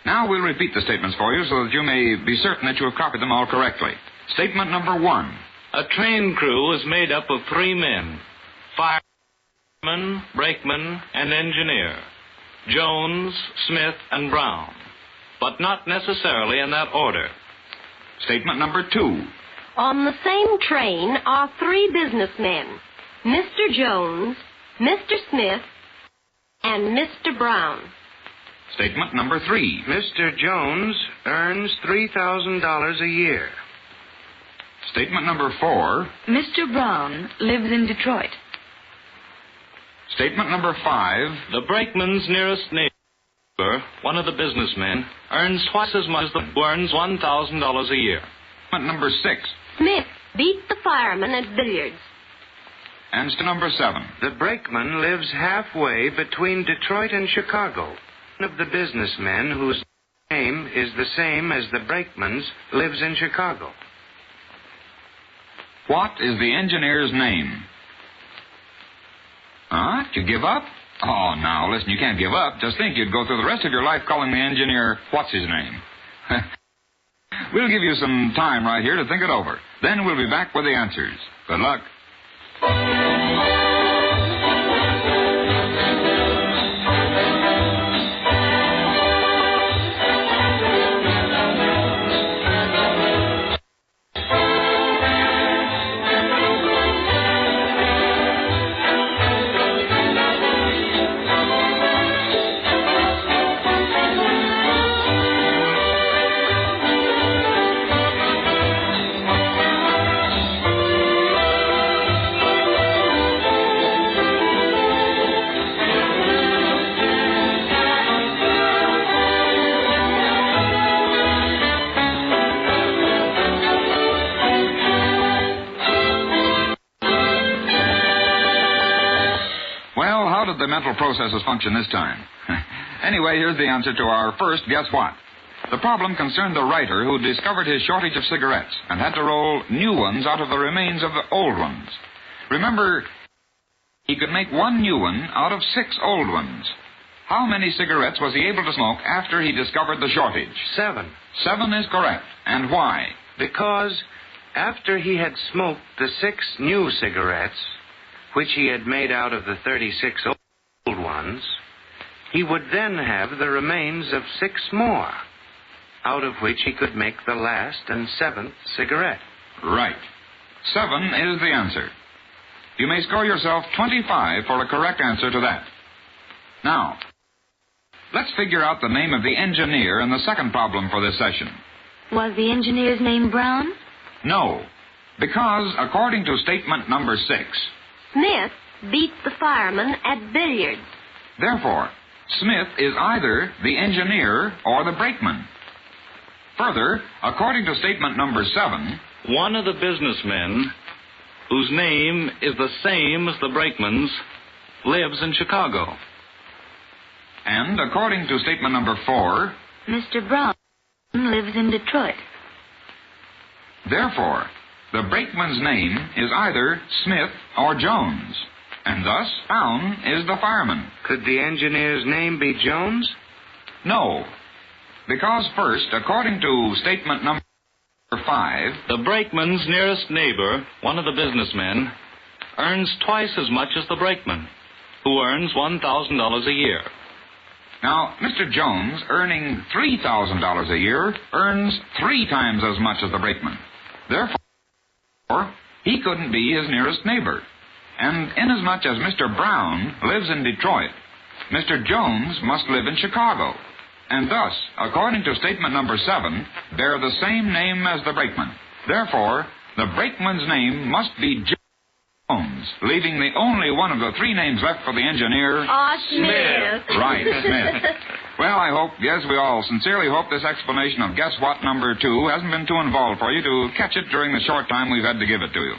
Now we'll repeat the statements for you so that you may be certain that you have copied them all correctly. Statement number 1. A train crew is made up of 3 men: fireman, brakeman, and engineer. Jones, Smith, and Brown. But not necessarily in that order. Statement number 2. On the same train are 3 businessmen: Mr. Jones, Mr. Smith, and Mr. Brown. Statement number 3. Mr. Jones earns $3,000 a year. Statement number 4. Mr. Brown lives in Detroit. Statement number 5. The brakeman's nearest neighbor, one of the businessmen, earns twice as much as the who earns $1,000 a year. Statement number 6. Smith beat the fireman at billiards. And number 7. The brakeman lives halfway between Detroit and Chicago. One of the businessmen whose name is the same as the brakeman's lives in Chicago. What is the engineer's name? Huh? Did you give up? Oh, now, listen, you can't give up. Just think you'd go through the rest of your life calling the engineer what's his name. We'll give you some time right here to think it over. Then we'll be back with the answers. Good luck. The mental processes function this time. Anyway, here's the answer to our first guess what. The problem concerned the writer who discovered his shortage of cigarettes and had to roll new ones out of the remains of the old ones. Remember, he could make one new one out of 6 old ones. How many cigarettes was he able to smoke after he discovered the shortage? 7. 7 is correct. And why? Because after he had smoked the 6 new cigarettes, which he had made out of the 36 old ones, he would then have the remains of 6 more, out of which he could make the last and 7th cigarette. Right. 7 is the answer. You may score yourself 25 for a correct answer to that. Now, let's figure out the name of the engineer in the second problem for this session. Was the engineer's name Brown? No, because according to statement number 6, Smith beat the fireman at billiards. therefore, Smith is either the engineer or the brakeman. Further, according to statement number 7, one of the businessmen, whose name is the same as the brakeman's, lives in Chicago. And according to statement number 4, Mr. Brown lives in Detroit. therefore, the brakeman's name is either Smith or Jones, and thus Brown is the fireman. Could the engineer's name be Jones? No, because first, according to statement number 5, the brakeman's nearest neighbor, one of the businessmen, earns twice as much as the brakeman, who earns $1,000 a year. Now, Mr. Jones, earning $3,000 a year, earns 3 times as much as the brakeman. Therefore, he couldn't be his nearest neighbor. And inasmuch as Mr. Brown lives in Detroit, Mr. Jones must live in Chicago. And thus, according to statement number 7, bear the same name as the brakeman. Therefore, the brakeman's name must be Jones, leaving the only one of the 3 names left for the engineer. Smith. Right, Smith. Well, we all sincerely hope this explanation of guess what number 2 hasn't been too involved for you to catch it during the short time we've had to give it to you.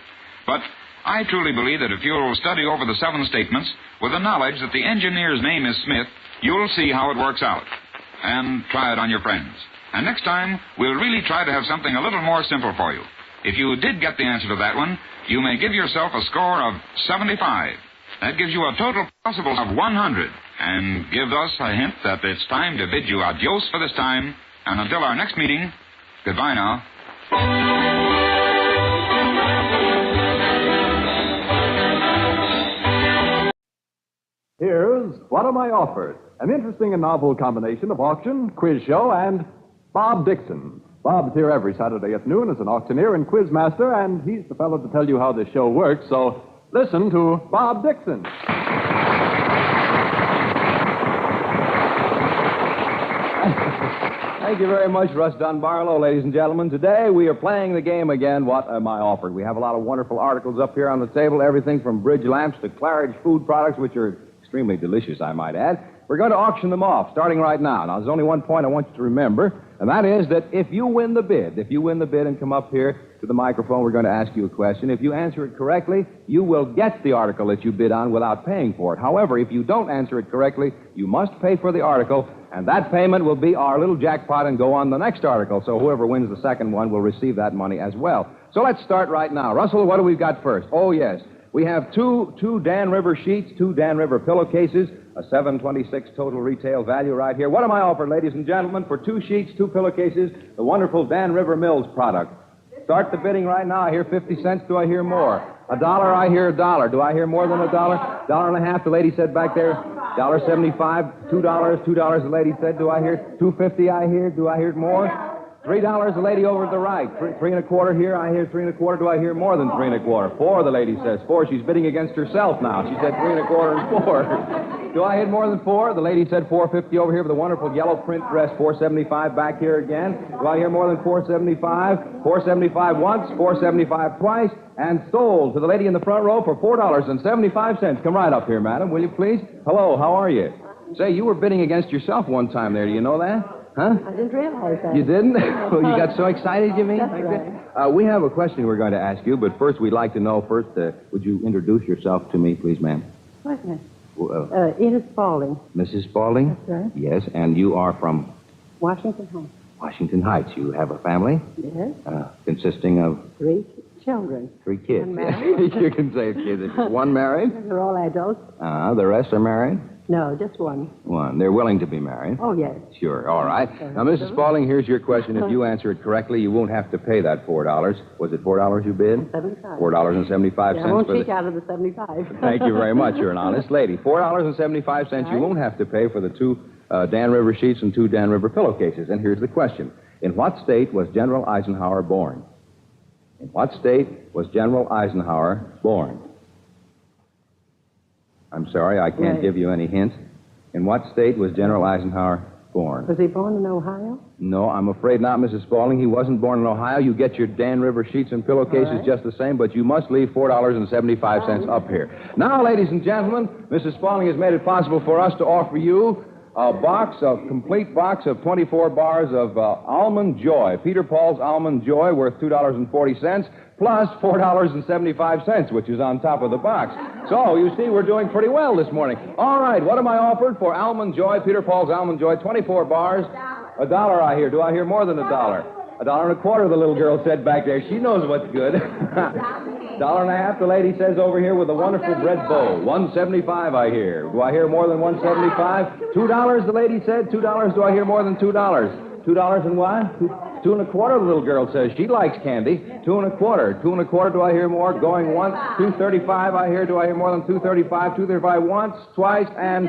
But I truly believe that if you'll study over the 7 statements with the knowledge that the engineer's name is Smith, you'll see how it works out. And try it on your friends. And next time, we'll really try to have something a little more simple for you. If you did get the answer to that one, you may give yourself a score of 75. That gives you a total possible of 100. And give us a hint that it's time to bid you adios for this time. And until our next meeting, goodbye now. Here's What Am I Offered? An interesting and novel combination of auction, quiz show, and Bob Dixon. Bob's here every Saturday at noon as an auctioneer and quiz master, and he's the fellow to tell you how the show works, so listen to Bob Dixon. Thank you very much, Russ Dunbarlow, ladies and gentlemen. Today we are playing the game again, What Am I Offered? We have a lot of wonderful articles up here on the table, everything from bridge lamps to Claridge food products, which are extremely delicious, I might add. We're going to auction them off, starting right now. Now, there's only one point I want you to remember, and that is that if you win the bid and come up here to the microphone, we're going to ask you a question. If you answer it correctly, you will get the article that you bid on without paying for it. However, if you don't answer it correctly, you must pay for the article, and that payment will be our little jackpot and go on the next article. So whoever wins the second one will receive that money as well. So let's start right now. Russell, what do we got first? Oh, yes. We have two Dan River sheets, 2 Dan River pillowcases, a $7.26 total retail value right here. What am I offered, ladies and gentlemen, for 2 sheets, 2 pillowcases, the wonderful Dan River Mills product? Start the bidding right now. I hear 50 cents. Do I hear more? $1, I hear $1. Do I hear more than $1? $1.50, the lady said back there. $1.75, $2, the lady said. Do I hear $2.50? I hear. Do I hear more? $3, the lady over to the right. 3 1/4 here. I hear 3 1/4. Do I hear more than 3 1/4? $4, the lady says. 4. She's bidding against herself now. She said 3 1/4 and 4. Do I hear more than 4? The lady said $4.50 over here with a wonderful yellow print dress. $4.75 back here again. Do I hear more than $4.75? $4.75 once, $4.75 twice, and sold to the lady in the front row for $4.75. Come right up here, madam, will you please? Hello, how are you? Say, you were bidding against yourself one time there. Do you know that? Huh? I didn't realize that. You didn't? Well, you got so excited, you mean? That's right. We have a question we're going to ask you, but first we'd like to know would you introduce yourself to me, please, ma'am? What's that? Edith Spaulding. Mrs. Spaulding? That's right. Yes, and you are from? Washington Heights. Washington Heights. You have a family? Yes. Consisting of? 3 children. 3 kids. One married. You can say kids. 1 married? They're all adults. The rest are married? No, just one. One. They're willing to be married. Oh, yes. Sure. All right. Now, Mrs. Spaulding, here's your question. If you answer it correctly, you won't have to pay that $4. Was it $4 you bid? 75. $4.75 Yeah, I won't for cheat out of the 75. Thank you very much. You're an honest lady. $4.75 you won't have to pay for the 2 Dan River sheets and 2 Dan River pillowcases. And here's the question. In what state was General Eisenhower born? In what state was General Eisenhower born? I'm sorry, I can't give you any hint. In what state was General Eisenhower born? Was he born in Ohio? No, I'm afraid not, Mrs. Spaulding. He wasn't born in Ohio. You get your Dan River sheets and pillowcases just the same, but you must leave $4.75 up here. Now, ladies and gentlemen, Mrs. Spaulding has made it possible for us to offer you a complete box of 24 bars of Almond Joy, Peter Paul's Almond Joy, worth $2.40, plus $4.75, which is on top of the box. So, you see, we're doing pretty well this morning. All right, what am I offered for Almond Joy, Peter Paul's Almond Joy, 24 bars? $1, I hear. Do I hear more than $1? $1.25, the little girl said back there. She knows what's good. $1.50, the lady says over here with a wonderful bread bowl. $1.75, I hear. Do I hear more than $1.75? $2, the lady said. $2, do I hear more than $2? $2 and what? $2.25, the little girl says. She likes candy. $2.25. $2.25, do I hear more? Going once. $2.35, I hear. Do I hear more than $2.35? $2.35 once, twice, and...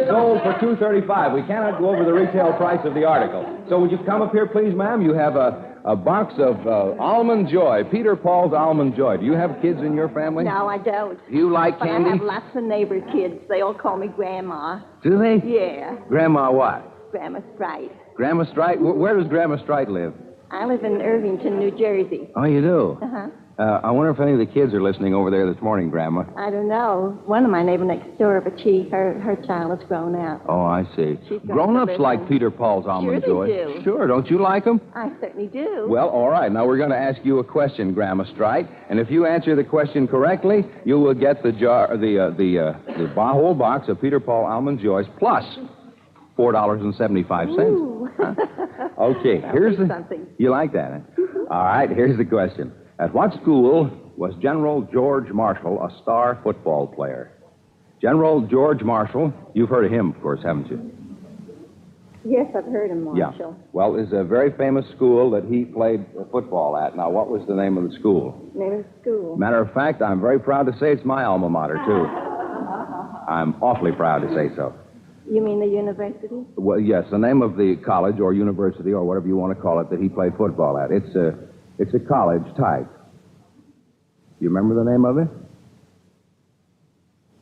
sold for $2.35. We cannot go over the retail price of the article. So would you come up here, please, ma'am? You have a box of Almond Joy, Peter Paul's Almond Joy. Do you have kids in your family? No, I don't. Do you like candy? I have lots of neighbor kids. They all call me Grandma. Do they? Yeah. Grandma what? Grandma Strite. Grandma Strite? Where does Grandma Strite live? I live in Irvington, New Jersey. Oh, you do? Uh-huh. I wonder if any of the kids are listening over there this morning, Grandma. I don't know. One of my neighbor next door, but her child has grown up. Oh, I see. Grown-ups like Peter Paul's Almond Joy. Sure, they do. Sure, don't you like them? I certainly do. Well, all right. Now we're going to ask you a question, Grandma Strite, and if you answer the question correctly, you will get the whole box of Peter Paul Almond Joys plus $4.75. Okay, here's something. You like that, eh? All right, here's the question. At what school was General George Marshall a star football player? General George Marshall, you've heard of him, of course, haven't you? Yes, I've heard of Marshall. Yeah. Well, there's a very famous school that he played football at. Now, what was the name of the school? Name of the school? Matter of fact, I'm very proud to say it's my alma mater, too. I'm awfully proud to say so. You mean the university? Well, yes, the name of the college or university or whatever you want to call it that he played football at. It's a college type. You remember the name of it?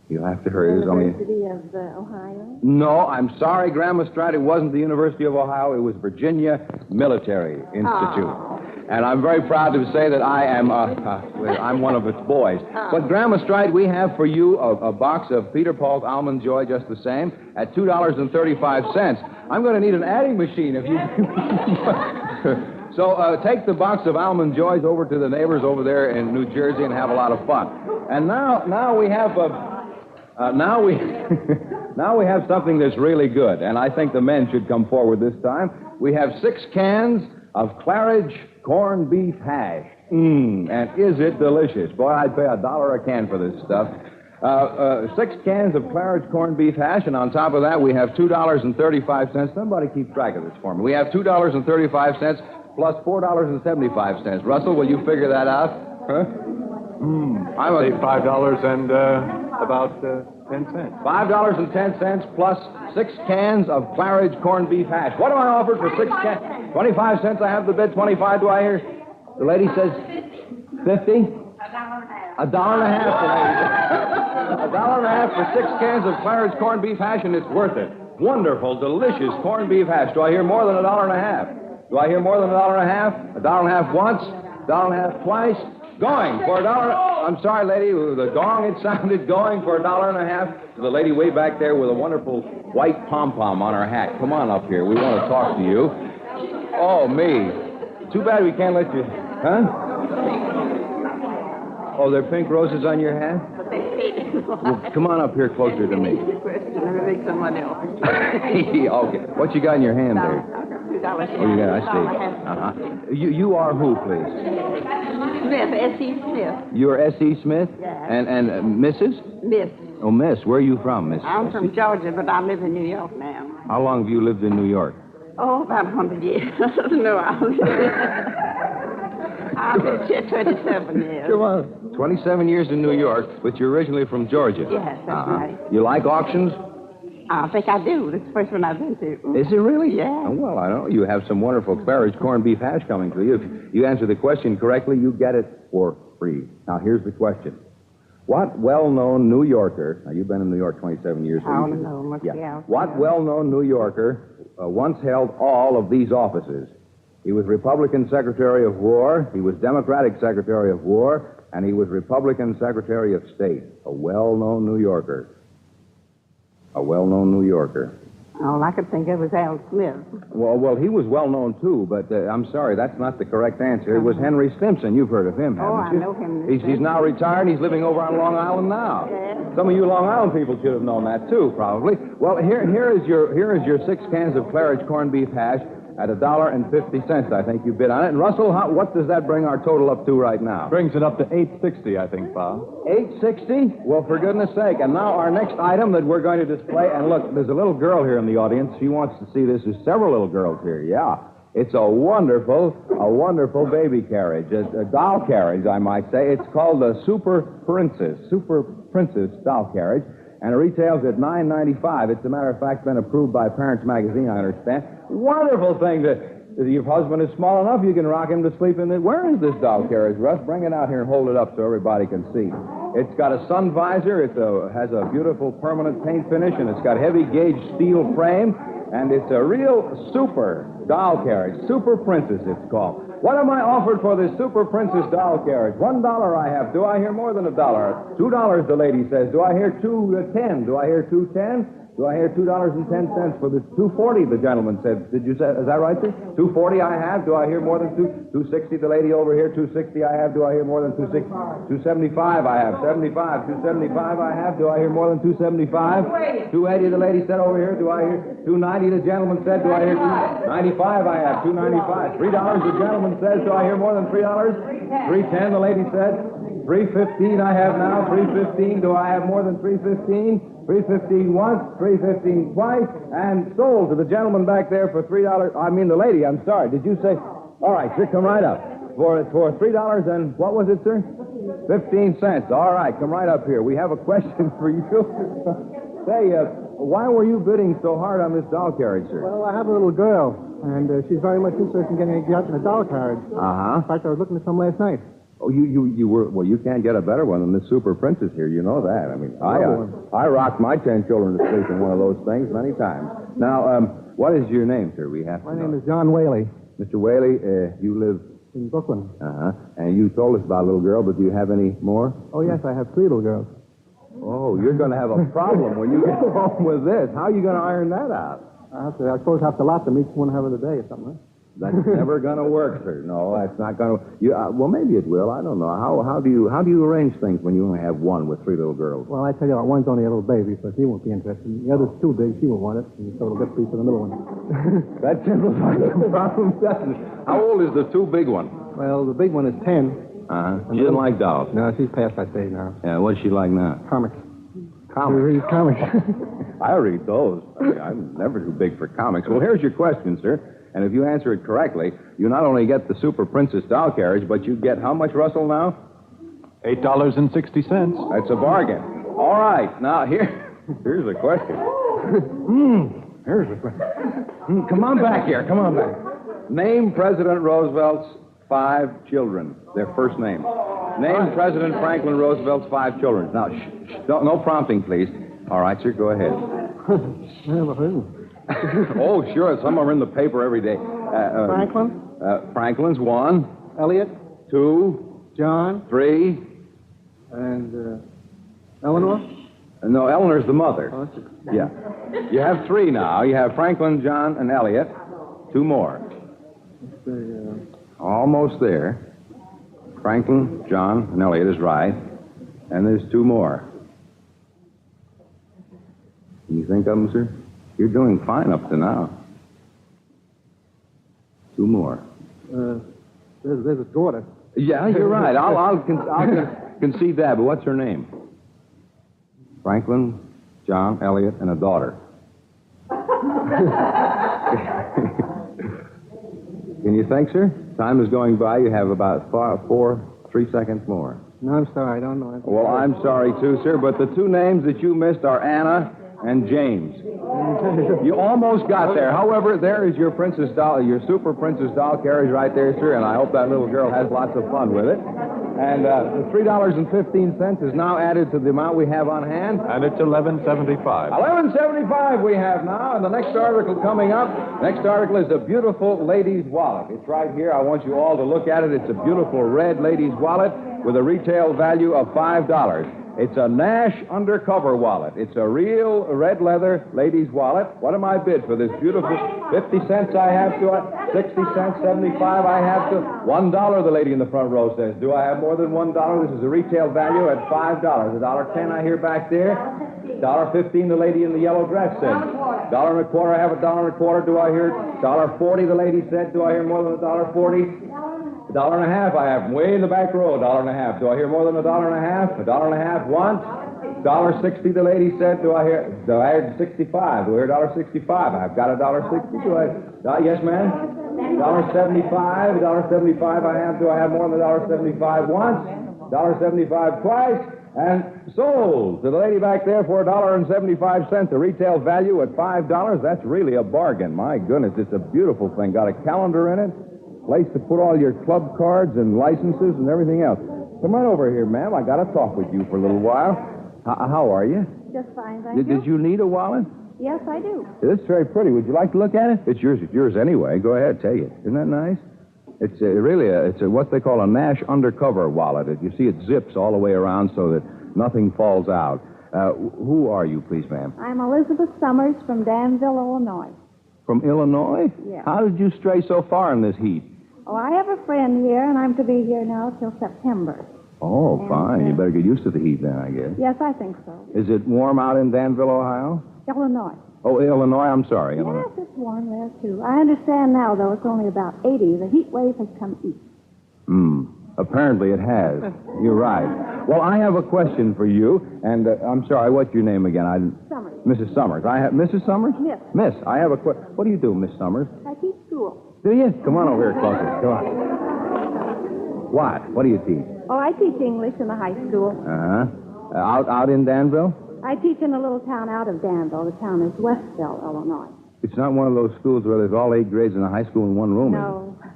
You'll have to hurry. University of Ohio? No, I'm sorry, Grandma Strite. It wasn't the University of Ohio. It was Virginia Military Institute. Oh. And I'm very proud to say that I'm one of its boys. Oh. But, Grandma Strite, we have for you a box of Peter Paul's Almond Joy just the same at $2.35. I'm going to need an adding machine if you... So take the box of Almond Joys over to the neighbors over there in New Jersey and have a lot of fun. And now we have now we have something that's really good, and I think the men should come forward this time. We have 6 cans of Claridge corned beef hash. And is it delicious? Boy, I'd pay $1 a can for this stuff. 6 cans of Claridge corned beef hash, and on top of that, we have $2.35. Somebody keep track of this for me. We have $2.35 plus $4.75. Russell, will you figure that out? Huh? I would say $5 and about 10 cents. $5.10 plus 6 cans of Claridge corned beef hash. What am I offered for 6 cans? 25 cents. I have the bid. 25. Do I hear? The lady says 50. $1.50, the lady. $1.50 for 6 cans of Claridge corned beef hash, and it's worth it. Wonderful, delicious corned beef hash. Do I hear more than $1.50? Do I hear more than $1.50? $1.50 once, $1.50 twice. Going for $1. I'm sorry, lady. The gong, it sounded going for $1.50. To the lady way back there with a wonderful white pom-pom on her hat. Come on up here. We want to talk to you. Oh, me. Too bad we can't let you... Huh? Oh, there are pink roses on your hat? Well, come on up here closer to me. Okay. What you got in your hand there? Oh, you got, I see. You are who, please? Smith, S.E. Smith. You're S.E. Smith? Yes. And Mrs.? Miss. Oh, Miss, where are you from, Miss? I'm from Georgia, but I live in New York now. How long have you lived in New York? Oh, about 100 years. No, I've lived here 27 years. Come on. 27 years in New York, but you're originally from Georgia. Yes, that's right. You like auctions? I think I do. It's the first one I've been to. Is it really? Yeah. Oh, well, I know. You have some wonderful Claridge corned beef hash coming to you. If you answer the question correctly, you get it for free. Now, here's the question. What well-known New Yorker, now you've been in New York 27 years. I don't know. Yeah. What well-known New Yorker once held all of these offices? He was Republican Secretary of War, he was Democratic Secretary of War, and he was Republican Secretary of State. A well-known New Yorker. A well-known New Yorker. All I could think of was Al Smith. Well, he was well-known, too, but I'm sorry, that's not the correct answer. It was Henry Stimson. You've heard of him, haven't you? I know him. He's now retired. He's living over on Long Island now. Yes. Some of you Long Island people should have known that, too, probably. Well, here is your 6 cans of Claridge corned beef hash at $1.50, I think you bid on it. And, Russell, what does that bring our total up to right now? Brings it up to $8.60, I think, Bob. $8.60? Well, for goodness sake. And now our next item that we're going to display, and look, there's a little girl here in the audience. She wants to see this. There's several little girls here, yeah. It's a wonderful baby carriage, a doll carriage, I might say. It's called the Super Princess doll carriage, and it retails at $9.95. It's, a matter of fact, been approved by Parents Magazine, I understand. Wonderful thing that if your husband is small enough, you can rock him to sleep in it. Where is this doll carriage, Russ? Bring it out here and hold it up so everybody can see. It's got a sun visor. It has a beautiful permanent paint finish, and it's got heavy gauge steel frame, and it's a real super doll carriage. Super Princess, it's called. What am I offered for this Super Princess doll carriage? $1 I have. Do I hear more than $1? $2, the lady says. Do I hear $2.10? Do I hear $2.10? Do I hear $2.10 for this? $2.40, the gentleman said. Did you say? Is that right, sir? $2.40 I have. Do I hear more than $2.60? The lady over here. $2.60 I have. Do I hear more than $2.60? $2.75 I have. $75. $2.75 I have. Do I hear more than $2.75? $2.80 the lady said over here. Do I hear $2.90? The gentleman said. Do I hear $2.95 I have. $2.95. $3 the gentleman says. Do I hear more than $3? $3.10 the lady said. $3.15 I have now. $3.15. Do I have more than $3.15? $3.15 once, $3.15 twice, and sold to the gentleman back there for $3. I mean the lady, I'm sorry. Did you say? All right, sir, come right up. For $3 and what was it, sir? 15 cents. All right, come right up here. We have a question for you. Say, why were you bidding so hard on this doll carriage, sir? Well, I have a little girl, and she's very much interested in getting a doll carriage. Uh-huh. In fact, I was looking at some last night. Oh, you were, well, you can't get a better one than this Super Princess here. You know that. I mean, I rocked my 10 children to sleep in one of those things many times. Now, what is your name, sir? My name is John Whaley. Mr. Whaley, you live in Brooklyn. Uh-huh. And you told us about a little girl, but do you have any more? Oh, yes, I have 3 little girls. Oh, you're going to have a problem when you get home with this. How are you going to iron that out? I suppose I have to lot them each one have a day or something, right? That's never going to work, sir. No, that's not going to. Well, maybe it will. I don't know. How do you arrange things when you only have one with 3 little girls? Well, I tell you what, one's only a little baby, so she won't be interested. The other's too big. She won't want it. And so it'll get free for the middle one. That simplifies the problem, doesn't it? How old is the 2 big one? Well, the big one is 10. Uh-huh. She doesn't like dolls. No, she's past that stage now. Yeah, what's she like now? Comics. Comics? She reads comics. I read those. I'm never too big for comics. Well, here's your question, sir. And if you answer it correctly, you not only get the Super Princess doll carriage, but you get how much, Russell, now? $8.60. That's a bargain. All right. Now, here's the question. Here's the question. Come on back here. Come on back. Name President Roosevelt's 5 children. Their first name. Name President Franklin Roosevelt's 5 children. Now, no prompting, please. All right, sir, go ahead. Oh, sure. Some are in the paper every day. Franklin? Franklin's 1. Elliot? 2. John? 3. And Eleanor? No, Eleanor's the mother. Oh, yeah. You have 3 now. You have Franklin, John, and Elliot. 2 more. Almost there. Franklin, John, and Elliot is right. And there's 2 more. Can you think of them, sir? You're doing fine up to now. 2 more. There's a daughter. Yeah, you're right. I'll concede that, but what's her name? Franklin, John, Elliot, and a daughter. Can you think, sir? Time is going by. You have about 3 seconds more. No, I'm sorry. I don't know it. Well, I'm sorry, too, sir, but the two names that you missed are Anna and James. You almost got there. However, there is your princess doll, your super princess doll carriage right there, sir, and I hope that little girl has lots of fun with it. And the $3.15 is now added to the amount we have on hand. And it's $11.75. $11.75 we have now, and the next article coming up, next article is a beautiful lady's wallet. It's right here. I want you all to look at it. It's a beautiful red lady's wallet with a retail value of $5. It's a Nash undercover wallet. It's a real red leather lady's wallet. What am I bid for this beautiful 50 cents I have to it? 60 cents, 75 I have to. $1 the lady in the front row says. Do I have more than $1? This is a retail value at $5. $1.10 I hear back there. $1.15 the lady in the yellow dress said. $1.25 I have $1.25. Do I hear $1.40 the lady said. Do I hear more than $1.40? $1.50 I have way in the back row, $1.50. Do I hear more than $1.50? $1.50 once. $1.60 the lady said. Do I hear $65? Do I hear $1.65? I've got $1.60. Do I? Yes, ma'am. $1.75. $1.75 I have. Do I have more than $1.75 once? $1.75 twice. And sold to the lady back there for $1.75, a retail value at $5. That's really a bargain. My goodness, it's a beautiful thing. Got a calendar in it. Place to put all your club cards and licenses and everything else. Come right over here, ma'am. I got to talk with you for a little while. How are you? Just fine, thank you. Did you need a wallet? Yes, I do. It's very pretty. Would you like to look at it? It's yours. It's yours anyway. Go ahead, take it. Isn't that nice? It's it's what they call a Nash undercover wallet. You see, it zips all the way around so that nothing falls out. Who are you, please, ma'am? I'm Elizabeth Summers from Danville, Illinois. From Illinois? Yeah. How did you stray so far in this heat? Oh, I have a friend here, and I'm to be here now till September. Oh, fine. You better get used to the heat then, I guess. Yes, I think so. Is it warm out in Danville, Ohio? Illinois. Oh, Illinois. I'm sorry. Illinois. Yes, it's warm there, too. I understand now, though, it's only about 80. The heat wave has come east. Apparently it has. You're right. Well, I have a question for you, and I'm sorry, what's your name again? Summers. Mrs. Summers. Mrs. Summers? Yes. Miss, I have a question. What do you do, Miss Summers? I teach school. Do you? Come on over here closer. Come on. What do you teach? Oh, I teach English in the high school. Out in Danville? I teach in a little town out of Danville. The town is Westville, Illinois. It's not one of those schools where there's all 8 grades in a high school in one room, is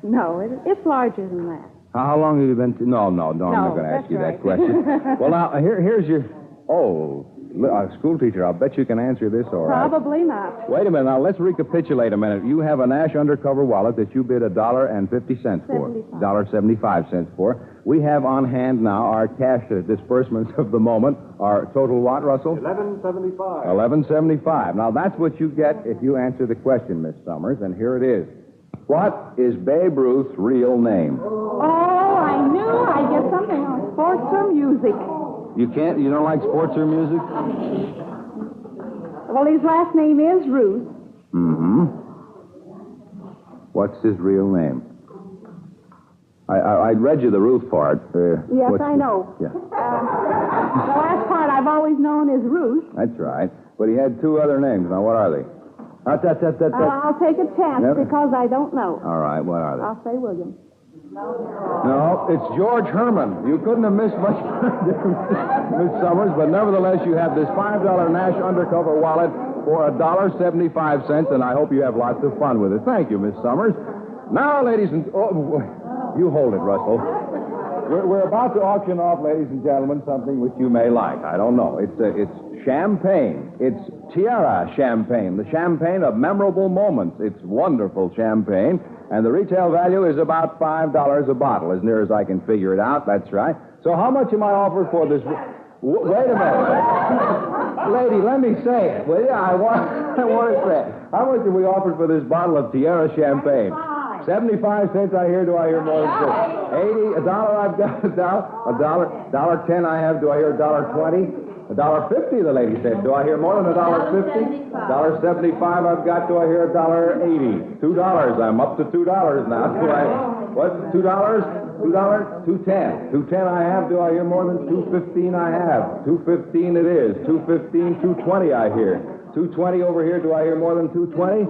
it? No, it's larger than that. How long have you been... No, I'm not going to ask you that question. Well, now, here's your... school teacher, I'll bet you can answer this all right. Probably not. Wait a minute. Now, let's recapitulate a minute. You have a Nash undercover wallet that you bid $1.50 for. $1.75 for. We have on hand now our cash disbursements of the moment. Our total what, Russell? $11.75. $11.75. Now, that's what you get if you answer the question, Miss Summers, and here it is. What is Babe Ruth's real name? Oh, I knew I'd get something on sports or music. You don't like sports or music? Well, his last name is Ruth. What's his real name? I read you the Ruth part. Yes, I know. Yeah. The last part I've always known is Ruth. That's right. But he had 2 other names. Now, what are they? I'll take a chance because I don't know. All right, what are they? I'll say William. No, it's George Herman. You couldn't have missed much, Miss Summers, but nevertheless, you have this $5 Nash undercover wallet for $1.75, and I hope you have lots of fun with it. Thank you, Miss Summers. Now, ladies and... you hold it, Russell. We're about to auction off, ladies and gentlemen, something which you may like. I don't know. It's champagne. It's Tierra champagne, the champagne of memorable moments. It's wonderful champagne, and the retail value is about $5 a bottle, as near as I can figure it out. That's right. So how much am I offered for this? Wait a minute. Lady, let me say it. Well, yeah, I want to say it. How much are we offered for this bottle of Tierra champagne? 75 cents I hear. Do I hear more than 80? $1 I've got $1.10 I have. Do I hear $1.20? $1.50 the lady said. Do I hear more than $1.50? $1.75 I've got. Do I hear $1.80? $2. I'm up to $2 now. What? $2? $2? $2.10. $2.10 I have. Do I hear more than $2.15 I have? $2.15 it is. $2.15, $2.20 I hear. $2.20 over here. Do I hear more than $2.20?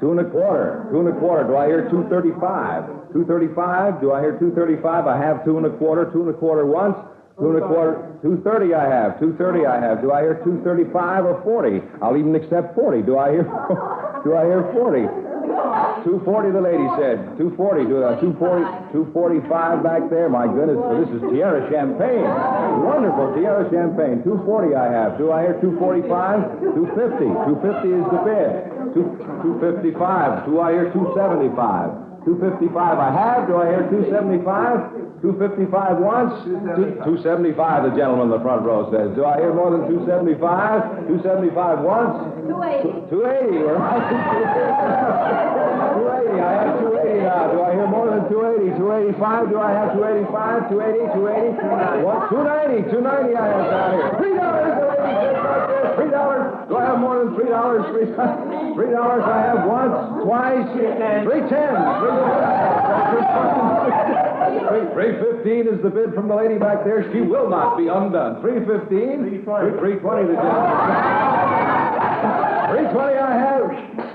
$2.25. $2.25. Do I hear $2.35? $2.35. Do I hear $2.35? I have $2.25. $2.25 once. $2.25. $2.30 I have. $2.30 I have. Do I hear $2.35 or $40? I'll even accept $40. Do I hear $40? $2.40 the lady said. $2.40. $2.45 back there. My goodness, this is Tierra Champagne. Wonderful Tierra Champagne. $2.40 I have. Do I hear $2.45? $2.50. $2.50 is the bid. $2.55. Do I hear $2.75? $2.55 I have. Do I hear $2.75? $2.55 once. $2.75 the gentleman in the front row says. Do I hear more than $2.75? $2.75 once. $2.80. $2.80. $2.80. I have $2.80 now. Do I hear more than $2.80? $2.85. Do I have $2.85? $2.80. $2.80. What? $2.90. $2.90 I have down here. $3. $3. Do I have more than $3? $3 I have once, twice, $3.10. $3.15 is the bid from the lady back there. She will not be undone. $3.15. $3.20 the gentleman. $3.20 I have.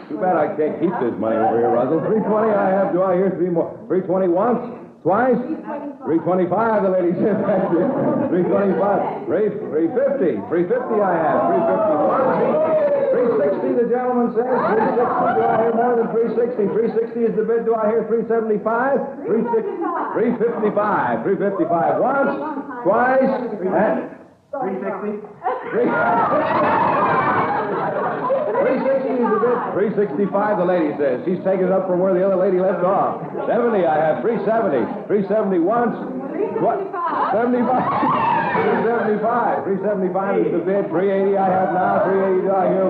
Too bad I can't keep this money over here, Russell. $3.20 I have. Do I hear three more? $3.20 once? Twice? $3.25 the lady said back there. $3.25. $3.50. $3.50 I have. $3.50 once. $3.60 the gentleman says. $3.60. Do I hear more than $3.60? $3.60 is the bid. Do I hear $3.75? $3.55. $3.55 once. Twice. $3.60. $3.60 is the bid. $3.65 the lady says. She's taking it up from where the other lady left off. $70 I have. $3.70. $3.70 once. $75. $3.75. $3.75 is the bid. $3.80 I have now. $3.80 do I hear?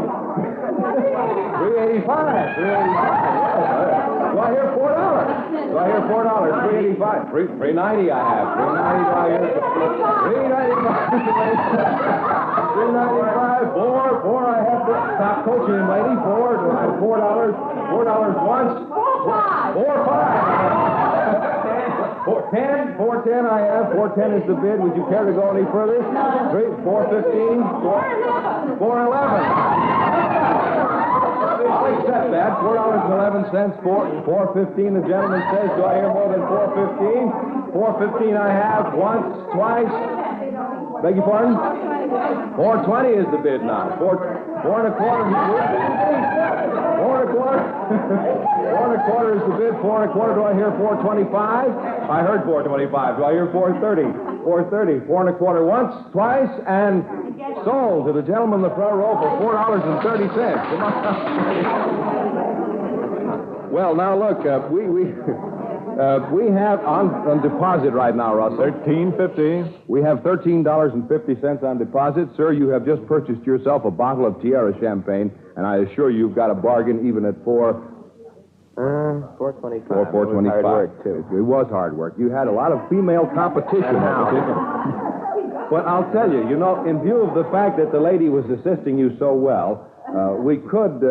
$3.85. $3.85. Do I hear $4? Do I hear $4? $3.85. $3.90 I have. $3.90 do I hear? $3.95. $4 I have to stop coaching him, lady. $4. Do I have $4? $4 once. $4.10. $4.10 I have. $4.10 is the bid. Would you care to go any further? $4.15. $4.11. Accept that. $4.11. $4.15 the gentleman says. Do I hear more than $4.15? $4.15 I have. Once, twice. Beg your pardon? $4.20 is the bid now. $4.25. $4.25 is the bid. $4.25. Do I hear $4.25? I heard $4.25. Do I hear $4.30? $4.30. $4.25 once, twice, and sold to the gentleman in the front row for $4.30. Come on. Well, now look, we have on deposit right now, Russell. $13.50. We have $13.50 on deposit. Sir, you have just purchased yourself a bottle of Tierra Champagne, and I assure you you've got a bargain even at $4.25. $4.25. Hard work, too. It was hard work. You had a lot of female competition. But I'll tell you, in view of the fact that the lady was assisting you so well, we could,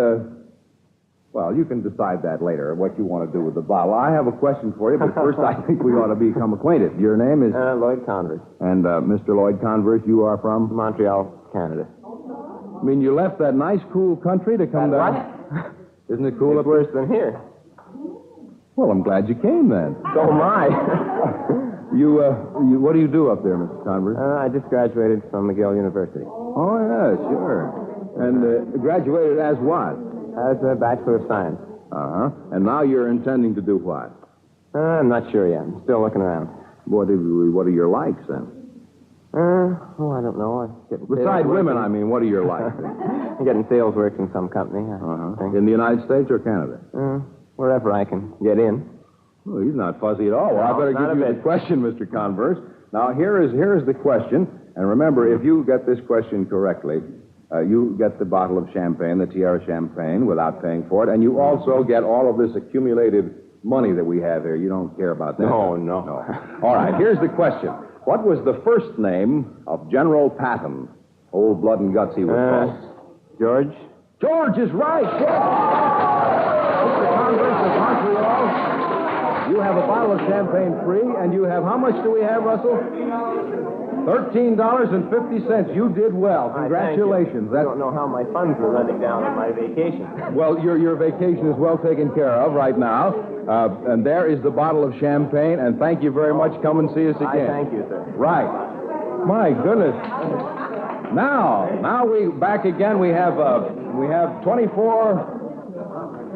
well, you can decide that later, what you want to do with the bottle. I have a question for you, but first I think we ought to become acquainted. Your name is? Lloyd Converse. And Mr. Lloyd Converse, you are from? Montreal, Canada. I mean, you left that nice, cool country to come down? What? Isn't it cool? It's worse than here. Well, I'm glad you came then. So am I. What do you do up there, Mr. Converse? I just graduated from McGill University. Oh, yeah, sure. And graduated as what? As a Bachelor of Science. Uh-huh. And now you're intending to do what? I'm not sure yet. I'm still looking around. What are your likes, then? I don't know. Besides women, I mean, what are your likes? I'm getting sales work in some company, I think. In the United States or Canada? Wherever I can get in. Well, he's not fuzzy at all. Well, I better give you the question, Mr. Converse. Now, here is the question. And remember, if you get this question correctly, you get the bottle of champagne, the Tierra Champagne, without paying for it. And you also get all of this accumulated money that we have here. You don't care about that? No. All right, here's the question. What was the first name of General Patton? Old blood and guts he was called. George? George is right. Mr. Converse of Montreal. You have a bottle of champagne free, and you have, how much do we have, Russell? $13.50. You did well. Congratulations. I don't know how my funds are running down on my vacation. Well, your vacation is well taken care of right now. And there is the bottle of champagne, and thank you very much. Come and see us again. Thank you, sir. Right. My goodness. Now we back again. We have 24.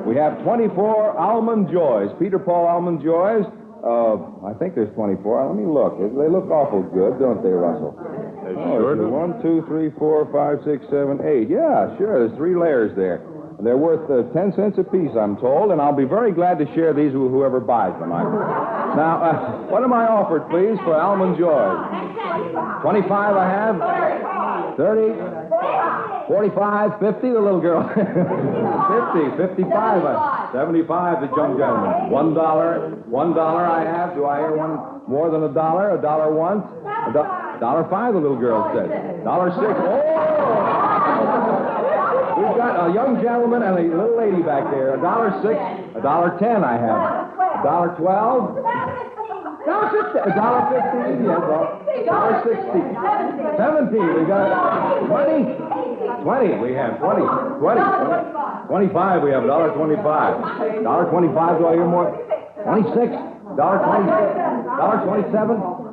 We have 24 Almond Joys, Peter Paul Almond Joys. I think there's 24. Let me look. They look awful good, don't they, Russell? Sure do. 1, 2, 3, 4, 5, 6, 7, 8. Yeah, sure. There's 3 layers there. They're worth 10 cents apiece, I'm told, and I'll be very glad to share these with whoever buys them. Now, what am I offered, please, for Almond Joys? 25 I have. 30. 45, 50, the little girl. 50, 55, 75, the young gentleman. $1 I have. Do I hear one more than $1? $1 once. $1.05, the little girl said. $1.06. Oh! We've got a young gentleman and a little lady back there. $1.06. $1.10 I have. $1.12. $1.15, yes, $1.60. 17, we got 20. 20, we have 20. 25, we have $1.25. $1.25, do I hear more? 26. $1.27.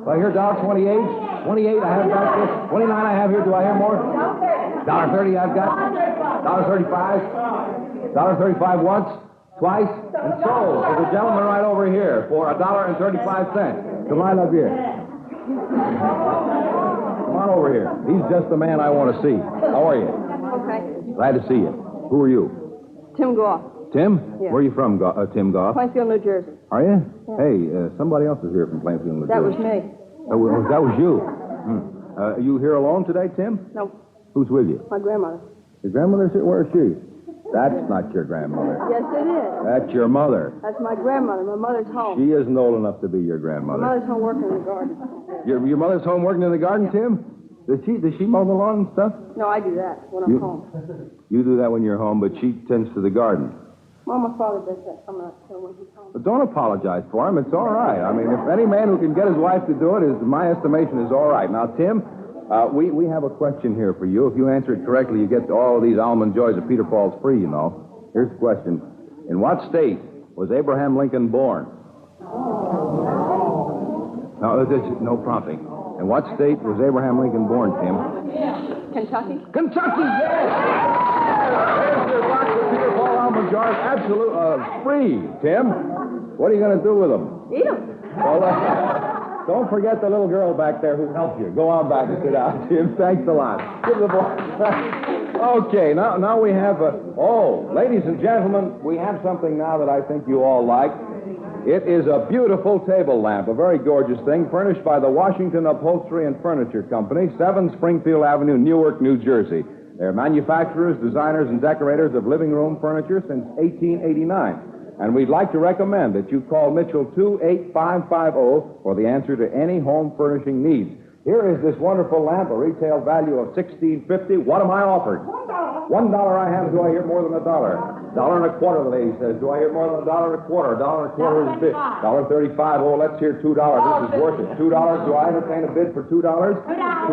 Do I hear $1.28? 28, I have back here. 29, I have here. Do I hear more? $1.30, I've got. $1.35. $1.35 once. Twice, and sold to the gentleman right over here for $1.35. Come right up here. Come on over here. He's just the man I want to see. How are you? Okay. Glad to see you. Who are you? Tim Goff. Tim? Yeah. Where are you from, Tim Goff? Plainfield, New Jersey. Are you? Yeah. Hey, somebody else is here from Plainfield, New Jersey. That was me. That was you. You here alone today, Tim? No. Who's with you? My grandmother. Your grandmother's here? Where is she? That's not your grandmother. Yes, it is. That's your mother. That's my grandmother. My mother's home. She isn't old enough to be your grandmother. My mother's home working in the garden. Your mother's home working in the garden, yeah. Tim? Does she mow the lawn and stuff? No, I do that when I'm home. You do that when you're home, but she tends to the garden. Well, my father does that. I'm not sure when he's home. But don't apologize for him. It's all right. I mean, if any man who can get his wife to do it, my estimation is all right. Now, Tim, we have a question here for you. If you answer it correctly, you get all of these Almond Joys of Peter Paul's free, you know. Here's the question. In what state was Abraham Lincoln born? No prompting. In what state was Abraham Lincoln born, Tim? Kentucky. Kentucky, yes! There's your box of Peter Paul Almond Joys, absolute free, Tim. What are you going to do with them? Eat them. Well, don't forget the little girl back there who helped you. Go on back and sit down, Tim. Thanks a lot. Give the boy. Okay, now we have ladies and gentlemen, we have something now that I think you all like. It is a beautiful table lamp, a very gorgeous thing, furnished by the Washington Upholstery and Furniture Company, 7 Springfield Avenue, Newark, New Jersey. They're manufacturers, designers, and decorators of living room furniture since 1889. And we'd like to recommend that you call Mitchell 28550 for the answer to any home furnishing needs. Here is this wonderful lamp, a retail value of $16.50. What am I offered? $1 I have. Do I hear more than $1? $1.25, the lady says. Do I hear more than $1.25? $1.25 is bid. $1.35. Oh, let's hear $2. This is worth it. $2. Do I entertain a bid for $2? $2,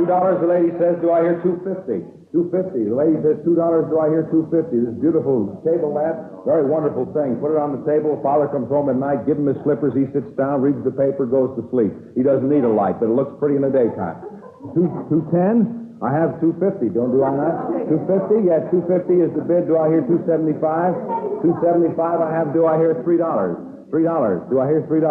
the lady says. Do I hear $2.50? $2.50. The lady says $2. Do I hear $2.50? This beautiful table lamp, very wonderful thing. Put it on the table. Father comes home at night, give him his slippers. He sits down, reads the paper, goes to sleep. He doesn't need a light, but it looks pretty in the daytime. $2.10. I have $2.50. Do I not? $2.50. Yes, $2.50 is the bid. Do I hear $2.75? $2.75. I have. Do I hear $3? $3. Do I hear $3?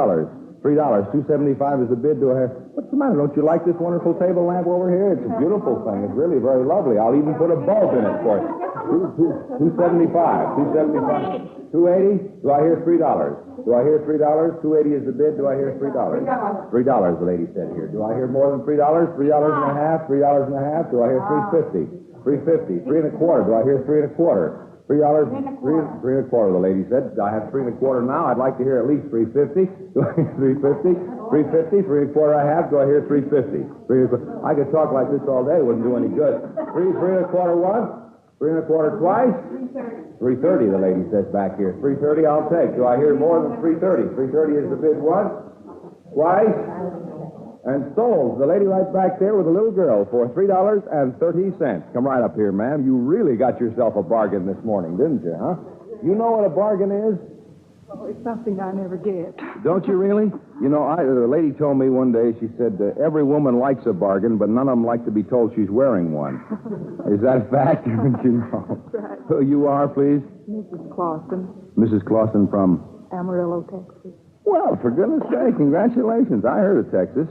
$3. $2.75 is the bid. Do I hear? What's the matter? Don't you like this wonderful table lamp over here? It's a beautiful thing. It's really very lovely. I'll even put a bulb in it for you. $2.75. $2.75. $2.80. Do I hear $3? Do I hear $3? $2.80 is the bid. Do I hear $3? $3, the lady said here. Do I hear more than $3? $3.50. $3.50. Do I hear $3.50? $3.50. $3.25. Do I hear $3.25? $3.25, the lady said. I have $3.25 now. I'd like to hear at least $3.50. Do I hear $3.50? $3.50. $3.25 I have. Do I hear $3.50? I could talk like this all day. It wouldn't do any good. $3.25 once. 3 1/4 twice? 3:30, the lady says back here. 3:30 I'll take. Do I hear more than 3:30? 3:30 is the bid once, twice, and sold. The lady right back there with a little girl for $3.30. Come right up here, ma'am. You really got yourself a bargain this morning, didn't you, huh? You know what a bargain is? Oh, it's something I never get. Don't you really? You know, the lady told me one day, she said, every woman likes a bargain, but none of them like to be told she's wearing one. Is that a fact? Don't you know? That's right. Who you are, please? Mrs. Clausen, Mrs. Clausen from... Amarillo, Texas. Well, for goodness sake, congratulations. I heard of Texas.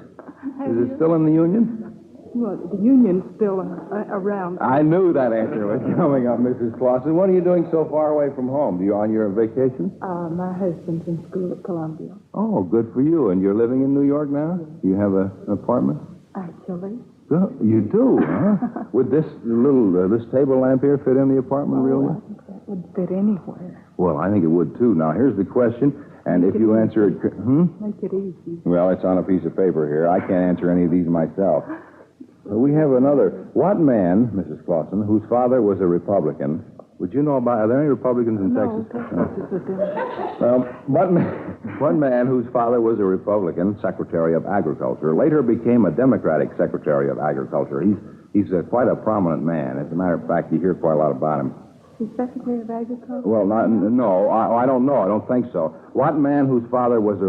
Is it still in the Union? Well, the union's still around. I knew that answer was coming up, Mrs. Clausen. What are you doing so far away from home? Are you on your vacation? My husband's in school at Columbia. Oh, good for you. And you're living in New York now? Do you have an apartment? Actually. Good. You do, huh? Would this this table lamp here fit in the apartment real well? I think that would fit anywhere. Well, I think it would, too. Now, here's the question, and if you answer it... Make it easy. Well, it's on a piece of paper here. I can't answer any of these myself. We have another. What man, Mrs. Clausen, whose father was a Republican... Would you know about... Are there any Republicans in Texas? Well, one man whose father was a Republican Secretary of Agriculture later became a Democratic Secretary of Agriculture. He's quite a prominent man. As a matter of fact, you hear quite a lot about him. He's Secretary of Agriculture? Well, no, I don't know. I don't think so. What man whose father was a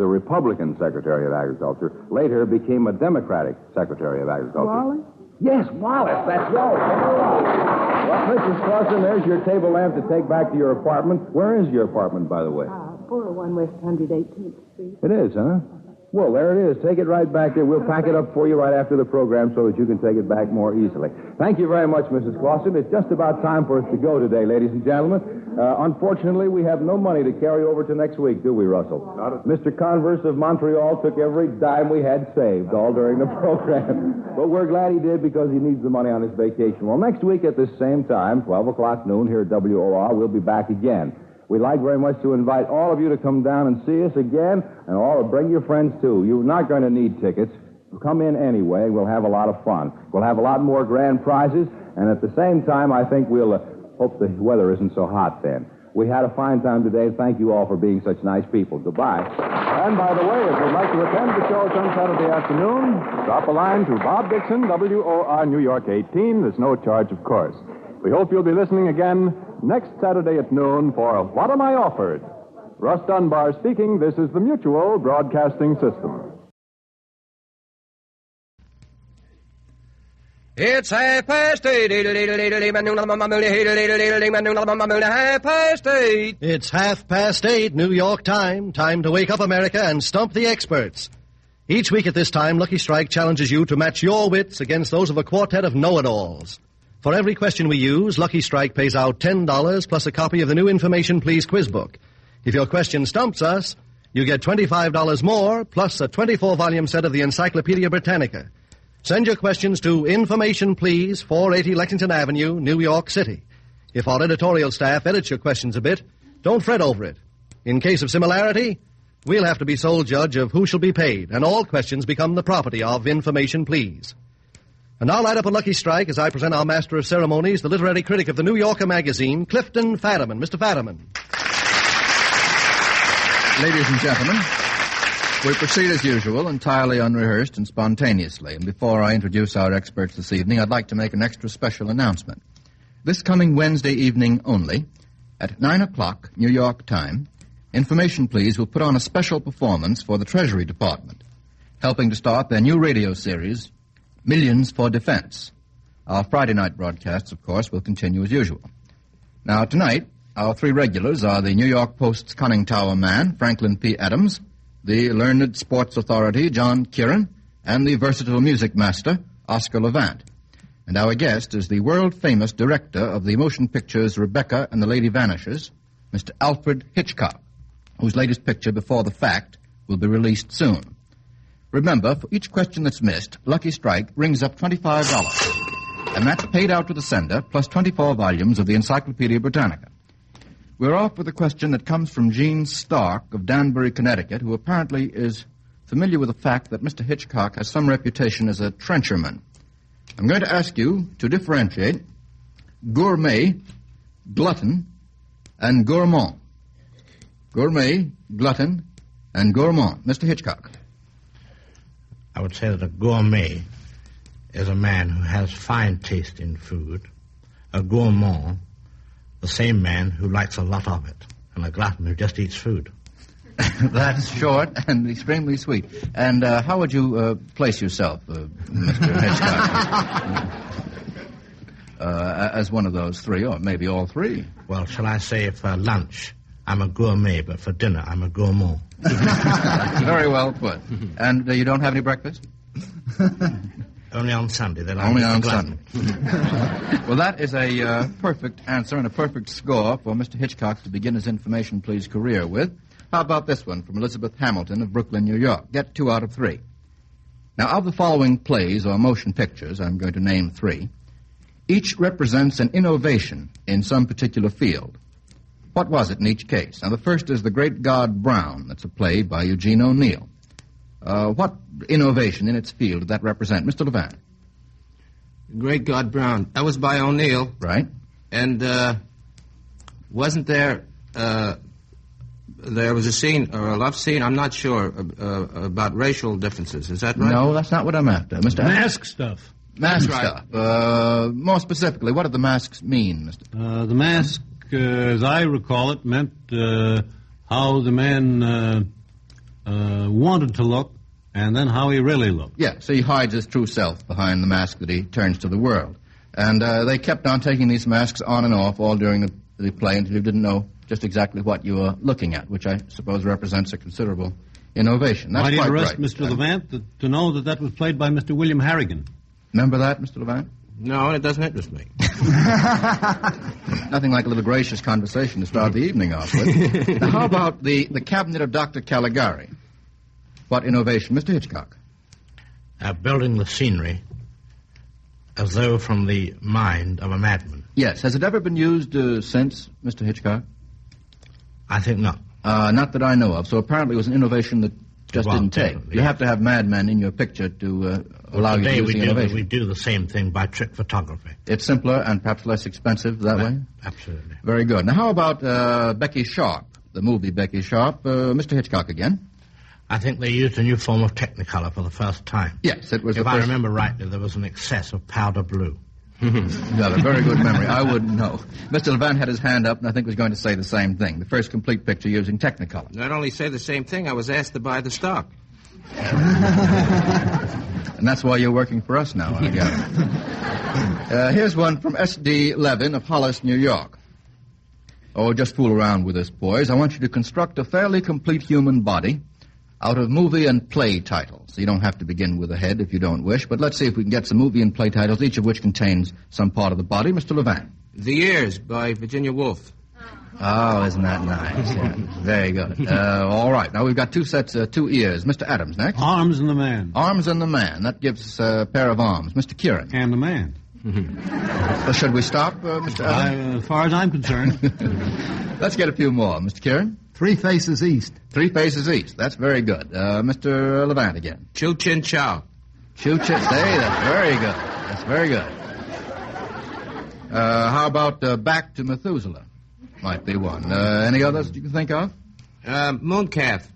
Republican Secretary of Agriculture later became a Democratic Secretary of Agriculture? Wallace? Yes, Wallace. That's right. Well, Mrs. Clausen, there's your table lamp to take back to your apartment. Where is your apartment, by the way? 401 West 118th Street. It is, huh? Well, there it is. Take it right back there. We'll pack it up for you right after the program so that you can take it back more easily. Thank you very much, Mrs. Clausen. It's just about time for us to go today, ladies and gentlemen. Unfortunately, we have no money to carry over to next week, do we, Russell? Mr. Converse of Montreal took every dime we had saved all during the program. But we're glad he did because he needs the money on his vacation. Well, next week at this same time, 12 o'clock noon here at WOR, we'll be back again. We'd like very much to invite all of you to come down and see us again, and bring your friends, too. You're not going to need tickets. Come in anyway, and we'll have a lot of fun. We'll have a lot more grand prizes, and at the same time, I think we'll hope the weather isn't so hot then. We had a fine time today. Thank you all for being such nice people. Goodbye. And by the way, if you'd like to attend the show some Saturday afternoon, drop a line to Bob Dixon, WOR New York 18. There's no charge, of course. We hope you'll be listening again next Saturday at noon for What Am I Offered? Russ Dunbar speaking. This is the Mutual Broadcasting System. It's 8:30. It's 8:30, New York time. Time to wake up, America, and stump the experts. Each week at this time, Lucky Strike challenges you to match your wits against those of a quartet of know-it-alls. For every question we use, Lucky Strike pays out $10 plus a copy of the new Information Please quiz book. If your question stumps us, you get $25 more plus a 24-volume set of the Encyclopedia Britannica. Send your questions to Information Please, 480 Lexington Avenue, New York City. If our editorial staff edits your questions a bit, don't fret over it. In case of similarity, we'll have to be sole judge of who shall be paid, and all questions become the property of Information Please. And now light up a Lucky Strike as I present our master of ceremonies, the literary critic of the New Yorker magazine, Clifton Fadiman. Mr. Fadiman. Ladies and gentlemen, we proceed as usual, entirely unrehearsed and spontaneously. And before I introduce our experts this evening, I'd like to make an extra special announcement. This coming Wednesday evening only, at 9 o'clock New York time, Information Please will put on a special performance for the Treasury Department, helping to start their new radio series, Millions for Defense. Our Friday night broadcasts, of course, will continue as usual. Now, tonight, our three regulars are the New York Post's conning tower man, Franklin P. Adams, the learned sports authority, John Kieran, and the versatile music master, Oscar Levant. And our guest is the world-famous director of the motion pictures Rebecca and the Lady Vanishes, Mr. Alfred Hitchcock, whose latest picture, Before the Fact, will be released soon. Remember, for each question that's missed, Lucky Strike rings up $25. And that's paid out to the sender, plus 24 volumes of the Encyclopedia Britannica. We're off with a question that comes from Gene Stark of Danbury, Connecticut, who apparently is familiar with the fact that Mr. Hitchcock has some reputation as a trencherman. I'm going to ask you to differentiate gourmet, glutton, and gourmand. Gourmet, glutton, and gourmand. Mr. Hitchcock. I would say that a gourmet is a man who has fine taste in food. A gourmand, the same man who likes a lot of it. And a glutton who just eats food. That's short and extremely sweet. And how would you place yourself, Mr. Hitchcock? As one of those three, or maybe all three. Well, shall I say for lunch, I'm a gourmet, but for dinner, I'm a gourmand. Very well put. And you don't have any breakfast? Only on Sunday. Only on Sunday. Well, that is a perfect answer and a perfect score for Mr. Hitchcock to begin his Information Please career with. How about this one from Elizabeth Hamilton of Brooklyn, New York? Get 2 out of 3. Now, of the following plays or motion pictures, I'm going to name 3. Each represents an innovation in some particular field. What was it in each case? Now, the first is The Great God Brown. That's a play by Eugene O'Neill. What innovation in its field did that represent? Mr. Levant. Great God Brown. That was by O'Neill. Right. And wasn't there... there was a scene, or a love scene, I'm not sure, about racial differences. Is that right? No, that's not what I'm after. Mr. Mask stuff. Mask That's right. stuff. More specifically, what did the masks mean, Mr.? The mask, as I recall it, meant how the man wanted to look and then how he really looked. Yeah, so he hides his true self behind the mask that he turns to the world. And they kept on taking these masks on and off all during the play until you didn't know just exactly what you were looking at, which I suppose represents a considerable innovation. That's Might quite interest right. Mr. Levant to know that was played by Mr. William Harrigan. Remember that, Mr. Levant? No, it doesn't interest me. Nothing like a little gracious conversation to start the evening off with. Now, how about the cabinet of Dr. Caligari? What innovation? Mr. Hitchcock. Building the scenery as though from the mind of a madman. Yes. Has it ever been used since, Mr. Hitchcock? I think not. Not that I know of. So apparently it was an innovation that just didn't take. Definitely. You have to have madmen in your picture to allow you to use the innovation. We do the same thing by trick photography. It's simpler and perhaps less expensive that way? Absolutely. Very good. Now, how about Becky Sharp, the movie Becky Sharp? Mr. Hitchcock again. I think they used a new form of Technicolor for the first time. Yes, it was If I remember rightly, there was an excess of powder blue. You got a very good memory. I wouldn't know. Mr. Levant had his hand up and I think was going to say the same thing. The first complete picture using Technicolor. Not only say the same thing, I was asked to buy the stock. And that's why you're working for us now, I gather. Here's one from S.D. Levin of Hollis, New York. Oh, just fool around with this, boys. I want you to construct a fairly complete human body out of movie and play titles. You don't have to begin with a head if you don't wish, but let's see if we can get some movie and play titles, each of which contains some part of the body. Mr. Levant. The Ears by Virginia Woolf. Oh, isn't that nice? Yeah, very good. All right, now we've got 2 sets, 2 ears. Mr. Adams next. Arms and the Man. Arms and the Man. That gives us a pair of arms. Mr. Kieran. And the Man. Well, should we stop, Mr. Adams? As far as I'm concerned. Let's get a few more. Mr. Kieran? 3 Faces East. 3 Faces East. That's very good. Mr. Levant again. Chu Chin Chow. Chu Chin. Hey, that's very good. That's very good. How about Back to Methuselah? Might be one. Any others you can think of? Mooncalf.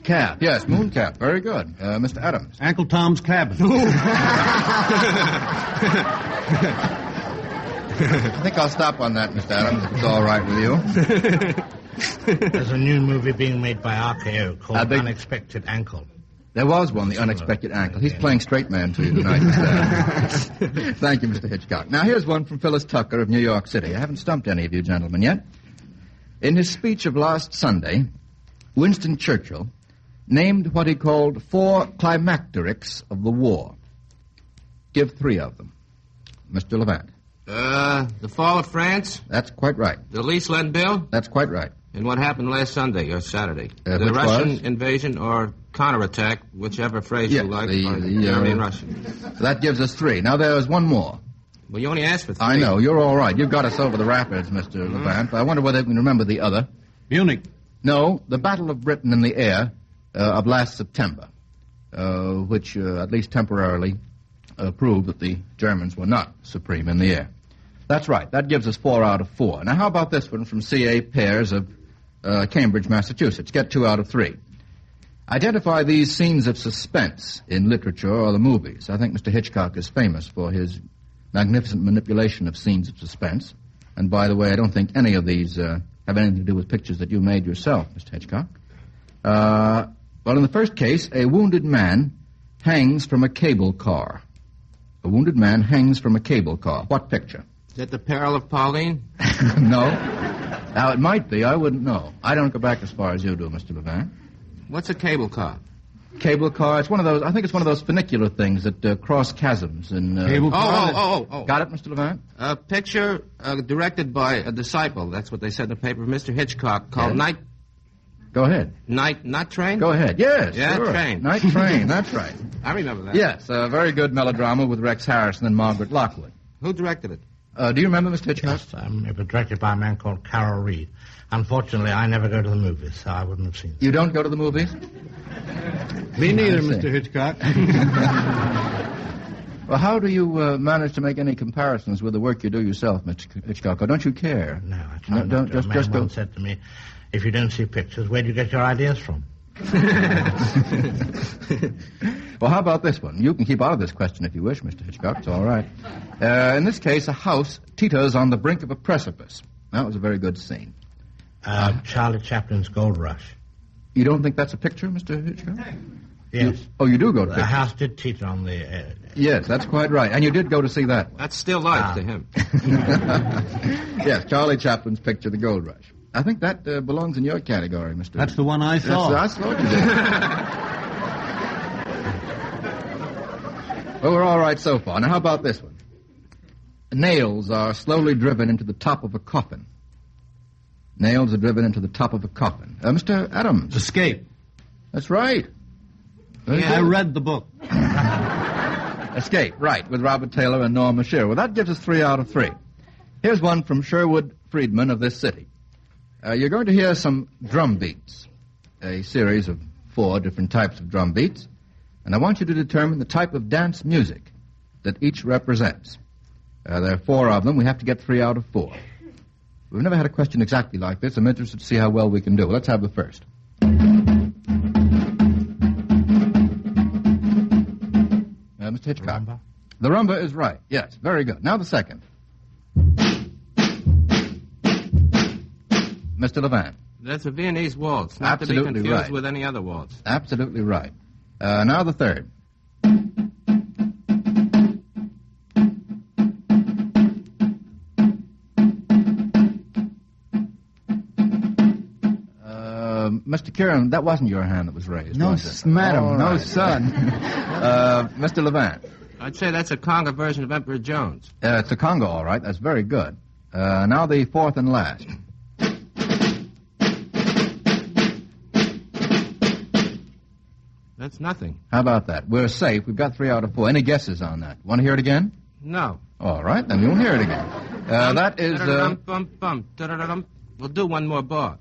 Calf. Yes, Mooncalf. Very good. Mr. Adams. Uncle Tom's Cabin. I think I'll stop on that, Mr. Adams, if it's all right with you. There's a new movie being made by RKO called Unexpected Ankle. There was one, The Unexpected Ankle. He's playing straight man to you tonight, Mr. Adams. Thank you, Mr. Hitchcock. Now, here's one from Phyllis Tucker of New York City. I haven't stumped any of you gentlemen yet. In his speech of last Sunday, Winston Churchill named what he called 4 climacterics of the war. Give 3 of them. Mr. Levant. The Fall of France. That's quite right. The Leesland Bill. That's quite right. And what happened last Sunday or Saturday? The which Russian was? invasion or counterattack, whichever phrase you like, the Germany and Russia. That gives us 3. Now, there's one more. Well, you only asked for 3. I know. You're all right. You've got us over the rapids, Mr. Levant. But I wonder whether you can remember the other. Munich. No, the Battle of Britain in the air of last September, which at least temporarily proved that the Germans were not supreme in the air. That's right. That gives us 4 out of 4. Now, how about this one from C.A. Pears of Cambridge, Massachusetts? Get 2 out of 3. Identify these scenes of suspense in literature or the movies. I think Mr. Hitchcock is famous for his magnificent manipulation of scenes of suspense. And by the way, I don't think any of these have anything to do with pictures that you made yourself, Mr. Hitchcock. Well, in the first case, a wounded man hangs from a cable car. A wounded man hangs from a cable car. What picture? Is that The Peril of Pauline? No. Now, it might be. I wouldn't know. I don't go back as far as you do, Mr. Levant. What's a cable car? Cable car. It's one of those. I think it's one of those funicular things that cross chasms. Cable car? Oh. Got it, Mr. Levant? A picture directed by a disciple. That's what they said in the paper. Mr. Hitchcock called Night. Go ahead. Not Train? Go ahead. Yes, Yeah, sure. Train. Night Train. That's right. I remember that. Yes, a very good melodrama with Rex Harrison and Margaret Lockwood. Who directed it? Do you remember, Mr. Hitchcock? Yes, it was directed by a man called Carol Reed. Unfortunately, I never go to the movies, so I wouldn't have seen it. You don't go to the movies? Me neither, Mr. Hitchcock. Well, how do you manage to make any comparisons with the work you do yourself, Mr. Hitchcock? Or don't you care? No, I try not to. A man once said to me, if you don't see pictures, where do you get your ideas from? Well, how about this one? You can keep out of this question if you wish, Mr. Hitchcock. It's all right. In this case, a house teeters on the brink of a precipice. That was a very good scene. Charlie Chaplin's Gold Rush. You don't think that's a picture, Mr. Hitchcock? Yes. You do go to The house did teeter on the... Yes, that's quite right. And you did go to see that one. That's still life to him. Yes, Charlie Chaplin's picture, The Gold Rush. I think that belongs in your category, Mr. That's the one I saw. I thought you did. Well, we're all right so far. Now, how about this one? Nails are slowly driven into the top of a coffin. Nails are driven into the top of a coffin. Mr. Adams. Escape. That's right. I read the book. Escape, right, with Robert Taylor and Norma Shearer. Well, that gives us 3 out of 3. Here's one from Sherwood Friedman of this city. You're going to hear some drum beats, a series of 4 different types of drum beats, and I want you to determine the type of dance music that each represents. There are 4 of them. We have to get 3 out of 4. We've never had a question exactly like this. I'm interested to see how well we can do. Let's have the first. Mr. Hitchcock. Rumba? The rumba is right. Yes, very good. Now the second. Mr. Levant. That's a Viennese waltz, not Absolutely to be confused right. with any other waltz. Absolutely right. Now the third. Mr. Kieran, that wasn't your hand that was raised, No, was it? madam, All no, right. son. Mr. Levant. I'd say that's a conga version of Emperor Jones. It's a conga, all right. That's very good. Now the fourth and last. That's nothing. How about that? We're safe. We've got 3 out of 4. Any guesses on that? Want to hear it again? No. All right, then you'll hear it again. That is... We'll do one more bar.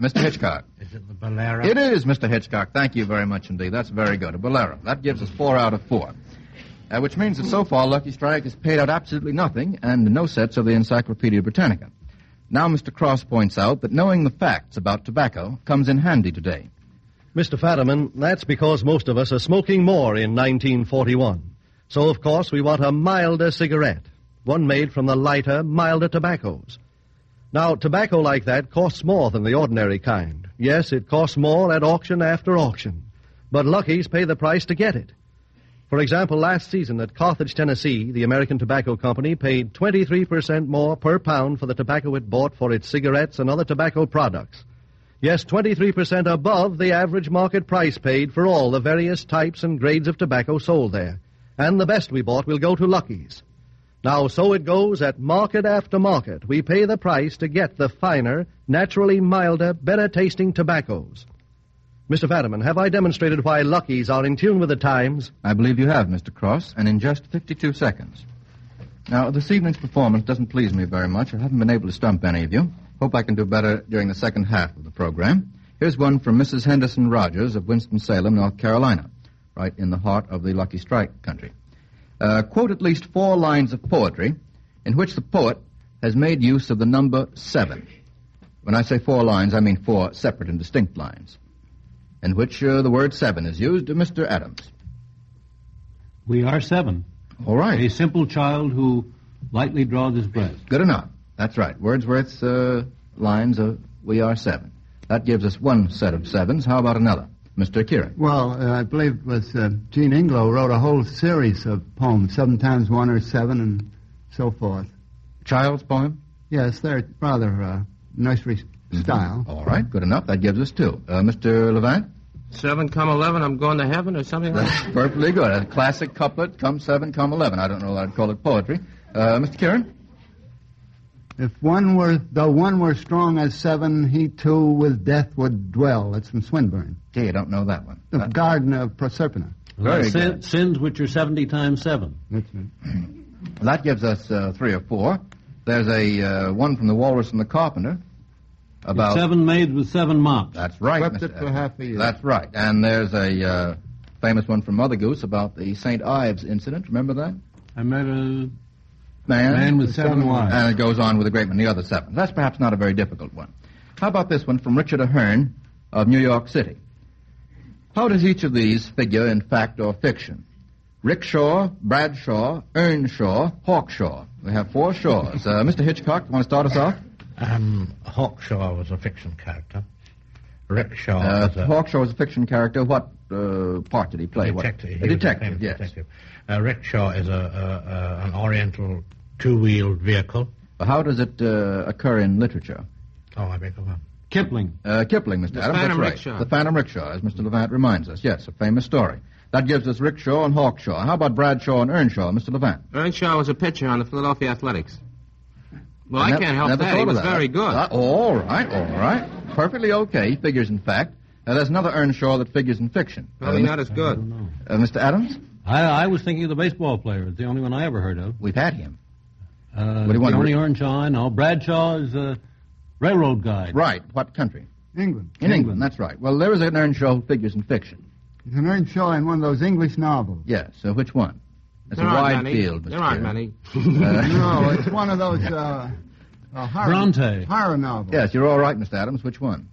Mr. Hitchcock. Is it the bolero? It is, Mr. Hitchcock. Thank you very much indeed. That's very good. A bolero. That gives us 4 out of 4. Which means that so far Lucky Strike has paid out absolutely nothing and no sets of the Encyclopedia Britannica. Now Mr. Cross points out that knowing the facts about tobacco comes in handy today. Mr. Fadiman, that's because most of us are smoking more in 1941. So, of course, we want a milder cigarette, one made from the lighter, milder tobaccos. Now, tobacco like that costs more than the ordinary kind. Yes, it costs more at auction after auction. But Lucky's pay the price to get it. For example, last season at Carthage, Tennessee, the American Tobacco Company paid 23% more per pound for the tobacco it bought for its cigarettes and other tobacco products. Yes, 23% above the average market price paid for all the various types and grades of tobacco sold there. And the best we bought will go to Lucky's. Now, so it goes at market after market. We pay the price to get the finer, naturally milder, better-tasting tobaccos. Mr. Fadiman, have I demonstrated why Lucky's are in tune with the times? I believe you have, Mr. Cross, and in just 52 seconds. Now, this evening's performance doesn't please me very much. I haven't been able to stump any of you. Hope I can do better during the second half of the program. Here's one from Mrs. Henderson Rogers of Winston-Salem, North Carolina, right in the heart of the Lucky Strike country. Quote at least 4 lines of poetry in which the poet has made use of the number 7. When I say 4 lines, I mean 4 separate and distinct lines, in which the word 7 is used. Mr. Adams. We are 7. All right. A simple child who lightly draws his breast. Good enough. That's right. Wordsworth's lines of We Are 7. That gives us one set of 7s. How about another? Mr. Kieran. Well, I believe it was Jean Ingelow wrote a whole series of poems, 7 times 1 or 7 and so forth. Child's poem? Yes, they're rather nursery style. All right, good enough. That gives us 2. Mr. Levant? 7 come 11, I'm going to heaven or something like that? That's perfectly good. A classic couplet, come 7, come 11. I don't know that I'd call it poetry. Mr. Kieran? If though one were strong as 7, he too with death would dwell. That's from Swinburne. Gee, I don't know that one. The Garden of Proserpina. Very good. Sins which are 70 times 7. That's right. That gives us 3 or 4. There's a one from the Walrus and the Carpenter about 7 maids with 7 mops. That's right, Swept Mr. it for half a year. That's right. And there's a famous one from Mother Goose about the St. Ives incident. Remember that? I met a man with 7 wives. And it goes on with a great many other 7s. That's perhaps not a very difficult one. How about this one from Richard Ahern of New York City? How does each of these figure in fact or fiction? Rickshaw, Bradshaw, Earnshaw, Hawkshaw. We have 4 Shaws. Mr. Hitchcock, you want to start us off? Hawkshaw was a fiction character. Rickshaw was a... Hawkshaw was a fiction character. What part did he play? Detective. A detective, yes. Detective. Rickshaw is an Oriental 2-wheeled vehicle. How does it occur in literature? Oh, I beg your pardon. Kipling. Kipling, Mr. Adams, that's right. Rickshaw. The Phantom Rickshaw, as Mr. Levant reminds us. Yes, a famous story. That gives us Rickshaw and Hawkshaw. How about Bradshaw and Earnshaw, Mr. Levant? Earnshaw was a pitcher on the Philadelphia Athletics. Well, I can't help never that. thought He of was that. very good. All right. Perfectly okay. He figures in fact. There's another Earnshaw that figures in fiction. Probably not as good. Mr. Adams? I was thinking of the baseball player. It's the only one I ever heard of. We've had him. What do you want? Only Earnshaw, I know. Bradshaw is a railroad guide. Right. What country? England. In England, that's right. Well, there is an Earnshaw who figures in fiction. It's an Earnshaw in one of those English novels. Yes, so which one? It's There a aren't wide many. field, Mr. There aren't Kieran. many. No, it's one of those Bronte. horror novels. Yes, you're all right, Mr. Adams. Which one?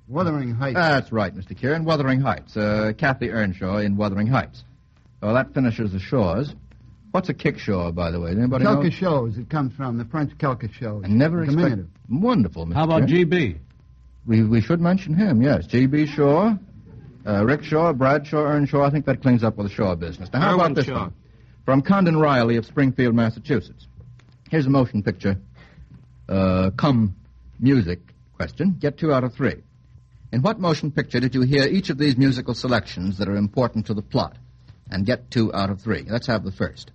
Wuthering Heights. That's right, Mr. Kieran. Wuthering Heights. Kathy Earnshaw in Wuthering Heights. Well, that finishes the Shaws. What's a kickshaw, by the way? Does anybody know? Shows. It comes from the French shows. I never expected. Diminutive. Wonderful, Mr. How about Kieran. G.B.? We should mention him, yes. G.B. Shaw, Rickshaw, Bradshaw, Earnshaw. I think that cleans up with the Shaw business. Now, how about this one? From Condon Riley of Springfield, Massachusetts. Here's a motion picture. Come music question. Get 2 out of 3. In what motion picture did you hear each of these musical selections that are important to the plot? And get 2 out of 3. Let's have the first.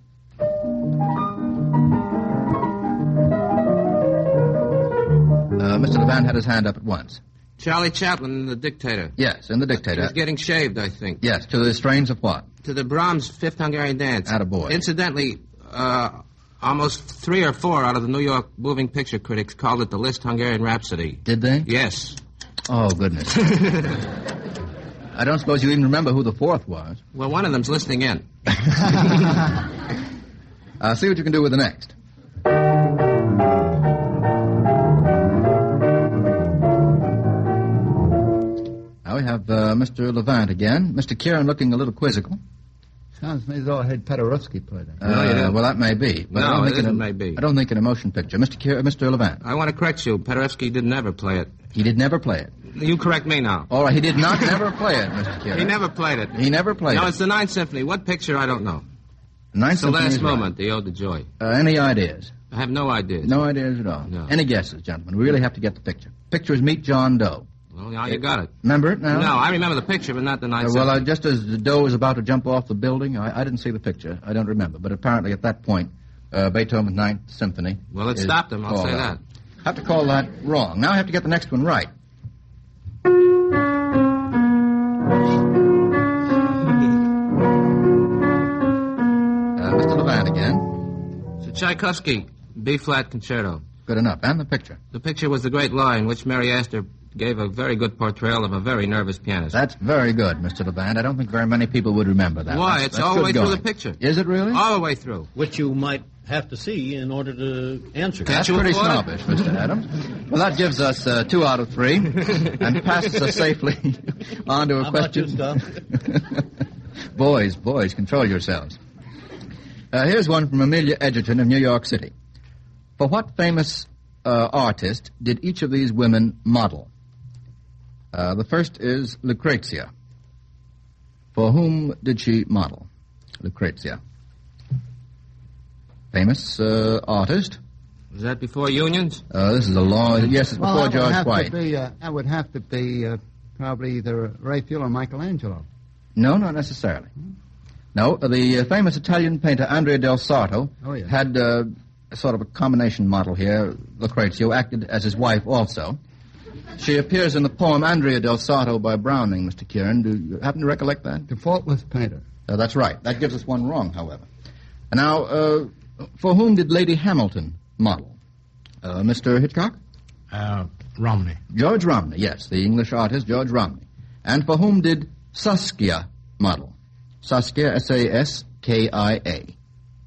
Mr. Levant had his hand up at once. Charlie Chaplin, The Dictator. Yes, in The Dictator. He was getting shaved, I think. Yes, to the strains of what? To the Brahms' Fifth Hungarian Dance. Attaboy. Incidentally, almost 3 or 4 out of the New York moving picture critics called it the Liszt Hungarian Rhapsody. Did they? Yes. Oh, goodness. I don't suppose you even remember who the 4th was. Well, one of them's listening in. See what you can do with the next. Now we have Mr. Levant again. Mr. Kieran looking a little quizzical. Sounds to me as though I had Paderewski play that. Well, that may be. But No, it may be. I don't think in a motion picture. Mr. Levant. I want to correct you. Paderewski did never play it. He did never play it. You correct me now. All right, he did not never play it, Mr. Kieran. He never played it. He never played No, it. it's the Ninth Symphony. What picture? I don't know. Ninth It's the Symphony last is right. moment, the Ode to Joy. Any ideas? I have no ideas. No ideas at all. No. Any guesses, gentlemen? We really have to get the picture. Picture is Meet John Doe. Well, now you got it. Remember it now? No, I remember the picture, but not the Ninth Well, Symphony. just as Doe was about to jump off the building, I didn't see the picture. I don't remember. But apparently at that point, Beethoven's Ninth Symphony. Well, it stopped him, I'll say that. I have to call that wrong. Now I have to get the next one right. Mr. Levant again. It's a Tchaikovsky B-flat concerto. Good enough. And the picture. The picture was the great lie in which Mary Astor gave a very good portrayal of a very nervous pianist. That's very good, Mr. LeBand. I don't think very many people would remember that. Why? That's It's all the way going. through the picture. Is it really? All the way through. Which you might have to see in order to answer. That's pretty snobbish, Mr. Adams. Well, that gives us 2 out of 3 and passes us safely on to a question. How about you, Stuff? Boys, control yourselves. Here's one from Amelia Edgerton of New York City. For what famous artist did each of these women model? The first is Lucrezia. For whom did she model? Lucrezia. Famous artist. Was that before unions? This is a long... Yes, it's before George White. That would have to be probably either Raphael or Michelangelo. No, not necessarily. No, the famous Italian painter Andrea del Sarto had sort of a combination model here. Lucrezia acted as his wife also. She appears in the poem Andrea del Sarto by Browning, Mr. Kieran. Do you happen to recollect that? The Faultless Painter. That's right. That gives us one wrong, however. Now, for whom did Lady Hamilton model? Mr. Hitchcock? Romney. George Romney, yes, the English artist George Romney. And for whom did Saskia model? Saskia, S-A-S-K-I-A.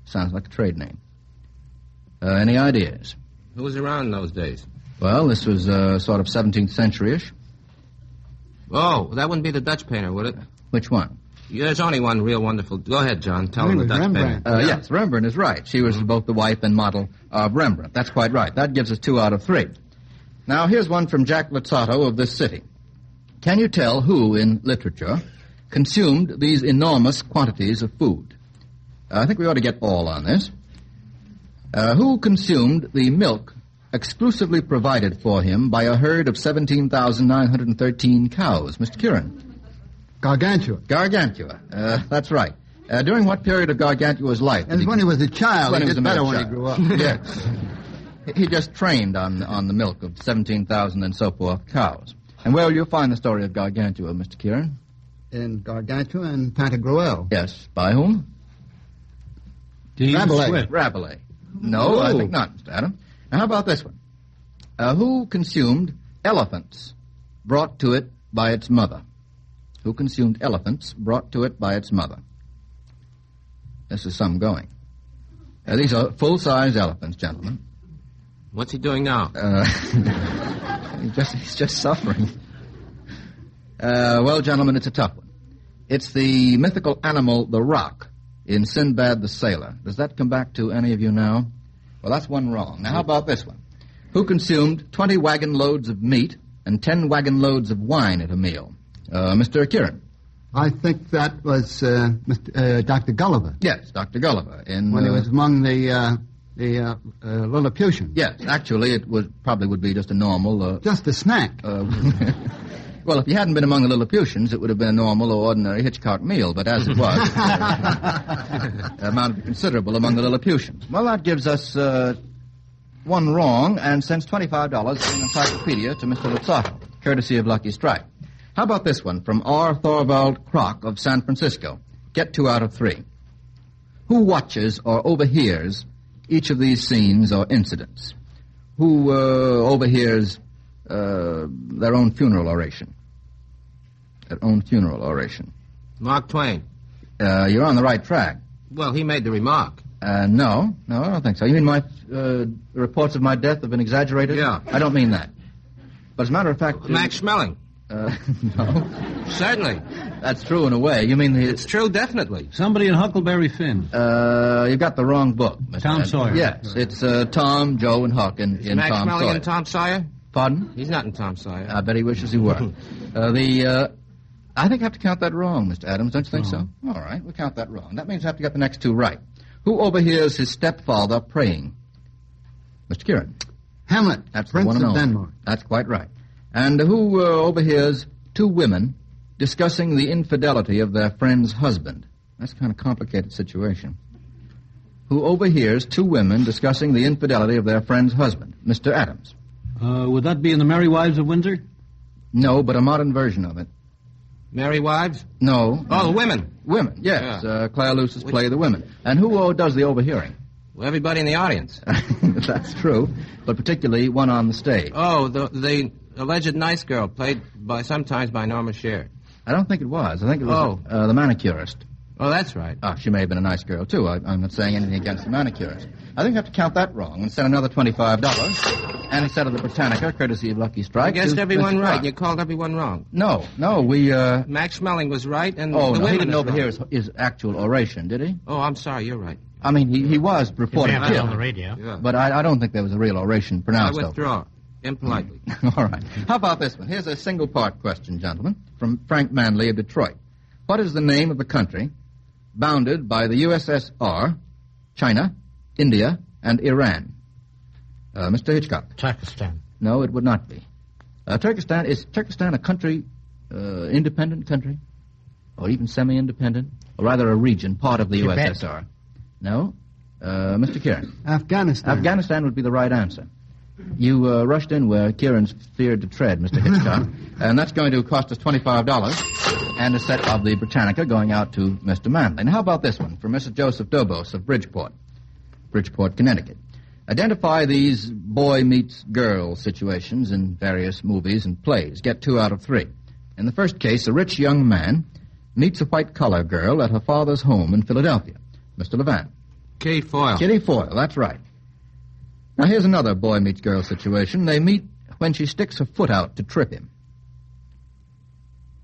Sounds like a trade name. Any ideas? Who was around in those days? Well, this was sort of 17th century-ish. Oh, that wouldn't be the Dutch painter, would it? Which one? Yeah, there's only one real wonderful... Go ahead, John. Tell him the Dutch Rembrandt. painter. Yes, Rembrandt is right. She was both the wife and model of Rembrandt. That's quite right. That gives us 2 out of 3. Now, here's one from Jack Lozzato of this city. Can you tell who, in literature, consumed these enormous quantities of food? I think we ought to get all on this. Who consumed the milk exclusively provided for him by a herd of 17,913 cows? Mr. Kieran. Gargantua. Gargantua. That's right. During what period of Gargantua's life? And when he was a child. When he he was did a better mere when he child. grew up. Yes. He just trained on the milk of 17,000 and so forth cows. And where will you find the story of Gargantua, Mr. Kieran? In Gargantua and Pantagruel. Yes. By whom? Rabelais. No, I think not, Mr. Adam. Now, how about this one? Who consumed elephants brought to it by its mother? Who consumed elephants brought to it by its mother? This is some going. These are full-size elephants, gentlemen. What's he doing now? He's just suffering. Well, gentlemen, it's a tough one. It's the mythical animal, the rock, in Sinbad the Sailor. Does that come back to any of you now? Well, that's one wrong. Now, how about this one? Who consumed 20 wagon loads of meat and 10 wagon loads of wine at a meal? Mr. Kieran. I think that was Dr. Gulliver. Yes, Dr. Gulliver. When he was among the Lilliputians. Yes, actually, it probably would be just a normal... just a snack. Well, if he hadn't been among the Lilliputians, it would have been a normal or ordinary Hitchcock meal, but as it was, it amounted to considerable among the Lilliputians. Well, that gives us one wrong and sends $25 in encyclopedia to Mr. Lozzato, courtesy of Lucky Strike. How about this one from R. Thorvald Kroc of San Francisco? Get 2 out of 3. Who watches or overhears each of these scenes or incidents? Who overhears their own funeral oration? Their own funeral oration. Mark Twain. You're on the right track. Well, he made the remark. No, I don't think so. You mean my reports of my death have been exaggerated? Yeah. I don't mean that. But as a matter of fact... Max Schmeling. No. Certainly. That's true in a way. You mean... It's true, definitely. Somebody in Huckleberry Finn. You've got the wrong book, Mr. Tom Sawyer. Yes, it's Tom, Joe, and Huck in Max Tom Schmeling Sawyer. in Tom Sawyer? Pardon? He's not in Tom Sawyer. I bet he wishes he were. I think I have to count that wrong, Mr. Adams. Don't you think so? All right, we'll count that wrong. That means I have to get the next 2 right. Who overhears his stepfather praying? Mr. Kieran. Hamlet, That's Prince the one and of only. Denmark. That's quite right. And who overhears 2 women discussing the infidelity of their friend's husband? That's a kind of complicated situation. Who overhears 2 women discussing the infidelity of their friend's husband? Mr. Adams. Would that be in the Merry Wives of Windsor? No, but a modern version of it. Merry Wives? No. Oh, the women. Women, yes. Yeah. Claire Luce's play The Women. And who does the overhearing? Well, everybody in the audience. That's true, but particularly one on the stage. Oh, the alleged nice girl, played sometimes by Norma Shear. I don't think it was. I think it was the manicurist. Oh, that's right. She may have been a nice girl, too. I'm not saying anything against the manicurist. I think you have to count that wrong and send another $25. And instead of the Britannica, courtesy of Lucky Strike. I guessed everyone right. You called everyone wrong. No, we, Max Schmeling was right, and the women he didn't overhear his actual oration, did he? Oh, I'm sorry, you're right. I mean, he was reporting it on the radio. Yeah. But I don't think there was a real oration pronounced. I withdraw. Impolitely. All right. How about this one? Here's a single-part question, gentlemen, from Frank Manley of Detroit. What is the name of the country bounded by the USSR, China, India, and Iran? Mr. Hitchcock. Turkestan. No, it would not be. Turkestan, is Turkestan a country, independent country? Or even semi-independent? Or rather a region, part of the Tibet. USSR? No. Mr. Kieran. Afghanistan. Afghanistan would be the right answer. You rushed in where Kieran's feared to tread, Mr. Hitchcock. And that's going to cost us $25 and a set of the Britannica going out to Mr. Manley. Now, how about this one from Mrs. Joseph Dobos of Bridgeport, Connecticut. Identify these boy meets girl situations in various movies and plays. Get 2 out of 3. In the first case, a rich young man meets a white-collar girl at her father's home in Philadelphia. Mr. Levant. Kitty Foyle. Kitty Foyle, that's right. Now, here's another boy meets girl situation. They meet when she sticks her foot out to trip him.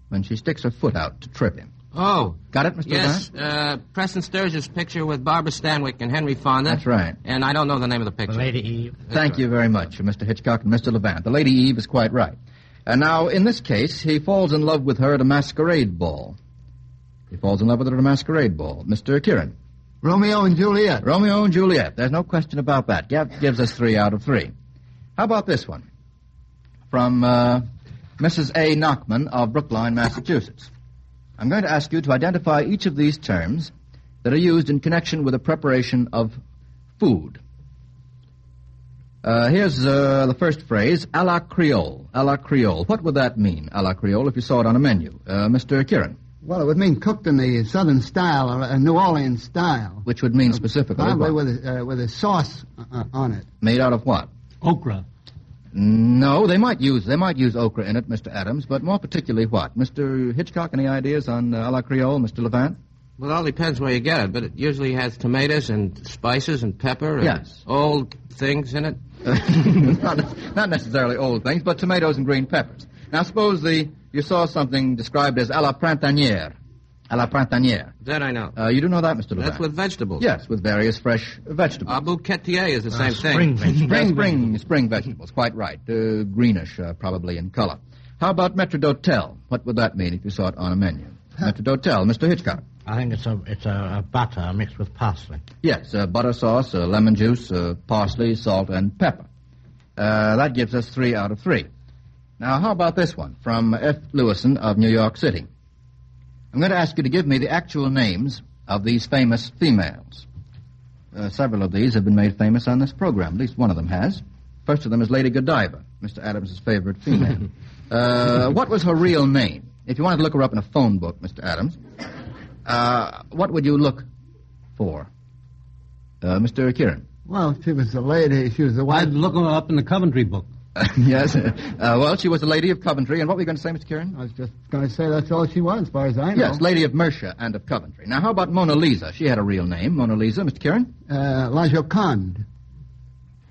When she sticks her foot out to trip him. Oh. Got it, Mr. Yes, Levant? Preston Sturges' picture with Barbara Stanwyck and Henry Fonda. That's right. And I don't know the name of the picture. The Lady Eve. Thank you very much, Mr. Hitchcock and Mr. Levant. The Lady Eve is quite right. And now, in this case, he falls in love with her at a masquerade ball. Mr. Kieran. Romeo and Juliet. Romeo and Juliet. There's no question about that. Gives us 3 out of 3. How about this one? From Mrs. A. Knockman of Brookline, Massachusetts. I'm going to ask you to identify each of these terms that are used in connection with the preparation of food. Here's the first phrase, à la Creole. À la Creole. What would that mean, à la Creole, if you saw it on a menu? Mr. Kieran. Well, it would mean cooked in the Southern style or a New Orleans style. Which would mean specifically probably what? with a sauce on it. Made out of what? Okra. No, they might use okra in it, Mr. Adams, but more particularly what? Mr. Hitchcock, any ideas on à la Creole, Mr. Levant? Well, it all depends where you get it, but it usually has tomatoes and spices and pepper and yes. Old things in it. Not necessarily old things, but tomatoes and green peppers. Now, suppose you saw something described as à la printanière. À la printanière. That I know. You do know that, Mr. Levant? That's with vegetables. Yes, with various fresh vegetables. Bouquetier is the same thing. Spring vegetables, quite right. Greenish, probably in color. How about maître d'hôtel? What would that mean if you saw it on a menu? Maître d'hôtel, Mr. Hitchcock. I think it's a butter mixed with parsley. Yes, butter sauce, lemon juice, parsley, salt, and pepper. That gives us 3 out of 3. Now, how about this one from F. Lewison of New York City? I'm going to ask you to give me the actual names of these famous females. Several of these have been made famous on this program. At least one of them has. First of them is Lady Godiva, Mr. Adams' favorite female. What was her real name? If you wanted to look her up in a phone book, Mr. Adams, what would you look for? Mr. Kieran. Well, she was a lady. She was a wife. I'd look her up in the Coventry book. Yes. Well, she was a lady of Coventry. And what were you going to say, Mr. Kieran? I was just going to say that's all she was, as far as I know. Yes, Lady of Mercia and of Coventry. Now, how about Mona Lisa? She had a real name. Mona Lisa, Mr. Kieran? La Joconde.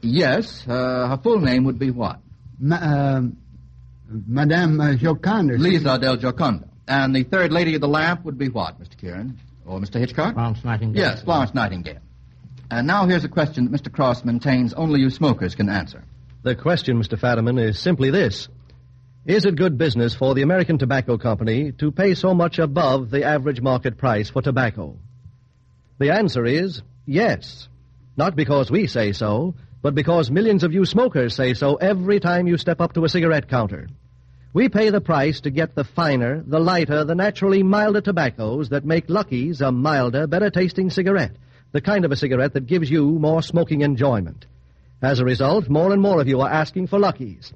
Yes. Her full name would be what? Madame Joconde. Lisa del Giocondo. And the third lady of the lamp would be what, Mr. Kieran? Or Mr. Hitchcock? Florence Nightingale. Yes, Florence Nightingale. And now here's a question that Mr. Cross maintains only you smokers can answer. The question, Mr. Fadiman, is simply this. Is it good business for the American Tobacco Company to pay so much above the average market price for tobacco? The answer is yes. Not because we say so, but because millions of you smokers say so every time you step up to a cigarette counter. We pay the price to get the finer, the lighter, the naturally milder tobaccos that make Lucky's a milder, better-tasting cigarette, the kind of a cigarette that gives you more smoking enjoyment. As a result, more and more of you are asking for Lucky's.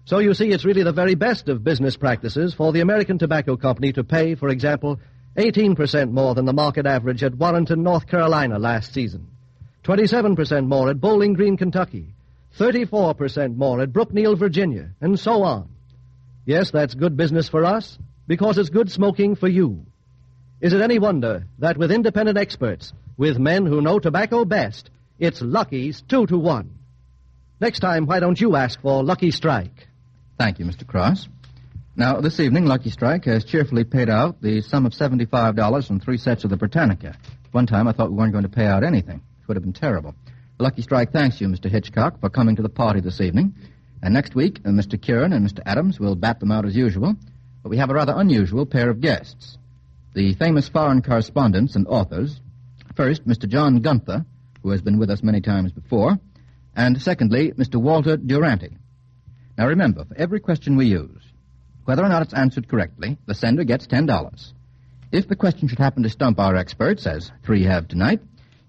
So you see, it's really the very best of business practices for the American Tobacco Company to pay, for example, 18% more than the market average at Warrenton, North Carolina last season, 27% more at Bowling Green, Kentucky, 34% more at Brookneal, Virginia, and so on. Yes, that's good business for us, because it's good smoking for you. Is it any wonder that with independent experts, with men who know tobacco best, it's Lucky's 2-to-1? Next time, why don't you ask for Lucky Strike? Thank you, Mr. Cross. Now, this evening, Lucky Strike has cheerfully paid out the sum of $75 from 3 sets of the Britannica. One time I thought we weren't going to pay out anything. It would have been terrible. Lucky Strike thanks you, Mr. Hitchcock, for coming to the party this evening. And next week, Mr. Kieran and Mr. Adams will bat them out as usual. But we have a rather unusual pair of guests. The famous foreign correspondents and authors. First, Mr. John Gunther, who has been with us many times before. And secondly, Mr. Walter Durante. Now remember, for every question we use, whether or not it's answered correctly, the sender gets $10. If the question should happen to stump our experts, as 3 have tonight,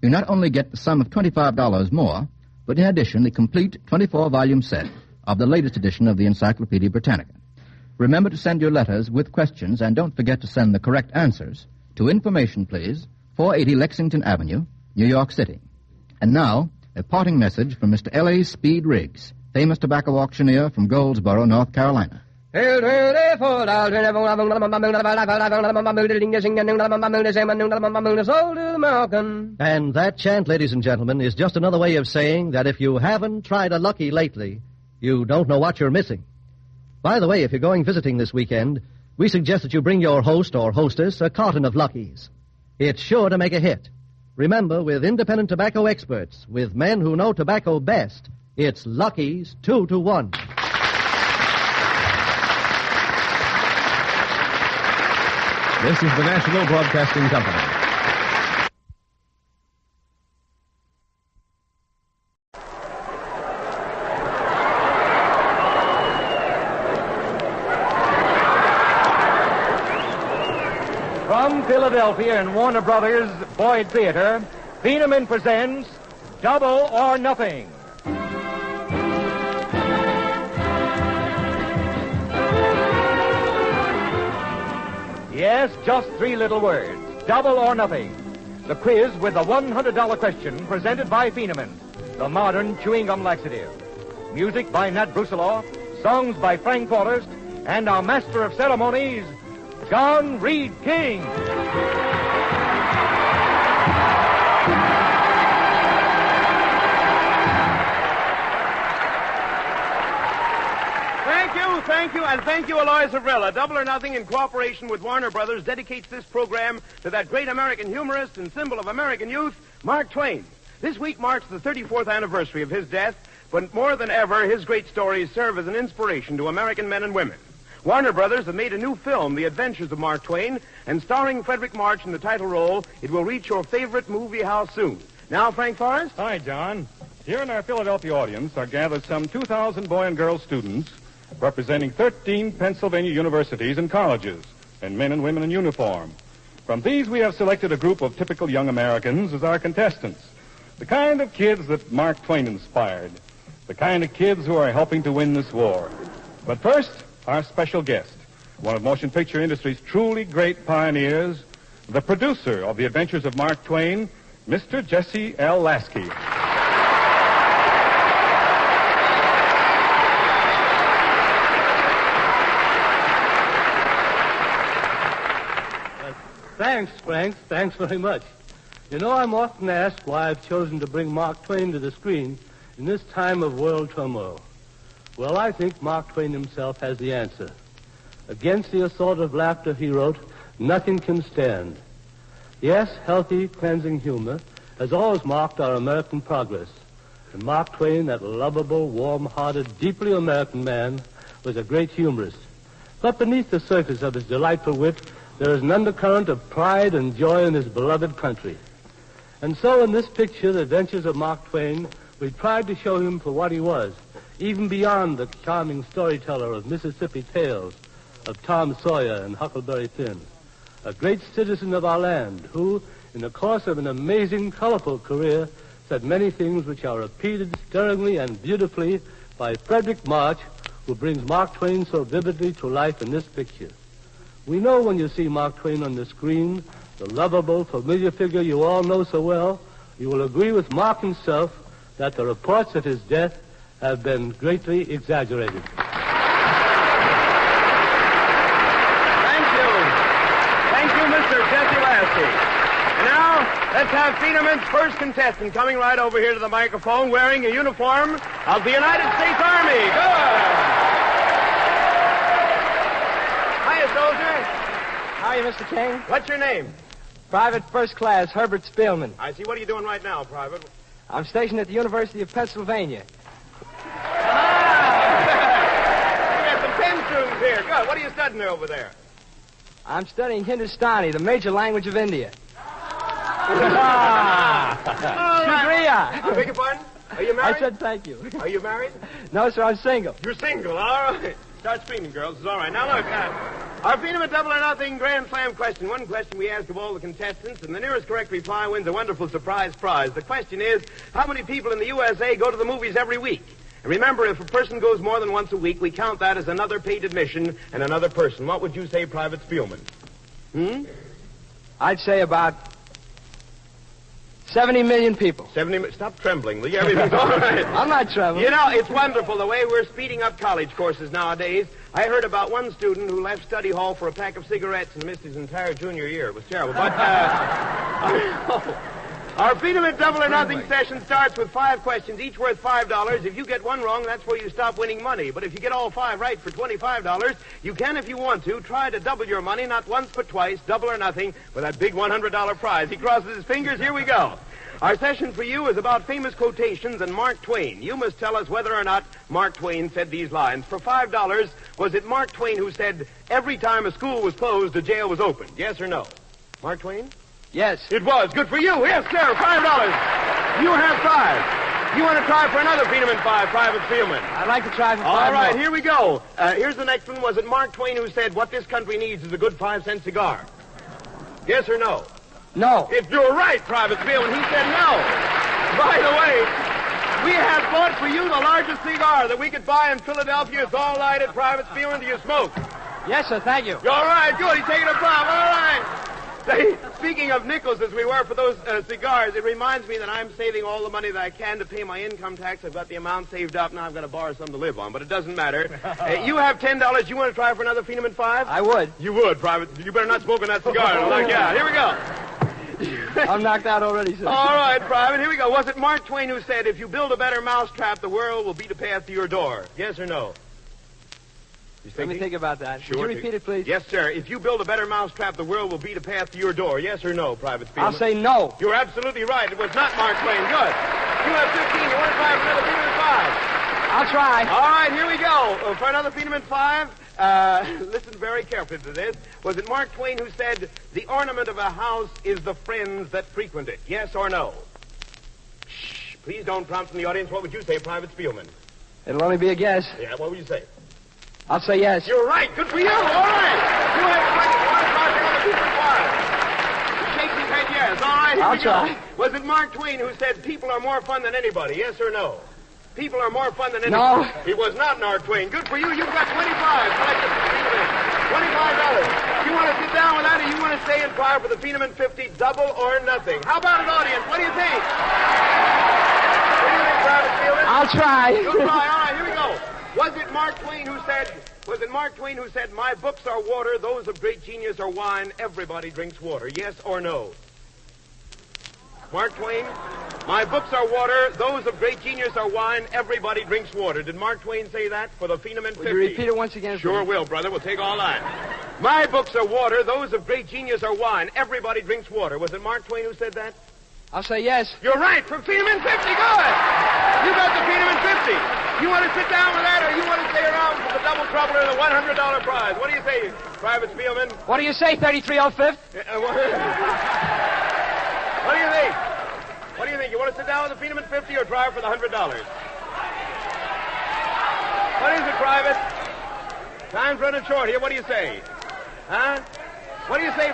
you not only get the sum of $25 more, but in addition, the complete 24-volume set of the latest edition of the Encyclopedia Britannica. Remember to send your letters with questions, and don't forget to send the correct answers to information, please, 480 Lexington Avenue, New York City. And now, a parting message from Mr. L.A. Speed Riggs, famous tobacco auctioneer from Goldsboro, North Carolina. And that chant, ladies and gentlemen, is just another way of saying that if you haven't tried a Lucky lately, you don't know what you're missing. By the way, if you're going visiting this weekend, we suggest that you bring your host or hostess a carton of Luckies. It's sure to make a hit. Remember, with independent tobacco experts, with men who know tobacco best, it's Lucky's 2-to-1. This is the National Broadcasting Company. From Philadelphia and Warner Brothers Boyd Theater, Phenom presents Double or Nothing. Yes, just 3 little words. Double or nothing. The quiz with the $100 question presented by Phenom, the modern chewing gum laxative. Music by Nat Brusiloff, songs by Frank Forrest, and our master of ceremonies, John Reed King. Thank you, and thank you, Alois Avrilla. Double or Nothing, in cooperation with Warner Brothers, dedicates this program to that great American humorist and symbol of American youth, Mark Twain. This week marks the 34th anniversary of his death, but more than ever, his great stories serve as an inspiration to American men and women. Warner Brothers have made a new film, The Adventures of Mark Twain, and starring Frederick March in the title role, it will reach your favorite movie house soon. Now, Frank Forrest? Hi, John. Here in our Philadelphia audience are gathered some 2,000 boy and girl students representing 13 Pennsylvania universities and colleges, and men and women in uniform. From these, we have selected a group of typical young Americans as our contestants, the kind of kids that Mark Twain inspired, the kind of kids who are helping to win this war. But first, our special guest, one of motion picture industry's truly great pioneers, the producer of The Adventures of Mark Twain, Mr. Jesse L. Lasky. Thanks, Frank. Thanks very much. You know, I'm often asked why I've chosen to bring Mark Twain to the screen in this time of world turmoil. Well, I think Mark Twain himself has the answer. Against the assault of laughter, he wrote, nothing can stand. Yes, healthy, cleansing humor has always marked our American progress. And Mark Twain, that lovable, warm-hearted, deeply American man, was a great humorist. But beneath the surface of his delightful wit, there is an undercurrent of pride and joy in his beloved country. And so in this picture, The Adventures of Mark Twain, we tried to show him for what he was, even beyond the charming storyteller of Mississippi Tales, of Tom Sawyer and Huckleberry Finn, a great citizen of our land who, in the course of an amazing, colorful career, said many things which are repeated stirringly and beautifully by Frederick March, who brings Mark Twain so vividly to life in this picture. We know when you see Mark Twain on the screen, the lovable, familiar figure you all know so well, you will agree with Mark himself that the reports of his death have been greatly exaggerated. Thank you, Mr. Jesse Lasky. And now, let's have Phenomen's first contestant coming right over here to the microphone wearing a uniform of the United States Army. Good. Hiya, soldier. How are you, Mr. King? What's your name? Private First Class Herbert Spielman. I see. What are you doing right now, Private? I'm stationed at the University of Pennsylvania. We got some Penn students here. Good. What are you studying over there? I'm studying Hindustani, the major language of India. Shukriya. I beg your pardon? Are you married? I said thank you. Are you married? No, sir, I'm single. You're single. All right. Start screaming, girls. It's all right. Now, look, our Phenom Double or Nothing Grand Slam question. One question we ask of all the contestants, and the nearest correct reply wins a wonderful surprise prize. The question is, how many people in the USA go to the movies every week? And remember, if a person goes more than once a week, we count that as another paid admission and another person. What would you say, Private Spielman? I'd say about 70 million people. 70 Stop trembling, Lee. Everything's all right. I'm not trembling. You know, it's wonderful the way we're speeding up college courses nowadays. I heard about one student who left study hall for a pack of cigarettes and missed his entire junior year. It was terrible. But, our Phenom Double or Nothing session starts with 5 questions, each worth $5. If you get one wrong, that's where you stop winning money. But if you get all 5 right for $25, you can, if you want to, try to double your money, not once but twice, double or nothing, with that big $100 prize. He crosses his fingers. Here we go. Our session for you is about famous quotations and Mark Twain. You must tell us whether or not Mark Twain said these lines. For $5, was it Mark Twain who said, every time a school was closed, a jail was opened? Yes or no? Mark Twain? Yes. It was. Good for you. Yes, sir. $5. You have 5. You want to try for another Phenom 5, Private Spielman? I'd like to try for 5 All right, more. here we go. Here's the next one. Was it Mark Twain who said, what this country needs is a good 5-cent cigar? Yes or no? No. If you're right, Private Spielman, he said no. By the way, we have bought for you the largest cigar that we could buy in Philadelphia. It's all lighted, Private Spielman. Do you smoke? Yes, sir, thank you. All right, good. He's taking a puff. All right. Say, speaking of nickels, as we were for those cigars, it reminds me that I'm saving all the money that I can to pay my income tax. I've got the amount saved up. Now I've got to borrow some to live on, but it doesn't matter. You have $10. You want to try for another Phenom 5? I would. You would, Private. You better not smoke on that cigar. Like, yeah, here we go. I'm knocked out already, sir. All right, Private, here we go. Was it Mark Twain who said, if you build a better mousetrap, the world will beat a path to your door? Yes or no? Let me think about that. Sure. Could you repeat it, please? Yes, sir. If you build a better mousetrap, the world will beat a path to your door. Yes or no, Private Spielman? I'll say no. You're absolutely right. It was not Mark Twain. Good. You have 15. You want to try for another Phenom 5? I'll try. All right, here we go. For another Phenom 5, listen very carefully to this. Was it Mark Twain who said, the ornament of a house is the friends that frequent it? Yes or no? Shh. Please don't prompt from the audience. What would you say, Private Spielman? It'll only be a guess. Yeah, what would you say? I'll say yes. You're right. Good for you. All right. You have 20. You want to try for another Phenom 5? He shakes his head yes. All right, here I'll we try. go. Was it Mark Twain who said, people are more fun than anybody? Yes or no? People are more fun than No. anybody. It was not Mark Twain. Good for you. You've got 25. Collected for Phenom. $25. You want to sit down with that, or you want to stay and try for the Phenom 50, double or nothing? How about it, audience? What do you think? What do you think, Private Spielman? I'll try. You'll try. All right, here we go. Was it Mark Twain who said, my books are water, those of great genius are wine, everybody drinks water? Yes or no? Mark Twain, my books are water, those of great genius are wine, everybody drinks water. Did Mark Twain say that for the Phenom 50? Will you repeat it once again? Sure will, brother. We'll take all that. My books are water, those of great genius are wine, everybody drinks water. Was it Mark Twain who said that? I'll say yes. You're right, for Phenom 50, good! You got the Phenom 50. You want to sit down with that, or you want to stay around for the double trouble or the $100 prize? What do you say, Private Spielman? What do you say, 3305th? What do you think? What do you think? You want to sit down with the Phenom 50 or try for the $100? What is it, Private? Time's running short here. What do you say? Huh? What do you say?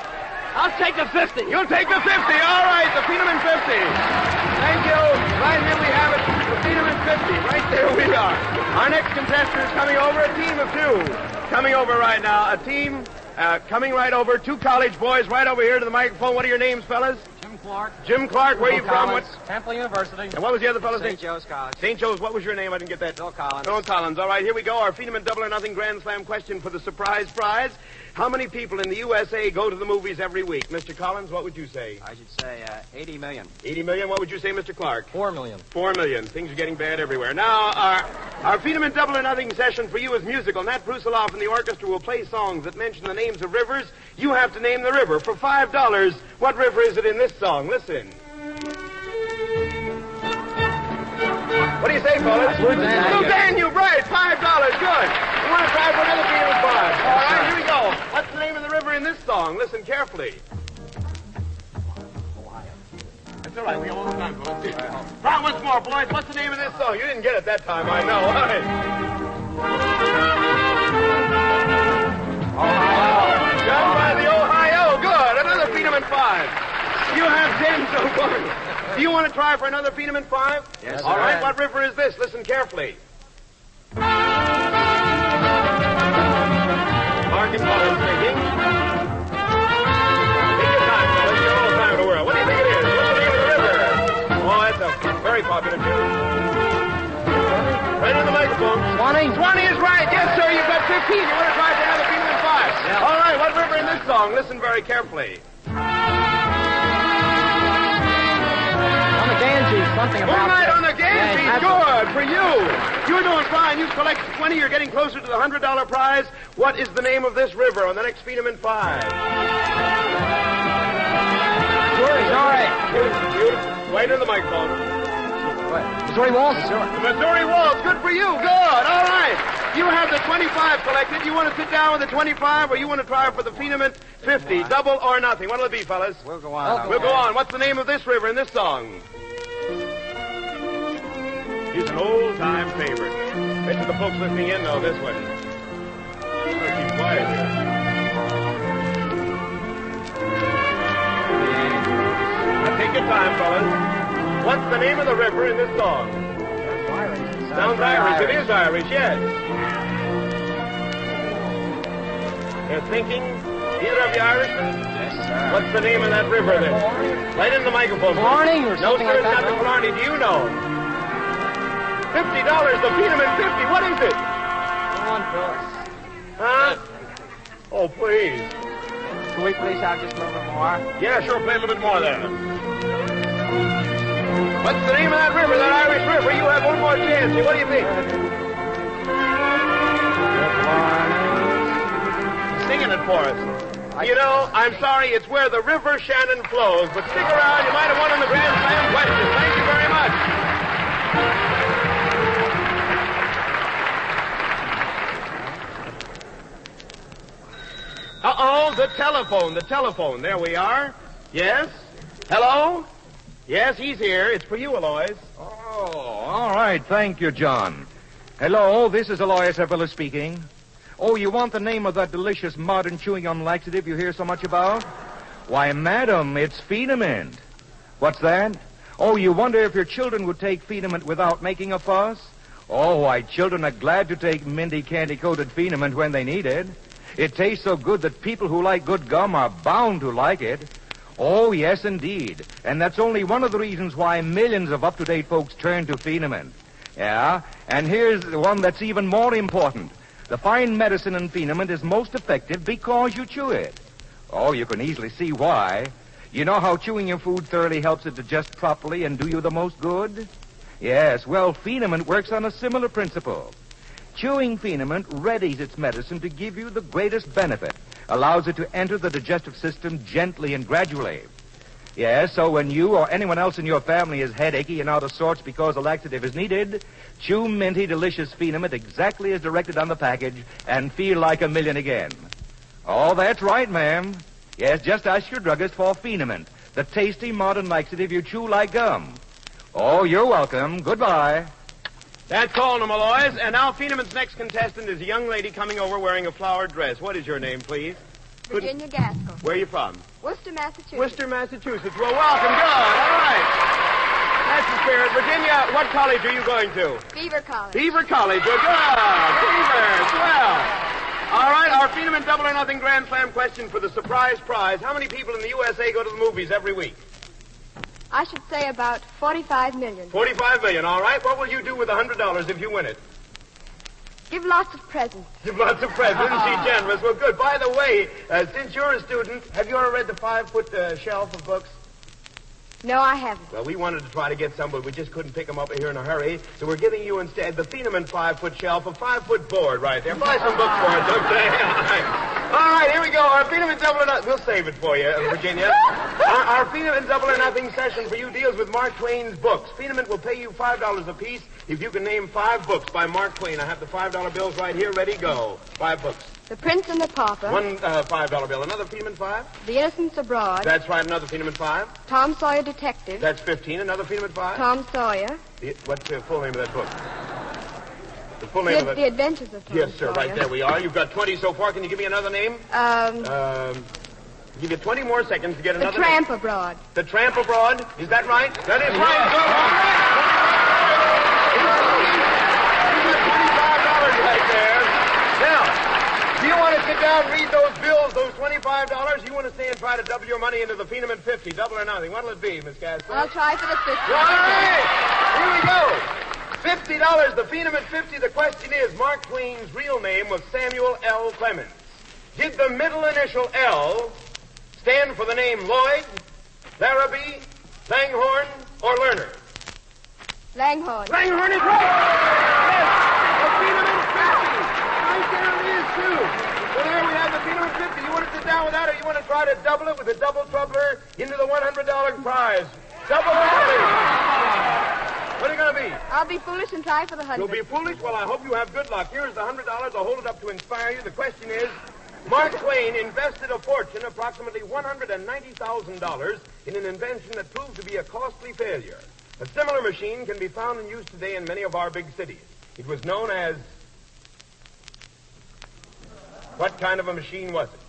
I'll take the 50. You'll take the 50. All right, the Phenom 50. Thank you. Right here we have it. The Phenom 50. Right there we are. Our next contestant is coming over. A team of 2 coming over right now. A team Coming right over, 2 college boys right over here to the microphone. What are your names, fellas? Jim Clark. Jim Clark, where are you from? Collins, Temple University. And what was the other fellow's name? St. Joe's College. St. Joe's, what was your name? I didn't get that. Bill Collins. Bill Collins. All right, here we go. Our Feeneman Double or Nothing Grand Slam question for the surprise prize. How many people in the USA go to the movies every week? Mr. Collins, what would you say? I should say 80 million. 80 million. What would you say, Mr. Clark? 4 million. 4 million. Things are getting bad everywhere. Now, our Feeneman Double or Nothing session for you is musical. Nat Brusiloff and the orchestra will play songs that mention the names of rivers. You have to name the river. For $5, what river is it in this song? Listen. What do you say, fellas? Blue Danube, right. $5. Good. You want to try for another Feeneman 5? All right, here we go. What's the name of the river in this song? Listen carefully. That's all right. We got one more time, fellas. Try once more, boys. What's the name of this song? You didn't get it that time, I know. All right. Ohio. Done by the Ohio. Good. Another Feeneman 5. You have 10 so far. Do you want to try for another Feeneman 5? Yes, all right. sir. What river is this? Listen carefully. Mark and Paul speaking. Take your time, fellas. You have all the time in the world. What do you think it is? What's the name of the river? Oh, that's a very popular tune. Right on the microphone. Swanee. Swanee is right. Yes, sir. You've got 15. You want to try for another Feeneman 5? Yeah. All right. What river in this song? Listen very carefully. Something about Moonlight on the Ganges. Yeah, Good for you. You're doing fine. You've collected 20. You're getting closer to the $100 prize. What is the name of this river on the next Feeneman 5? Missouri. Beautiful. Right in the microphone. Missouri Waltz. The Missouri Waltz. Good for you. Good. All right. You have the 25 collected. You want to sit down with the 25, or you want to try for the Feeneman 50? Double or nothing. What'll it be, fellas? We'll go on. We'll go on. What's the name of this river in this song? He's an old-time favorite. Bet you the folks listening in know this one. Better keep quiet here. Now take your time, fellas. What's the name of the river in this song? Sounds Irish. It is Irish, yes. They're thinking. Either of you Irish? Yes, sir. What's the name of that river then? Right in the microphone. Blarney or No, something sir, like it's that, not the no? Blarney. Do you know? $50, the Feeneman 50. What is it? Come on, Phyllis. Huh? Oh, please. Can we please have just a little bit more? Yeah, sure. Play a little bit more there. What's the name of that river, that Irish river? You have one more chance. What do you think? Singing it for us. You know, I'm sorry, it's where the River Shannon flows. But stick around. You might have won on the Grand Slam question. Thank you very much. Uh-oh, the telephone. There we are. Yes? Hello? Yes, he's here. It's for you, Alois. Oh, all right. Thank you, John. Hello, this is Alois Everett speaking. Oh, you want the name of that delicious modern chewing gum laxative you hear so much about? Why, madam, it's Feenament. What's that? Oh, you wonder if your children would take Feenament without making a fuss? Oh, why, children are glad to take minty candy-coated Feenament when they need it. It tastes so good that people who like good gum are bound to like it. Oh, yes, indeed. And that's only one of the reasons why millions of up-to-date folks turn to Feenament. Yeah, and here's the one that's even more important. The fine medicine in Feenament is most effective because you chew it. Oh, you can easily see why. You know how chewing your food thoroughly helps it digest properly and do you the most good? Yes, well, Feenament works on a similar principle. Chewing Feenament readies its medicine to give you the greatest benefit, allows it to enter the digestive system gently and gradually. Yes, so when you or anyone else in your family is headachy and out of sorts because a laxative is needed, chew minty, delicious Feenament exactly as directed on the package and feel like a million again. Oh, that's right, ma'am. Yes, just ask your druggist for Feenament, the tasty modern laxative you chew like gum. Oh, you're welcome. Goodbye. That's all, Alois. And now Feeneman's next contestant is a young lady coming over wearing a flowered dress. What is your name, please? Virginia Gaskell. Where are you from? Worcester, Massachusetts. Worcester, Massachusetts. Well, welcome. Good. All right. That's the spirit. Virginia, what college are you going to? Beaver College. Beaver College. Well, good. Beaver. Swell. All right, our Phenom Double or Nothing Grand Slam question for the surprise prize. How many people in the USA go to the movies every week? I should say about 45 million. 45 million, all right. What will you do with $100 if you win it? Give lots of presents. Give lots of presents. She's generous. Well, good. By the way, since you're a student, have you ever read the 5-foot shelf of books? No, I haven't. Well, we wanted to try to get some, but we just couldn't pick them up here in a hurry. So we're giving you instead the Phenom 5-foot shelf, a 5-foot board right there. Buy some books for us, okay? All right, here we go. Our Phenom Double or Nothing. We'll save it for you, Virginia. Our Phenom Double or Nothing session for you deals with Mark Twain's books. Phenom will pay you $5 apiece if you can name 5 books by Mark Twain. I have the $5 bills right here. Ready, go. 5 books. The Prince and the Pauper. One $5 bill. Another Phenom 5? The Innocents Abroad. That's right, another Phenom 5. Tom Sawyer Detective. That's 15. Another Phenom 5? Tom Sawyer. What's the full name of that book? The full name of it? The Adventures of Tom Yes, sir, Sawyer. right there we are. You've got 20 so far. Can you give me another name? Give you 20 more seconds to get another The Tramp Abroad. The Tramp Abroad? Is that right? That is right. Good. All right. You got $25 right there. Now, do you want to sit down and read those bills, those $25? You want to stay and try to double your money into the Phenom 50, double or nothing? What'll it be, Miss Gaskell? I'll try for the 50. All right. Here we go. $50, the Phenom 50. The question is, Mark Twain's real name was Samuel L. Clemens. Did the middle initial L stand for the name Lloyd, Larrabee, Langhorne, or Lerner? Langhorne. Langhorne is right! Yes, the Phenom 50. Right there it is, too. So there we have the Phenom 50. You want to sit down with that, or you want to try to double it with a double troubler into the $100 prize? Double or nothing. What are you going to be? I'll be foolish and try for the 100. You'll be foolish? Well, I hope you have good luck. Here's the $100. I'll hold it up to inspire you. The question is, Mark Twain invested a fortune, approximately $190,000, in an invention that proved to be a costly failure. A similar machine can be found in use today in many of our big cities. It was known as... What kind of a machine was it?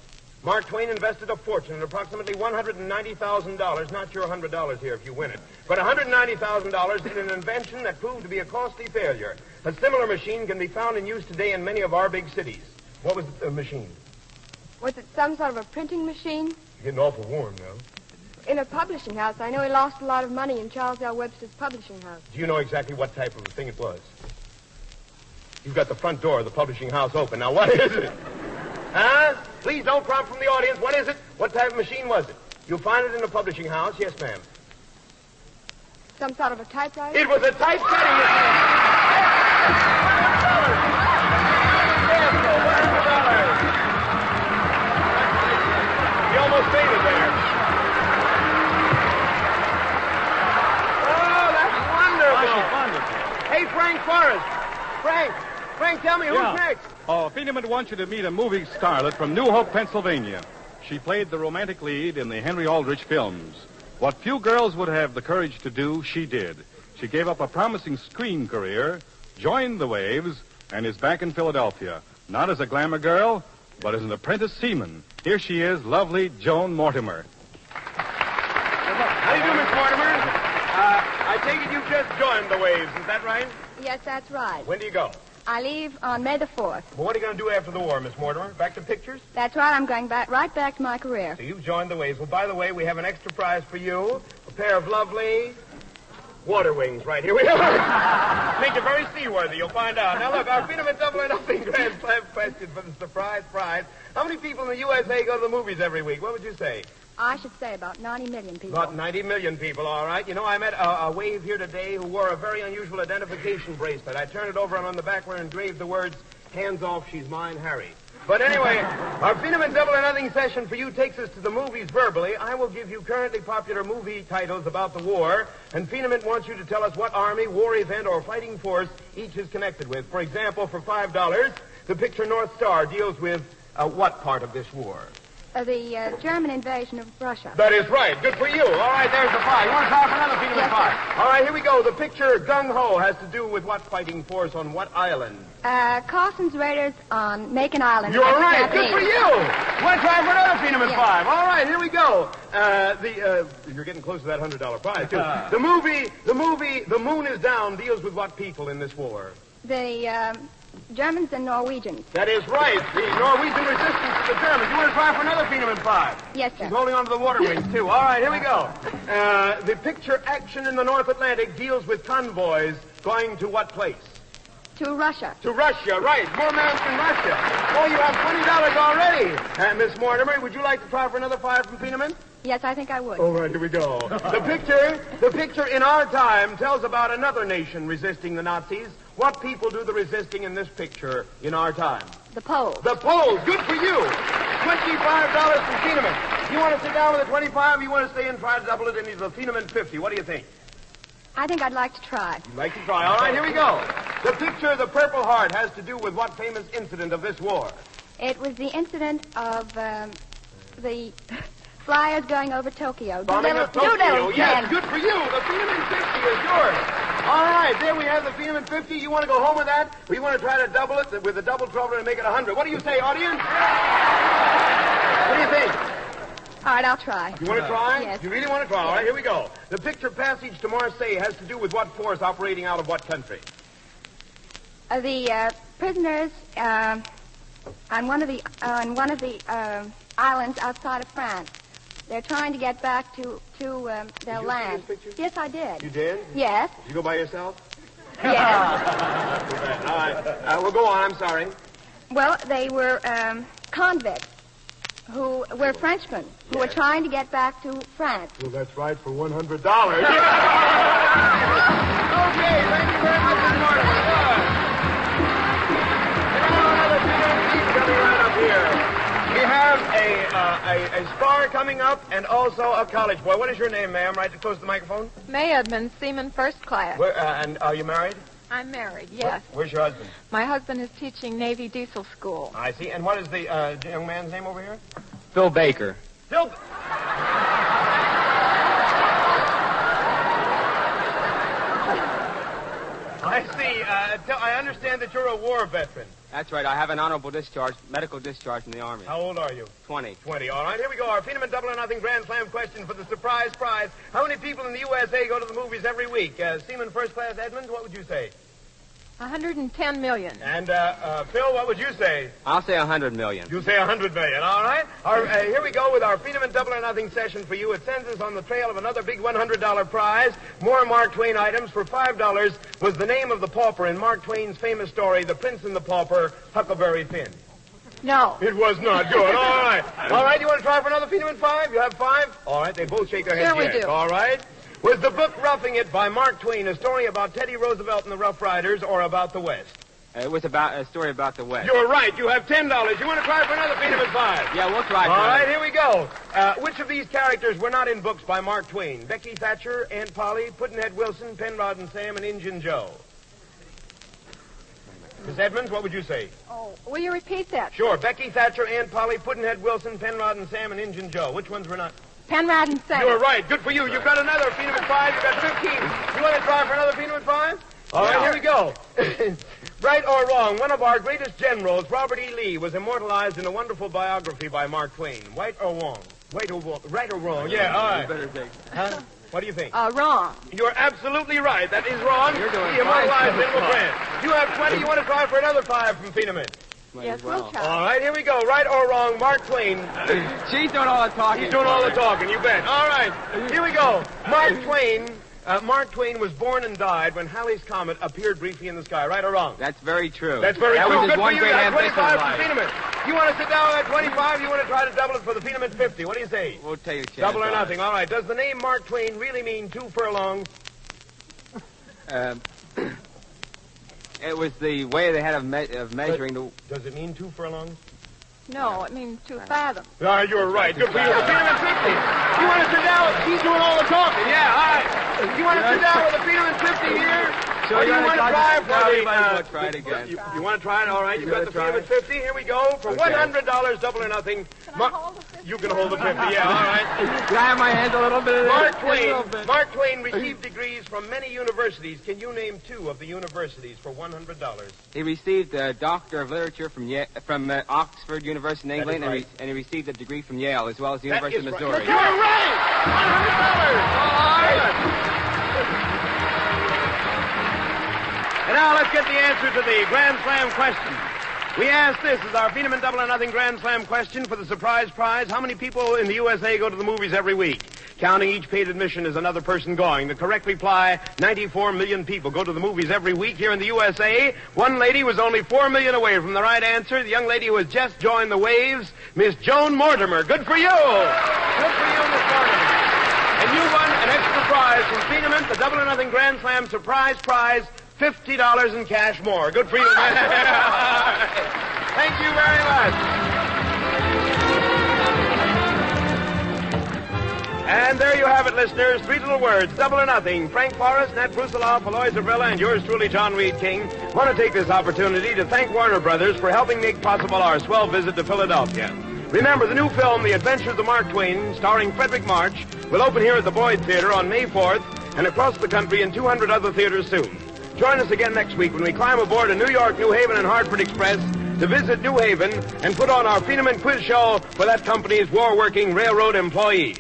Mark Twain invested a fortune in approximately $190,000, not your $100 here if you win it, but $190,000 in an invention that proved to be a costly failure. A similar machine can be found in use today in many of our big cities. What was the machine? Was it some sort of a printing machine? You're getting awful warm now. In a publishing house. I know he lost a lot of money in Charles L. Webster's publishing house. Do you know exactly what type of thing it was? You've got the front door of the publishing house open. Now, what is it? Huh? Please don't prompt from the audience. What is it? What type of machine was it? You'll find it in a publishing house. Yes, ma'am. Some sort of a typewriter? It was a typesetting machine. You almost made it there. Oh, that's wonderful. Hey, Frank Forrest. Frank, tell me who's next. Oh, Phenom wants you to meet a movie starlet from New Hope, Pennsylvania. She played the romantic lead in the Henry Aldrich films. What few girls would have the courage to do, she did. She gave up a promising screen career, joined the Waves, and is back in Philadelphia. Not as a glamour girl, but as an apprentice seaman. Here she is, lovely Joan Mortimer. How do you do, Miss Mortimer? I take it you've just joined the Waves, is that right? Yes, that's right. When do you go? I leave on May the 4th. Well, what are you going to do after the war, Miss Mortimer? Back to pictures? That's right. I'm going right back to my career. So you've joined the Waves. Well, by the way, we have an extra prize for you. A pair of lovely water wings right here. We make it very seaworthy. You'll find out. Now, look, our Phenom Double or Nothing Grand Slam question for the surprise prize. How many people in the USA go to the movies every week? What would you say? I should say about 90 million people. About 90 million people, all right. You know, I met a Wave here today who wore a very unusual identification bracelet. I turned it over, and on the back were engraved the words, "Hands off, she's mine, Harry." But anyway, our Phenom Double or Nothing session for you takes us to the movies verbally. I will give you currently popular movie titles about the war, and Phenom wants you to tell us what army, war event, or fighting force each is connected with. For example, for $5, the picture North Star deals with what part of this war? The German invasion of Russia. That is right. Good for you. All right, there's the $5. You want to try for another Phenom $5? All right, here we go. The picture Gung Ho has to do with what fighting force on what island? Carson's Raiders on Macon Island. You're right. Good for you. You want to try for another Phenom $5? All right, here we go. You're getting close to that $100 prize, too. The movie The Moon is Down deals with what people in this war? The Germans and Norwegians. That is right. The Norwegian resistance to the Germans. You want to try for another Phenom 5? Yes, sir. She's holding on to the water wings, too. All right, here we go. The picture Action in the North Atlantic deals with convoys going to what place? To Russia. To Russia, right. More maps in Russia. Oh, you have $20 already. Miss Mortimer, would you like to try for another 5 from Phenom? Yes, I think I would. All right, here we go. The picture in our time tells about another nation resisting the Nazis. What people do the resisting in this picture in our time? The Poles. The Poles. Good for you. $25 from Phenom. You want to sit down with a 25 or you want to stay and try to double it into the Phenom 50? What do you think? I think I'd like to try. You'd like to try. All right, here we go. The picture, the Purple Heart, has to do with what famous incident of this war? It was the incident of the flyers going over Tokyo. Bombing of Tokyo. Yes, good for you. The Phenom 50 is yours. All right, there we have the Phenom 50. You want to go home with that? Or you want to try to double it with a double trouble and make it 100? What do you say, audience? What do you think? All right, I'll try. You want to try? Yes. You really want to try? All right, here we go. The picture Passage to Marseille has to do with what force operating out of what country? The prisoners on one of the islands outside of France. They're trying to get back to their land. See this picture? Yes, I did. You did? Yes. Did you go by yourself? Yes. All right. We'll go on. I'm sorry. Well, they were convicts who were Frenchmen who were trying to get back to France. Well, that's right, for $100. Okay, thank you very much, Miss Mortimer. Coming right up here. We have a star coming up and also a college boy. What is your name, ma'am? Right close to the microphone. May Edmonds, Seaman First Class. And are you married? I'm married, yes. Where's your husband? My husband is teaching Navy Diesel School. I see. And what is the young man's name over here? Phil Baker. Phil... I see. I understand that you're a war veteran. That's right. I have an honorable discharge, medical discharge from the Army. How old are you? 20. 20. All right, here we go. Our Phenom Double or Nothing Grand Slam question for the surprise prize. How many people in the USA go to the movies every week? Seaman First Class Edmonds, what would you say? 110 million. And, Phil, what would you say? I'll say 100 million. You say 100 million. All right. Here we go with our Phenom Double or Nothing session for you. It sends us on the trail of another big $100 prize. More Mark Twain items for $5 was the name of the pauper in Mark Twain's famous story, The Prince and the Pauper, Huckleberry Finn. No. It was not good. All right. All right, you want to try for another Phenom 5? You have 5? All right, they both shake their heads Sure yes. we do. All right. Was the book Roughing It by Mark Twain a story about Teddy Roosevelt and the Rough Riders or about the West? It was about a story about the West. You're right. You have $10. You want to try for another Phenom 5? Yeah, we'll try. All right, here we go. Which of these characters were not in books by Mark Twain? Becky Thatcher, Aunt Polly, Pudd'nhead Wilson, Penrod and Sam, and Injun Joe. Miss Edmonds, what would you say? Oh, will you repeat that? Sure. Becky Thatcher, Aunt Polly, Pudd'nhead Wilson, Penrod and Sam, and Injun Joe. Which ones were not? Penrod and Sam. You're right. Good for you. You've got another Phenom 5. You've got 15. You want to try for another Phenom 5? All right, here we go. Right or wrong, one of our greatest generals, Robert E. Lee, was immortalized in a wonderful biography by Mark Twain. Right or wrong? Right or wrong? Yeah, all right. You better take. Huh? What do you think? Wrong. You're absolutely right. That is wrong. You're doing he immortalized fine. General Grant. You have 20. You want to try for another 5 from Phenom? Yes, we'll try. All right, here we go. Right or wrong, Mark Twain. She's doing all the talking. He's doing all the talking, you bet. All right, here we go. Mark Twain was born and died when Halley's Comet appeared briefly in the sky. Right or wrong? That's very true. That's very true. Was his Good one for you. great You have ambition 25 in for life. Phenom. You want to sit down with that 25? You want to try to double it for the Phenom 50? What do you say? We'll take a chance. Double or nothing. All right. Does the name Mark Twain really mean 2 furlongs? It was the way they had of measuring the... Does it mean 2 furlongs? No, it means 2 fathoms. You're right. Good for you. The Phenom 50. You want to sit down? He's doing all the talking. Yeah, all right. You want to sit down with the Phenom 50 here? Sure, or do you want to try for the... try it again. You want to try it? All right. You've got the Phenom 50. Here we go. For $100, double or nothing. You can hold the 50. Yeah, all right. Can I have my hands a little bit of this? Mark Twain received degrees from many universities. Can you name 2 of the universities for $100? He received a Doctor of Literature from Oxford University in England, right. and he received a degree from Yale as well as the University of Missouri. Right. You're right! $100! All right. And now, let's get the answer to the Grand Slam question. We asked this as our Phenom Double or Nothing Grand Slam question for the surprise prize. How many people in the USA go to the movies every week? Counting each paid admission as another person going. The correct reply, 94 million people go to the movies every week here in the USA. One lady was only 4 million away from the right answer. The young lady who has just joined the waves, Miss Joan Mortimer. Good for you. Good for you, Miss Mortimer. And you won an extra prize from Phenom, the Double or Nothing Grand Slam surprise prize, $50 in cash more. Good for you, man. Thank you very much. And there you have it, listeners. 3 little words, Double or Nothing. Frank Forrest, Ned Brusiloff, Aloy Zavrilla, and yours truly, John Reed King, want to take this opportunity to thank Warner Brothers for helping make possible our swell visit to Philadelphia. Remember, the new film, The Adventures of Mark Twain, starring Frederick March, will open here at the Boyd Theater on May 4th and across the country in 200 other theaters soon. Join us again next week when we climb aboard a New York, New Haven, and Hartford Express to visit New Haven and put on our Phenom quiz show for that company's war-working railroad employees.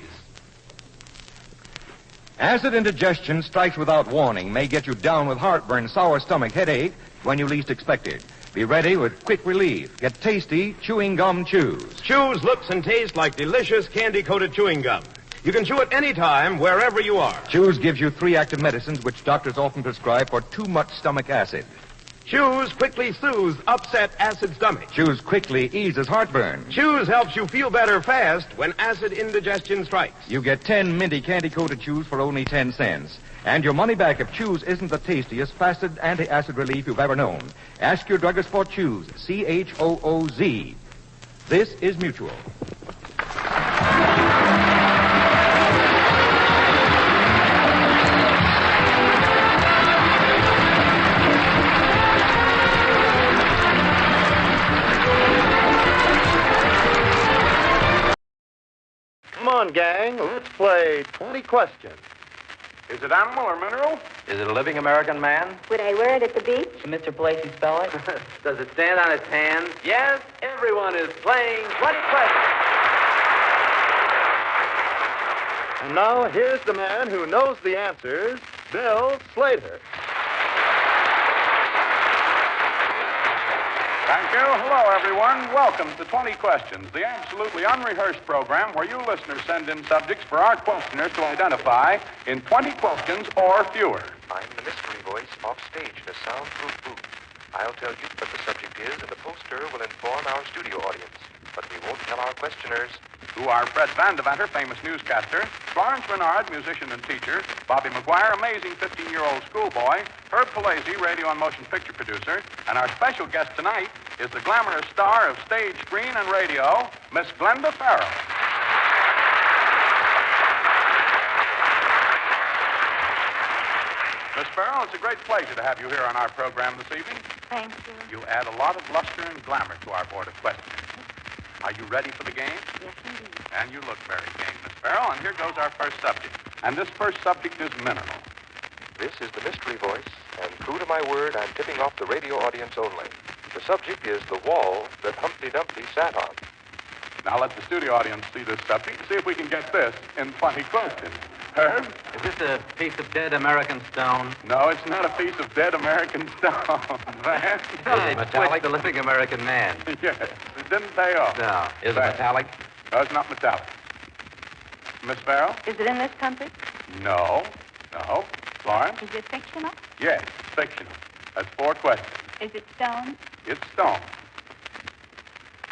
Acid indigestion strikes without warning, may get you down with heartburn, sour stomach, headache when you least expect it. Be ready with quick relief. Get tasty chewing gum chews. Chews looks and taste like delicious candy-coated chewing gum. You can chew it any time, wherever you are. Chews gives you 3 active medicines which doctors often prescribe for too much stomach acid. Chews quickly soothes upset acid stomach. Chews quickly eases heartburn. Chews helps you feel better fast when acid indigestion strikes. You get 10 minty candy-coated chews for only 10 cents. And your money back if Chews isn't the tastiest, fastest anti-acid relief you've ever known. Ask your druggist for Chews. C-H-O-O-Z. This is Mutual. Come on, gang. Let's play 20 questions. Is it animal or mineral? Is it a living American man? Would I wear it at the beach? Mr. Placey spell it? Does it stand on its hands? Yes, everyone is playing 20 questions. And now, here's the man who knows the answers, Bill Slater. Thank you. Hello, everyone. Welcome to 20 Questions, the absolutely unrehearsed program where you listeners send in subjects for our questioners to identify in 20 questions or fewer. I'm the mystery voice off stage in a soundproof booth. I'll tell you what the subject is, and the poster will inform our studio audience. But we won't tell our questioners. Who are Fred Vandeventer, famous newscaster, Florence Renard, musician and teacher, Bobby McGuire, amazing 15-year-old schoolboy, Herb Palazzi, radio and motion picture producer, and our special guest tonight is the glamorous star of stage, screen, and radio, Miss Glenda Farrell. Miss Farrell, it's a great pleasure to have you here on our program this evening. Thank you. You add a lot of luster and glamour to our board of questioners. Are you ready for the game? Yes, indeed. And you look very game, Miss Farrell. And here goes our first subject. And this first subject is mineral. This is the mystery voice, and true to my word, I'm tipping off the radio audience only. The subject is the wall that Humpty Dumpty sat on. Now let the studio audience see this subject and see if we can get this in 20 questions. Herb? Is this a piece of dead American stone? No, it's not a piece of dead American stone. Van? Is it metallic? The living American man? Yes. It didn't pay off. No. Is it metallic? No, it's not metallic. Miss Farrell? Is it in this country? No. No. Florence? Is it fictional? Yes, fictional. That's 4 questions. Is it stone? It's stone.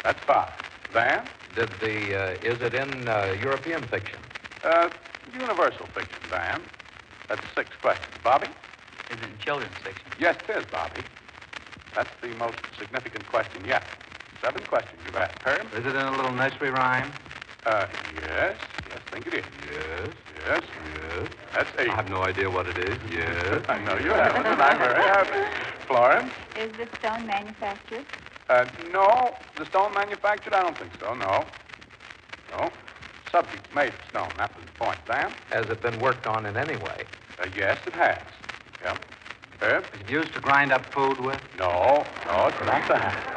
That's 5. Van? Is it in European fiction? Universal fiction, Van. That's 6 questions. Bobby? Is it in children's fiction? Yes, it is, Bobby. That's the most significant question yet. 7 questions you've asked. Herb? Is it in a little nursery rhyme? Yes. Yes, I think it is. Yes. Yes. Yes. That's 8. I have no idea what it is. Yes. I know you haven't, and I'm very happy. Florence? Is the stone manufactured? No. The stone manufactured? I don't think so, no. No. Subject's made of stone. That was the point. Sam? Has it been worked on in any way? Yes, it has. Yep. Herb? Is it used to grind up food with? No. No, it's not that.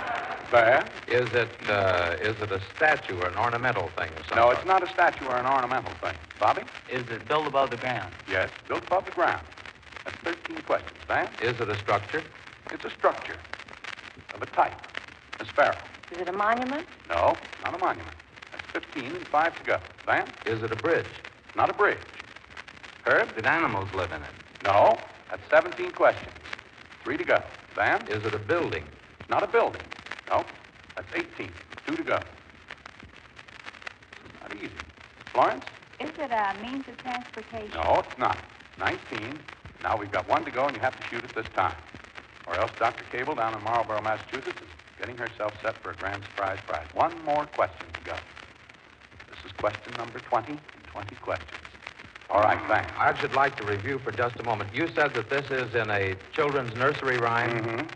Sam? Is it a statue or an ornamental thing or something? No, it's not a statue or an ornamental thing. Bobby? Is it built above the ground? Yes, built above the ground. That's 13 questions. Sam? Is it a structure? It's a structure of a type. A sparrow. Is it a monument? No, not a monument. That's 15 and 5 to go. Van? Is it a bridge? Not a bridge. Herb? Did animals live in it? No, that's 17 questions. 3 to go. Van? Is it a building? Not a building. No, that's 18. 2 to go. Not easy. Florence? Is it a means of transportation? No, it's not. 19. Now we've got 1 to go, and you have to shoot it this time. Or else Dr. Cable down in Marlborough, Massachusetts is getting herself set for a grand surprise prize. 1 more question to go. This is question number 20 and 20 questions. All right, thanks. I should like to review for just a moment. You said that this is in a children's nursery rhyme? Mm-hmm.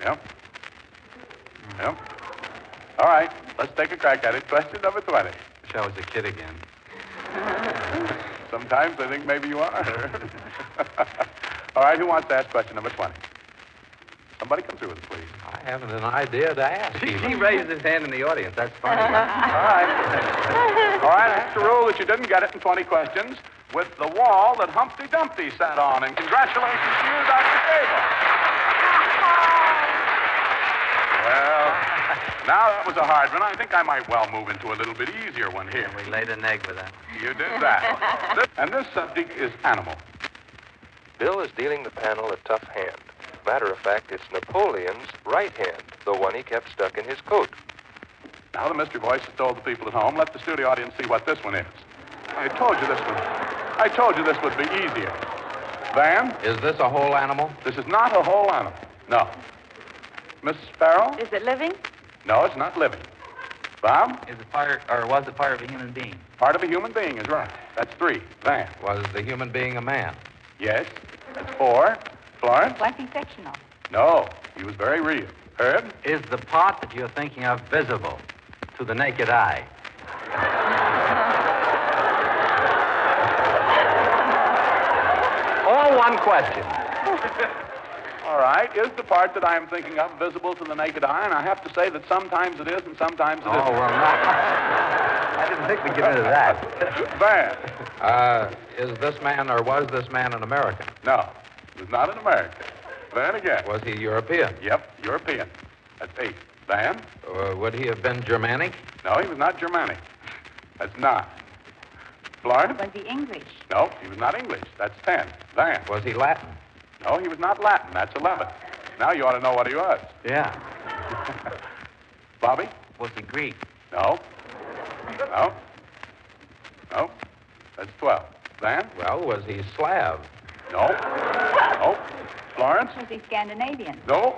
Yep. Yep. All right, let's take a crack at it. Question number 20. Wish I was a kid again. Sometimes I think maybe you are. All right, who wants to ask question number 20? Somebody come through with it, please. I haven't an idea to ask. He raised his hand in the audience. That's funny. All right. All right, that's the rule that you didn't get it in 20 questions with the wall that Humpty Dumpty sat on. And congratulations to you, Dr. Cable. Well, now that was a hard one. I think I might well move into a little bit easier one here. We laid an egg with that. You did that. And this subject is animal. Bill is dealing the panel a tough hand. Matter of fact, it's Napoleon's right hand, the one he kept stuck in his coat. Now the mystery voice has told the people at home. Let the studio audience see what this one is. I told you this would be easier. Van? Is this a whole animal? This is not a whole animal. No. Miss Sparrow? Is it living? No, it's not living. Bob? Is it part, or was it part of a human being? Part of a human being is right. That's 3. Van? Was the human being a man? Yes. That's 4. Florence? Was he fictional? No, he was very real. Herb? Is the part that you're thinking of visible to the naked eye? All one question. All right. Is the part that I am thinking of visible to the naked eye? And I have to say that sometimes it is and sometimes it isn't. Oh, well, no. I didn't think we'd get into that. Van? Is this man or was this man an American? No, he was not an American. Van again. Was he European? Yep, European. That's 8. Van? Would he have been Germanic? No, he was not Germanic. That's 9. Florence? Was he English? No, he was not English. That's 10. Van? Was he Latin? No, he was not Latin. That's 11. Now you ought to know what he was. Yeah. Bobby? Was he Greek? No. No. No. That's 12. Van? Well, was he Slav? No. No. Florence? Was he Scandinavian? No.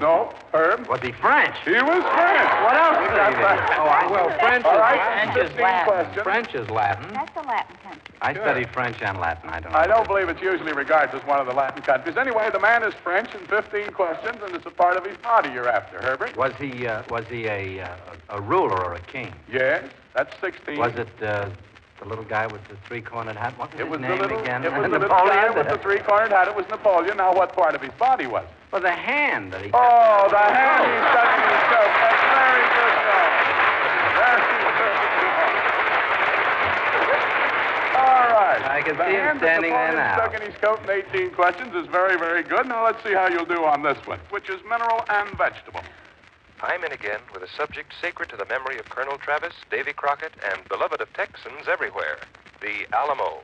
No. Herb? Was he French? He was French. What else did he that? Well, French All is right, Latin. 15 questions. French is Latin. That's a Latin country. I studied French and Latin. I don't know. I don't believe it's usually regarded as one of the Latin countries. Anyway, the man is French in 15 questions, and it's a part of his body you're after, Herbert. Was he a ruler or a king? Yes, that's 16. Was it the little guy with the 3-cornered hat? What was his the name little, again? It was the little guy with the 3-cornered hat. It was Napoleon. Now, what part of his body was it? Well, the hand that he... Oh, the hand he stuck in his coat. That's very good, though. Very good. All right. I can the see him hand that standing there Napoleon now. stuck in his coat in 18 questions is very, very good. Now, let's see how you'll do on this one, which is mineral and vegetable. I'm in again with a subject sacred to the memory of Colonel Travis, Davy Crockett, and beloved of Texans everywhere, the Alamo.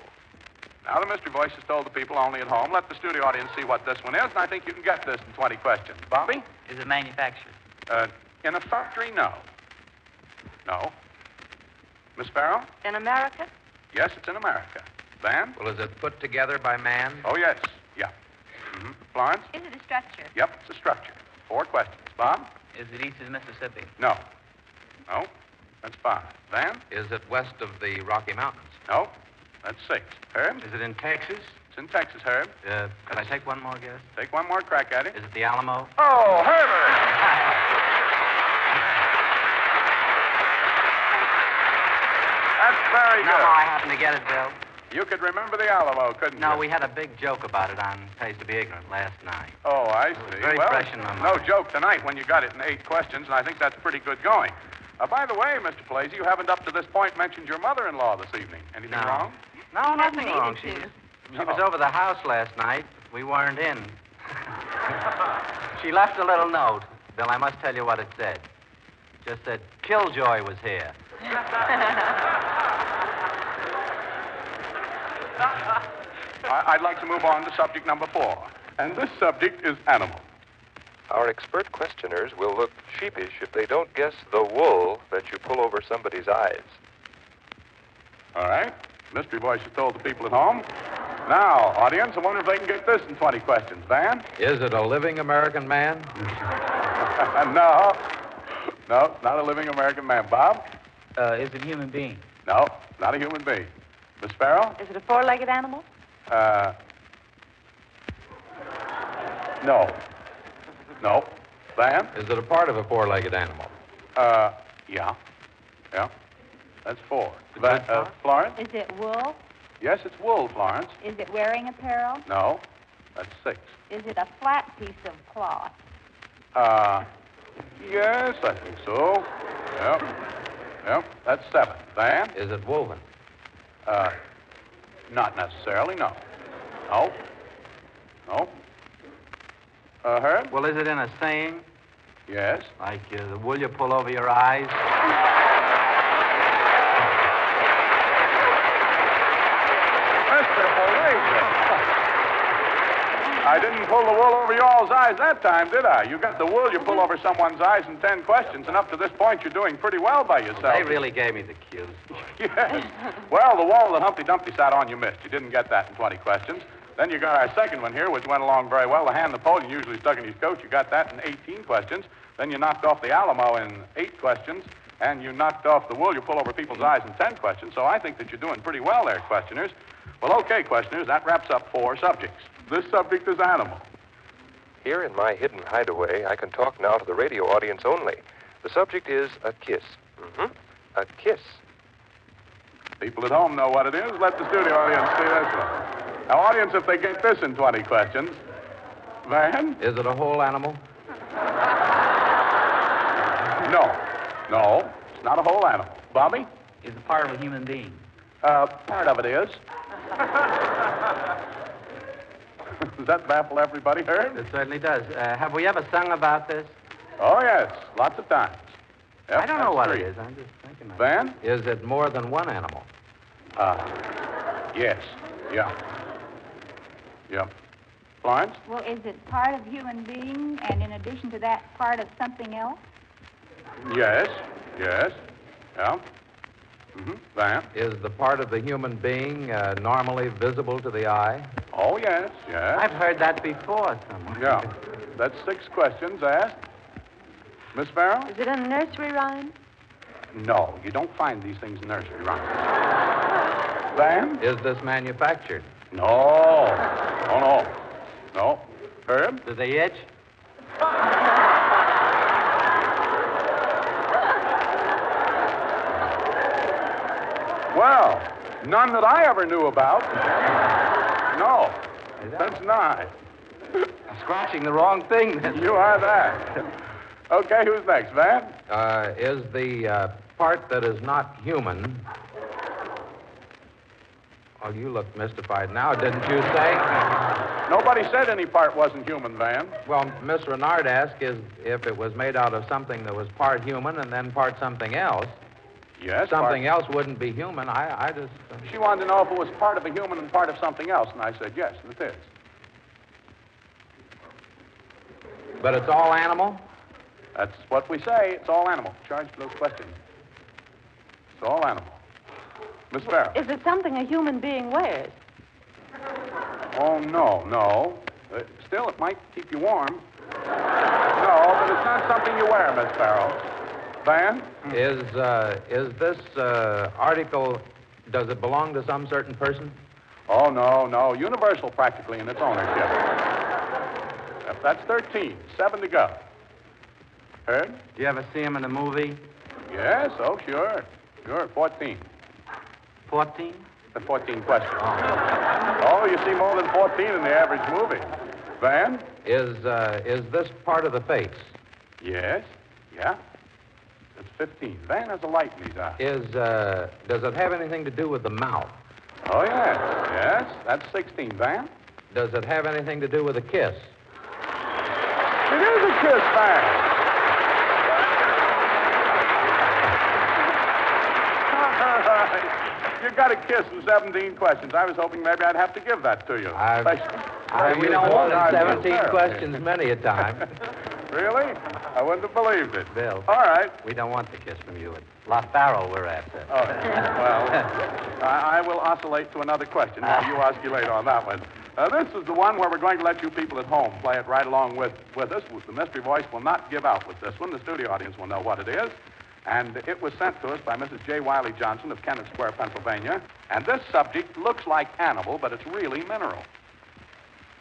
Now, the mystery voice has told the people only at home. Let the studio audience see what this one is, and I think you can get this in 20 questions. Bobby? Is it manufactured? In a factory, no. No. Miss Farrell? In America? Yes, it's in America. Van? Well, is it put together by man? Oh, yes. Yeah. Mm-hmm. Florence? Is it a structure? Yep, it's a structure. 4 questions. Bob? Is it east of Mississippi? No. No. That's 5. Van? Is it west of the Rocky Mountains? No. That's 6. Herb? Is it in Texas? It's in Texas, Herb. Could I take one more guess? Take one more crack at it. Is it the Alamo? Oh, Herbert! That's very good. No, I happen to get it, Bill. You could remember the Alamo, couldn't you? No, we had a big joke about it on Pays to Be Ignorant last night. Oh, I see. Very well, fresh in my no mind. joke tonight when you got it in 8 questions, and I think that's pretty good going. By the way, Mr. Plazy, you haven't up to this point mentioned your mother-in-law this evening. Anything No. wrong? No, nothing needed wrong. to. She was over the house last night. We weren't in. She left a little note. Bill, I must tell you what it said. Just said, Killjoy was here. I'd like to move on to subject number 4. And this subject is animal. Our expert questioners will look sheepish if they don't guess the wool that you pull over somebody's eyes. All right. Mystery voice has told the people at home. Now, audience, I wonder if they can get this in 20 questions. Van? Is it a living American man? No. No, not a living American man. Bob? Is it a human being? No, not a human being. Miss Farrell? Is it a four-legged animal? No. No. Van? Is it a part of a four-legged animal? Yeah. Yeah. That's 4. Florence? Is it wool? Yes, it's wool, Florence. Is it wearing apparel? No. That's 6. Is it a flat piece of cloth? Yes, I think so. Yep. Yep. That's 7. Van? Is it woven? Not necessarily, no. No. No. Herb? Well, is it in a saying? Yes. Like the wool you pull over your eyes? Mr. Horatio. I didn't pull the wool over y'all's eyes that time, did I? You got the wool you pull over someone's eyes in 10 questions, and up to this point, you're doing pretty well by yourself. They really gave me the cues. Yes. Well, the wall that Humpty Dumpty sat on, you missed. You didn't get that in 20 questions. Then you got our second one here, which went along very well. The hand Napoleon usually stuck in his coat. You got that in 18 questions. Then you knocked off the Alamo in 8 questions. And you knocked off the wool you pull over people's eyes in 10 questions. So I think that you're doing pretty well there, questioners. Well, okay, questioners, that wraps up 4 subjects. This subject is animal. Here in my hidden hideaway, I can talk now to the radio audience only. The subject is a kiss. A kiss. People at home know what it is. Let the studio audience see this one. Now, audience, if they get this in 20 questions. Van? Is it a whole animal? No. No, it's not a whole animal. Bobby? Is it part of a human being? Part of it is. Does that baffle everybody, Herb? It certainly does. Have we ever sung about this? Oh, yes, lots of times. Yep, I don't know what 3. it is. I'm just thinking. Van? Is it more than one animal? Yes. Yeah. Yep. Florence? Well, is it part of human being, and in addition to that, part of something else? Yes. Yes. Yeah. Van? Is the part of the human being normally visible to the eye? Oh, yes, yes. I've heard that before somewhere. Yeah. That's 6 questions asked. Miss Farrell? Is it a nursery rhyme? No, you don't find these things in nursery rhymes. Van? Is this manufactured? No. Oh, no. No. Herb? Do they itch? Well, none that I ever knew about. No. Since 9. I'm scratching the wrong thing. You are that. Okay, who's next, Van? Is the part that is not human... Oh, you look mystified now, didn't you say? Nobody said any part wasn't human, Van. Well, Miss Renard asked if it was made out of something that was part human and then part something else. Yes. Something else wouldn't be human. I just... She wanted to know if it was part of a human and part of something else, and I said yes, it is. But it's all animal? That's what we say. It's all animal. Charge for those questions. It's all animal. Miss Farrell. Is it something a human being wears? Oh, no. Still, it might keep you warm. No, but it's not something you wear, Miss Farrell. Van? Is this article, does it belong to some certain person? Oh, no. Universal, practically, in its ownership. That's 13. 7 to go. Heard? Do you ever see him in a movie? Yes, oh, sure. Sure, 14. 14? The 14 questions. Oh, you see more than 14 in the average movie. Van? Is this part of the face? Yes. Yeah. That's 15. Van has a light in his eye. Does it have anything to do with the mouth? Oh, yes. Yes. That's 16. Van? Does it have anything to do with a kiss? It is a kiss, man. You got a kiss in 17 questions. I was hoping maybe I'd have to give that to you. We don't want 17 questions many a time. Really? I wouldn't have believed it. Bill. All right. We don't want the kiss from you. It's La Farrell we're after. Oh, well, I will oscillate to another question while you osculate on that one. This is the one where we're going to let you people at home play it right along with us. The mystery voice will not give out with this one. The studio audience will know what it is. And it was sent to us by Mrs. J. Wiley Johnson of Kennett Square, Pennsylvania. And this subject looks like animal, but it's really mineral.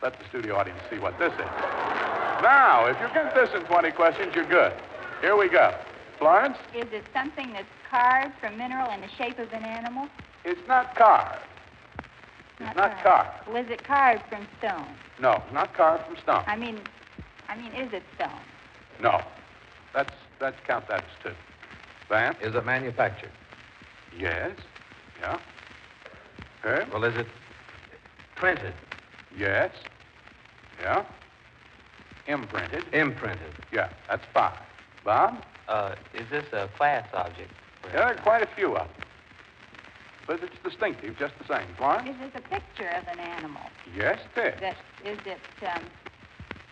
Let the studio audience see what this is. Now, if you get this in 20 questions, you're good. Here we go. Florence? Is it something that's carved from mineral in the shape of an animal? It's not carved. It's not carved. Was it carved from stone? No, it's not carved from stone. I mean, is it stone? No. Let's count that as two. Van? Is it manufactured? Yes. Yeah. Herb? Well, is it printed? Yes. Yeah. Imprinted? Imprinted. Yeah, that's 5. Bob? Is this a class object? Yeah, there are quite a few of them. But it's distinctive just the same. Florence? Is this a picture of an animal? Yes, it is. Is it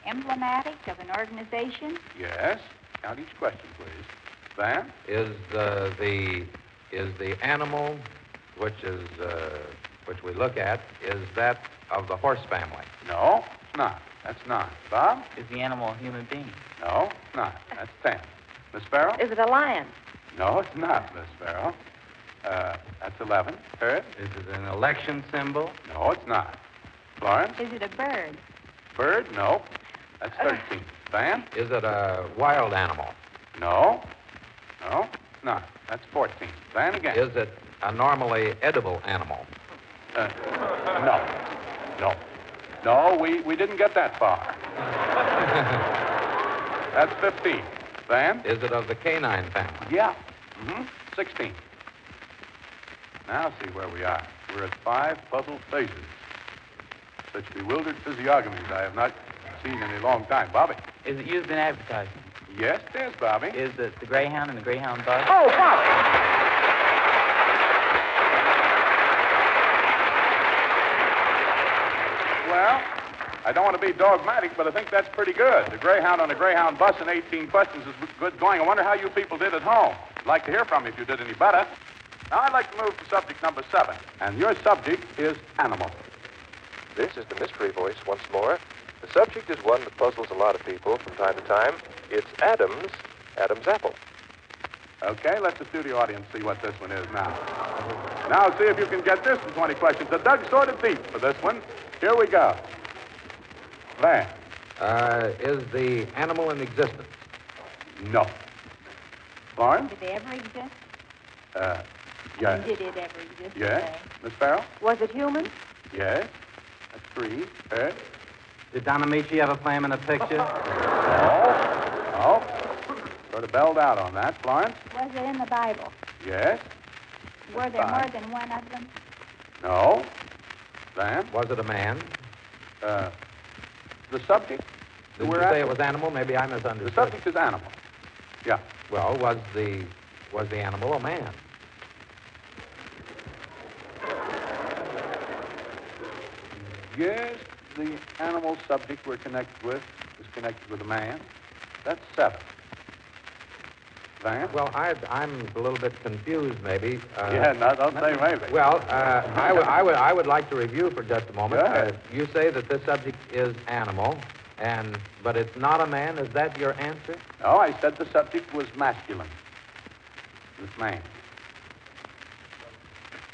emblematic of an organization? Yes. Count each question, please. Van? Is the animal which we look at, is that of the horse family? No, it's not. That's 9. Bob? Is the animal a human being? No, it's not. That's 10. Miss Farrell? Is it a lion? No, it's not, Miss Farrell. That's 11. Herb? Is it an election symbol? No, it's not. Florence? Is it a bird? Bird? No. That's 13. Van? Is it a wild animal? No. No, it's not. That's 14. Van again. Is it a normally edible animal? No. No. No, we didn't get that far. That's 15. Van? Is it of the canine family? Yeah. 16. Now see where we are. We're at 5 puzzled faces. Such bewildered physiognomies I have not seen in a long time. Bobby? Is it used in advertising? Yes, it is, Bobby. Is it the Greyhound and the Greyhound bus? Oh, Bobby! Well, I don't want to be dogmatic, but I think that's pretty good. The Greyhound on the Greyhound bus in 18 questions is good going. I wonder how you people did at home. I'd like to hear from you if you did any better. Now I'd like to move to subject number 7, and your subject is animal. This is the mystery voice once more. The subject is one that puzzles a lot of people from time to time. It's Adam's apple. Okay, let the studio audience see what this one is now. Now see if you can get this in 20 questions. The Doug sort of deep for this one. Here we go. Van. Is the animal in existence? No. Florence? Did they ever exist? Yes. Did it ever exist? Yes. Miss Farrell? Was it human? Yes. That's 3. Herb? Did Don Amici ever play him in a picture? No. Sort of belled out on that. Florence? Was it in the Bible? Yes. Were there more than one of them? No. Van? Was it a man? The subject? Did you say it was animal? Maybe I misunderstood. The subject is animal. Yeah. Well, was the animal a man? Yes, the animal subject we're connected with is connected with a man. That's 7. Van? Well, I'm a little bit confused, maybe. Don't say maybe. Well, I would like to review for just a moment. Go ahead. You say that this subject is animal, but it's not a man. Is that your answer? No, I said the subject was masculine. This man.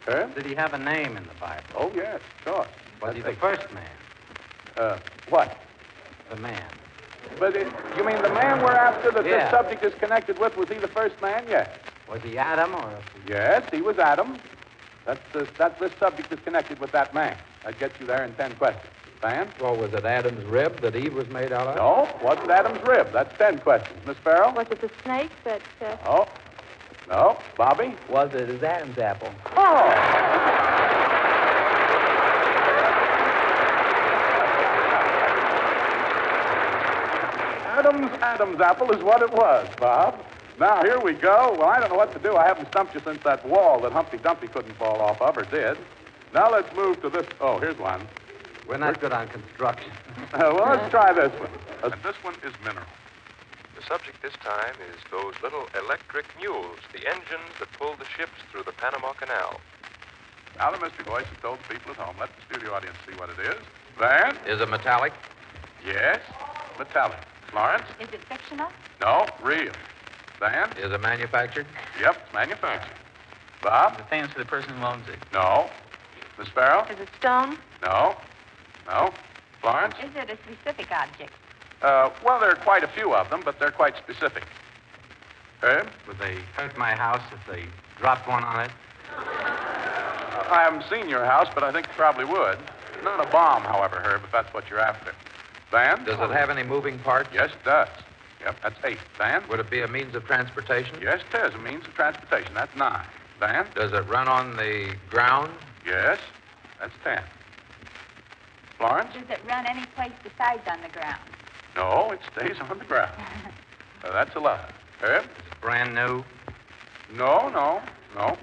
Herb? Did he have a name in the Bible? Oh, yes, sure. Was he the first man? What? The man. But you mean the man we're after that Yeah. this subject is connected with, was he the first man? Yes. Was he Adam or? Yes, he was Adam. This subject is connected with that man. That gets you there in 10 questions. Van? Well, was it Adam's rib that Eve was made out of? No, wasn't Adam's rib. That's 10 questions. Miss Farrell? Was it the snake that... Oh. No. Bobby? Was it his Adam's apple? Oh! Adam's apple is what it was, Bob. Now, here we go. Well, I don't know what to do. I haven't stumped you since that wall that Humpty Dumpty couldn't fall off of, or did. Now let's move to this. Oh, here's one. We're not good on construction. Well, let's try this one. And this one is mineral. The subject this time is those little electric mules, the engines that pull the ships through the Panama Canal. Now the mystery voice has told the people at home. Let the studio audience see what it is. Van? Is it metallic? Yes, metallic. Florence? Is it fictional? No, real. Van? Is it manufactured? Yep, it's manufactured. Bob? The famous for the person who owns it. No. Miss Farrell? Is it stone? No. No. Florence? Is it a specific object? Well, there are quite a few of them, but they're quite specific. Herb? Would they hurt my house if they dropped one on it? I haven't seen your house, but I think it probably would. Not a bomb, however, Herb, if that's what you're after. Van? Does it have any moving parts? Yes, it does. Yep, that's 8. Van? Would it be a means of transportation? Yes, it is a means of transportation. That's 9. Van? Does it run on the ground? Yes, that's 10. Florence? Does it run any place besides on the ground? No, it stays on the ground. That's 11. Herb? Is it brand new? No,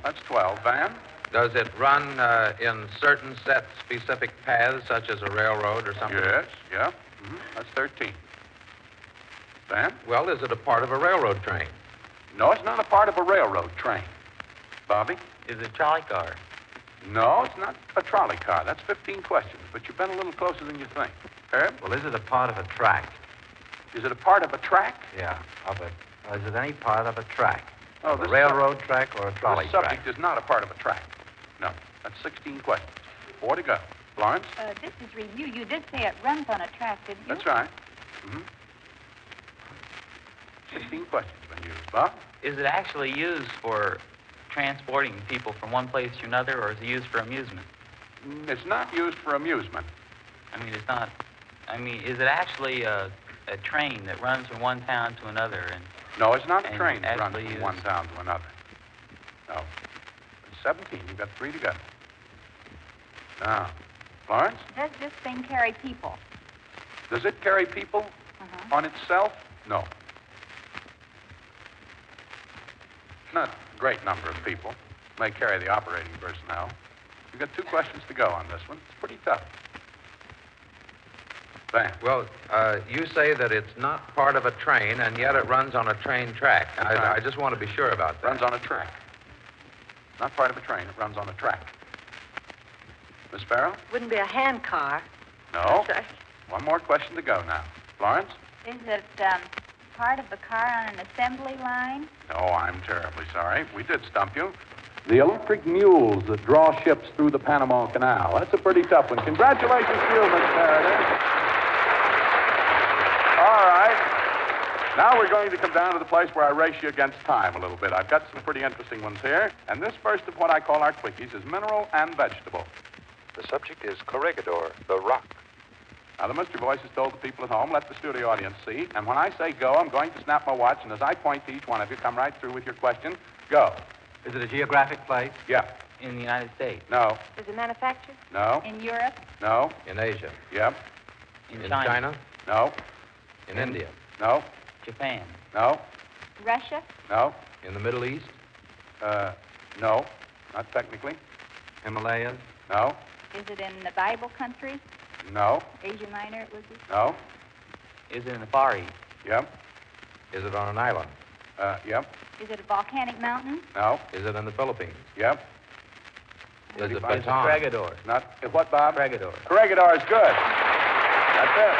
that's 12. Van? Does it run in certain set specific paths, such as a railroad or something? Yes, yeah. That's 13. Van? Well, is it a part of a railroad train? No, it's not a part of a railroad train. Bobby? Is it a trolley car? No, it's not a trolley car. That's 15 questions, but you've been a little closer than you think. Herb? Well, is it a part of a track? Is it a part of a track? Yeah, of it. Is it any part of a track? Oh, a railroad track or a trolley track? The subject is not a part of a track. No, that's 16 questions. 4 to go. Florence? This is review. You did say it runs on a track, didn't you? That's right. 16 questions been used. Bob? Is it actually used for transporting people from one place to another, or is it used for amusement? It's not used for amusement. It's not. Is it actually a train that runs from one town to another? No, it's not a train that runs from one town to another. No. 17. You've got 3 to go. Now, Florence? Does this thing carry people? Does it carry people on itself? No. Not a great number of people. May carry the operating personnel. You've got 2 questions to go on this one. It's pretty tough. Van. Well, you say that it's not part of a train, and yet it runs on a train track. I just want to be sure about that. Runs on a track. Not part of a train. It runs on a track. Miss Farrell? Wouldn't be a hand car. No. One more question to go now. Florence? Is it part of the car on an assembly line? No, I'm terribly sorry. We did stump you. The electric mules that draw ships through the Panama Canal. That's a pretty tough one. Congratulations to you, Miss Faraday. All right. Now we're going to come down to the place where I race you against time a little bit. I've got some pretty interesting ones here. And this first of what I call our quickies is mineral and vegetable. The subject is corregidor, the rock. Now, the mystery voice has told the people at home, let the studio audience see. And when I say go, I'm going to snap my watch, and as I point to each one of you, come right through with your question. Go. Is it a geographic place? Yeah. In the United States? No. Is it manufactured? No. In Europe? No. In Asia? Yep. In China? No. In India? No. Japan? No. Russia? No. In the Middle East? No. Not technically. Himalayas? No. Is it in the Bible countries? No. Asia Minor, was it? No. Is it in the Far East? Yep. Is it on an island? Yep. Is it a volcanic mountain? No. Is it in the Philippines? Yep. Is it Baton? Corregidor. Not what, Bob? Corregidor. Corregidor is good. That's it.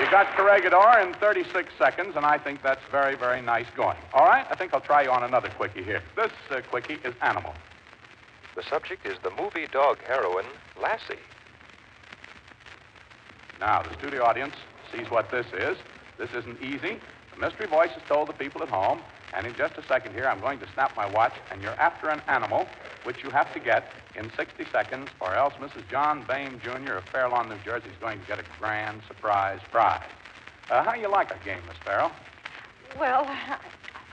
You got Corregidor in 36 seconds, and I think that's very, very nice going. All right, I think I'll try you on another quickie here. This quickie is animal. The subject is the movie dog heroine, Lassie. Now, the studio audience sees what this is. This isn't easy. The mystery voice has told the people at home, and in just a second here, I'm going to snap my watch, and you're after an animal, which you have to get in 60 seconds, or else Mrs. John Boehm, Jr. of Fair Lawn, New Jersey, is going to get a grand surprise prize. How do you like our game, Miss Farrell? Well,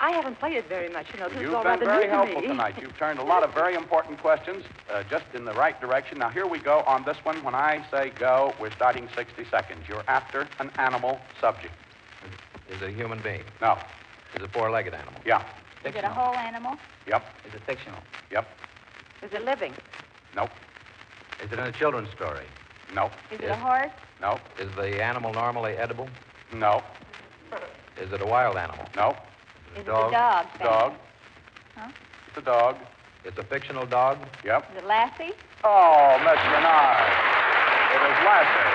I haven't played it very much. This is You've all been rather very new to helpful me. tonight. You've turned a lot of very important questions just in the right direction. Now, here we go on this one. When I say go, we're starting 60 seconds. You're after an animal subject. Is it a human being? No. Is it a four-legged animal? Yeah. Is it a whole animal? Yep. Is it fictional? Yep. Is it living? Nope. Is it in a children's story? Nope. Is it a horse? Nope. Is the animal normally edible? No. Is it a wild animal? No. Is it a dog? It's a dog. Huh? It's a dog. It's a fictional dog? Yep. Is it Lassie? Oh, Miss Renard. It is Lassie.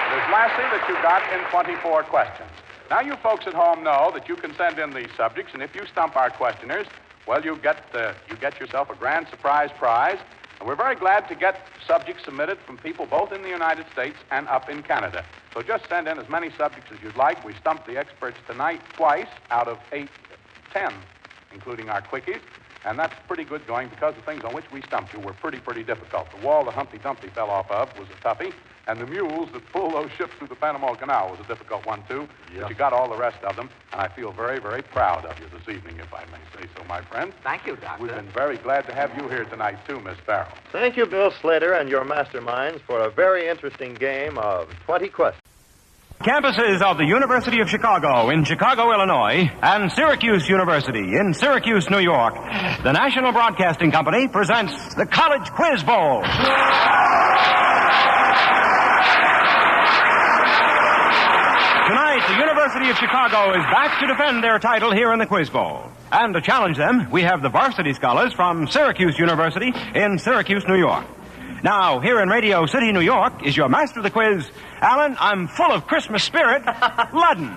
It is Lassie that you got in 24 questions. Now, you folks at home know that you can send in these subjects, and if you stump our questioners, well, you get yourself a grand surprise prize. And we're very glad to get subjects submitted from people both in the United States and up in Canada. So just send in as many subjects as you'd like. We stumped the experts tonight twice out of 10, including our quickies. And that's pretty good going because the things on which we stumped you were pretty difficult. The wall that Humpty Dumpty fell off of was a toughie. And the mules that pull those ships through the Panama Canal was a difficult one, too. Yep. But you got all the rest of them, and I feel very proud of you this evening, if I may say so, my friend. Thank you, Doctor. We've been very glad to have you here tonight, too, Miss Farrell. Thank you, Bill Slater, and your masterminds for a very interesting game of 20 questions. Campuses of the University of Chicago in Chicago, Illinois, and Syracuse University in Syracuse, New York, the National Broadcasting Company presents the College Quiz Bowl. Tonight, the University of Chicago is back to defend their title here in the Quiz Bowl. And to challenge them, we have the varsity scholars from Syracuse University in Syracuse, New York. Now, here in Radio City, New York, is your master of the quiz, Alan, I'm full of Christmas spirit, Ludden.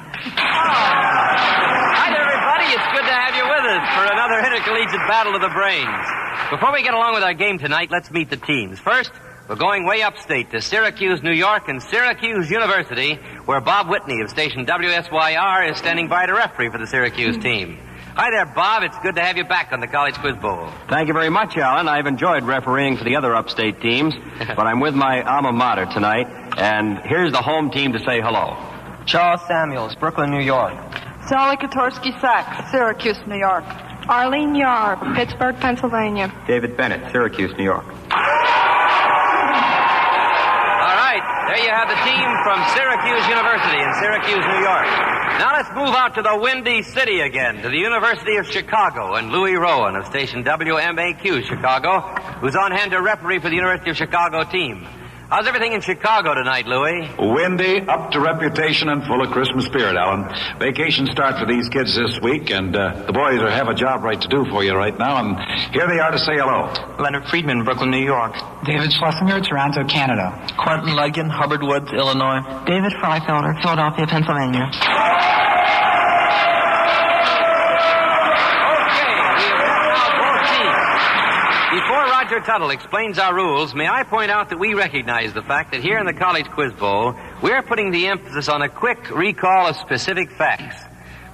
Hi there, everybody. It's good to have you with us for another intercollegiate battle of the brains. Before we get along with our game tonight, let's meet the teams. First, we're going way upstate to Syracuse, New York, and Syracuse University, where Bob Whitney of station WSYR is standing by to referee for the Syracuse team. Hi there, Bob. It's good to have you back on the College Quiz Bowl. Thank you very much, Alan. I've enjoyed refereeing for the other upstate teams, but I'm with my alma mater tonight, and here's the home team to say hello. Charles Samuels, Brooklyn, New York. Sally Kotorski-Sachs, Syracuse, New York. Arlene Yar, Pittsburgh, Pennsylvania. David Bennett, Syracuse, New York. All right, there you have the team from Syracuse University in Syracuse, New York. Now let's move out to the Windy City again, to the University of Chicago, and Louis Rowan of station WMAQ Chicago, who's on hand to referee for the University of Chicago team. How's everything in Chicago tonight, Louis? Windy, up to reputation, and full of Christmas spirit, Alan. Vacation start for these kids this week, and the boys have a job right to do for you right now, and here they are to say hello. Leonard Friedman, Brooklyn, New York. David Schlesinger, Toronto, Canada. Quentin Leggen, Hubbard Woods, Illinois. David Freifelder, Philadelphia, Pennsylvania. Before Roger Tuttle explains our rules, may I point out that we recognize the fact that here in the College Quiz Bowl, we're putting the emphasis on a quick recall of specific facts.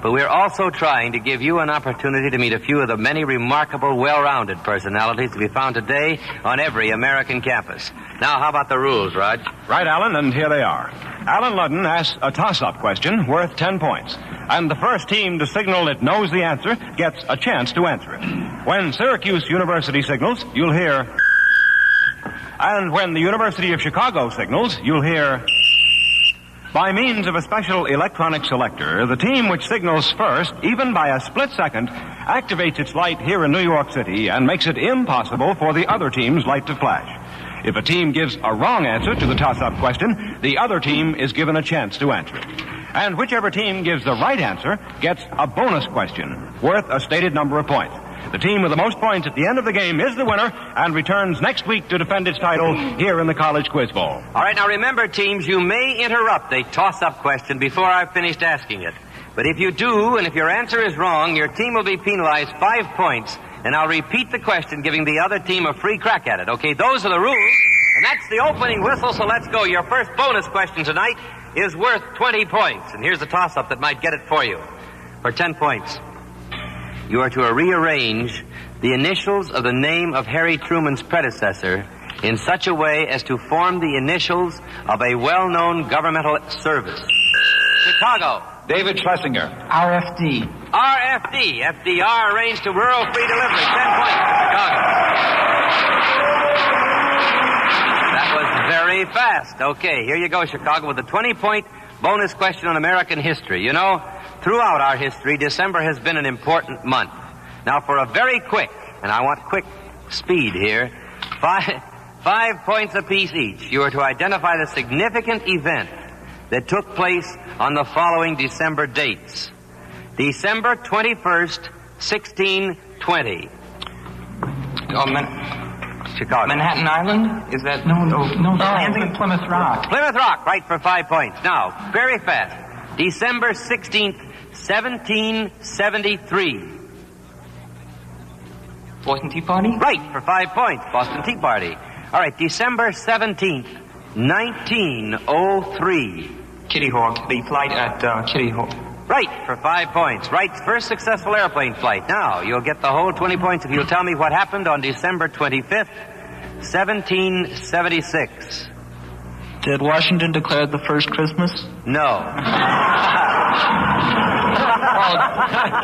But we're also trying to give you an opportunity to meet a few of the many remarkable, well-rounded personalities to be found today on every American campus. Now, how about the rules, Rog? Right, Alan, and here they are. Alan Ludden asks a toss-up question worth 10 points. And the first team to signal it knows the answer gets a chance to answer it. When Syracuse University signals, you'll hear... And when the University of Chicago signals, you'll hear... By means of a special electronic selector, the team which signals first, even by a split second, activates its light here in New York City and makes it impossible for the other team's light to flash. If a team gives a wrong answer to the toss-up question, the other team is given a chance to answer it. And whichever team gives the right answer gets a bonus question worth a stated number of points. The team with the most points at the end of the game is the winner and returns next week to defend its title here in the College Quiz Bowl. All right, now remember, teams, you may interrupt a toss-up question before I've finished asking it. But if you do, and if your answer is wrong, your team will be penalized 5 points, and I'll repeat the question, giving the other team a free crack at it. Okay, those are the rules, and that's the opening whistle, so let's go. Your first bonus question tonight is worth 20 points, and here's the toss-up that might get it for you. For 10 points, you are to rearrange the initials of the name of Harry Truman's predecessor in such a way as to form the initials of a well-known governmental service. Chicago. David Schlesinger. RFD. RFD. FDR arranged to rural free delivery. 10 points for Chicago. That was very fast. Okay, here you go, Chicago, with a 20-point bonus question on American history. You know, throughout our history, December has been an important month. Now, for a very quick, and I want quick speed here, 5 points apiece each. You are to identify the significant event that took place on the following December dates. December 21st, 1620. Chicago. Manhattan Island? Is that... No. Landing in Plymouth Rock. Plymouth Rock, right, for 5 points. Now, very fast. December 16th, 1773. Boston Tea Party? Right, for 5 points. Boston Tea Party. All right, December 17th, 1903. Kitty Hawk. The flight at Kitty Hawk. Right, for 5 points. Wright's first successful airplane flight. Now, you'll get the whole 20 points if you'll tell me what happened on December 25th, 1776. Did Washington declare the first Christmas? No.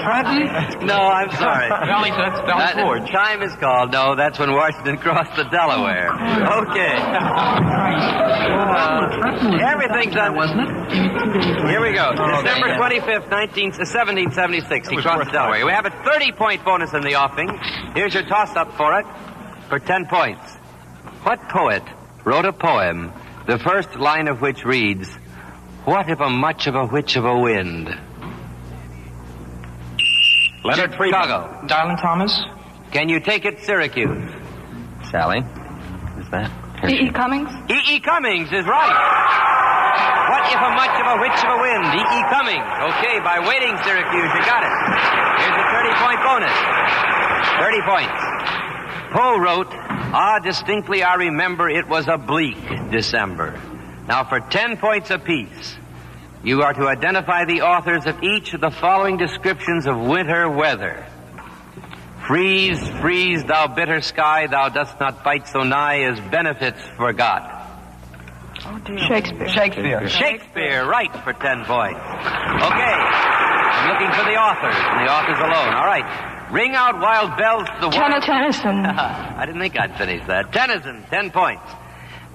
Trenton? No, I'm sorry. Valley Forge. Time is called. No, that's when Washington crossed the Delaware. Okay. Everything's done, wasn't it? Here we go. December 25th, 1776. He crossed the Delaware. We have a 30-point bonus in the offing. Here's your toss-up for it for 10 points. What poet wrote a poem, the first line of which reads, "What if a much of a witch of a wind?" Leonard Friedman. Chicago. Dylan Thomas. Can you take it, Syracuse? Sally. Who's that? E.E. Cummings? E.E. Cummings is right. What if a much of a witch of a wind? E.E. Cummings. Okay, by waiting, Syracuse, you got it. Here's a 30-point bonus. 30 points. Poe wrote, distinctly I remember it was a bleak December. Now, for 10 points apiece, you are to identify the authors of each of the following descriptions of winter weather. Freeze, freeze, thou bitter sky, thou dost not bite so nigh as benefits forgot. Oh, dear. Shakespeare, right, for 10 points. Okay, I'm looking for the authors, and the authors alone. All right, ring out wild bells to the world. Tennyson. I didn't think I'd finish that. Tennyson, 10 points.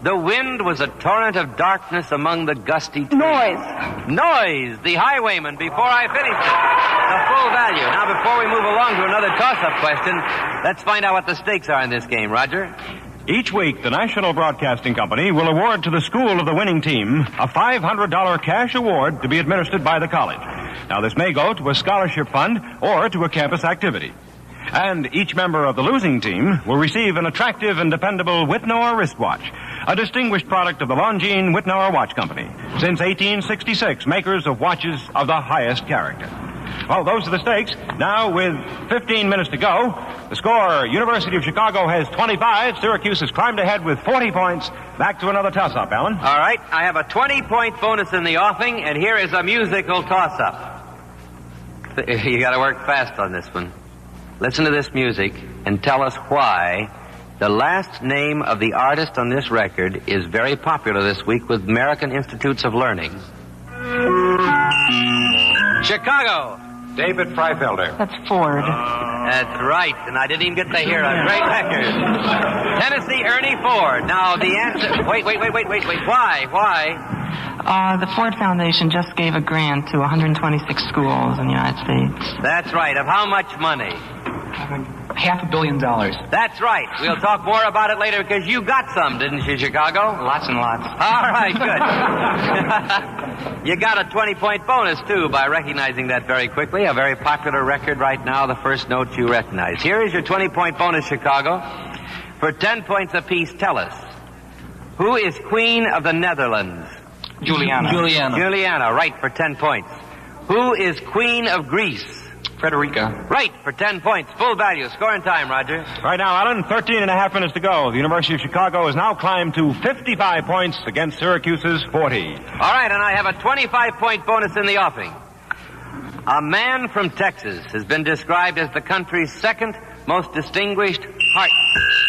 The wind was a torrent of darkness among the gusty trees. Noise, the highwayman, before I finished it. The full value. Now, before we move along to another toss-up question, let's find out what the stakes are in this game, Roger. Each week, the National Broadcasting Company will award to the school of the winning team a $500 cash award to be administered by the college. Now, this may go to a scholarship fund or to a campus activity. And each member of the losing team will receive an attractive and dependable Whitnauer wristwatch, a distinguished product of the Longines Whitnauer Watch Company. Since 1866, makers of watches of the highest character. Well, those are the stakes. Now, with 15 minutes to go, the score, University of Chicago has 25. Syracuse has climbed ahead with 40 points. Back to another toss-up, Alan. All right, I have a 20-point bonus in the offing, and here is a musical toss-up. You got to work fast on this one. Listen to this music and tell us why the last name of the artist on this record is very popular this week with American Institutes of Learning. Chicago. David Freifelder. That's Ford. That's right, and I didn't even get to hear a great record. Tennessee Ernie Ford. Now, the answer... Wait. Why? The Ford Foundation just gave a grant to 126 schools in the United States. That's right. Of how much money? $500 million. That's right. We'll talk more about it later because you got some, didn't you, Chicago? Lots and lots. All right, good. You got a 20-point bonus, too, by recognizing that very quickly. A very popular record right now, the first note you recognize. Here is your 20-point bonus, Chicago. For 10 points apiece, tell us, who is Queen of the Netherlands? Juliana, right, for 10 points. Who is Queen of Greece? Frederica. Right, for 10 points. Full value. Score and time, Roger. Right now, Alan, 13 and a half minutes to go. The University of Chicago has now climbed to 55 points against Syracuse's 40. All right, and I have a 25-point bonus in the offing. A man from Texas has been described as the country's second most distinguished heart...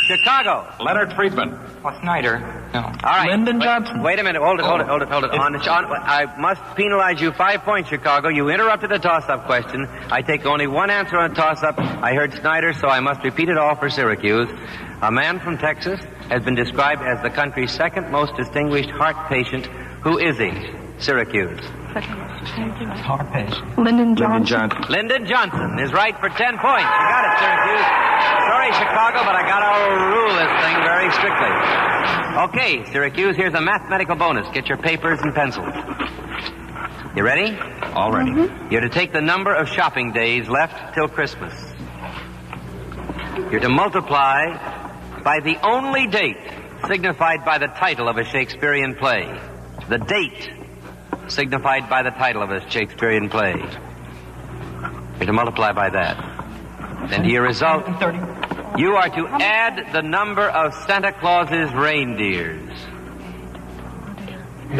Chicago. Leonard Friedman. Oh, Snyder. No. All right. Lyndon Johnson. Wait a minute. Hold it. I must penalize you 5 points, Chicago. You interrupted a toss-up question. I take only one answer on a toss-up. I heard Snyder, so I must repeat it all for Syracuse. A man from Texas has been described as the country's second most distinguished heart patient. Who is he? Syracuse. Heart patient. Lyndon Johnson. Lyndon Johnson is right for 10 points. You got it, Syracuse. Sorry, Chicago, but I got to rule this thing very strictly. Okay, Syracuse, here's a mathematical bonus. Get your papers and pencils. You ready? All ready. You're to take the number of shopping days left till Christmas. You're to multiply by the only date signified by the title of a Shakespearean play. The date signified by the title of a Shakespearean play. You're to multiply by that. And to your result, you are to add the number of Santa Claus's reindeers. You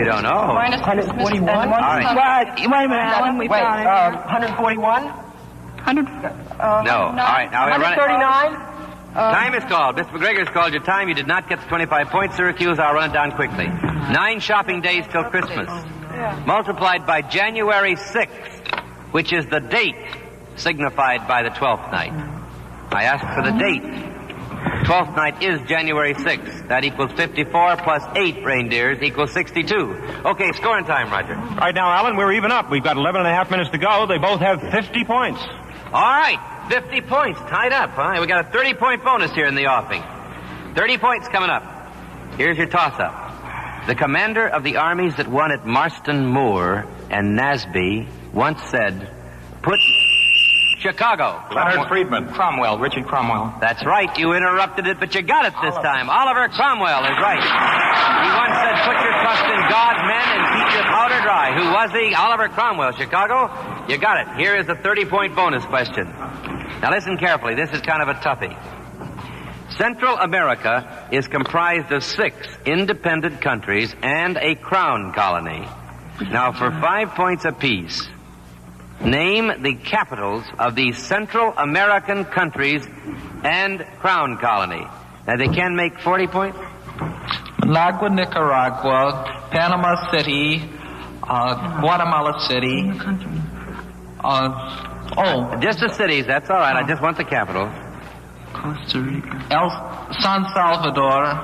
don't know. Minus 141? All right. Wait a minute, Alan. Wait, 141? 100. No. All right. Now we're running. 139? Time is called. Mr. McGregor's called your time. You did not get the 25 points, Syracuse. I'll run it down quickly. 9 shopping days till Christmas. Multiplied by January 6th, which is the date signified by the 12th night. I asked for the date. 12th night is January 6th. That equals 54 plus 8 reindeers equals 62. Okay, scoring time, Roger. All right, now, Alan, we're even up. We've got 11 and a half minutes to go. They both have 50 points. All right, 50 points, tied up, huh? We got a 30-point bonus here in the offing. 30 points coming up. Here's your toss-up. The commander of the armies that won at Marston Moor and Nasby once said, put Chicago. Leonard Friedman. Cromwell, Richard Cromwell. That's right. You interrupted it, but you got it this time. Oliver Cromwell is right. He once said, put your trust in God, men, and keep your powder dry. Who was he? Oliver Cromwell. Chicago? You got it. Here is the 30-point bonus question. Now listen carefully. This is kind of a toughie. Central America is comprised of 6 independent countries and a crown colony. Now, for 5 points apiece, name the capitals of these Central American countries and crown colony. Now, they can make 40 points? Managua, Nicaragua, Panama City, Guatemala City. Just the cities, that's all right. I just want the capital. Costa Rica. San Salvador.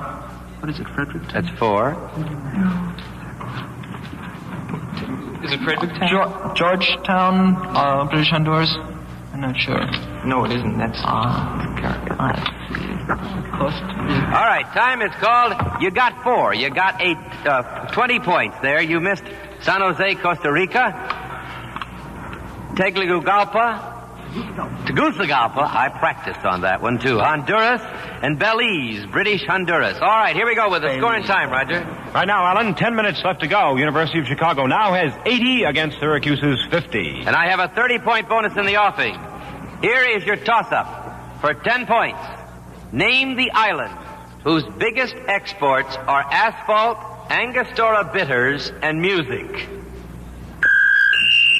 What is it, Fredericton? That's 4. Is it Fredericton? Georgetown, British Honduras? I'm not sure. No, it isn't. That's All right, time is called. You got 4. You got 20 points there. You missed San Jose, Costa Rica. Tegucigalpa. I practiced on that one, too. Honduras and Belize, British Honduras. All right, here we go with the scoring time, Roger. Right now, Alan, 10 minutes left to go. University of Chicago now has 80 against Syracuse's 50. And I have a 30-point bonus in the offing. Here is your toss-up for 10 points. Name the island whose biggest exports are asphalt, Angostura bitters, and music.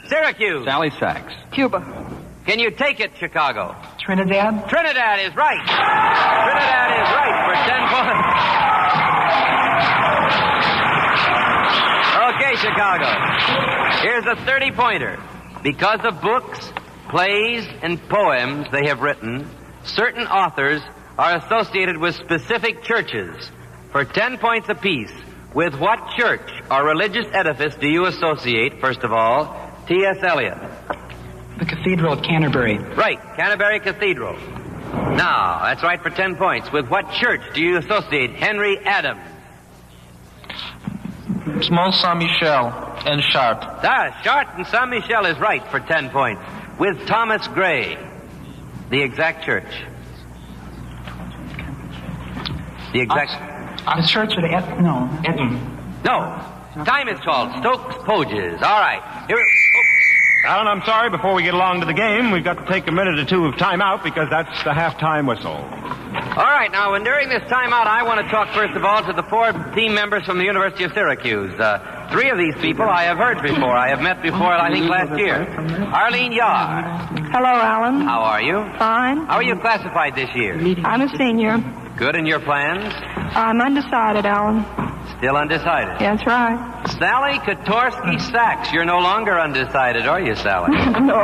Syracuse. Sally Sachs. Cuba. Can you take it, Chicago? Trinidad. Trinidad is right. Trinidad is right for 10 points. Okay, Chicago. Here's a 30-pointer. Because of books, plays, and poems they have written, certain authors are associated with specific churches. For 10 points apiece, with what church or religious edifice do you associate, first of all, T.S. Eliot? The Cathedral of Canterbury. Right, Canterbury Cathedral. Now, that's right for 10 points. With what church do you associate Henry Adams? Mont Saint-Michel and Chartres. Chartres and Saint-Michel is right for 10 points. With Thomas Gray, the exact church. The exact... The church at Eton. No. Time is called Stokes Poges. All right. Here... Alan, I'm sorry, before we get along to the game, we've got to take a minute or two of timeout because that's the halftime whistle. All right, now, and during this timeout, I want to talk, first of all, to the 4 team members from the University of Syracuse. Three of these people I have heard before. I have met before, I think, last year. Arlene Yar. Hello, Alan. How are you? Fine. How are you classified this year? I'm a senior. Good. And your plans? I'm undecided, Alan. Still undecided? That's right. Sally Kotorsky-Sachs. You're no longer undecided, are you, Sally? No.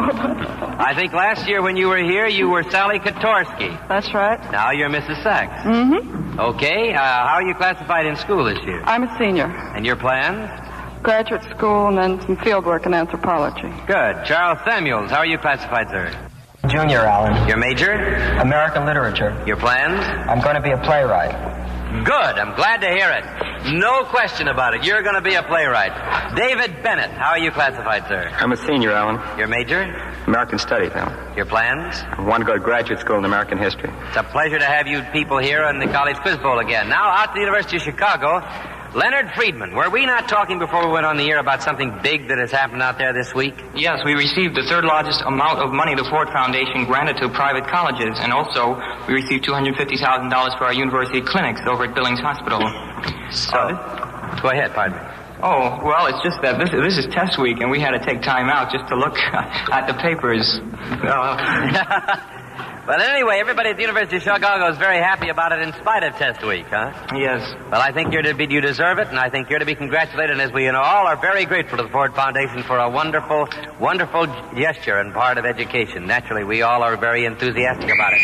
I think last year when you were here, you were Sally Kotorsky. That's right. Now you're Mrs. Sachs. Mm-hmm. Okay. How are you classified in school this year? I'm a senior. And your plans? Graduate school and then some field work in anthropology. Good. Charles Samuels. How are you classified, sir? Junior, Alan. Your major? American literature. Your plans? I'm going to be a playwright. Good. I'm glad to hear it. No question about it. You're going to be a playwright. David Bennett. How are you classified, sir? I'm a senior, Alan. Your major? American studies, Alan. Your plans? I want to go to graduate school in American history. It's a pleasure to have you people here in the College Quiz Bowl again. Now, out to the University of Chicago, Leonard Friedman. Were we not talking before we went on the air about something big that has happened out there this week? Yes, we received the third largest amount of money the Ford Foundation granted to private colleges, and also we received $250,000 for our university clinics over at Billings Hospital. So, go ahead, pardon me. Oh, well, it's just that this is test week, and we had to take time out just to look at the papers. But anyway, everybody at the University of Chicago is very happy about it in spite of test week, huh? Yes. Well, I think you deserve it, and I think you're to be congratulated, and as we all are very grateful to the Ford Foundation for a wonderful, wonderful gesture and part of education. Naturally, we all are very enthusiastic about it.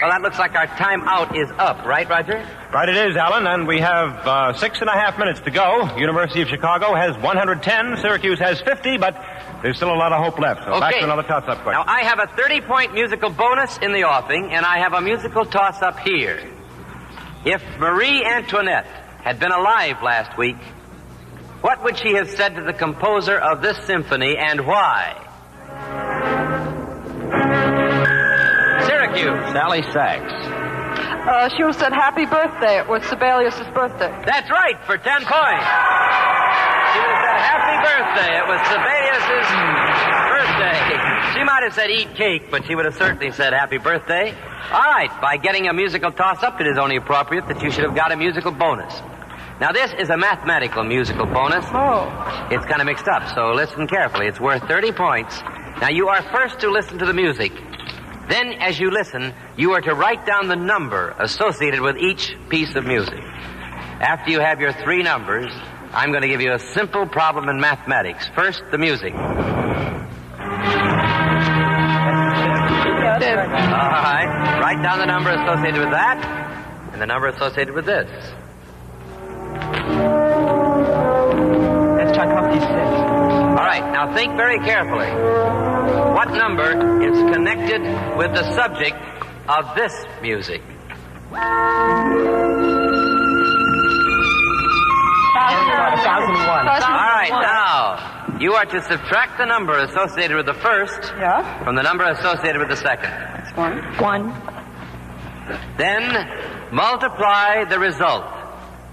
Well, that looks like our time out is up, right, Roger? Right it is, Alan, and we have 6.5 minutes to go. University of Chicago has 110, Syracuse has 50, but there's still a lot of hope left. So back to another toss-up question. Now, I have a 30-point musical bonus in the offing, and I have a musical toss-up here. If Marie Antoinette had been alive last week, what would she have said to the composer of this symphony, and why? Syracuse. Sally Sachs. She would have said happy birthday. It was Sibelius' birthday. That's right, for 10 points. She would have said happy birthday. It was Sibelius' birthday. She might have said eat cake, but she would have certainly said happy birthday. All right, by getting a musical toss-up, it is only appropriate that you should have got a musical bonus. Now, this is a mathematical musical bonus. Oh. It's kind of mixed up, so listen carefully. It's worth 30 points. Now, you are first to listen to the music. Then, as you listen, you are to write down the number associated with each piece of music. After you have your three numbers, I'm going to give you a simple problem in mathematics. First, the music. All right. Write down the number associated with that, and the number associated with this. That's Tchaikovsky's 6. All right, now think very carefully. What number is connected with the subject of this music? 1001. All right, now, you are to subtract the number associated with the first from the number associated with the second. That's one. Then multiply the result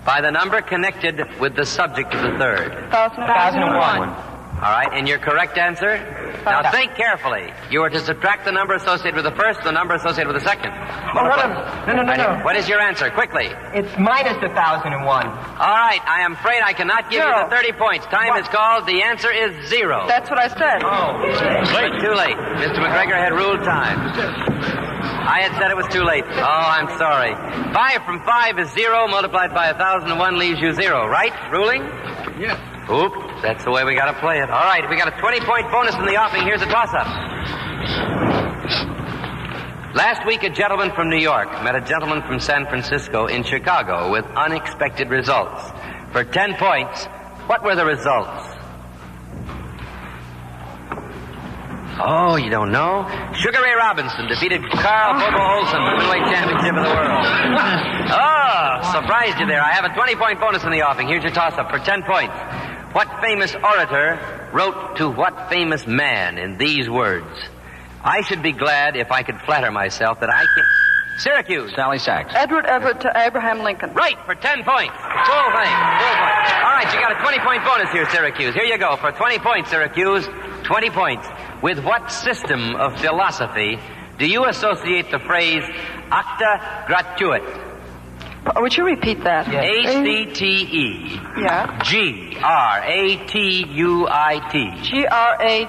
by the number connected with the subject of the third. 1001. All right, and your correct answer? Now think carefully. You are to subtract the number associated with the first and the number associated with the second. No. What is your answer? Quickly. It's minus 1001. All right, I am afraid I cannot give you the 30 points. Time is called. The answer is 0. That's what I said. But too late. Mr. McGregor had ruled time. I had said it was too late. Oh, I'm sorry. 5 from 5 is 0. Multiplied by 1001 leaves you 0. Right? Ruling? Yes. Oop, that's the way we got to play it. All right, we got a 20-point bonus in the offing. Here's a toss-up. Last week, a gentleman from New York met a gentleman from San Francisco in Chicago with unexpected results. For 10 points, what were the results? Oh, you don't know? Sugar Ray Robinson defeated Carl Bobo Olson, heavyweight championship of the world. Oh, surprised you there. I have a 20-point bonus in the offing. Here's your toss-up for 10 points. What famous orator wrote to what famous man in these words? I should be glad if I could flatter myself that I can... Syracuse. Sally Sachs. Edward Everett to Abraham Lincoln. Right, for 10 points. Full thing. All right, you got a 20-point bonus here, Syracuse. Here you go. For 20 points, Syracuse, 20 points. With what system of philosophy do you associate the phrase acta gratuit? Would you repeat that? A-C-T-E. Yeah. G-R-A-T-U-I-T. G-R-A-T-U-I-T.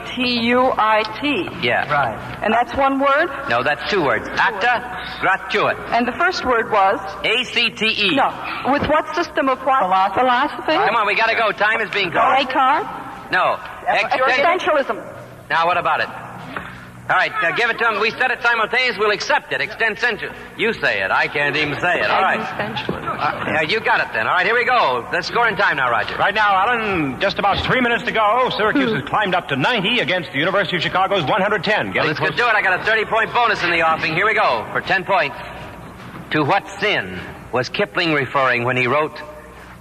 Yeah. Right. And that's one word? No, that's two words. Acta gratuit. And the first word was? A-C-T-E. No. With what system of what? Philosophy? Come on, we gotta go. Time is being called. Descartes? No. Existentialism. Now, what about it? All right, give it to him. We said it simultaneously. We'll accept it. Extension. You say it. I can't even say it. All right. You got it then. All right, here we go. Let's score in time now, Roger. Right now, Alan, just about 3 minutes to go. Syracuse has climbed up to 90 against the University of Chicago's 110. Well, let's do it. I got a 30-point bonus in the offing. Here we go for 10 points. To what sin was Kipling referring when he wrote,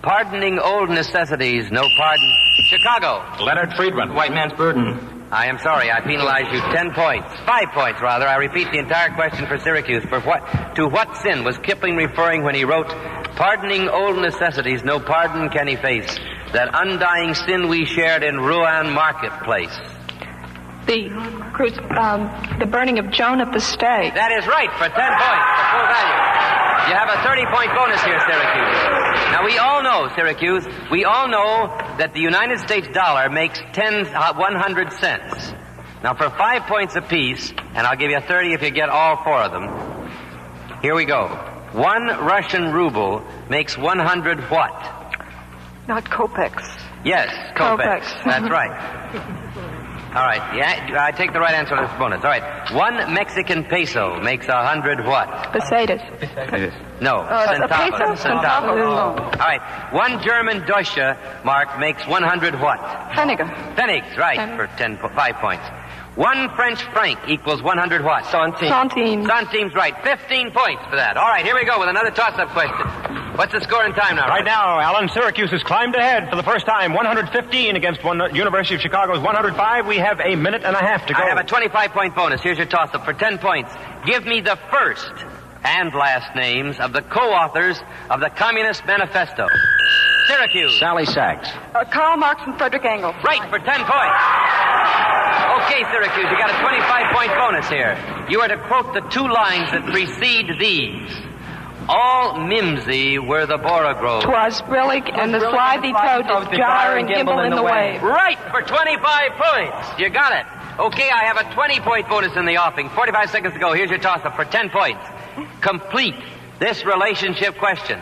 "Pardoning old necessities, no pardon"? Chicago. Leonard Friedman. White man's burden. I am sorry. I penalize you 10 points. 5 points, rather. I repeat the entire question for Syracuse. To what sin was Kipling referring when he wrote, "Pardoning old necessities, no pardon can efface, that undying sin we shared in Rouen marketplace"? The burning of Joan at the stake. That is right, for 10 points, for full value. You have a 30-point bonus here, Syracuse. Now, we all know, Syracuse, we all know that the United States dollar makes 100 cents. Now, for 5 points apiece, and I'll give you 30 if you get all 4 of them, here we go. 1 Russian ruble makes 100 what? Not kopecks. Yes, kopecks. That's right. All right. Yeah, I take the right answer on this bonus. All right. 1 Mexican peso makes 100 what? Pesetas. No. Centavos. Centavos. All right. 1 German Deutsche mark makes 100 what? Pfennige. Pfennigs, right, for 5 points. 1 French franc equals 100 what? Centimes. Centimes, right. 15 points for that. All right, here we go with another toss-up question. What's the score in time now? Right now, Alan, Syracuse has climbed ahead for the first time, 115 against University of Chicago's 105. We have a minute and a half to go. I have a 25-point bonus. Here's your toss-up for 10 points. Give me the first and last names of the co-authors of the Communist Manifesto. Syracuse. Sally Sachs. Karl Marx and Frederick Engels. Right, for 10 points. Okay, Syracuse, you got a 25-point bonus here. You are to quote the 2 lines that precede these. All mimsy were the borogoves. 'Twas brillig and the slithy toad did gyre and gimble in the wave. Right, for 25 points. You got it. Okay, I have a 20-point bonus in the offing. 45 seconds to go. Here's your toss-up for 10 points. Complete this relationship question.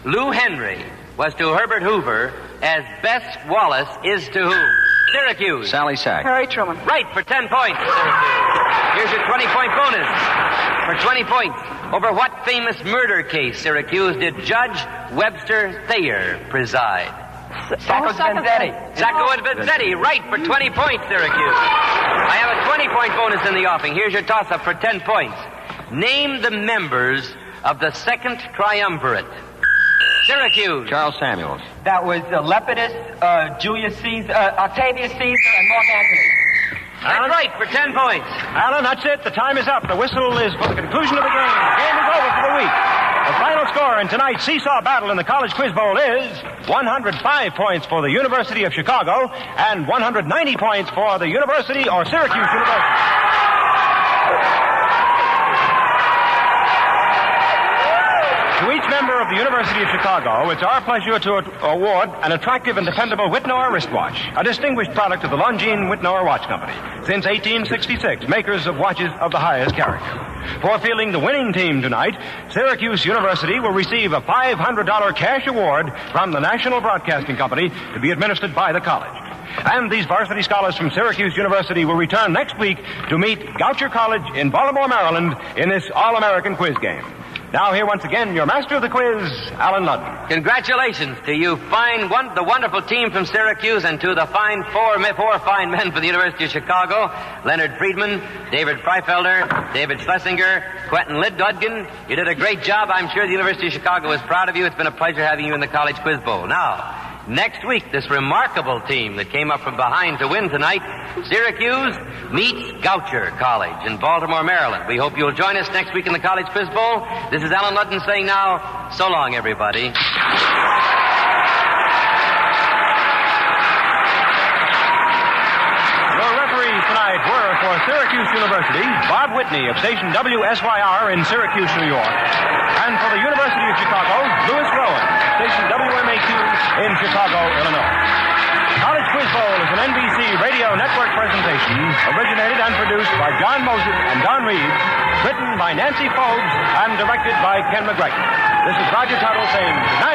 Lou Henry was to Herbert Hoover as Bess Wallace is to whom? Syracuse. Sally Sachs. Harry Truman. Right, for 10 points, Syracuse. Here's your 20-point bonus. For 20 points, over what famous murder case, Syracuse, did Judge Webster Thayer preside? Sacco Vanzetti. Sacco and Vanzetti, right, for 20 points, Syracuse. I have a 20-point bonus in the offing. Here's your toss-up for 10 points. Name the members of the Second Triumvirate. Syracuse. Charles Samuels. That was Lepidus, Julius Caesar, Octavius Caesar, and Mark Antony. That's right, for 10 points. Alan, that's it. The time is up. The whistle is for the conclusion of the game. The game is over for the week. The final score in tonight's seesaw battle in the College Quiz Bowl is 105 points for the University of Chicago and 190 points for the University or Syracuse University. To each member of the University of Chicago, it's our pleasure to award an attractive and dependable Whitnor wristwatch, a distinguished product of the Longines Whitnor Watch Company. Since 1866, makers of watches of the highest character. For fielding the winning team tonight, Syracuse University will receive a $500 cash award from the National Broadcasting Company to be administered by the college. And these varsity scholars from Syracuse University will return next week to meet Goucher College in Baltimore, Maryland in this All-American quiz game. Now, here once again, your master of the quiz, Alan Ludden. Congratulations to you, the wonderful team from Syracuse, and to the fine four fine men for the University of Chicago, Leonard Friedman, David Freifelder, David Schlesinger, Quentin Lidudgen. You did a great job. I'm sure the University of Chicago is proud of you. It's been a pleasure having you in the College Quiz Bowl. Now, next week, this remarkable team that came up from behind to win tonight, Syracuse meets Goucher College in Baltimore, Maryland. We hope you'll join us next week in the College Quiz Bowl. This is Alan Ludden saying now, so long, everybody. Your referees tonight were for Syracuse University, Bob Whitney of station WSYR in Syracuse, New York. And for the University of Chicago, Louis Rowan, station WMAQ in Chicago, Illinois. College Quiz Bowl is an NBC Radio Network presentation, originated and produced by John Moses and Don Reeves, written by Nancy Forbes, and directed by Ken McGregor. This is Roger Tuttle saying good night.